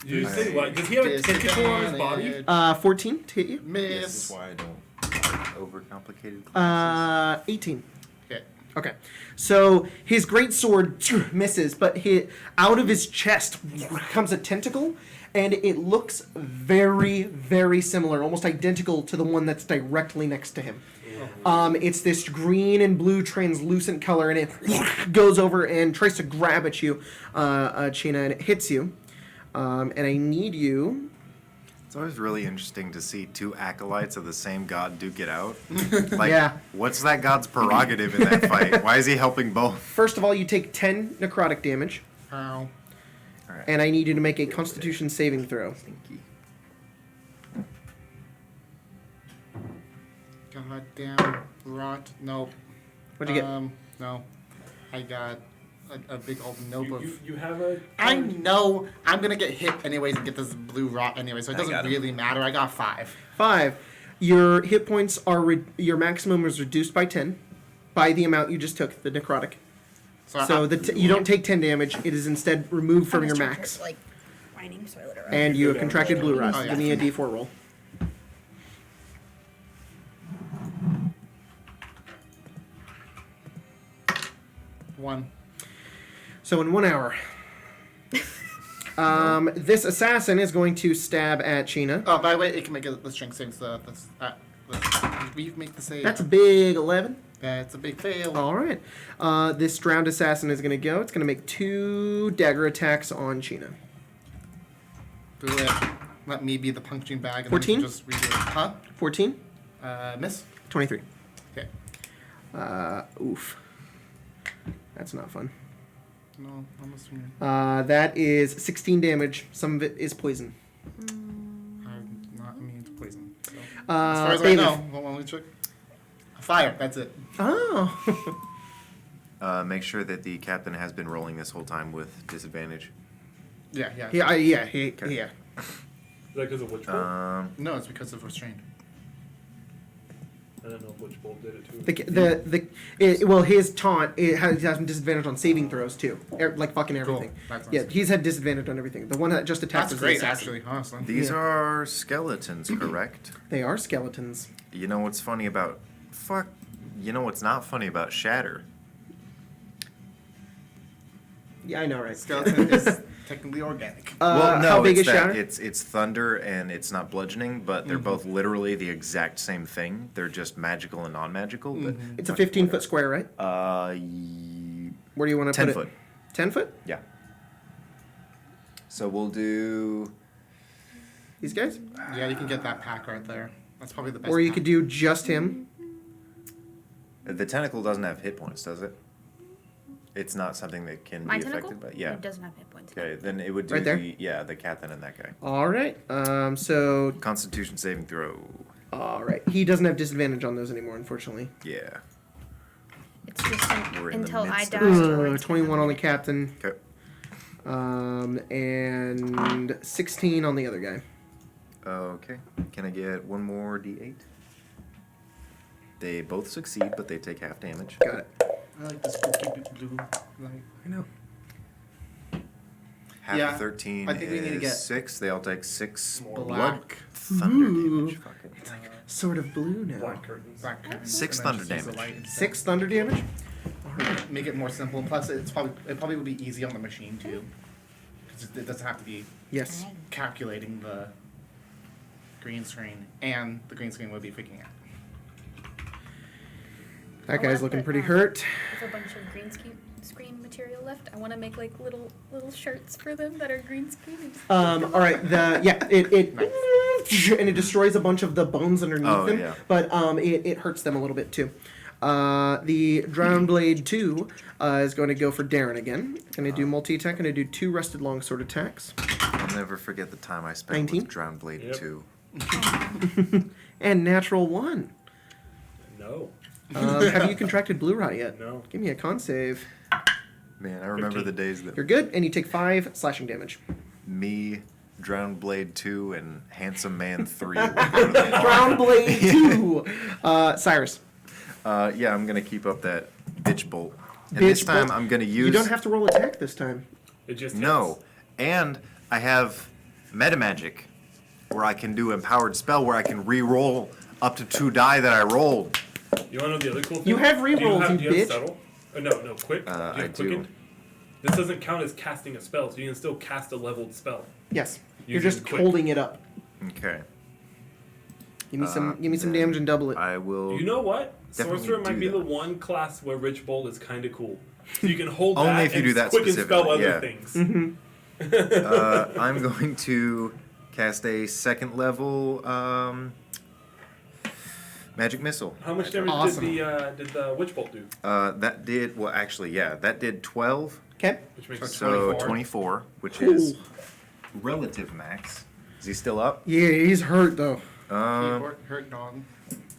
[SPEAKER 2] Did you say what? Does he have a tentacle on his body?
[SPEAKER 1] 14 to hit you.
[SPEAKER 3] This
[SPEAKER 4] Miss.
[SPEAKER 3] is why I don't overcomplicated classes.
[SPEAKER 1] 18.
[SPEAKER 4] Okay.
[SPEAKER 1] Okay, so his great sword misses, but out of his chest comes a tentacle, and it looks very, very similar, almost identical to the one that's directly next to him. It's this green and blue translucent color, and it goes over and tries to grab at you, China, and it hits you. And I need you.
[SPEAKER 3] It's always really interesting to see 2 acolytes of the same god duke it out. Like,
[SPEAKER 1] Yeah.
[SPEAKER 3] what's that god's prerogative in that fight? Why is he helping both?
[SPEAKER 1] First of all, you take 10 necrotic damage,
[SPEAKER 4] Ow.
[SPEAKER 3] Alright.
[SPEAKER 1] and I need you to make a Constitution saving throw.
[SPEAKER 3] Stinky.
[SPEAKER 4] Goddamn rot. Nope.
[SPEAKER 1] What'd you get?
[SPEAKER 4] No. I got a big old nope of.
[SPEAKER 2] You have a.
[SPEAKER 4] I know I'm gonna get hit anyways and get this blue rot anyway, so it
[SPEAKER 3] I
[SPEAKER 4] doesn't
[SPEAKER 3] got him.
[SPEAKER 4] really matter. I got 5.
[SPEAKER 1] 5. Your hit points are your maximum is reduced by 10 by the amount you just took, the necrotic. So you don't take 10 damage. It is instead removed from your max.
[SPEAKER 5] Like whining, so I let her out.
[SPEAKER 1] And you have contracted blue rot.
[SPEAKER 4] Oh, yeah.
[SPEAKER 1] Give me a d4 roll.
[SPEAKER 4] One.
[SPEAKER 1] So in 1 hour, this assassin is going to stab at China.
[SPEAKER 4] Oh, by the way, it can make the strength savings. We make the save.
[SPEAKER 1] That's a big 11.
[SPEAKER 4] That's a big fail.
[SPEAKER 1] All right. This drowned assassin is going to go. It's going to make 2 dagger attacks on China.
[SPEAKER 4] Do it. Let me be the punching bag. And
[SPEAKER 1] 14?
[SPEAKER 4] Then just redo it. Huh?
[SPEAKER 1] 14,
[SPEAKER 4] Miss.
[SPEAKER 1] 23.
[SPEAKER 4] Okay.
[SPEAKER 1] Oof. That's not fun.
[SPEAKER 4] No, I'm assuming.
[SPEAKER 1] That is 16 damage. Some of it is poison.
[SPEAKER 4] I'm not immune to poison. So. As
[SPEAKER 1] Uh,
[SPEAKER 4] far as I
[SPEAKER 1] Bailiff.
[SPEAKER 4] know, hold on, let me check. Fire. That's it.
[SPEAKER 1] Oh.
[SPEAKER 3] Make sure that the captain has been rolling this whole time with disadvantage.
[SPEAKER 4] Yeah, yeah.
[SPEAKER 1] yeah.
[SPEAKER 2] Is that because of Witch Bolt?
[SPEAKER 4] No, it's because of restrained.
[SPEAKER 2] I don't know if Witch Bolt did it too.
[SPEAKER 1] Well, his taunt it has disadvantage on saving throws too, like fucking everything.
[SPEAKER 4] That's nice.
[SPEAKER 1] Yeah, he's had disadvantage on everything. The one that just attacked
[SPEAKER 4] That's
[SPEAKER 1] was
[SPEAKER 4] great,
[SPEAKER 1] the assassin.
[SPEAKER 4] actually, honestly.
[SPEAKER 3] These
[SPEAKER 1] Yeah.
[SPEAKER 3] are skeletons, correct?
[SPEAKER 1] They are skeletons.
[SPEAKER 3] You know what's funny about... You know what's not funny about Shatter?
[SPEAKER 1] Yeah, I know, right?
[SPEAKER 4] Skeleton is technically organic.
[SPEAKER 3] Well, no,
[SPEAKER 1] how big
[SPEAKER 3] it's
[SPEAKER 1] is
[SPEAKER 3] that
[SPEAKER 1] Shatter?
[SPEAKER 3] it's thunder and it's not bludgeoning, but they're both literally the exact same thing. They're just magical and non-magical. But
[SPEAKER 1] It's a 15-foot square, right? Where do you want to
[SPEAKER 3] 10
[SPEAKER 1] put
[SPEAKER 3] foot.
[SPEAKER 1] it? 10 foot?
[SPEAKER 3] Yeah. So we'll do.
[SPEAKER 1] These guys?
[SPEAKER 4] Yeah, you can get that pack right there. That's probably the best.
[SPEAKER 1] Or you
[SPEAKER 4] pack.
[SPEAKER 1] could do just him.
[SPEAKER 3] The tentacle doesn't have hit points, does it? It's not something that can
[SPEAKER 5] My
[SPEAKER 3] be
[SPEAKER 5] tentacle?
[SPEAKER 3] affected by. Yeah.
[SPEAKER 5] It doesn't have hit points.
[SPEAKER 3] Okay, then it would do
[SPEAKER 1] Right there?
[SPEAKER 3] the captain and that guy.
[SPEAKER 1] All right. So,
[SPEAKER 3] Constitution saving throw.
[SPEAKER 1] all right. He doesn't have disadvantage on those anymore, unfortunately.
[SPEAKER 3] Yeah.
[SPEAKER 5] It's just
[SPEAKER 3] We're in the
[SPEAKER 5] until I
[SPEAKER 3] midst
[SPEAKER 5] die.
[SPEAKER 3] of it.
[SPEAKER 5] or it's
[SPEAKER 1] 21 on the
[SPEAKER 5] minute.
[SPEAKER 1] captain.
[SPEAKER 3] Okay.
[SPEAKER 1] And 16 on the other guy.
[SPEAKER 3] Okay. Can I get one more d8? They both succeed, but they take half damage.
[SPEAKER 1] Got it.
[SPEAKER 4] I like the spooky blue. Like,
[SPEAKER 1] I know.
[SPEAKER 3] Half
[SPEAKER 4] Yeah,
[SPEAKER 3] of 13
[SPEAKER 4] I think we need to
[SPEAKER 3] is
[SPEAKER 4] get
[SPEAKER 3] 6. They all take 6
[SPEAKER 4] Black.
[SPEAKER 3] blood thunder
[SPEAKER 1] Ooh.
[SPEAKER 3] damage. Fuck it.
[SPEAKER 1] Sort of blue now.
[SPEAKER 2] Black curtains.
[SPEAKER 4] black curtains,
[SPEAKER 3] 6
[SPEAKER 4] and then
[SPEAKER 3] thunder
[SPEAKER 4] just use the
[SPEAKER 3] damage.
[SPEAKER 4] light instead.
[SPEAKER 1] 6 thunder damage?
[SPEAKER 4] Make it more simple. Plus, it probably would be easy on the machine too, because it doesn't have to be
[SPEAKER 1] Yes.
[SPEAKER 4] calculating the green screen, and the green screen would be freaking out.
[SPEAKER 1] That
[SPEAKER 5] I
[SPEAKER 1] guy's
[SPEAKER 5] wanna
[SPEAKER 1] looking
[SPEAKER 5] put,
[SPEAKER 1] pretty hurt.
[SPEAKER 5] There's a bunch of screen material left. I want to make like little shirts for them that are green screen.
[SPEAKER 1] All right. And it destroys a bunch of the bones underneath
[SPEAKER 3] Oh,
[SPEAKER 1] them.
[SPEAKER 3] yeah.
[SPEAKER 1] But it hurts them a little bit too. The Drowned Blade 2 is going to go for Darren again. Going to do multi-attack. Going to do 2 Rusted Longsword attacks.
[SPEAKER 3] I'll never forget the time I spent
[SPEAKER 1] 19?
[SPEAKER 3] with Drowned Blade
[SPEAKER 2] Yep.
[SPEAKER 3] 2.
[SPEAKER 1] And natural 1.
[SPEAKER 2] No.
[SPEAKER 1] Have you contracted Blue Rot yet?
[SPEAKER 2] No.
[SPEAKER 1] Give me a con save.
[SPEAKER 3] Man, I remember
[SPEAKER 2] 15.
[SPEAKER 3] the days that
[SPEAKER 1] You're good, and you take 5 slashing damage.
[SPEAKER 3] me, Drowned Blade 2, and Handsome Man 3 would go to the
[SPEAKER 1] Drowned Blade 2! Cyrus.
[SPEAKER 3] Yeah, I'm going to keep up that bitch bolt. And
[SPEAKER 1] Bitch
[SPEAKER 3] this time
[SPEAKER 1] bolt.
[SPEAKER 3] I'm going to use...
[SPEAKER 1] You don't have to roll attack this time.
[SPEAKER 2] It just
[SPEAKER 3] No.
[SPEAKER 2] hits.
[SPEAKER 3] And I have Metamagic, where I can do Empowered Spell, where I can re-roll up to 2 die that I rolled.
[SPEAKER 2] You want to know the other cool thing?
[SPEAKER 1] You have rerolls,
[SPEAKER 2] do
[SPEAKER 1] you
[SPEAKER 2] you have
[SPEAKER 1] bitch.
[SPEAKER 2] subtle? No, quick. Do you
[SPEAKER 3] I
[SPEAKER 2] have
[SPEAKER 3] do.
[SPEAKER 2] quickened? This doesn't count as casting a spell, so you can still cast a leveled spell.
[SPEAKER 1] Yes. You're
[SPEAKER 2] Using
[SPEAKER 1] just
[SPEAKER 2] quick.
[SPEAKER 1] holding it up.
[SPEAKER 3] Okay.
[SPEAKER 1] Give me some
[SPEAKER 3] then
[SPEAKER 1] damage and double it.
[SPEAKER 3] I will...
[SPEAKER 2] You know what?
[SPEAKER 3] Definitely
[SPEAKER 2] Sorcerer might
[SPEAKER 3] do
[SPEAKER 2] be the
[SPEAKER 3] that.
[SPEAKER 2] one class where Rich Bolt is kind of cool. So you can hold
[SPEAKER 3] Only
[SPEAKER 2] that
[SPEAKER 3] if you
[SPEAKER 2] and
[SPEAKER 3] do that
[SPEAKER 2] quicken spell
[SPEAKER 3] specifically,
[SPEAKER 2] other
[SPEAKER 3] yeah.
[SPEAKER 2] things.
[SPEAKER 3] I'm going to cast a 2nd level Magic Missile.
[SPEAKER 2] How much damage
[SPEAKER 1] Awesome.
[SPEAKER 2] did the Witch Bolt do?
[SPEAKER 3] That did... Well, actually, yeah. That did 12.
[SPEAKER 1] Okay.
[SPEAKER 2] Which makes it
[SPEAKER 3] So
[SPEAKER 2] 24.
[SPEAKER 3] 24, which
[SPEAKER 1] Ooh.
[SPEAKER 3] is relative max. Is he still up?
[SPEAKER 1] Yeah, he's hurt though.
[SPEAKER 4] Hurt dog.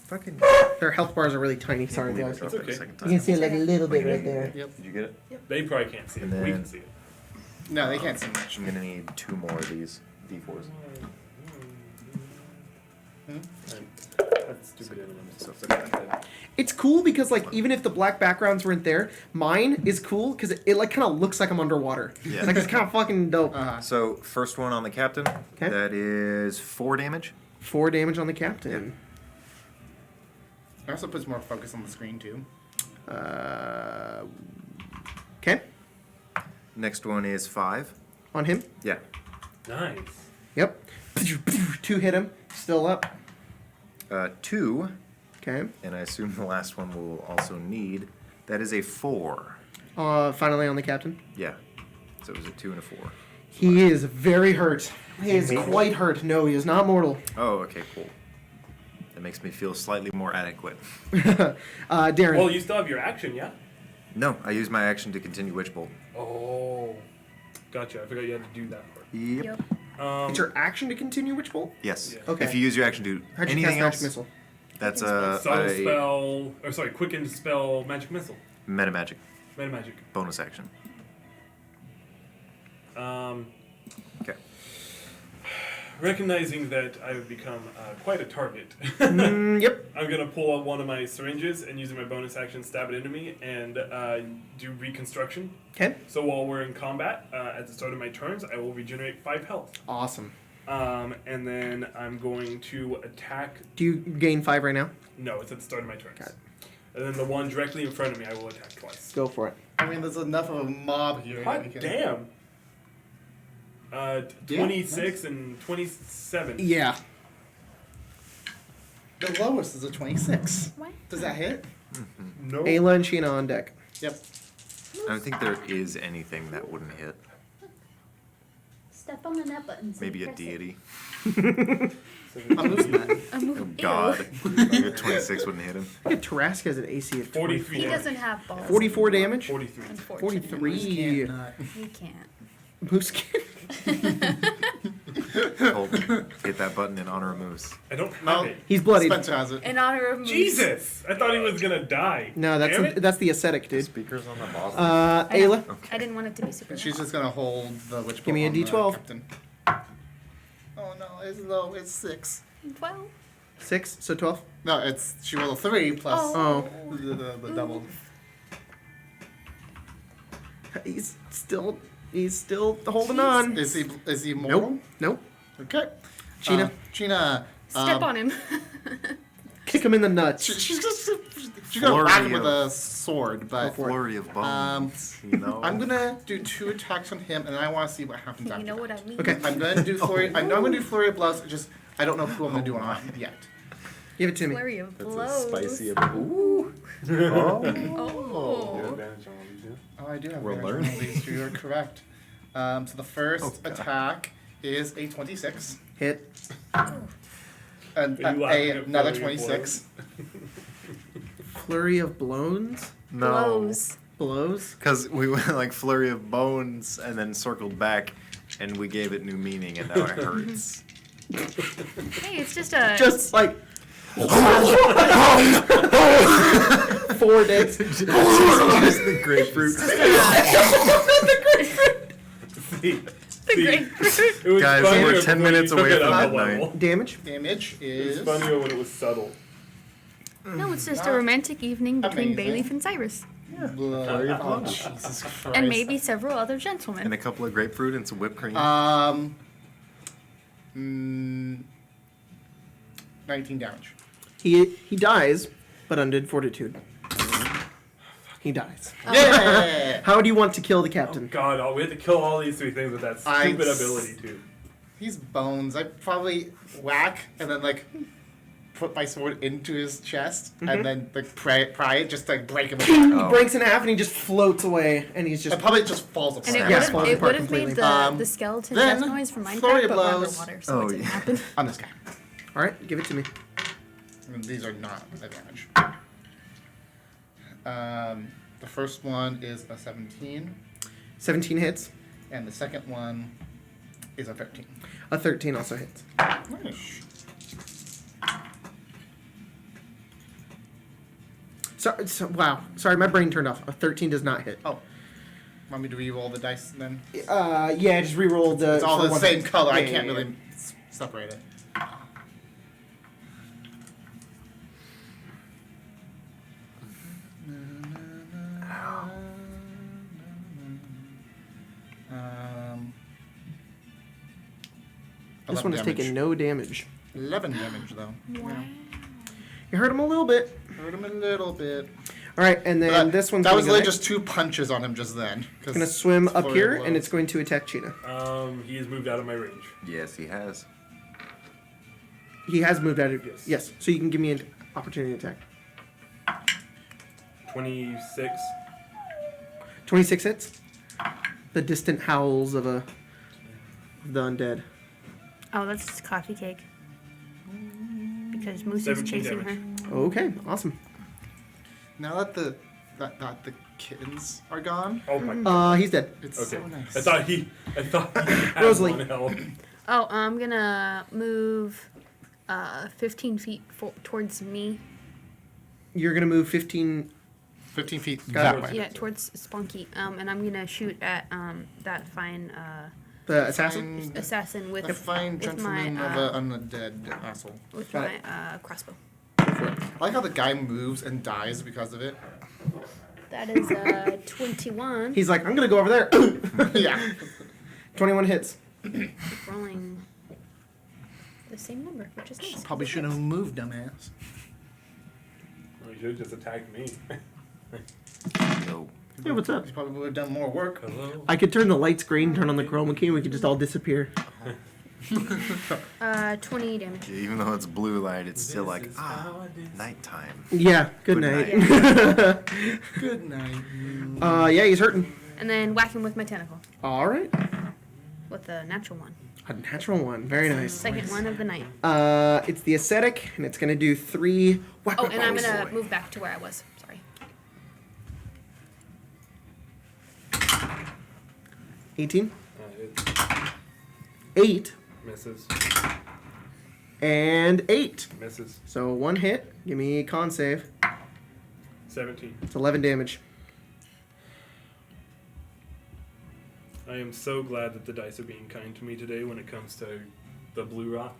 [SPEAKER 3] Fucking...
[SPEAKER 1] Their health bars are really tiny. Sorry,
[SPEAKER 3] Believe I
[SPEAKER 1] guys.
[SPEAKER 3] dropped
[SPEAKER 2] It's
[SPEAKER 3] that a
[SPEAKER 2] okay.
[SPEAKER 3] second
[SPEAKER 1] You can
[SPEAKER 3] time.
[SPEAKER 1] see like a little bit right there.
[SPEAKER 4] Yep.
[SPEAKER 3] Did you get it?
[SPEAKER 2] They probably can't see it.
[SPEAKER 3] And
[SPEAKER 2] We
[SPEAKER 3] then-
[SPEAKER 2] can see it.
[SPEAKER 4] No, they can't see much.
[SPEAKER 3] I'm gonna need 2 more of these D4s.
[SPEAKER 2] That's stupid animals.
[SPEAKER 1] It's cool because like even if the black backgrounds weren't there, mine is cool because it like kind of looks like I'm underwater.
[SPEAKER 3] Yeah.
[SPEAKER 1] Like it's kind of fucking dope.
[SPEAKER 3] So first one on the captain.
[SPEAKER 1] 'Kay.
[SPEAKER 3] That is 4 damage.
[SPEAKER 1] 4 damage on the captain.
[SPEAKER 4] It also puts more focus on the screen too.
[SPEAKER 1] Okay.
[SPEAKER 3] Next one is 5.
[SPEAKER 1] On him.
[SPEAKER 3] Yeah.
[SPEAKER 2] Nice.
[SPEAKER 1] Yep. 2 hit him. Still up.
[SPEAKER 3] 2,
[SPEAKER 1] Okay.
[SPEAKER 3] and I assume the last one will also need. That is a 4.
[SPEAKER 1] Finally on the captain.
[SPEAKER 3] Yeah. So it was a 2 and a 4.
[SPEAKER 1] He is very hurt. He is quite hurt. No, he is not mortal.
[SPEAKER 3] Oh, okay, cool. That makes me feel slightly more adequate.
[SPEAKER 1] Darren.
[SPEAKER 2] Well, you still have your action, yeah?
[SPEAKER 3] No, I use my action to continue Witch Bolt.
[SPEAKER 2] Oh. Gotcha. I forgot you had to do that part.
[SPEAKER 3] Yep.
[SPEAKER 1] It's your action to continue Witch Bolt?
[SPEAKER 3] Yes.
[SPEAKER 2] Yeah.
[SPEAKER 1] Okay.
[SPEAKER 3] If you use your action to do
[SPEAKER 1] How'd you
[SPEAKER 3] anything
[SPEAKER 1] cast
[SPEAKER 3] else,
[SPEAKER 1] Magic Missile?
[SPEAKER 3] that's
[SPEAKER 2] Subtle
[SPEAKER 3] a
[SPEAKER 2] spell, or sorry, quickened spell, magic missile,
[SPEAKER 3] meta magic
[SPEAKER 2] meta magic.
[SPEAKER 3] bonus action. Okay.
[SPEAKER 2] Recognizing that I've become quite a target,
[SPEAKER 1] Yep.
[SPEAKER 2] I'm gonna pull out one of my syringes and using my bonus action stab it into me and do reconstruction.
[SPEAKER 1] Okay.
[SPEAKER 2] So while we're in combat, at the start of my turns, I will regenerate 5 health.
[SPEAKER 1] Awesome.
[SPEAKER 2] And then I'm going to attack.
[SPEAKER 1] Do you gain 5 right now?
[SPEAKER 2] No, it's at the start of my turns.
[SPEAKER 1] Got it.
[SPEAKER 2] And then the one directly in front of me, I will attack twice.
[SPEAKER 1] Go for it.
[SPEAKER 4] I mean, there's enough of a mob here. that
[SPEAKER 2] Hot
[SPEAKER 4] we can-
[SPEAKER 2] damn.
[SPEAKER 4] Yeah,
[SPEAKER 2] 26 and 27.
[SPEAKER 1] Yeah.
[SPEAKER 4] The lowest is a 26.
[SPEAKER 5] What?
[SPEAKER 4] Does that hit?
[SPEAKER 2] No.
[SPEAKER 1] Ayla and Sheena on deck.
[SPEAKER 4] Yep.
[SPEAKER 3] I don't think there is anything that wouldn't hit.
[SPEAKER 5] Step on the net button.
[SPEAKER 3] Maybe a deity.
[SPEAKER 4] I'm losing that.
[SPEAKER 3] Oh God. Maybe a 26 wouldn't hit him.
[SPEAKER 1] I think Tarask has an AC of
[SPEAKER 2] 43
[SPEAKER 5] He
[SPEAKER 2] damage.
[SPEAKER 5] doesn't have balls.
[SPEAKER 1] 44 damage.
[SPEAKER 2] 43.
[SPEAKER 5] Unfortunately.
[SPEAKER 1] 43.
[SPEAKER 5] He can't.
[SPEAKER 1] Moose can.
[SPEAKER 3] Hulk, hit that button in honor of Moose.
[SPEAKER 2] I don't have
[SPEAKER 4] No.
[SPEAKER 2] it.
[SPEAKER 1] He's bloodied.
[SPEAKER 4] Spencer has it.
[SPEAKER 5] In honor of Moose.
[SPEAKER 2] Jesus! I thought he was gonna die.
[SPEAKER 1] No,
[SPEAKER 2] Damn it.
[SPEAKER 1] that's the ascetic, dude.
[SPEAKER 3] Speakers on the boss.
[SPEAKER 5] I know.
[SPEAKER 1] Ayla.
[SPEAKER 5] I didn't want it to be super.
[SPEAKER 4] And she's just gonna hold the witch
[SPEAKER 1] Give me a
[SPEAKER 4] bolt on the
[SPEAKER 1] D12.
[SPEAKER 4] captain. Oh no, it's low. It's 6.
[SPEAKER 5] 12.
[SPEAKER 1] 6, so 12.
[SPEAKER 4] No, it's she rolled a 3 plus
[SPEAKER 1] Oh.
[SPEAKER 4] the double.
[SPEAKER 1] He's still holding on.
[SPEAKER 4] Is he mortal?
[SPEAKER 1] Nope.
[SPEAKER 4] Okay.
[SPEAKER 1] Sheena.
[SPEAKER 4] Sheena.
[SPEAKER 5] Step on him.
[SPEAKER 1] Kick him in the nuts.
[SPEAKER 4] She's gonna whack him with a sword, but
[SPEAKER 3] Flurry of bones. You know.
[SPEAKER 4] I'm gonna do 2 attacks on him, and I want to see what happens
[SPEAKER 5] You
[SPEAKER 4] after.
[SPEAKER 5] know what I mean?
[SPEAKER 1] Okay.
[SPEAKER 4] I'm gonna do flurry. I know I'm gonna do flurry of blows. Just I don't know who I'm gonna do on him yet.
[SPEAKER 1] Give it to me.
[SPEAKER 5] Flurry of
[SPEAKER 3] That's
[SPEAKER 5] blows.
[SPEAKER 3] a spicy. Ooh.
[SPEAKER 5] Oh.
[SPEAKER 4] Oh, I do have
[SPEAKER 3] We're
[SPEAKER 4] advantage on
[SPEAKER 3] learning.
[SPEAKER 4] all these. You are correct. So the first
[SPEAKER 3] Oh, God.
[SPEAKER 4] attack is a 26,
[SPEAKER 1] Hit.
[SPEAKER 4] and
[SPEAKER 2] Are you laughing at
[SPEAKER 4] another
[SPEAKER 2] flurry of
[SPEAKER 4] 26.
[SPEAKER 1] Flurry of blows.
[SPEAKER 3] No.
[SPEAKER 5] Blows.
[SPEAKER 1] Blows.
[SPEAKER 3] Because we went like flurry of bones and then circled back, and we gave it new meaning, and now it hurts.
[SPEAKER 5] Hey, it's just a.
[SPEAKER 1] Just like 4 days.
[SPEAKER 3] Just the grapefruit.
[SPEAKER 2] See,
[SPEAKER 5] grapefruit.
[SPEAKER 2] it was
[SPEAKER 3] Guys,
[SPEAKER 2] funnier
[SPEAKER 3] we're 10
[SPEAKER 2] when you
[SPEAKER 3] minutes
[SPEAKER 2] took
[SPEAKER 3] away
[SPEAKER 2] it
[SPEAKER 3] from
[SPEAKER 2] up a
[SPEAKER 3] midnight.
[SPEAKER 2] level.
[SPEAKER 1] Damage.
[SPEAKER 4] Damage
[SPEAKER 2] It's
[SPEAKER 4] is
[SPEAKER 2] funnier when it was subtle.
[SPEAKER 5] No, it's just a romantic evening between
[SPEAKER 4] Amazing.
[SPEAKER 5] Bayleaf and Cyrus.
[SPEAKER 3] Flurry of
[SPEAKER 4] Oh,
[SPEAKER 3] blows.
[SPEAKER 4] Jesus Christ.
[SPEAKER 5] And maybe several other
[SPEAKER 3] And
[SPEAKER 5] gentlemen.
[SPEAKER 3] a couple of grapefruit and some whipped cream.
[SPEAKER 4] 19 damage.
[SPEAKER 1] He dies, but undead fortitude. He dies.
[SPEAKER 4] Yeah.
[SPEAKER 1] How do you want to kill the
[SPEAKER 2] Oh
[SPEAKER 1] captain?
[SPEAKER 2] God, we had to kill all these 3 things with that stupid ability too.
[SPEAKER 4] He's bones. I probably whack and then like put my sword into his chest and then like pry it just to like break him apart.
[SPEAKER 1] He breaks in half and he just floats away, and he's just
[SPEAKER 4] It probably just falls apart.
[SPEAKER 5] And it
[SPEAKER 1] Yeah,
[SPEAKER 5] would
[SPEAKER 1] falls
[SPEAKER 5] have
[SPEAKER 1] apart
[SPEAKER 5] made
[SPEAKER 1] completely.
[SPEAKER 5] the skeleton
[SPEAKER 4] then,
[SPEAKER 5] death noise from
[SPEAKER 4] flurry
[SPEAKER 5] Minecraft,
[SPEAKER 4] of
[SPEAKER 5] but
[SPEAKER 4] blows.
[SPEAKER 5] underwater, so
[SPEAKER 3] Oh,
[SPEAKER 5] it didn't
[SPEAKER 3] yeah.
[SPEAKER 5] happen.
[SPEAKER 4] On this guy.
[SPEAKER 1] all right. Give it to me.
[SPEAKER 4] And these are not advantage. The first one is a 17,
[SPEAKER 1] 17 hits.
[SPEAKER 4] and the second one is a 13.
[SPEAKER 1] A 13 also hits.
[SPEAKER 4] Nice.
[SPEAKER 1] So wow. Sorry, my brain turned off. A 13 does not hit.
[SPEAKER 4] Oh. Want me to re-roll the dice then?
[SPEAKER 1] Yeah, just re-roll the.
[SPEAKER 4] It's all
[SPEAKER 1] for
[SPEAKER 4] the
[SPEAKER 1] one-
[SPEAKER 4] same color. I
[SPEAKER 1] Yeah,
[SPEAKER 4] can't
[SPEAKER 1] yeah,
[SPEAKER 4] really separate it.
[SPEAKER 1] This one is taking no damage.
[SPEAKER 4] 11 damage though.
[SPEAKER 5] Wow.
[SPEAKER 1] You hurt him a little bit.
[SPEAKER 4] Hurt him a little bit.
[SPEAKER 1] All right, and then
[SPEAKER 4] But
[SPEAKER 1] this one's
[SPEAKER 4] that
[SPEAKER 1] gonna
[SPEAKER 4] was
[SPEAKER 1] go
[SPEAKER 4] literally
[SPEAKER 1] next.
[SPEAKER 4] just 2 punches on him just then. 'cause
[SPEAKER 1] Gonna swim
[SPEAKER 4] it's
[SPEAKER 1] up
[SPEAKER 4] flurry
[SPEAKER 1] here,
[SPEAKER 4] of
[SPEAKER 1] and
[SPEAKER 4] blows.
[SPEAKER 1] it's going to attack Cheetah.
[SPEAKER 2] He has moved out of my range.
[SPEAKER 3] Yes, he has.
[SPEAKER 1] He has moved out of.
[SPEAKER 2] Yes.
[SPEAKER 1] Yes, so you can give me an opportunity attack.
[SPEAKER 2] 26.
[SPEAKER 1] 26 hits. The distant howls of the undead.
[SPEAKER 5] Oh, that's just coffee cake. Because Moose is
[SPEAKER 2] 17
[SPEAKER 5] chasing
[SPEAKER 2] damage.
[SPEAKER 5] her.
[SPEAKER 1] Okay, awesome.
[SPEAKER 4] Now that the kittens are gone,
[SPEAKER 2] Oh my.
[SPEAKER 1] He's dead.
[SPEAKER 4] it's
[SPEAKER 2] Okay.
[SPEAKER 4] so nice.
[SPEAKER 2] I thought he had
[SPEAKER 1] Rosalie.
[SPEAKER 2] 1 health.
[SPEAKER 5] Oh, I'm gonna move 15 feet towards me.
[SPEAKER 1] You're gonna move 15.
[SPEAKER 4] 15 feet
[SPEAKER 1] Got
[SPEAKER 4] that
[SPEAKER 1] it.
[SPEAKER 4] way.
[SPEAKER 5] Yeah, towards Spunky. And I'm gonna shoot at that fine
[SPEAKER 1] The assassin.
[SPEAKER 4] Fine-
[SPEAKER 5] assassin with
[SPEAKER 4] a fine
[SPEAKER 5] with
[SPEAKER 4] gentleman
[SPEAKER 5] my,
[SPEAKER 4] of an undead asshole.
[SPEAKER 5] with
[SPEAKER 1] Got
[SPEAKER 5] my crossbow.
[SPEAKER 4] I like how the guy moves and dies because of it.
[SPEAKER 5] That is 21.
[SPEAKER 1] He's like, I'm gonna go over there.
[SPEAKER 4] Yeah.
[SPEAKER 1] 21 hits.
[SPEAKER 5] Rolling the same number, which is nice.
[SPEAKER 4] Probably shouldn't have moved, dumbass.
[SPEAKER 2] You should have just attacked me.
[SPEAKER 3] Yo.
[SPEAKER 1] Hey, what's up?
[SPEAKER 4] You probably would have done more work.
[SPEAKER 2] Hello.
[SPEAKER 1] I could turn the lights green, turn on the chroma key, and we could just all disappear.
[SPEAKER 5] 20 damage.
[SPEAKER 3] Yeah, even though it's blue light, it's still
[SPEAKER 2] This
[SPEAKER 3] like,
[SPEAKER 2] is how it is.
[SPEAKER 3] nighttime.
[SPEAKER 1] Yeah, good
[SPEAKER 3] Good
[SPEAKER 1] night.
[SPEAKER 4] Good night.
[SPEAKER 1] Yeah, he's hurting.
[SPEAKER 5] And then whack him with my tentacle.
[SPEAKER 1] All right.
[SPEAKER 5] With the natural one.
[SPEAKER 1] A natural one. Very nice.
[SPEAKER 5] Second one of the night.
[SPEAKER 1] It's the ascetic, and it's going to do 3 whack.
[SPEAKER 5] Oh, and I'm going to move back to where I was. Sorry.
[SPEAKER 1] 18.
[SPEAKER 2] It
[SPEAKER 1] 8.
[SPEAKER 2] misses.
[SPEAKER 1] And 8.
[SPEAKER 2] Misses.
[SPEAKER 1] So 1 hit. Give me con save.
[SPEAKER 2] 17.
[SPEAKER 1] It's 11 damage.
[SPEAKER 2] I am so glad that the dice are being kind to me today when it comes to the blue rot.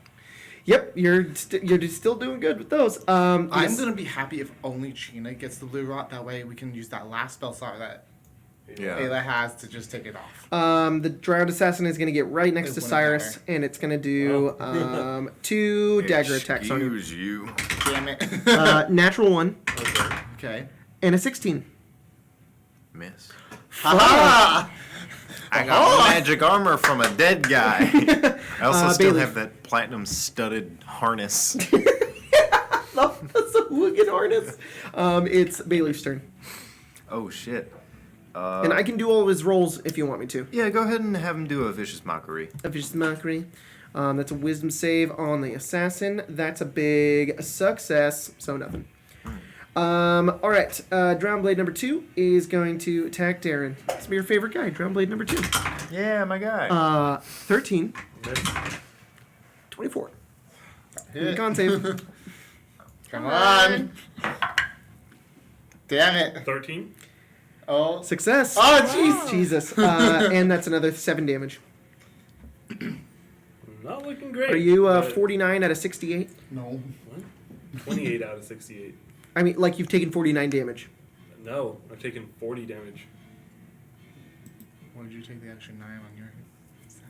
[SPEAKER 1] Yep, you're still doing good with those.
[SPEAKER 4] I'm gonna be happy if only China gets the blue rot. That way we can use that last spell slot that
[SPEAKER 3] Yeah.
[SPEAKER 4] Ayla has to just take it off.
[SPEAKER 1] The drowned assassin is going to get right next
[SPEAKER 4] It
[SPEAKER 1] to
[SPEAKER 4] wouldn't
[SPEAKER 1] Cyrus,
[SPEAKER 4] matter.
[SPEAKER 1] and it's going to do 2 dagger attacks on you.
[SPEAKER 3] Excuse you.
[SPEAKER 4] Damn it.
[SPEAKER 1] Natural 1
[SPEAKER 2] Okay.
[SPEAKER 4] Okay.
[SPEAKER 1] and a 16.
[SPEAKER 3] Miss.
[SPEAKER 4] Ha
[SPEAKER 3] I got magic armor from a dead guy. I also still
[SPEAKER 1] Bailey.
[SPEAKER 3] have that platinum studded harness.
[SPEAKER 1] That's a Woogan harness. It's Bailey's turn.
[SPEAKER 3] Oh shit.
[SPEAKER 1] And I can do all of his rolls if you want me to.
[SPEAKER 3] Yeah, go ahead and have him do a vicious mockery.
[SPEAKER 1] A vicious mockery. That's a wisdom save on the assassin. That's a big success, so nothing. All right. Drown Blade number 2 is going to attack Darren. This will be your favorite guy. Drown Blade number 2.
[SPEAKER 3] Yeah, my guy.
[SPEAKER 1] 13.
[SPEAKER 2] Miss.
[SPEAKER 1] 24.
[SPEAKER 4] Hit.
[SPEAKER 1] Con save.
[SPEAKER 4] Come on. Damn it.
[SPEAKER 2] 13.
[SPEAKER 4] Oh.
[SPEAKER 1] Success.
[SPEAKER 4] Oh, jeez.
[SPEAKER 1] Jesus. And that's another 7 damage.
[SPEAKER 2] Not looking great.
[SPEAKER 1] Are you
[SPEAKER 2] but-
[SPEAKER 1] 49 out of 68?
[SPEAKER 4] No.
[SPEAKER 2] What? 28 out of 68.
[SPEAKER 1] I mean, like you've taken 49 damage.
[SPEAKER 2] No, I've taken 40 damage.
[SPEAKER 4] Why did you take the extra 9 on your side?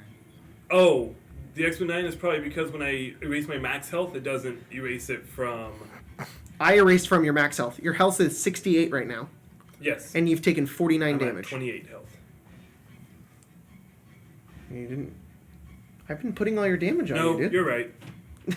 [SPEAKER 2] Oh, the extra 9 is probably because when I erase my max health, it doesn't erase it from...
[SPEAKER 1] I erased from your max health. Your health is 68 right now,
[SPEAKER 2] Yes.
[SPEAKER 1] and you've taken 49
[SPEAKER 2] I'm at
[SPEAKER 1] damage.
[SPEAKER 2] 28 health.
[SPEAKER 1] You didn't. I've been putting all your damage on
[SPEAKER 2] No,
[SPEAKER 1] you, dude.
[SPEAKER 2] you're right.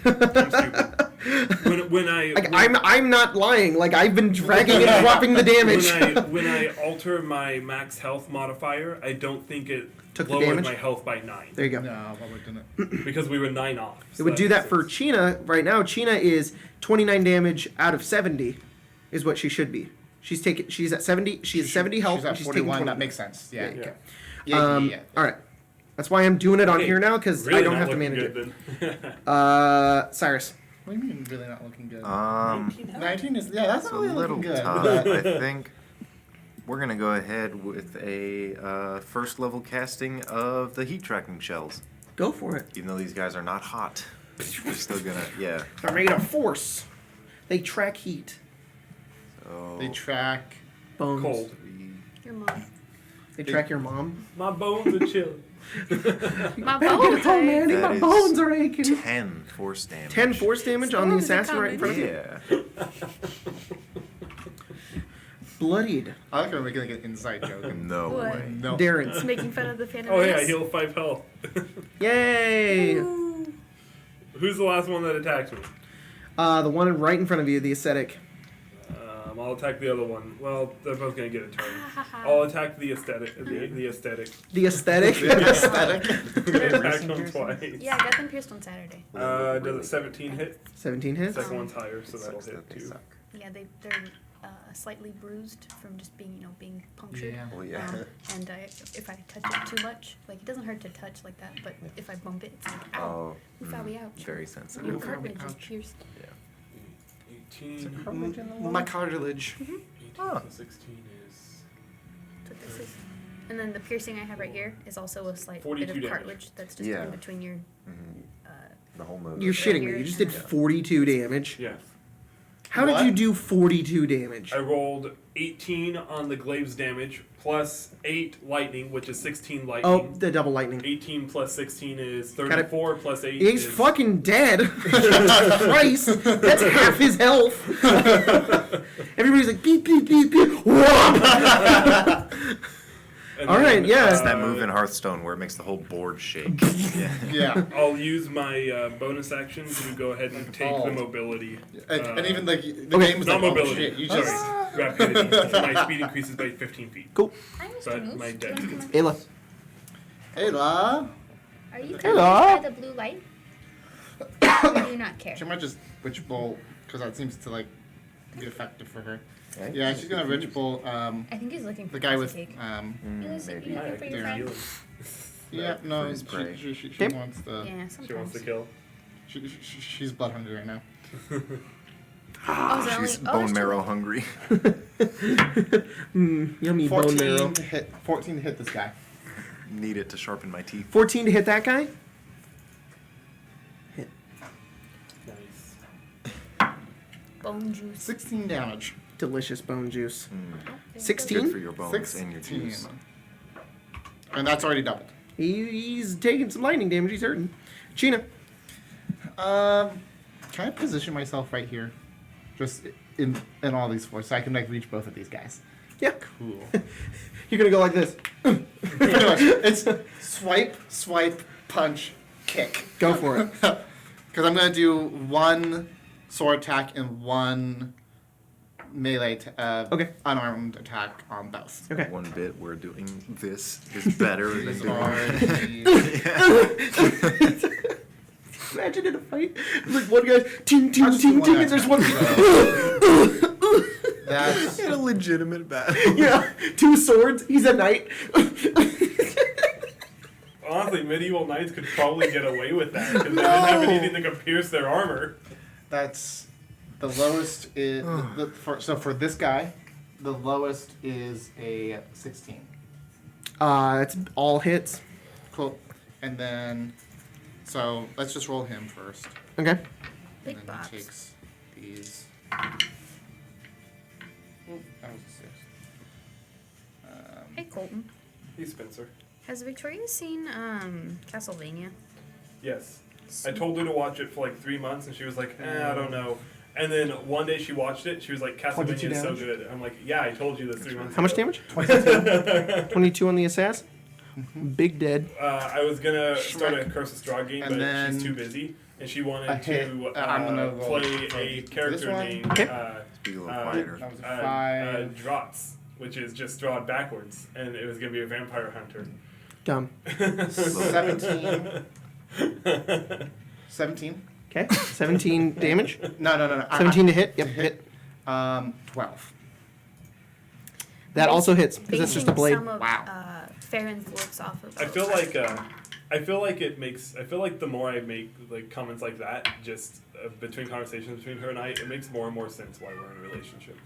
[SPEAKER 2] I'm stupid. When
[SPEAKER 1] I'm not lying. Like I've been dragging and dropping the damage.
[SPEAKER 2] when I alter my max health modifier, I don't think it
[SPEAKER 1] Took the
[SPEAKER 2] lowered
[SPEAKER 1] damage?
[SPEAKER 2] my health by 9
[SPEAKER 1] There you go.
[SPEAKER 4] No, probably didn't.
[SPEAKER 2] because we were 9 off.
[SPEAKER 1] It would do that for China right now. China is 29 damage out of 70, is what she should be. She's at 70. She has 70 health.
[SPEAKER 4] She's
[SPEAKER 1] and
[SPEAKER 4] at
[SPEAKER 1] she's
[SPEAKER 4] 41.
[SPEAKER 1] taking 20.
[SPEAKER 4] That makes sense. Yeah.
[SPEAKER 1] Yeah, okay.
[SPEAKER 2] Yeah.
[SPEAKER 1] All right. That's why I'm doing it on
[SPEAKER 2] Okay,
[SPEAKER 1] here now because
[SPEAKER 2] really
[SPEAKER 1] I don't
[SPEAKER 2] not
[SPEAKER 1] have to
[SPEAKER 2] looking
[SPEAKER 1] manage
[SPEAKER 2] good,
[SPEAKER 1] it.
[SPEAKER 2] Then.
[SPEAKER 1] Cyrus.
[SPEAKER 4] What do you mean really not looking good?
[SPEAKER 2] 19
[SPEAKER 4] is that's
[SPEAKER 3] It's
[SPEAKER 4] not
[SPEAKER 3] a
[SPEAKER 4] really
[SPEAKER 3] little
[SPEAKER 4] looking good.
[SPEAKER 3] tough.
[SPEAKER 4] but-
[SPEAKER 3] I think we're gonna go ahead with a first level casting of the heat tracking shells.
[SPEAKER 1] Go for it.
[SPEAKER 3] Even though these guys are not hot, they're still gonna
[SPEAKER 1] They're made of force. They track heat.
[SPEAKER 3] So
[SPEAKER 4] They track.
[SPEAKER 1] Bones.
[SPEAKER 2] Cold.
[SPEAKER 5] Your mom.
[SPEAKER 1] They track your mom.
[SPEAKER 2] My bones are chilling.
[SPEAKER 5] My
[SPEAKER 1] Better
[SPEAKER 5] bones
[SPEAKER 1] get home,
[SPEAKER 5] are
[SPEAKER 1] Andy.
[SPEAKER 3] That
[SPEAKER 1] My
[SPEAKER 3] is
[SPEAKER 1] bones are aching.
[SPEAKER 3] 10 force damage.
[SPEAKER 1] 10 force damage on the
[SPEAKER 5] Bones are
[SPEAKER 1] assassin right in front of you.
[SPEAKER 3] Yeah.
[SPEAKER 1] Bloodied.
[SPEAKER 4] I like we're making like an inside joke.
[SPEAKER 3] No
[SPEAKER 5] What?
[SPEAKER 3] way.
[SPEAKER 4] No.
[SPEAKER 1] Darren.
[SPEAKER 5] It's making fun of the Phantom
[SPEAKER 2] Oh yeah, I
[SPEAKER 5] Menace.
[SPEAKER 2] heal 5 health.
[SPEAKER 1] Yay!
[SPEAKER 2] Who's the last one that attacked me?
[SPEAKER 1] The one right in front of you, the ascetic.
[SPEAKER 2] I'll attack the other one. Well, they're both gonna get a turn. I'll attack the aesthetic. The aesthetic.
[SPEAKER 1] The aesthetic.
[SPEAKER 4] Aesthetic.
[SPEAKER 2] Attack them twice.
[SPEAKER 5] Yeah, I got them pierced on Saturday.
[SPEAKER 2] Does it 17 hit?
[SPEAKER 1] 17 hits.
[SPEAKER 2] Second one's higher, so that'll
[SPEAKER 3] Sucks
[SPEAKER 2] hit
[SPEAKER 3] that they
[SPEAKER 2] too.
[SPEAKER 3] suck.
[SPEAKER 5] Yeah, they're slightly bruised from just being punctured.
[SPEAKER 4] Yeah.
[SPEAKER 3] Well, yeah.
[SPEAKER 5] And if I touch it too much, like it doesn't hurt to touch like that, but if I bump it, it's like ow,
[SPEAKER 3] Oh,
[SPEAKER 5] oof, ouch.
[SPEAKER 3] very
[SPEAKER 5] Your
[SPEAKER 3] sensitive.
[SPEAKER 5] cartilage is
[SPEAKER 4] Ouch.
[SPEAKER 5] pierced.
[SPEAKER 2] 18.
[SPEAKER 4] My cartilage.
[SPEAKER 2] 18
[SPEAKER 3] Oh.
[SPEAKER 2] 16 is
[SPEAKER 5] That's what this is. And then the piercing I have right here is also a slight bit
[SPEAKER 2] 42
[SPEAKER 5] of
[SPEAKER 2] damage.
[SPEAKER 5] cartilage that's just
[SPEAKER 3] Yeah.
[SPEAKER 5] in between your.
[SPEAKER 3] The whole movie.
[SPEAKER 1] You're shitting me. You just did 42 damage.
[SPEAKER 2] yeah.
[SPEAKER 1] How did
[SPEAKER 4] What?
[SPEAKER 1] you do 42 damage?
[SPEAKER 2] I rolled 18 on the glaive's damage, plus 8 lightning, which is 16 lightning.
[SPEAKER 1] Oh, the double lightning.
[SPEAKER 2] 18 plus 16 is
[SPEAKER 1] Got it.
[SPEAKER 2] 34, plus 8
[SPEAKER 1] He's
[SPEAKER 2] is...
[SPEAKER 1] fucking dead. Christ, that's half his health. Everybody's like beep beep beep beep. Whoop.
[SPEAKER 2] And
[SPEAKER 1] All right, yeah.
[SPEAKER 3] It's that move in Hearthstone where it makes the whole board shake. Yeah.
[SPEAKER 4] Yeah.
[SPEAKER 2] I'll use my bonus action to go ahead and take the mobility.
[SPEAKER 4] And even the
[SPEAKER 1] Okay.
[SPEAKER 4] game was
[SPEAKER 2] Not
[SPEAKER 4] like, oh
[SPEAKER 2] mobility.
[SPEAKER 4] shit, you just.
[SPEAKER 2] Sorry, rapidity. My speed increases by 15 feet.
[SPEAKER 1] Cool.
[SPEAKER 5] Hi, Mr.
[SPEAKER 2] But
[SPEAKER 5] Moose.
[SPEAKER 2] my
[SPEAKER 5] Do you wanna
[SPEAKER 2] dex
[SPEAKER 5] come
[SPEAKER 2] gets-
[SPEAKER 5] on?
[SPEAKER 1] Ayla.
[SPEAKER 4] Hey, La.
[SPEAKER 5] Are you
[SPEAKER 1] Hello.
[SPEAKER 5] confused by the blue light? Or do you not care?
[SPEAKER 4] She might just Witch Bolt, because that seems to, like, be effective for her.
[SPEAKER 3] Right?
[SPEAKER 4] Yeah, she's gonna Witch Bolt,
[SPEAKER 5] I think he's looking for
[SPEAKER 4] the guy with,
[SPEAKER 5] cake.
[SPEAKER 3] Mm,
[SPEAKER 5] You
[SPEAKER 3] maybe.
[SPEAKER 5] looking for your
[SPEAKER 4] Yeah.
[SPEAKER 5] friend?
[SPEAKER 4] yeah, no,
[SPEAKER 3] his prey.
[SPEAKER 4] she
[SPEAKER 1] Okay.
[SPEAKER 4] wants the,
[SPEAKER 5] Yeah,
[SPEAKER 2] She wants
[SPEAKER 5] sometimes.
[SPEAKER 2] to kill.
[SPEAKER 4] she's blood hungry right now.
[SPEAKER 5] Oh, is there
[SPEAKER 3] She's
[SPEAKER 5] only- oh,
[SPEAKER 3] bone
[SPEAKER 5] there's two.
[SPEAKER 3] marrow hungry.
[SPEAKER 1] Yummy bone marrow.
[SPEAKER 4] 14 to hit this guy.
[SPEAKER 3] Need it to sharpen my teeth.
[SPEAKER 1] 14 to hit that guy. Hit.
[SPEAKER 2] Nice.
[SPEAKER 5] Bone juice.
[SPEAKER 4] 16 damage.
[SPEAKER 1] Delicious bone juice.
[SPEAKER 5] Oh,
[SPEAKER 1] 16?
[SPEAKER 3] Good for your bones and your
[SPEAKER 4] 16.
[SPEAKER 3] juice.
[SPEAKER 4] And that's already doubled.
[SPEAKER 1] He's taking some lightning damage. He's hurting. Sheena.
[SPEAKER 4] Can I position myself right here? Just in all these four, so I can, like, reach both of these guys.
[SPEAKER 1] Yeah.
[SPEAKER 4] Cool.
[SPEAKER 1] You're gonna go like this.
[SPEAKER 4] Pretty much. It's swipe, punch, kick.
[SPEAKER 1] Go for it.
[SPEAKER 4] Because I'm going to do one sword attack and one melee,
[SPEAKER 1] Okay.
[SPEAKER 4] unarmed attack on both.
[SPEAKER 1] Okay.
[SPEAKER 3] One bit we're doing this is better than
[SPEAKER 4] These
[SPEAKER 3] doing
[SPEAKER 4] are
[SPEAKER 3] it.
[SPEAKER 4] the-
[SPEAKER 1] Imagine in a fight, like one guy, ting, ting,
[SPEAKER 4] I'll just do
[SPEAKER 1] ting,
[SPEAKER 4] one
[SPEAKER 1] ting, and there's one.
[SPEAKER 4] That's
[SPEAKER 3] In a legitimate battle.
[SPEAKER 1] Yeah, 2 swords. He's a knight.
[SPEAKER 2] Honestly, medieval knights could probably get away with that because they didn't have anything that could pierce their armor.
[SPEAKER 4] that's the lowest is so for this guy, the lowest is a 16.
[SPEAKER 1] It's all hits.
[SPEAKER 4] Cool. And then so let's just roll him first.
[SPEAKER 1] Okay.
[SPEAKER 5] Big
[SPEAKER 4] And then
[SPEAKER 5] box.
[SPEAKER 4] he takes these. Oop, that was a 6.
[SPEAKER 5] Hey, Colton.
[SPEAKER 2] Hey, Spencer.
[SPEAKER 5] Has Victoria seen Castlevania?
[SPEAKER 2] Yes. I told her to watch it for like 3 months, and she was like, I don't know. And then one day she watched it. She was like,
[SPEAKER 1] 22
[SPEAKER 2] Castlevania is so
[SPEAKER 1] damage?
[SPEAKER 2] good. I'm like, yeah, I told you this 3 months
[SPEAKER 1] How much
[SPEAKER 2] ago.
[SPEAKER 1] damage? 22 on the assassin. Big dead.
[SPEAKER 2] I was gonna start a Curse of Straw game,
[SPEAKER 4] And
[SPEAKER 2] but
[SPEAKER 4] then
[SPEAKER 2] she's too busy, and she
[SPEAKER 4] a
[SPEAKER 2] wanted
[SPEAKER 4] hit.
[SPEAKER 2] to
[SPEAKER 4] I'm gonna roll
[SPEAKER 2] play
[SPEAKER 4] for
[SPEAKER 2] a
[SPEAKER 4] this
[SPEAKER 2] character
[SPEAKER 4] one.
[SPEAKER 2] named
[SPEAKER 1] Okay.
[SPEAKER 3] Be a little quieter.
[SPEAKER 4] That was a 5.
[SPEAKER 2] Drots, which is just drawed backwards, and it was gonna be a vampire hunter.
[SPEAKER 1] Dumb.
[SPEAKER 4] 17. 17?
[SPEAKER 1] Okay. 17 damage.
[SPEAKER 4] No.
[SPEAKER 1] 17 to hit. Yep.
[SPEAKER 4] to
[SPEAKER 1] Hit.
[SPEAKER 4] 12.
[SPEAKER 1] That also hits because that's just a blade.
[SPEAKER 5] Some of,
[SPEAKER 4] Wow.
[SPEAKER 5] Farron's looks off of.
[SPEAKER 2] I feel like it makes. I feel like the more I make like comments like that, just between conversations between her and I, it makes more and more sense why we're in a relationship.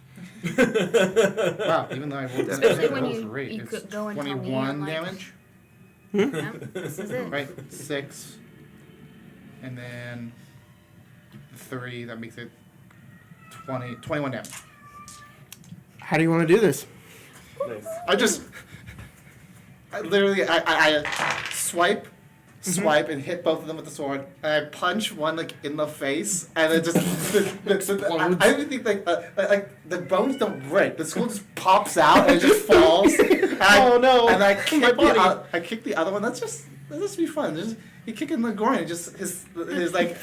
[SPEAKER 4] Wow, even though I rolled
[SPEAKER 5] Especially when
[SPEAKER 4] that was
[SPEAKER 5] you-
[SPEAKER 4] great.
[SPEAKER 5] you
[SPEAKER 4] It's
[SPEAKER 5] could go and tell me
[SPEAKER 4] 21
[SPEAKER 5] I'm like-
[SPEAKER 4] damage.
[SPEAKER 5] Yep, this is it.
[SPEAKER 4] Right, 6. And then 3, that makes it 21 damage.
[SPEAKER 1] How do you want to do this?
[SPEAKER 2] Nice.
[SPEAKER 4] I swipe, and hit both of them with the sword, and I punch one like in the face, and it just I even think like the bones don't break. The skull just pops out and it just falls. And
[SPEAKER 1] Oh, no.
[SPEAKER 4] And I
[SPEAKER 1] My
[SPEAKER 4] kick
[SPEAKER 1] body.
[SPEAKER 4] I kick the other one. Let's just be fun. Just you kick in the groin, and just his like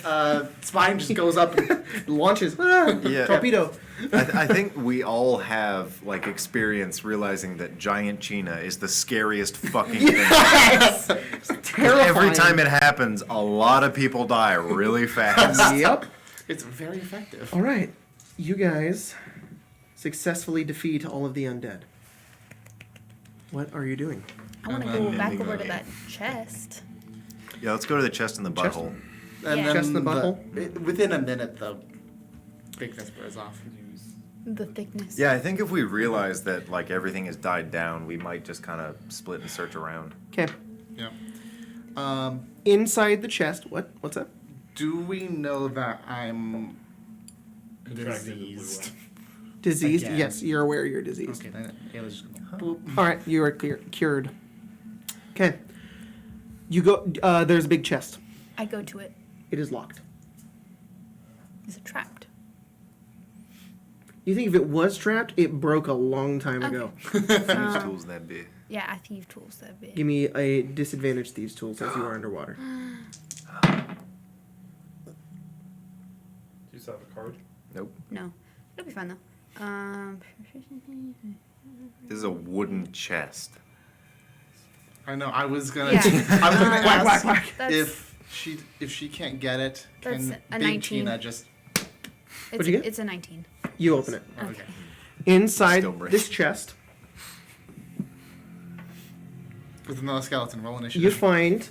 [SPEAKER 4] spine just goes up. And
[SPEAKER 1] Launches.
[SPEAKER 3] Yeah.
[SPEAKER 1] Torpedo.
[SPEAKER 3] I think we all have like experience realizing that giant China is the scariest fucking thing.
[SPEAKER 1] Yes. Terrifying.
[SPEAKER 3] Every time it happens, a lot of people die really fast.
[SPEAKER 1] Yep.
[SPEAKER 4] it's very effective.
[SPEAKER 1] All right. You guys successfully defeat all of the undead. What are you doing?
[SPEAKER 5] I want to
[SPEAKER 4] And
[SPEAKER 5] go
[SPEAKER 4] then
[SPEAKER 5] back
[SPEAKER 3] ending
[SPEAKER 5] over
[SPEAKER 3] the
[SPEAKER 5] to that chest.
[SPEAKER 3] Yeah, let's go to the chest and the
[SPEAKER 1] Chest?
[SPEAKER 3] butthole.
[SPEAKER 4] And
[SPEAKER 5] Yeah.
[SPEAKER 4] then
[SPEAKER 1] Chest in the butthole?
[SPEAKER 4] within a minute, the thickness wears off.
[SPEAKER 5] The thickness.
[SPEAKER 3] Yeah, I think if we realize that like everything has died down, we might just kind of split and search around.
[SPEAKER 1] Okay.
[SPEAKER 4] Yeah.
[SPEAKER 1] Inside the chest. What's that?
[SPEAKER 4] Do we know that I'm
[SPEAKER 2] contracted the blue
[SPEAKER 4] Diseased.
[SPEAKER 2] one.
[SPEAKER 1] Diseased?
[SPEAKER 4] Again.
[SPEAKER 1] Yes, you're aware you're diseased.
[SPEAKER 4] Okay, then Ayla's just gonna boop.
[SPEAKER 1] All right, you are cured. Okay. You go. There's a big chest.
[SPEAKER 5] I go to it.
[SPEAKER 1] It is locked.
[SPEAKER 5] Is it trapped?
[SPEAKER 1] You think if it was trapped, it broke a long time
[SPEAKER 5] Okay.
[SPEAKER 1] ago.
[SPEAKER 3] Thieves tools that big.
[SPEAKER 5] Yeah, I thieve tools that big.
[SPEAKER 1] Give me a disadvantage thieves tools as you are underwater.
[SPEAKER 2] Do you still have a card?
[SPEAKER 3] Nope.
[SPEAKER 5] No, it'll be fun though.
[SPEAKER 3] This is a wooden chest.
[SPEAKER 4] I know. I was gonna.
[SPEAKER 5] Yeah.
[SPEAKER 4] I was gonna
[SPEAKER 5] Whack,
[SPEAKER 4] ask
[SPEAKER 5] That's,
[SPEAKER 4] if she can't get it,
[SPEAKER 5] That's
[SPEAKER 4] can
[SPEAKER 5] a
[SPEAKER 4] Big
[SPEAKER 5] 19.
[SPEAKER 4] Tina just?
[SPEAKER 1] What'd you get?
[SPEAKER 5] It's a 19.
[SPEAKER 1] You open it.
[SPEAKER 5] Okay.
[SPEAKER 1] Inside
[SPEAKER 3] Still break.
[SPEAKER 1] this chest,
[SPEAKER 4] With another skeleton, roll
[SPEAKER 1] you
[SPEAKER 4] initiative.
[SPEAKER 1] find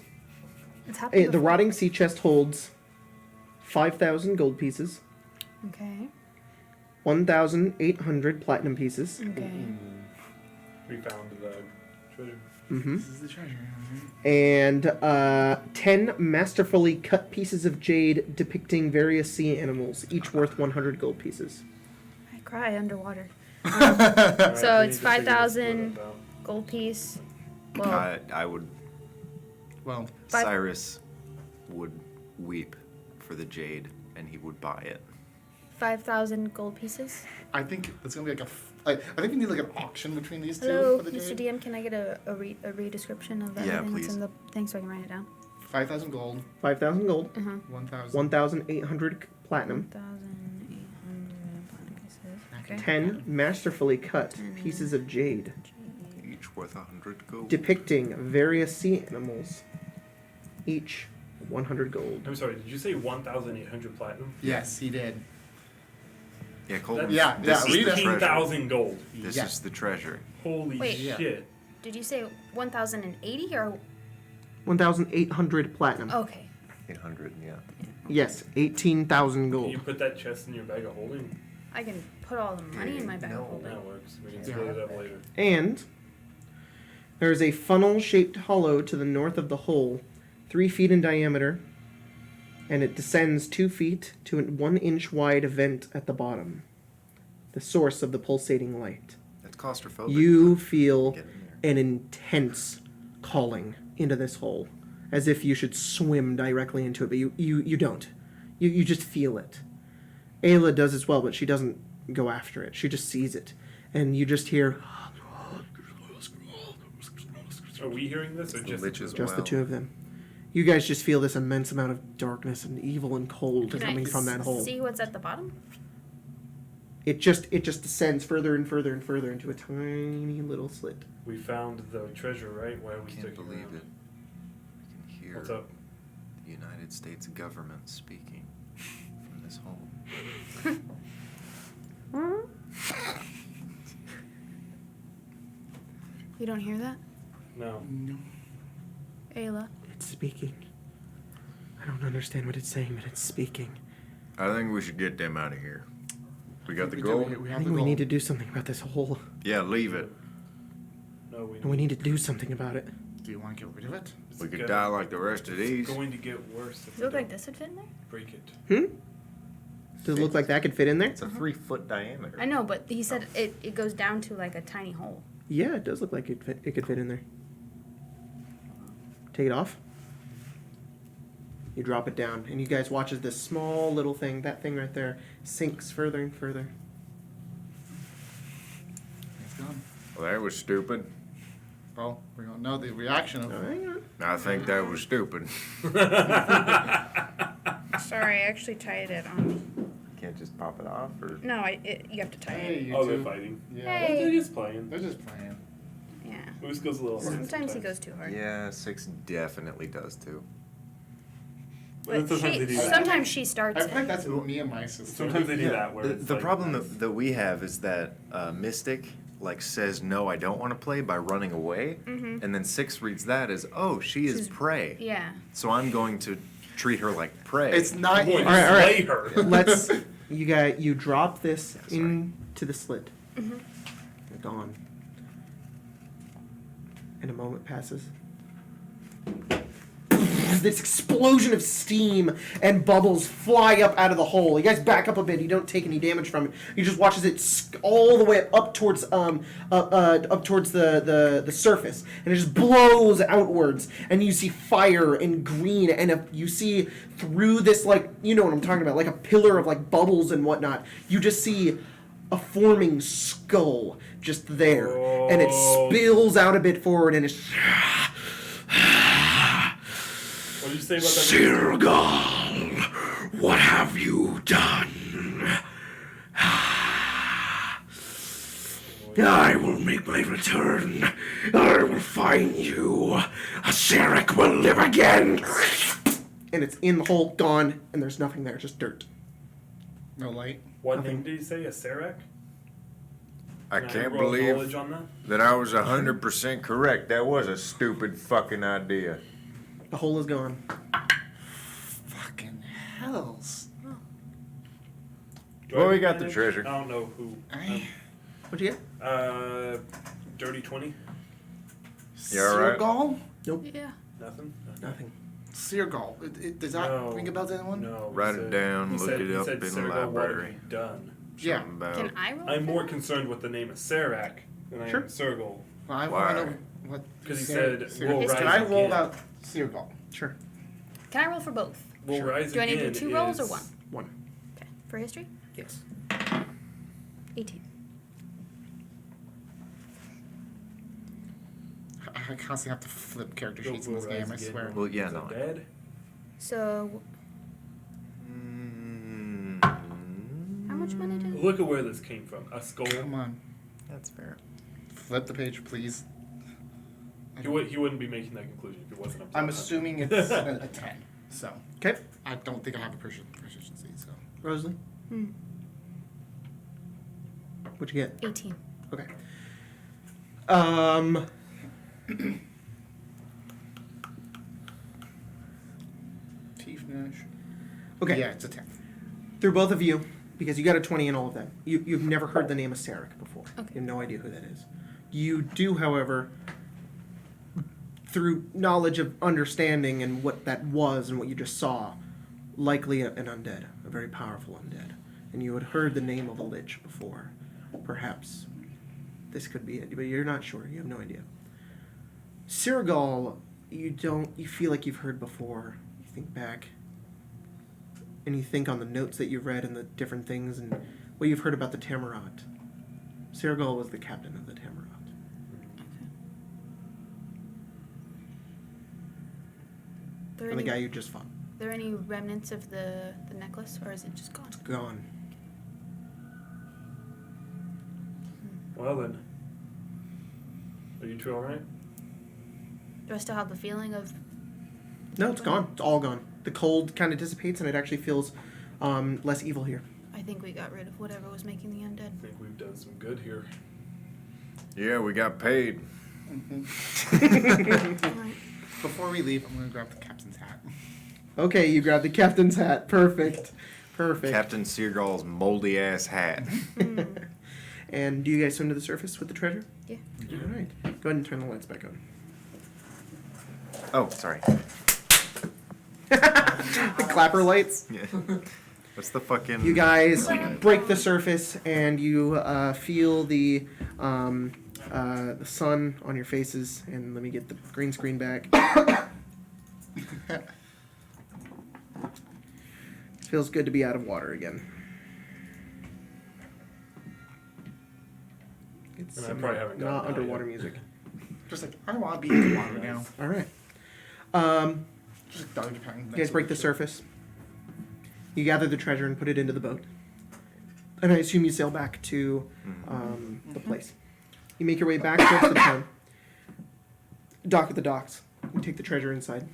[SPEAKER 5] It's happened
[SPEAKER 1] the
[SPEAKER 5] before.
[SPEAKER 1] rotting sea chest holds 5,000 gold pieces,
[SPEAKER 5] Okay.
[SPEAKER 1] 1,800 platinum pieces.
[SPEAKER 5] Okay.
[SPEAKER 2] We found the treasure.
[SPEAKER 1] Mm-hmm.
[SPEAKER 4] This is the treasure.
[SPEAKER 1] And 10 masterfully cut pieces of jade depicting various sea animals, each worth 100 gold pieces.
[SPEAKER 5] I cry underwater.
[SPEAKER 2] Alright,
[SPEAKER 5] So
[SPEAKER 2] we
[SPEAKER 5] it's
[SPEAKER 2] need to figure this
[SPEAKER 5] 5,000
[SPEAKER 2] split up
[SPEAKER 5] gold piece. Well,
[SPEAKER 3] I would.
[SPEAKER 4] Well,
[SPEAKER 5] Five-
[SPEAKER 3] Cyrus would weep for the jade, and he would buy it.
[SPEAKER 5] 5,000 gold pieces.
[SPEAKER 4] I think it's gonna be like I think we need like an auction between these two
[SPEAKER 5] Hello,
[SPEAKER 4] for the
[SPEAKER 5] Mr.
[SPEAKER 4] jade.
[SPEAKER 5] DM. Can I get a re-description of
[SPEAKER 3] Yeah,
[SPEAKER 5] everything that's
[SPEAKER 3] please.
[SPEAKER 5] in the thing so I can write it down?
[SPEAKER 4] 5,000 gold,
[SPEAKER 1] 5,000 gold,
[SPEAKER 4] 1,000.
[SPEAKER 1] 1,800 platinum,
[SPEAKER 5] 1,800 platinum pieces. Okay.
[SPEAKER 1] 10 masterfully cut pieces of jade
[SPEAKER 3] Each worth 100 gold.
[SPEAKER 1] depicting various sea animals, each 100 gold.
[SPEAKER 2] I'm sorry, did you say 1,800 platinum?
[SPEAKER 4] Yes, he did.
[SPEAKER 3] Yeah, Colton.
[SPEAKER 4] Yeah,
[SPEAKER 3] this
[SPEAKER 4] yeah,
[SPEAKER 3] is the treasure.
[SPEAKER 2] 18,000 gold.
[SPEAKER 3] This
[SPEAKER 4] Yeah.
[SPEAKER 3] is the treasure.
[SPEAKER 2] Holy
[SPEAKER 5] Wait.
[SPEAKER 4] Yeah.
[SPEAKER 2] shit.
[SPEAKER 5] Did you say 1,080 or
[SPEAKER 1] 1,800 platinum.
[SPEAKER 5] okay?
[SPEAKER 3] 800, yeah.
[SPEAKER 1] Yes, 18,000
[SPEAKER 2] Can you
[SPEAKER 1] gold.
[SPEAKER 2] put that chest in your bag of holding?
[SPEAKER 5] I can put all the money in my bag
[SPEAKER 3] No,
[SPEAKER 5] of holding.
[SPEAKER 2] That works. We can
[SPEAKER 4] Yeah.
[SPEAKER 2] split it up later.
[SPEAKER 1] And there is a funnel-shaped hollow to the north of the hole, 3 feet in diameter, and it descends 2 feet to a 1-inch wide vent at the bottom, the source of the pulsating light.
[SPEAKER 3] That's claustrophobic.
[SPEAKER 1] You feel
[SPEAKER 3] Get in there.
[SPEAKER 1] an intense calling into this hole, as if you should swim directly into it, but you don't. You just feel it. Ayla does as well, but she doesn't go after it. She just sees it. And you just hear
[SPEAKER 2] Are we hearing this or
[SPEAKER 3] The
[SPEAKER 2] just
[SPEAKER 3] lich as
[SPEAKER 1] just the
[SPEAKER 3] well.
[SPEAKER 1] two of them. You guys just feel this immense amount of darkness and evil and cold
[SPEAKER 5] Can
[SPEAKER 1] coming
[SPEAKER 5] I
[SPEAKER 1] from that hole.
[SPEAKER 5] see what's at the bottom?
[SPEAKER 1] It just descends further and further and further into a tiny little slit.
[SPEAKER 2] We found the treasure, right? Why are we
[SPEAKER 3] Can't
[SPEAKER 2] sticking
[SPEAKER 3] believe
[SPEAKER 2] around?
[SPEAKER 3] it. I can hear
[SPEAKER 2] What's up?
[SPEAKER 3] the United States government speaking from this hole.
[SPEAKER 5] You don't hear that,
[SPEAKER 2] No.
[SPEAKER 5] Ayla?
[SPEAKER 1] It's speaking. I don't understand what it's saying, but it's speaking.
[SPEAKER 7] I think we should get them out of here. We got the
[SPEAKER 4] We
[SPEAKER 7] gold?
[SPEAKER 4] do, we
[SPEAKER 1] I
[SPEAKER 4] have the
[SPEAKER 1] think we
[SPEAKER 4] gold.
[SPEAKER 1] need to do something about this hole.
[SPEAKER 7] Yeah, leave it.
[SPEAKER 2] No,
[SPEAKER 1] And we need to do something about it.
[SPEAKER 4] Do you want to get rid of it?
[SPEAKER 7] We could
[SPEAKER 2] Good.
[SPEAKER 7] die like the rest of these.
[SPEAKER 2] It's going to get worse if
[SPEAKER 5] Does
[SPEAKER 2] we
[SPEAKER 5] it look like
[SPEAKER 2] don't
[SPEAKER 5] this would fit in there?
[SPEAKER 2] break it.
[SPEAKER 1] Does it look like that could fit in there?
[SPEAKER 3] It's a 3-foot diameter.
[SPEAKER 5] I know, but he said it goes down to like a tiny hole.
[SPEAKER 1] Yeah, it does look like it could fit in there. Take it off. You drop it down, and you guys watch as this small little thing, that thing right there, sinks further and further.
[SPEAKER 4] It's gone.
[SPEAKER 7] Well, that was stupid.
[SPEAKER 4] Well, we don't know the reaction
[SPEAKER 1] Oh,
[SPEAKER 4] of
[SPEAKER 1] hang on.
[SPEAKER 7] I think that was stupid.
[SPEAKER 5] Sorry, I actually tied it on.
[SPEAKER 3] Can't just pop it off, or
[SPEAKER 5] No, you have to tie
[SPEAKER 4] Hey,
[SPEAKER 5] it.
[SPEAKER 4] you
[SPEAKER 2] Oh,
[SPEAKER 4] two.
[SPEAKER 2] they're fighting.
[SPEAKER 4] Yeah.
[SPEAKER 5] Hey.
[SPEAKER 2] They're just playing.
[SPEAKER 4] They're just playing.
[SPEAKER 5] Yeah.
[SPEAKER 2] Moose goes a little hard
[SPEAKER 5] Sometimes he goes too hard.
[SPEAKER 3] yeah, 6 definitely does too.
[SPEAKER 5] But
[SPEAKER 2] Sometimes they do that.
[SPEAKER 5] sometimes she starts
[SPEAKER 4] I feel like
[SPEAKER 5] it.
[SPEAKER 4] that's me and my sister.
[SPEAKER 2] Sometimes they do that where
[SPEAKER 3] The,
[SPEAKER 2] it's
[SPEAKER 3] the
[SPEAKER 2] like,
[SPEAKER 3] problem that we have is that Mystic says no, I don't want to play by running away, and then 6 reads that as she is
[SPEAKER 5] She's-
[SPEAKER 3] prey.
[SPEAKER 5] Yeah.
[SPEAKER 3] So I'm going to treat her like prey.
[SPEAKER 4] It's not.
[SPEAKER 2] Boy,
[SPEAKER 1] All right, all right.
[SPEAKER 2] slay her.
[SPEAKER 1] Let's. You drop this into the slit. They're gone. And a moment passes. this explosion of steam and bubbles fly up out of the hole. You guys back up a bit. You don't take any damage from it. You just watch as it all the way up towards up towards the surface, and it just blows outwards. And you see fire and green, and you see through this, like, you know what I'm talking about, like a pillar of like bubbles and whatnot. You just see a forming skull just there, and it spills out a bit forward, and it's.
[SPEAKER 2] What did you say about that?
[SPEAKER 8] Sirgal, what have you done? I will make my return. I will find you. Sarek will live again.
[SPEAKER 1] And it's in the hole, gone, and there's nothing there, just dirt.
[SPEAKER 4] No light.
[SPEAKER 2] What name did you say? A Sarek?
[SPEAKER 7] I
[SPEAKER 2] Can
[SPEAKER 7] can't
[SPEAKER 2] roll
[SPEAKER 7] believe
[SPEAKER 2] knowledge on that?
[SPEAKER 7] that I was 100% correct. That was a stupid fucking idea.
[SPEAKER 1] The hole is gone.
[SPEAKER 4] Fucking hells.
[SPEAKER 2] Do
[SPEAKER 7] Well,
[SPEAKER 2] I
[SPEAKER 7] we
[SPEAKER 2] have
[SPEAKER 7] got the
[SPEAKER 2] advantage?
[SPEAKER 7] treasure.
[SPEAKER 2] I don't know who.
[SPEAKER 1] What'd you get?
[SPEAKER 2] Dirty 20?
[SPEAKER 7] You all right?
[SPEAKER 4] Sirgal?
[SPEAKER 1] Nope.
[SPEAKER 5] Yeah.
[SPEAKER 2] Nothing?
[SPEAKER 1] Nothing.
[SPEAKER 4] Sirgal. Does that
[SPEAKER 2] No.
[SPEAKER 4] ring a bell to anyone?
[SPEAKER 2] No. he
[SPEAKER 7] Write it
[SPEAKER 2] said-
[SPEAKER 7] down,
[SPEAKER 2] he
[SPEAKER 7] look
[SPEAKER 2] said-
[SPEAKER 7] it
[SPEAKER 2] he
[SPEAKER 7] up
[SPEAKER 2] said
[SPEAKER 7] in the
[SPEAKER 2] Sergo, what have
[SPEAKER 7] library.
[SPEAKER 2] you done?
[SPEAKER 4] Yeah.
[SPEAKER 7] Something about
[SPEAKER 5] Can I roll?
[SPEAKER 2] I'm
[SPEAKER 5] for
[SPEAKER 2] more
[SPEAKER 5] that?
[SPEAKER 2] concerned with the name of Serac than I
[SPEAKER 1] Sure.
[SPEAKER 2] am Sergal.
[SPEAKER 4] Well, I
[SPEAKER 7] Why?
[SPEAKER 4] want to know what.
[SPEAKER 2] 'Cause he
[SPEAKER 4] Sir-
[SPEAKER 2] said, "We'll
[SPEAKER 4] Can
[SPEAKER 2] rise
[SPEAKER 4] I roll
[SPEAKER 2] again."
[SPEAKER 4] about Sirgal?
[SPEAKER 1] Sure.
[SPEAKER 5] Can I roll for both?
[SPEAKER 2] We'll rise
[SPEAKER 5] Do I need to do
[SPEAKER 2] again
[SPEAKER 5] 2 rolls or
[SPEAKER 2] is-
[SPEAKER 5] 1?
[SPEAKER 1] One.
[SPEAKER 5] Okay. For history?
[SPEAKER 1] Yes.
[SPEAKER 5] 18.
[SPEAKER 4] I constantly have to flip character
[SPEAKER 2] We'll
[SPEAKER 4] sheets in this
[SPEAKER 2] rise
[SPEAKER 4] game, I
[SPEAKER 2] again.
[SPEAKER 4] swear.
[SPEAKER 3] Well, yeah,
[SPEAKER 2] Is it
[SPEAKER 3] no.
[SPEAKER 2] dead?
[SPEAKER 5] So, how much money did?
[SPEAKER 2] Look at where this came from. A skull.
[SPEAKER 4] Come on.
[SPEAKER 3] That's fair.
[SPEAKER 4] Flip the page, please.
[SPEAKER 2] He wouldn't be making that conclusion if it wasn't up to
[SPEAKER 4] I'm
[SPEAKER 2] 100.
[SPEAKER 4] assuming it's a 10. So,
[SPEAKER 1] Okay.
[SPEAKER 4] I don't think I have a proficiency, so.
[SPEAKER 1] Rosalie,
[SPEAKER 5] Hmm.
[SPEAKER 1] what'd you get?
[SPEAKER 5] 18.
[SPEAKER 1] Okay.
[SPEAKER 4] Teeth Nash.
[SPEAKER 1] Okay.
[SPEAKER 4] Yeah, it's a 10.
[SPEAKER 1] Through both of you, because you got a 20 in all of them, you've never heard the name of Sarek before.
[SPEAKER 5] Okay.
[SPEAKER 1] You have no idea who that is. You do, however, through knowledge of understanding and what that was and what you just saw, likely an undead, a very powerful undead. And you had heard the name of a lich before. Perhaps this could be it, but you're not sure. You have no idea. Sirgal, you feel like you've heard before. You think back, and you think on the notes that you've read and the different things and what you've heard about the Tammeraut. Sirgal was the captain of the Tammeraut.
[SPEAKER 5] There
[SPEAKER 1] And the
[SPEAKER 5] any,
[SPEAKER 1] guy you just fought.
[SPEAKER 5] there any remnants of the necklace, or is it just gone?
[SPEAKER 1] Gone.
[SPEAKER 2] Well then. Are you two alright?
[SPEAKER 5] Do I still have the feeling of?
[SPEAKER 1] No, it's gone. It's all gone. The cold kind of dissipates and it actually feels less evil here.
[SPEAKER 5] I think we got rid of whatever was making the undead.
[SPEAKER 2] I think we've done some good here.
[SPEAKER 7] Yeah, we got paid.
[SPEAKER 5] Alright.
[SPEAKER 4] Before we leave, I'm going to grab the captain's hat.
[SPEAKER 1] Okay, you grabbed the captain's hat. Perfect. Perfect.
[SPEAKER 3] Captain Seagal's moldy ass hat.
[SPEAKER 1] And do you guys swim to the surface with the treasure?
[SPEAKER 5] Yeah.
[SPEAKER 1] All right. Go ahead and turn the lights back on.
[SPEAKER 3] Oh, sorry.
[SPEAKER 1] The clapper lights.
[SPEAKER 3] Yeah. What's the fucking?
[SPEAKER 1] You guys break the surface and you feel the sun on your faces. And let me get the green screen back. Feels good to be out of water again. It's
[SPEAKER 2] And I
[SPEAKER 1] some
[SPEAKER 2] probably haven't gotten
[SPEAKER 1] not
[SPEAKER 2] out
[SPEAKER 1] underwater
[SPEAKER 2] yet.
[SPEAKER 1] music.
[SPEAKER 4] Just like, I don't want to be in the water now.
[SPEAKER 1] All right.
[SPEAKER 4] Just like doggy pattern.
[SPEAKER 1] You guys break the surface. You gather the treasure and put it into the boat. And I assume you sail back to the place. You make your way back towards the town. Dock at the docks. You take the treasure inside.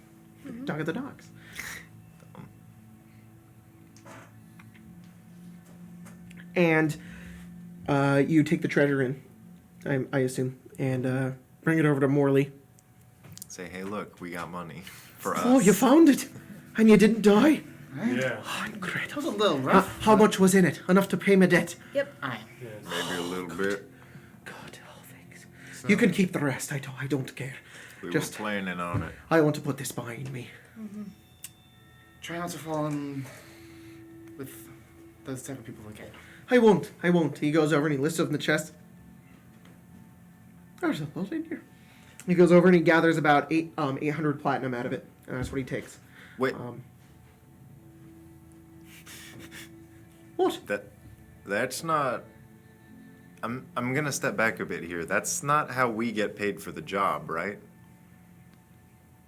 [SPEAKER 1] Dock at the docks. And you take the treasure in, I assume, and bring it over to Morley.
[SPEAKER 3] Say, hey, look, we got money for us.
[SPEAKER 1] Oh, you found it! And you didn't die?
[SPEAKER 2] Yeah.
[SPEAKER 1] Oh, great.
[SPEAKER 4] That was a little rough.
[SPEAKER 1] How much was in it? Enough to pay my debt?
[SPEAKER 5] Yep.
[SPEAKER 4] Aye.
[SPEAKER 2] Yes.
[SPEAKER 7] Maybe a little bit.
[SPEAKER 1] Good. Oh, thanks. You can keep the rest. I don't care.
[SPEAKER 7] We
[SPEAKER 1] Just-
[SPEAKER 7] were planning on it.
[SPEAKER 1] I want to put this behind me.
[SPEAKER 4] Try not to fall in with those type of people again.
[SPEAKER 1] I won't. He goes over and he lifts open the chest. There's a lot in here. He goes over and he gathers about 800 platinum out of it. And that's what he takes.
[SPEAKER 3] Wait,
[SPEAKER 1] What?
[SPEAKER 3] that's not. I'm gonna step back a bit here. That's not how we get paid for the job, right?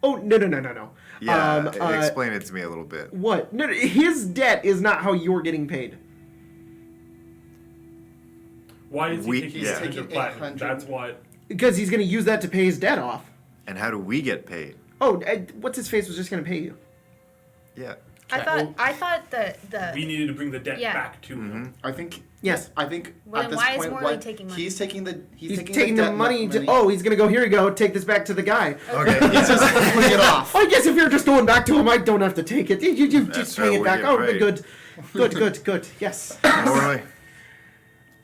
[SPEAKER 1] Oh, no.
[SPEAKER 3] Yeah, explain it to me a little bit.
[SPEAKER 1] What? No, his debt is not how you're getting paid.
[SPEAKER 2] Why is he
[SPEAKER 3] We-
[SPEAKER 2] taking
[SPEAKER 3] yeah.
[SPEAKER 2] 800 platinum?
[SPEAKER 4] 800.
[SPEAKER 2] That's what.
[SPEAKER 1] Because he's going to use that to pay his debt off.
[SPEAKER 3] And how do we get paid?
[SPEAKER 1] Oh, what's his face was just going to pay you.
[SPEAKER 3] Yeah.
[SPEAKER 5] I thought the
[SPEAKER 2] We needed to bring the debt
[SPEAKER 5] Yeah.
[SPEAKER 2] back to him.
[SPEAKER 4] I think.
[SPEAKER 1] Yes.
[SPEAKER 4] I think
[SPEAKER 5] Well,
[SPEAKER 4] at
[SPEAKER 5] then
[SPEAKER 4] this
[SPEAKER 5] why is
[SPEAKER 4] point,
[SPEAKER 5] Morley
[SPEAKER 4] what
[SPEAKER 5] taking money?
[SPEAKER 4] he's taking the
[SPEAKER 1] He's taking the
[SPEAKER 4] debt
[SPEAKER 1] money to. Oh, he's going to go, here you go, take this back to the guy.
[SPEAKER 3] Okay.
[SPEAKER 4] he's just fling it off.
[SPEAKER 1] I guess if you're just going back to him, I don't have to take it. You
[SPEAKER 3] That's
[SPEAKER 1] just
[SPEAKER 3] how
[SPEAKER 1] pay it
[SPEAKER 3] we
[SPEAKER 1] back.
[SPEAKER 3] get
[SPEAKER 1] Oh,
[SPEAKER 3] paid.
[SPEAKER 1] good. Yes.
[SPEAKER 3] Morley,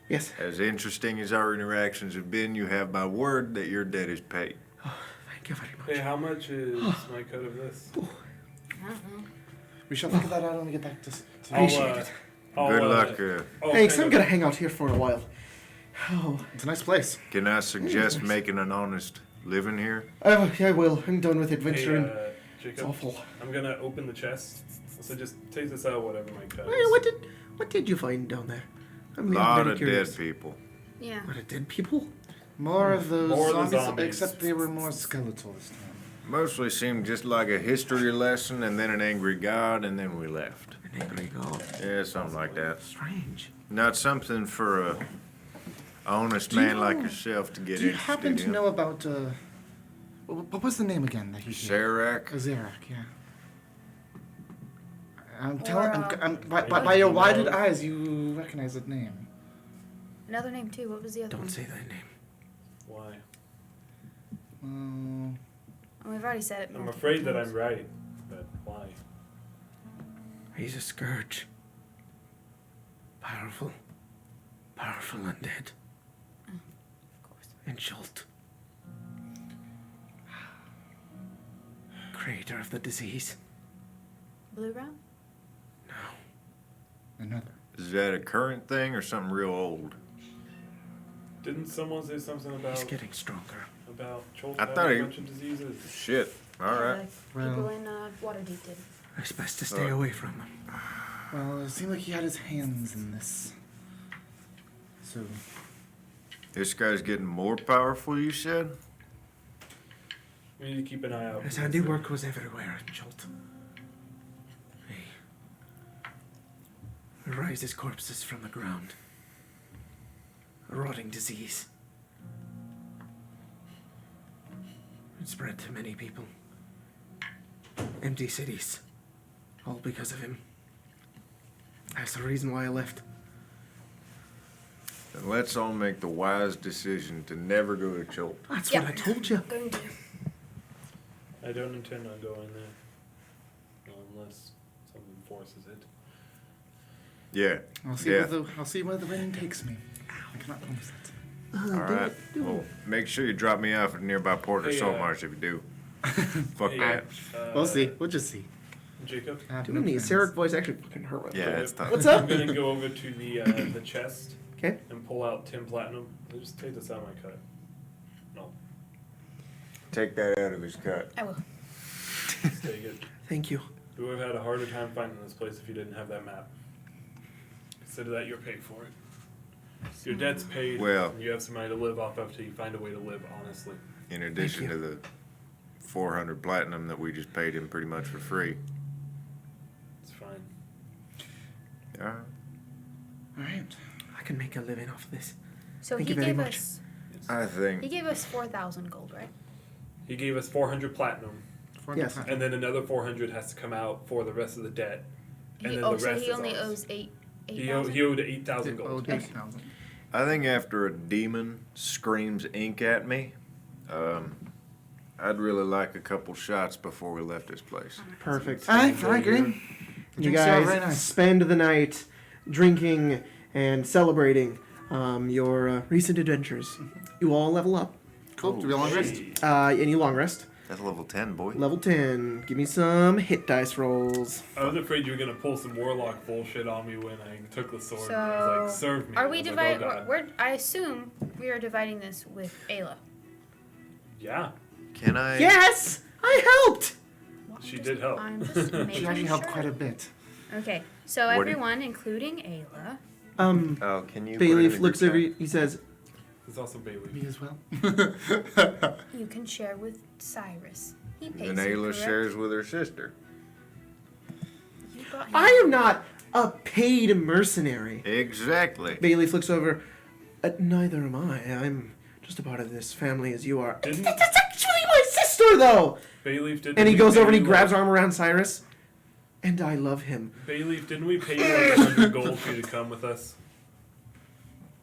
[SPEAKER 1] Yes.
[SPEAKER 3] as interesting as our interactions have been, you have my word that your debt is paid.
[SPEAKER 1] Thank you very much.
[SPEAKER 2] Hey, how much is my cut of this?
[SPEAKER 5] I don't know.
[SPEAKER 4] We shall figure that out when we get back to.
[SPEAKER 1] Appreciate it.
[SPEAKER 3] Good luck.
[SPEAKER 1] Thanks,
[SPEAKER 2] kind
[SPEAKER 1] I'm
[SPEAKER 2] of-
[SPEAKER 1] going to hang out here for a while. Oh,
[SPEAKER 4] It's a nice place.
[SPEAKER 3] Can I suggest making an honest living here?
[SPEAKER 1] I will. I'm done with
[SPEAKER 2] Hey,
[SPEAKER 1] adventuring. It's
[SPEAKER 2] Jacob,
[SPEAKER 1] awful.
[SPEAKER 2] I'm gonna open the chest. So just take this out, whatever my cut is.
[SPEAKER 1] Hey, what did you find down there? I'm
[SPEAKER 3] A lot
[SPEAKER 1] very
[SPEAKER 3] of
[SPEAKER 1] curious.
[SPEAKER 3] dead people.
[SPEAKER 5] Yeah.
[SPEAKER 1] A lot of dead people?
[SPEAKER 4] More of those
[SPEAKER 2] More of the
[SPEAKER 4] zombies,
[SPEAKER 2] zombies.
[SPEAKER 4] except they were more skeletal this time.
[SPEAKER 3] Mostly seemed just like a history lesson and then an angry god and then we left.
[SPEAKER 1] An angry god.
[SPEAKER 3] Yeah, something like that.
[SPEAKER 1] Strange.
[SPEAKER 3] Not something for a honest
[SPEAKER 4] Do you
[SPEAKER 3] man like
[SPEAKER 4] know-
[SPEAKER 3] yourself to get
[SPEAKER 4] Do you
[SPEAKER 3] interested
[SPEAKER 4] happen to
[SPEAKER 3] in.
[SPEAKER 4] know about what was the name again that he gave?
[SPEAKER 3] Serac?
[SPEAKER 4] Zarak, yeah. I'm
[SPEAKER 5] Or,
[SPEAKER 4] telling. By your wide eyes, you recognize that name.
[SPEAKER 5] Another name too. What was the other
[SPEAKER 1] Don't
[SPEAKER 5] one?
[SPEAKER 1] say that name.
[SPEAKER 2] Why?
[SPEAKER 5] Oh, we've already said it.
[SPEAKER 2] I'm
[SPEAKER 5] multiple
[SPEAKER 2] afraid that
[SPEAKER 5] times.
[SPEAKER 2] I'm right, but why?
[SPEAKER 1] He's a scourge. Powerful. Powerful undead.
[SPEAKER 5] Of course.
[SPEAKER 1] And Schult. Creator of the disease.
[SPEAKER 5] Blue Brown?
[SPEAKER 1] No.
[SPEAKER 4] Another.
[SPEAKER 3] Is that a current thing or something real old?
[SPEAKER 2] Didn't someone say something
[SPEAKER 1] He's
[SPEAKER 2] about
[SPEAKER 1] getting stronger.
[SPEAKER 2] Cholt
[SPEAKER 3] I
[SPEAKER 2] having
[SPEAKER 3] thought
[SPEAKER 2] a
[SPEAKER 3] he-
[SPEAKER 2] bunch of diseases?
[SPEAKER 3] Shit. Alright.
[SPEAKER 5] People
[SPEAKER 4] Well-
[SPEAKER 5] in Waterdeep did.
[SPEAKER 1] It's best to stay away from them.
[SPEAKER 4] Well, it seemed like he had his hands in this. So
[SPEAKER 3] This guy's getting more powerful, you said?
[SPEAKER 2] We need to keep an eye out.
[SPEAKER 1] His
[SPEAKER 2] for this
[SPEAKER 1] handiwork was everywhere in Schult. He rises corpses from the ground. A rotting disease. It spread to many people. Empty cities. All because of him. That's the reason why I left.
[SPEAKER 3] Then let's all make the wise decision to never go to Cholt.
[SPEAKER 1] That's
[SPEAKER 5] Yep.
[SPEAKER 1] what I told you.
[SPEAKER 5] Going to.
[SPEAKER 2] I don't intend on going there. Well, unless someone forces it.
[SPEAKER 3] Yeah.
[SPEAKER 4] I'll see.
[SPEAKER 3] Yeah.
[SPEAKER 4] I'll see where the wind takes me. I cannot promise that.
[SPEAKER 3] Alright. Well, make sure you drop me off at nearby port or
[SPEAKER 2] Hey,
[SPEAKER 3] Saltmarsh if you do. Fuck
[SPEAKER 2] Hey,
[SPEAKER 3] that.
[SPEAKER 4] We'll see. We'll just see.
[SPEAKER 2] Jacob,
[SPEAKER 4] I have
[SPEAKER 1] Doing the
[SPEAKER 4] plans.
[SPEAKER 1] Sarah voice actually fucking hurt my
[SPEAKER 3] Yeah,
[SPEAKER 1] throat.
[SPEAKER 3] it's tough.
[SPEAKER 1] What's up?
[SPEAKER 2] I'm gonna go over to the chest
[SPEAKER 1] Okay.
[SPEAKER 2] and pull out 10 platinum. I'll just take this out of my cut. No,
[SPEAKER 3] Take that out of his cut.
[SPEAKER 5] I will.
[SPEAKER 2] just take it.
[SPEAKER 1] Thank you.
[SPEAKER 2] You would have had a harder time finding this place if you didn't have that map. Consider that you're paid for it. Your debt's paid.
[SPEAKER 3] Well-
[SPEAKER 2] and you have some money to live off of till you find a way to live honestly.
[SPEAKER 3] In addition
[SPEAKER 1] you.
[SPEAKER 3] to the 400 platinum that we just paid him pretty much for free.
[SPEAKER 2] It's fine.
[SPEAKER 3] Yeah.
[SPEAKER 4] All right.
[SPEAKER 1] I can make a living off of this.
[SPEAKER 5] So
[SPEAKER 1] Thank
[SPEAKER 5] he
[SPEAKER 1] you very
[SPEAKER 5] gave
[SPEAKER 1] much.
[SPEAKER 5] us.
[SPEAKER 3] I think.
[SPEAKER 5] He gave us 4,000 gold, right?
[SPEAKER 2] He gave us 400 platinum,
[SPEAKER 1] Yes.
[SPEAKER 2] and then another 400 has to come out for the rest of the debt. And
[SPEAKER 5] He,
[SPEAKER 2] then
[SPEAKER 5] oh,
[SPEAKER 2] the
[SPEAKER 5] so
[SPEAKER 2] rest
[SPEAKER 5] he
[SPEAKER 2] is
[SPEAKER 5] only
[SPEAKER 2] ours.
[SPEAKER 5] owes 8.
[SPEAKER 2] He owed 8,000 gold.
[SPEAKER 4] 8,000.
[SPEAKER 3] I think after a demon screams ink at me, I'd really like a couple shots before we left this place.
[SPEAKER 1] Perfect.
[SPEAKER 4] I agree.
[SPEAKER 1] You
[SPEAKER 4] Drinks are
[SPEAKER 1] guys
[SPEAKER 4] very nice.
[SPEAKER 1] spend the night drinking and celebrating your recent adventures. You all level up,
[SPEAKER 4] Cool. Do we long rest?
[SPEAKER 2] Hey.
[SPEAKER 1] and you long rest.
[SPEAKER 3] That's level 10, boy.
[SPEAKER 1] Level 10. Give me some hit dice rolls.
[SPEAKER 2] I was afraid you were gonna pull some warlock bullshit on me when I took the sword.
[SPEAKER 5] So,
[SPEAKER 2] and I was like, serve me.
[SPEAKER 5] are we
[SPEAKER 2] I was like,
[SPEAKER 5] dividing?
[SPEAKER 2] oh, God.
[SPEAKER 5] We're. I assume we are dividing this with Ayla.
[SPEAKER 2] Yeah,
[SPEAKER 3] Can I?
[SPEAKER 1] Yes! I helped!
[SPEAKER 2] she did help.
[SPEAKER 5] I'm just making
[SPEAKER 4] She actually helped
[SPEAKER 5] sure.
[SPEAKER 4] quite a bit.
[SPEAKER 5] Okay, so
[SPEAKER 3] What do you-
[SPEAKER 5] everyone, including Ayla.
[SPEAKER 3] Oh, can you? put it in
[SPEAKER 1] Bayleaf
[SPEAKER 3] the
[SPEAKER 1] looks
[SPEAKER 3] group
[SPEAKER 1] over
[SPEAKER 3] chat?
[SPEAKER 1] you. He says,
[SPEAKER 2] There's also Bailey.
[SPEAKER 4] Me as well.
[SPEAKER 5] You can share with Cyrus. He pays
[SPEAKER 7] And
[SPEAKER 5] you,
[SPEAKER 7] Ayla
[SPEAKER 5] correct?
[SPEAKER 7] shares with her sister.
[SPEAKER 5] You got him.
[SPEAKER 1] I am not a paid mercenary.
[SPEAKER 7] Exactly.
[SPEAKER 1] Bayleaf looks over. Neither am I. I'm just a part of this family as you are.
[SPEAKER 2] Didn't-
[SPEAKER 1] That's actually my sister, though!
[SPEAKER 2] Bayleaf didn't.
[SPEAKER 1] And he
[SPEAKER 2] we
[SPEAKER 1] goes
[SPEAKER 2] pay
[SPEAKER 1] over and he
[SPEAKER 2] you,
[SPEAKER 1] grabs
[SPEAKER 2] like-
[SPEAKER 1] arm around Cyrus. And I love him.
[SPEAKER 2] Bayleaf, didn't we pay you like 100 gold for you to come with us?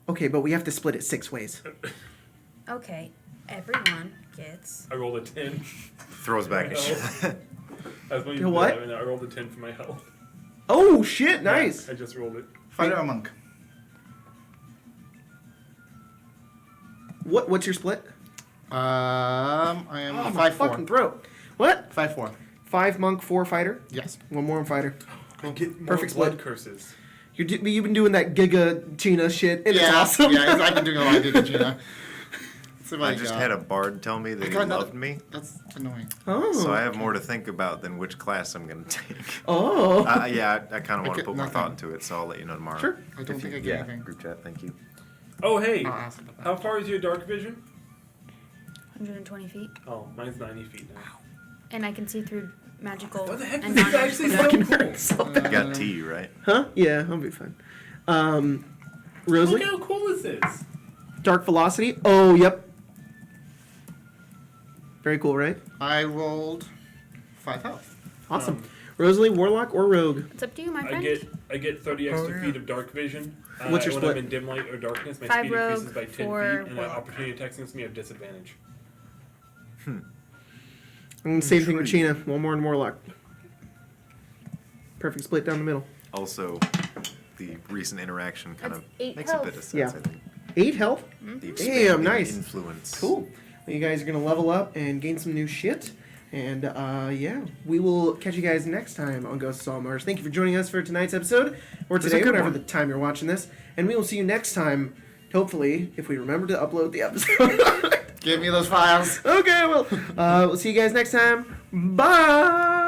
[SPEAKER 1] Okay, but we have to split it 6 ways.
[SPEAKER 5] Okay, everyone gets.
[SPEAKER 2] I rolled a 10.
[SPEAKER 3] Throws back a shot.
[SPEAKER 2] That's when
[SPEAKER 1] You what?
[SPEAKER 2] I rolled a 10 for my health.
[SPEAKER 1] Oh, shit, nice!
[SPEAKER 2] Yeah, I just rolled it.
[SPEAKER 4] Fighter or monk?
[SPEAKER 1] What's your split?
[SPEAKER 4] I am
[SPEAKER 1] Oh, my
[SPEAKER 4] 5'4".
[SPEAKER 1] fucking throat. What?
[SPEAKER 4] 5'4".
[SPEAKER 1] 5 monk, 4 fighter.
[SPEAKER 4] Yes.
[SPEAKER 1] 1 more fighter.
[SPEAKER 2] I get more
[SPEAKER 1] Perfect
[SPEAKER 2] blood
[SPEAKER 1] split.
[SPEAKER 2] curses.
[SPEAKER 1] You've been doing that Giga Gina shit. And it's awesome.
[SPEAKER 4] Yeah, I've been doing a lot of Giga Gina. So
[SPEAKER 3] I just had a bard tell me that he
[SPEAKER 4] got another-
[SPEAKER 3] loved me,
[SPEAKER 4] That's annoying.
[SPEAKER 1] Oh.
[SPEAKER 3] so I have more to think about than which class I'm gonna take.
[SPEAKER 1] Oh.
[SPEAKER 3] Yeah, I kind of want to
[SPEAKER 4] get
[SPEAKER 3] put more
[SPEAKER 4] nothing.
[SPEAKER 3] thought into it, so I'll let you know tomorrow.
[SPEAKER 1] Sure.
[SPEAKER 4] I don't
[SPEAKER 3] If
[SPEAKER 4] think
[SPEAKER 3] you-
[SPEAKER 4] I get
[SPEAKER 3] yeah,
[SPEAKER 4] anything.
[SPEAKER 3] group chat, thank you.
[SPEAKER 2] Oh, hey.
[SPEAKER 4] I'll ask about that.
[SPEAKER 2] How far is your dark vision?
[SPEAKER 5] 120 feet,
[SPEAKER 2] Oh, mine's 90 feet now.
[SPEAKER 5] and I can see through magical
[SPEAKER 2] What the heck
[SPEAKER 5] and
[SPEAKER 2] is this actually
[SPEAKER 5] non-magical.
[SPEAKER 2] so
[SPEAKER 1] Fucking
[SPEAKER 2] cool?
[SPEAKER 1] hurt so bad.
[SPEAKER 3] You got T, right?
[SPEAKER 1] Huh? Yeah, I'll be fine.
[SPEAKER 2] Look
[SPEAKER 1] Rosalie?
[SPEAKER 2] how cool this is.
[SPEAKER 1] Dark Velocity? Oh, yep. Very cool, right?
[SPEAKER 4] I rolled 5 health.
[SPEAKER 1] Awesome. Rosalie, Warlock, or Rogue?
[SPEAKER 5] It's up to you, my
[SPEAKER 2] I
[SPEAKER 5] friend.
[SPEAKER 2] get 30 extra feet of dark vision.
[SPEAKER 1] What's your
[SPEAKER 2] when
[SPEAKER 1] split?
[SPEAKER 2] I'm in dim light or darkness, my
[SPEAKER 5] 5
[SPEAKER 2] speed increases
[SPEAKER 5] rogue,
[SPEAKER 2] by 10
[SPEAKER 5] 4
[SPEAKER 2] feet, and an
[SPEAKER 5] warlock.
[SPEAKER 2] opportunity attacks against me have disadvantage.
[SPEAKER 1] And same thing with Sheena. 1 more and Warlock. Perfect split down the middle.
[SPEAKER 3] Also, the recent interaction kind
[SPEAKER 5] That's
[SPEAKER 3] of
[SPEAKER 5] 8
[SPEAKER 3] makes a bit of
[SPEAKER 5] health.
[SPEAKER 3] sense,
[SPEAKER 1] Yeah.
[SPEAKER 3] I think.
[SPEAKER 1] 8 health?
[SPEAKER 3] The
[SPEAKER 1] Damn,
[SPEAKER 3] expanding
[SPEAKER 1] nice.
[SPEAKER 3] influence.
[SPEAKER 1] Cool. Well, you guys are going to level up and gain some new shit. And yeah, we will catch you guys next time on Ghost of Saltmarsh. Thank you for joining us for tonight's episode, or
[SPEAKER 3] This is a
[SPEAKER 1] today,
[SPEAKER 3] good
[SPEAKER 1] whatever
[SPEAKER 3] one.
[SPEAKER 1] the time you're watching this. And we will see you next time, hopefully, if we remember to upload the episode.
[SPEAKER 4] Give me those files.
[SPEAKER 1] Okay, well, we'll see you guys next time. Bye!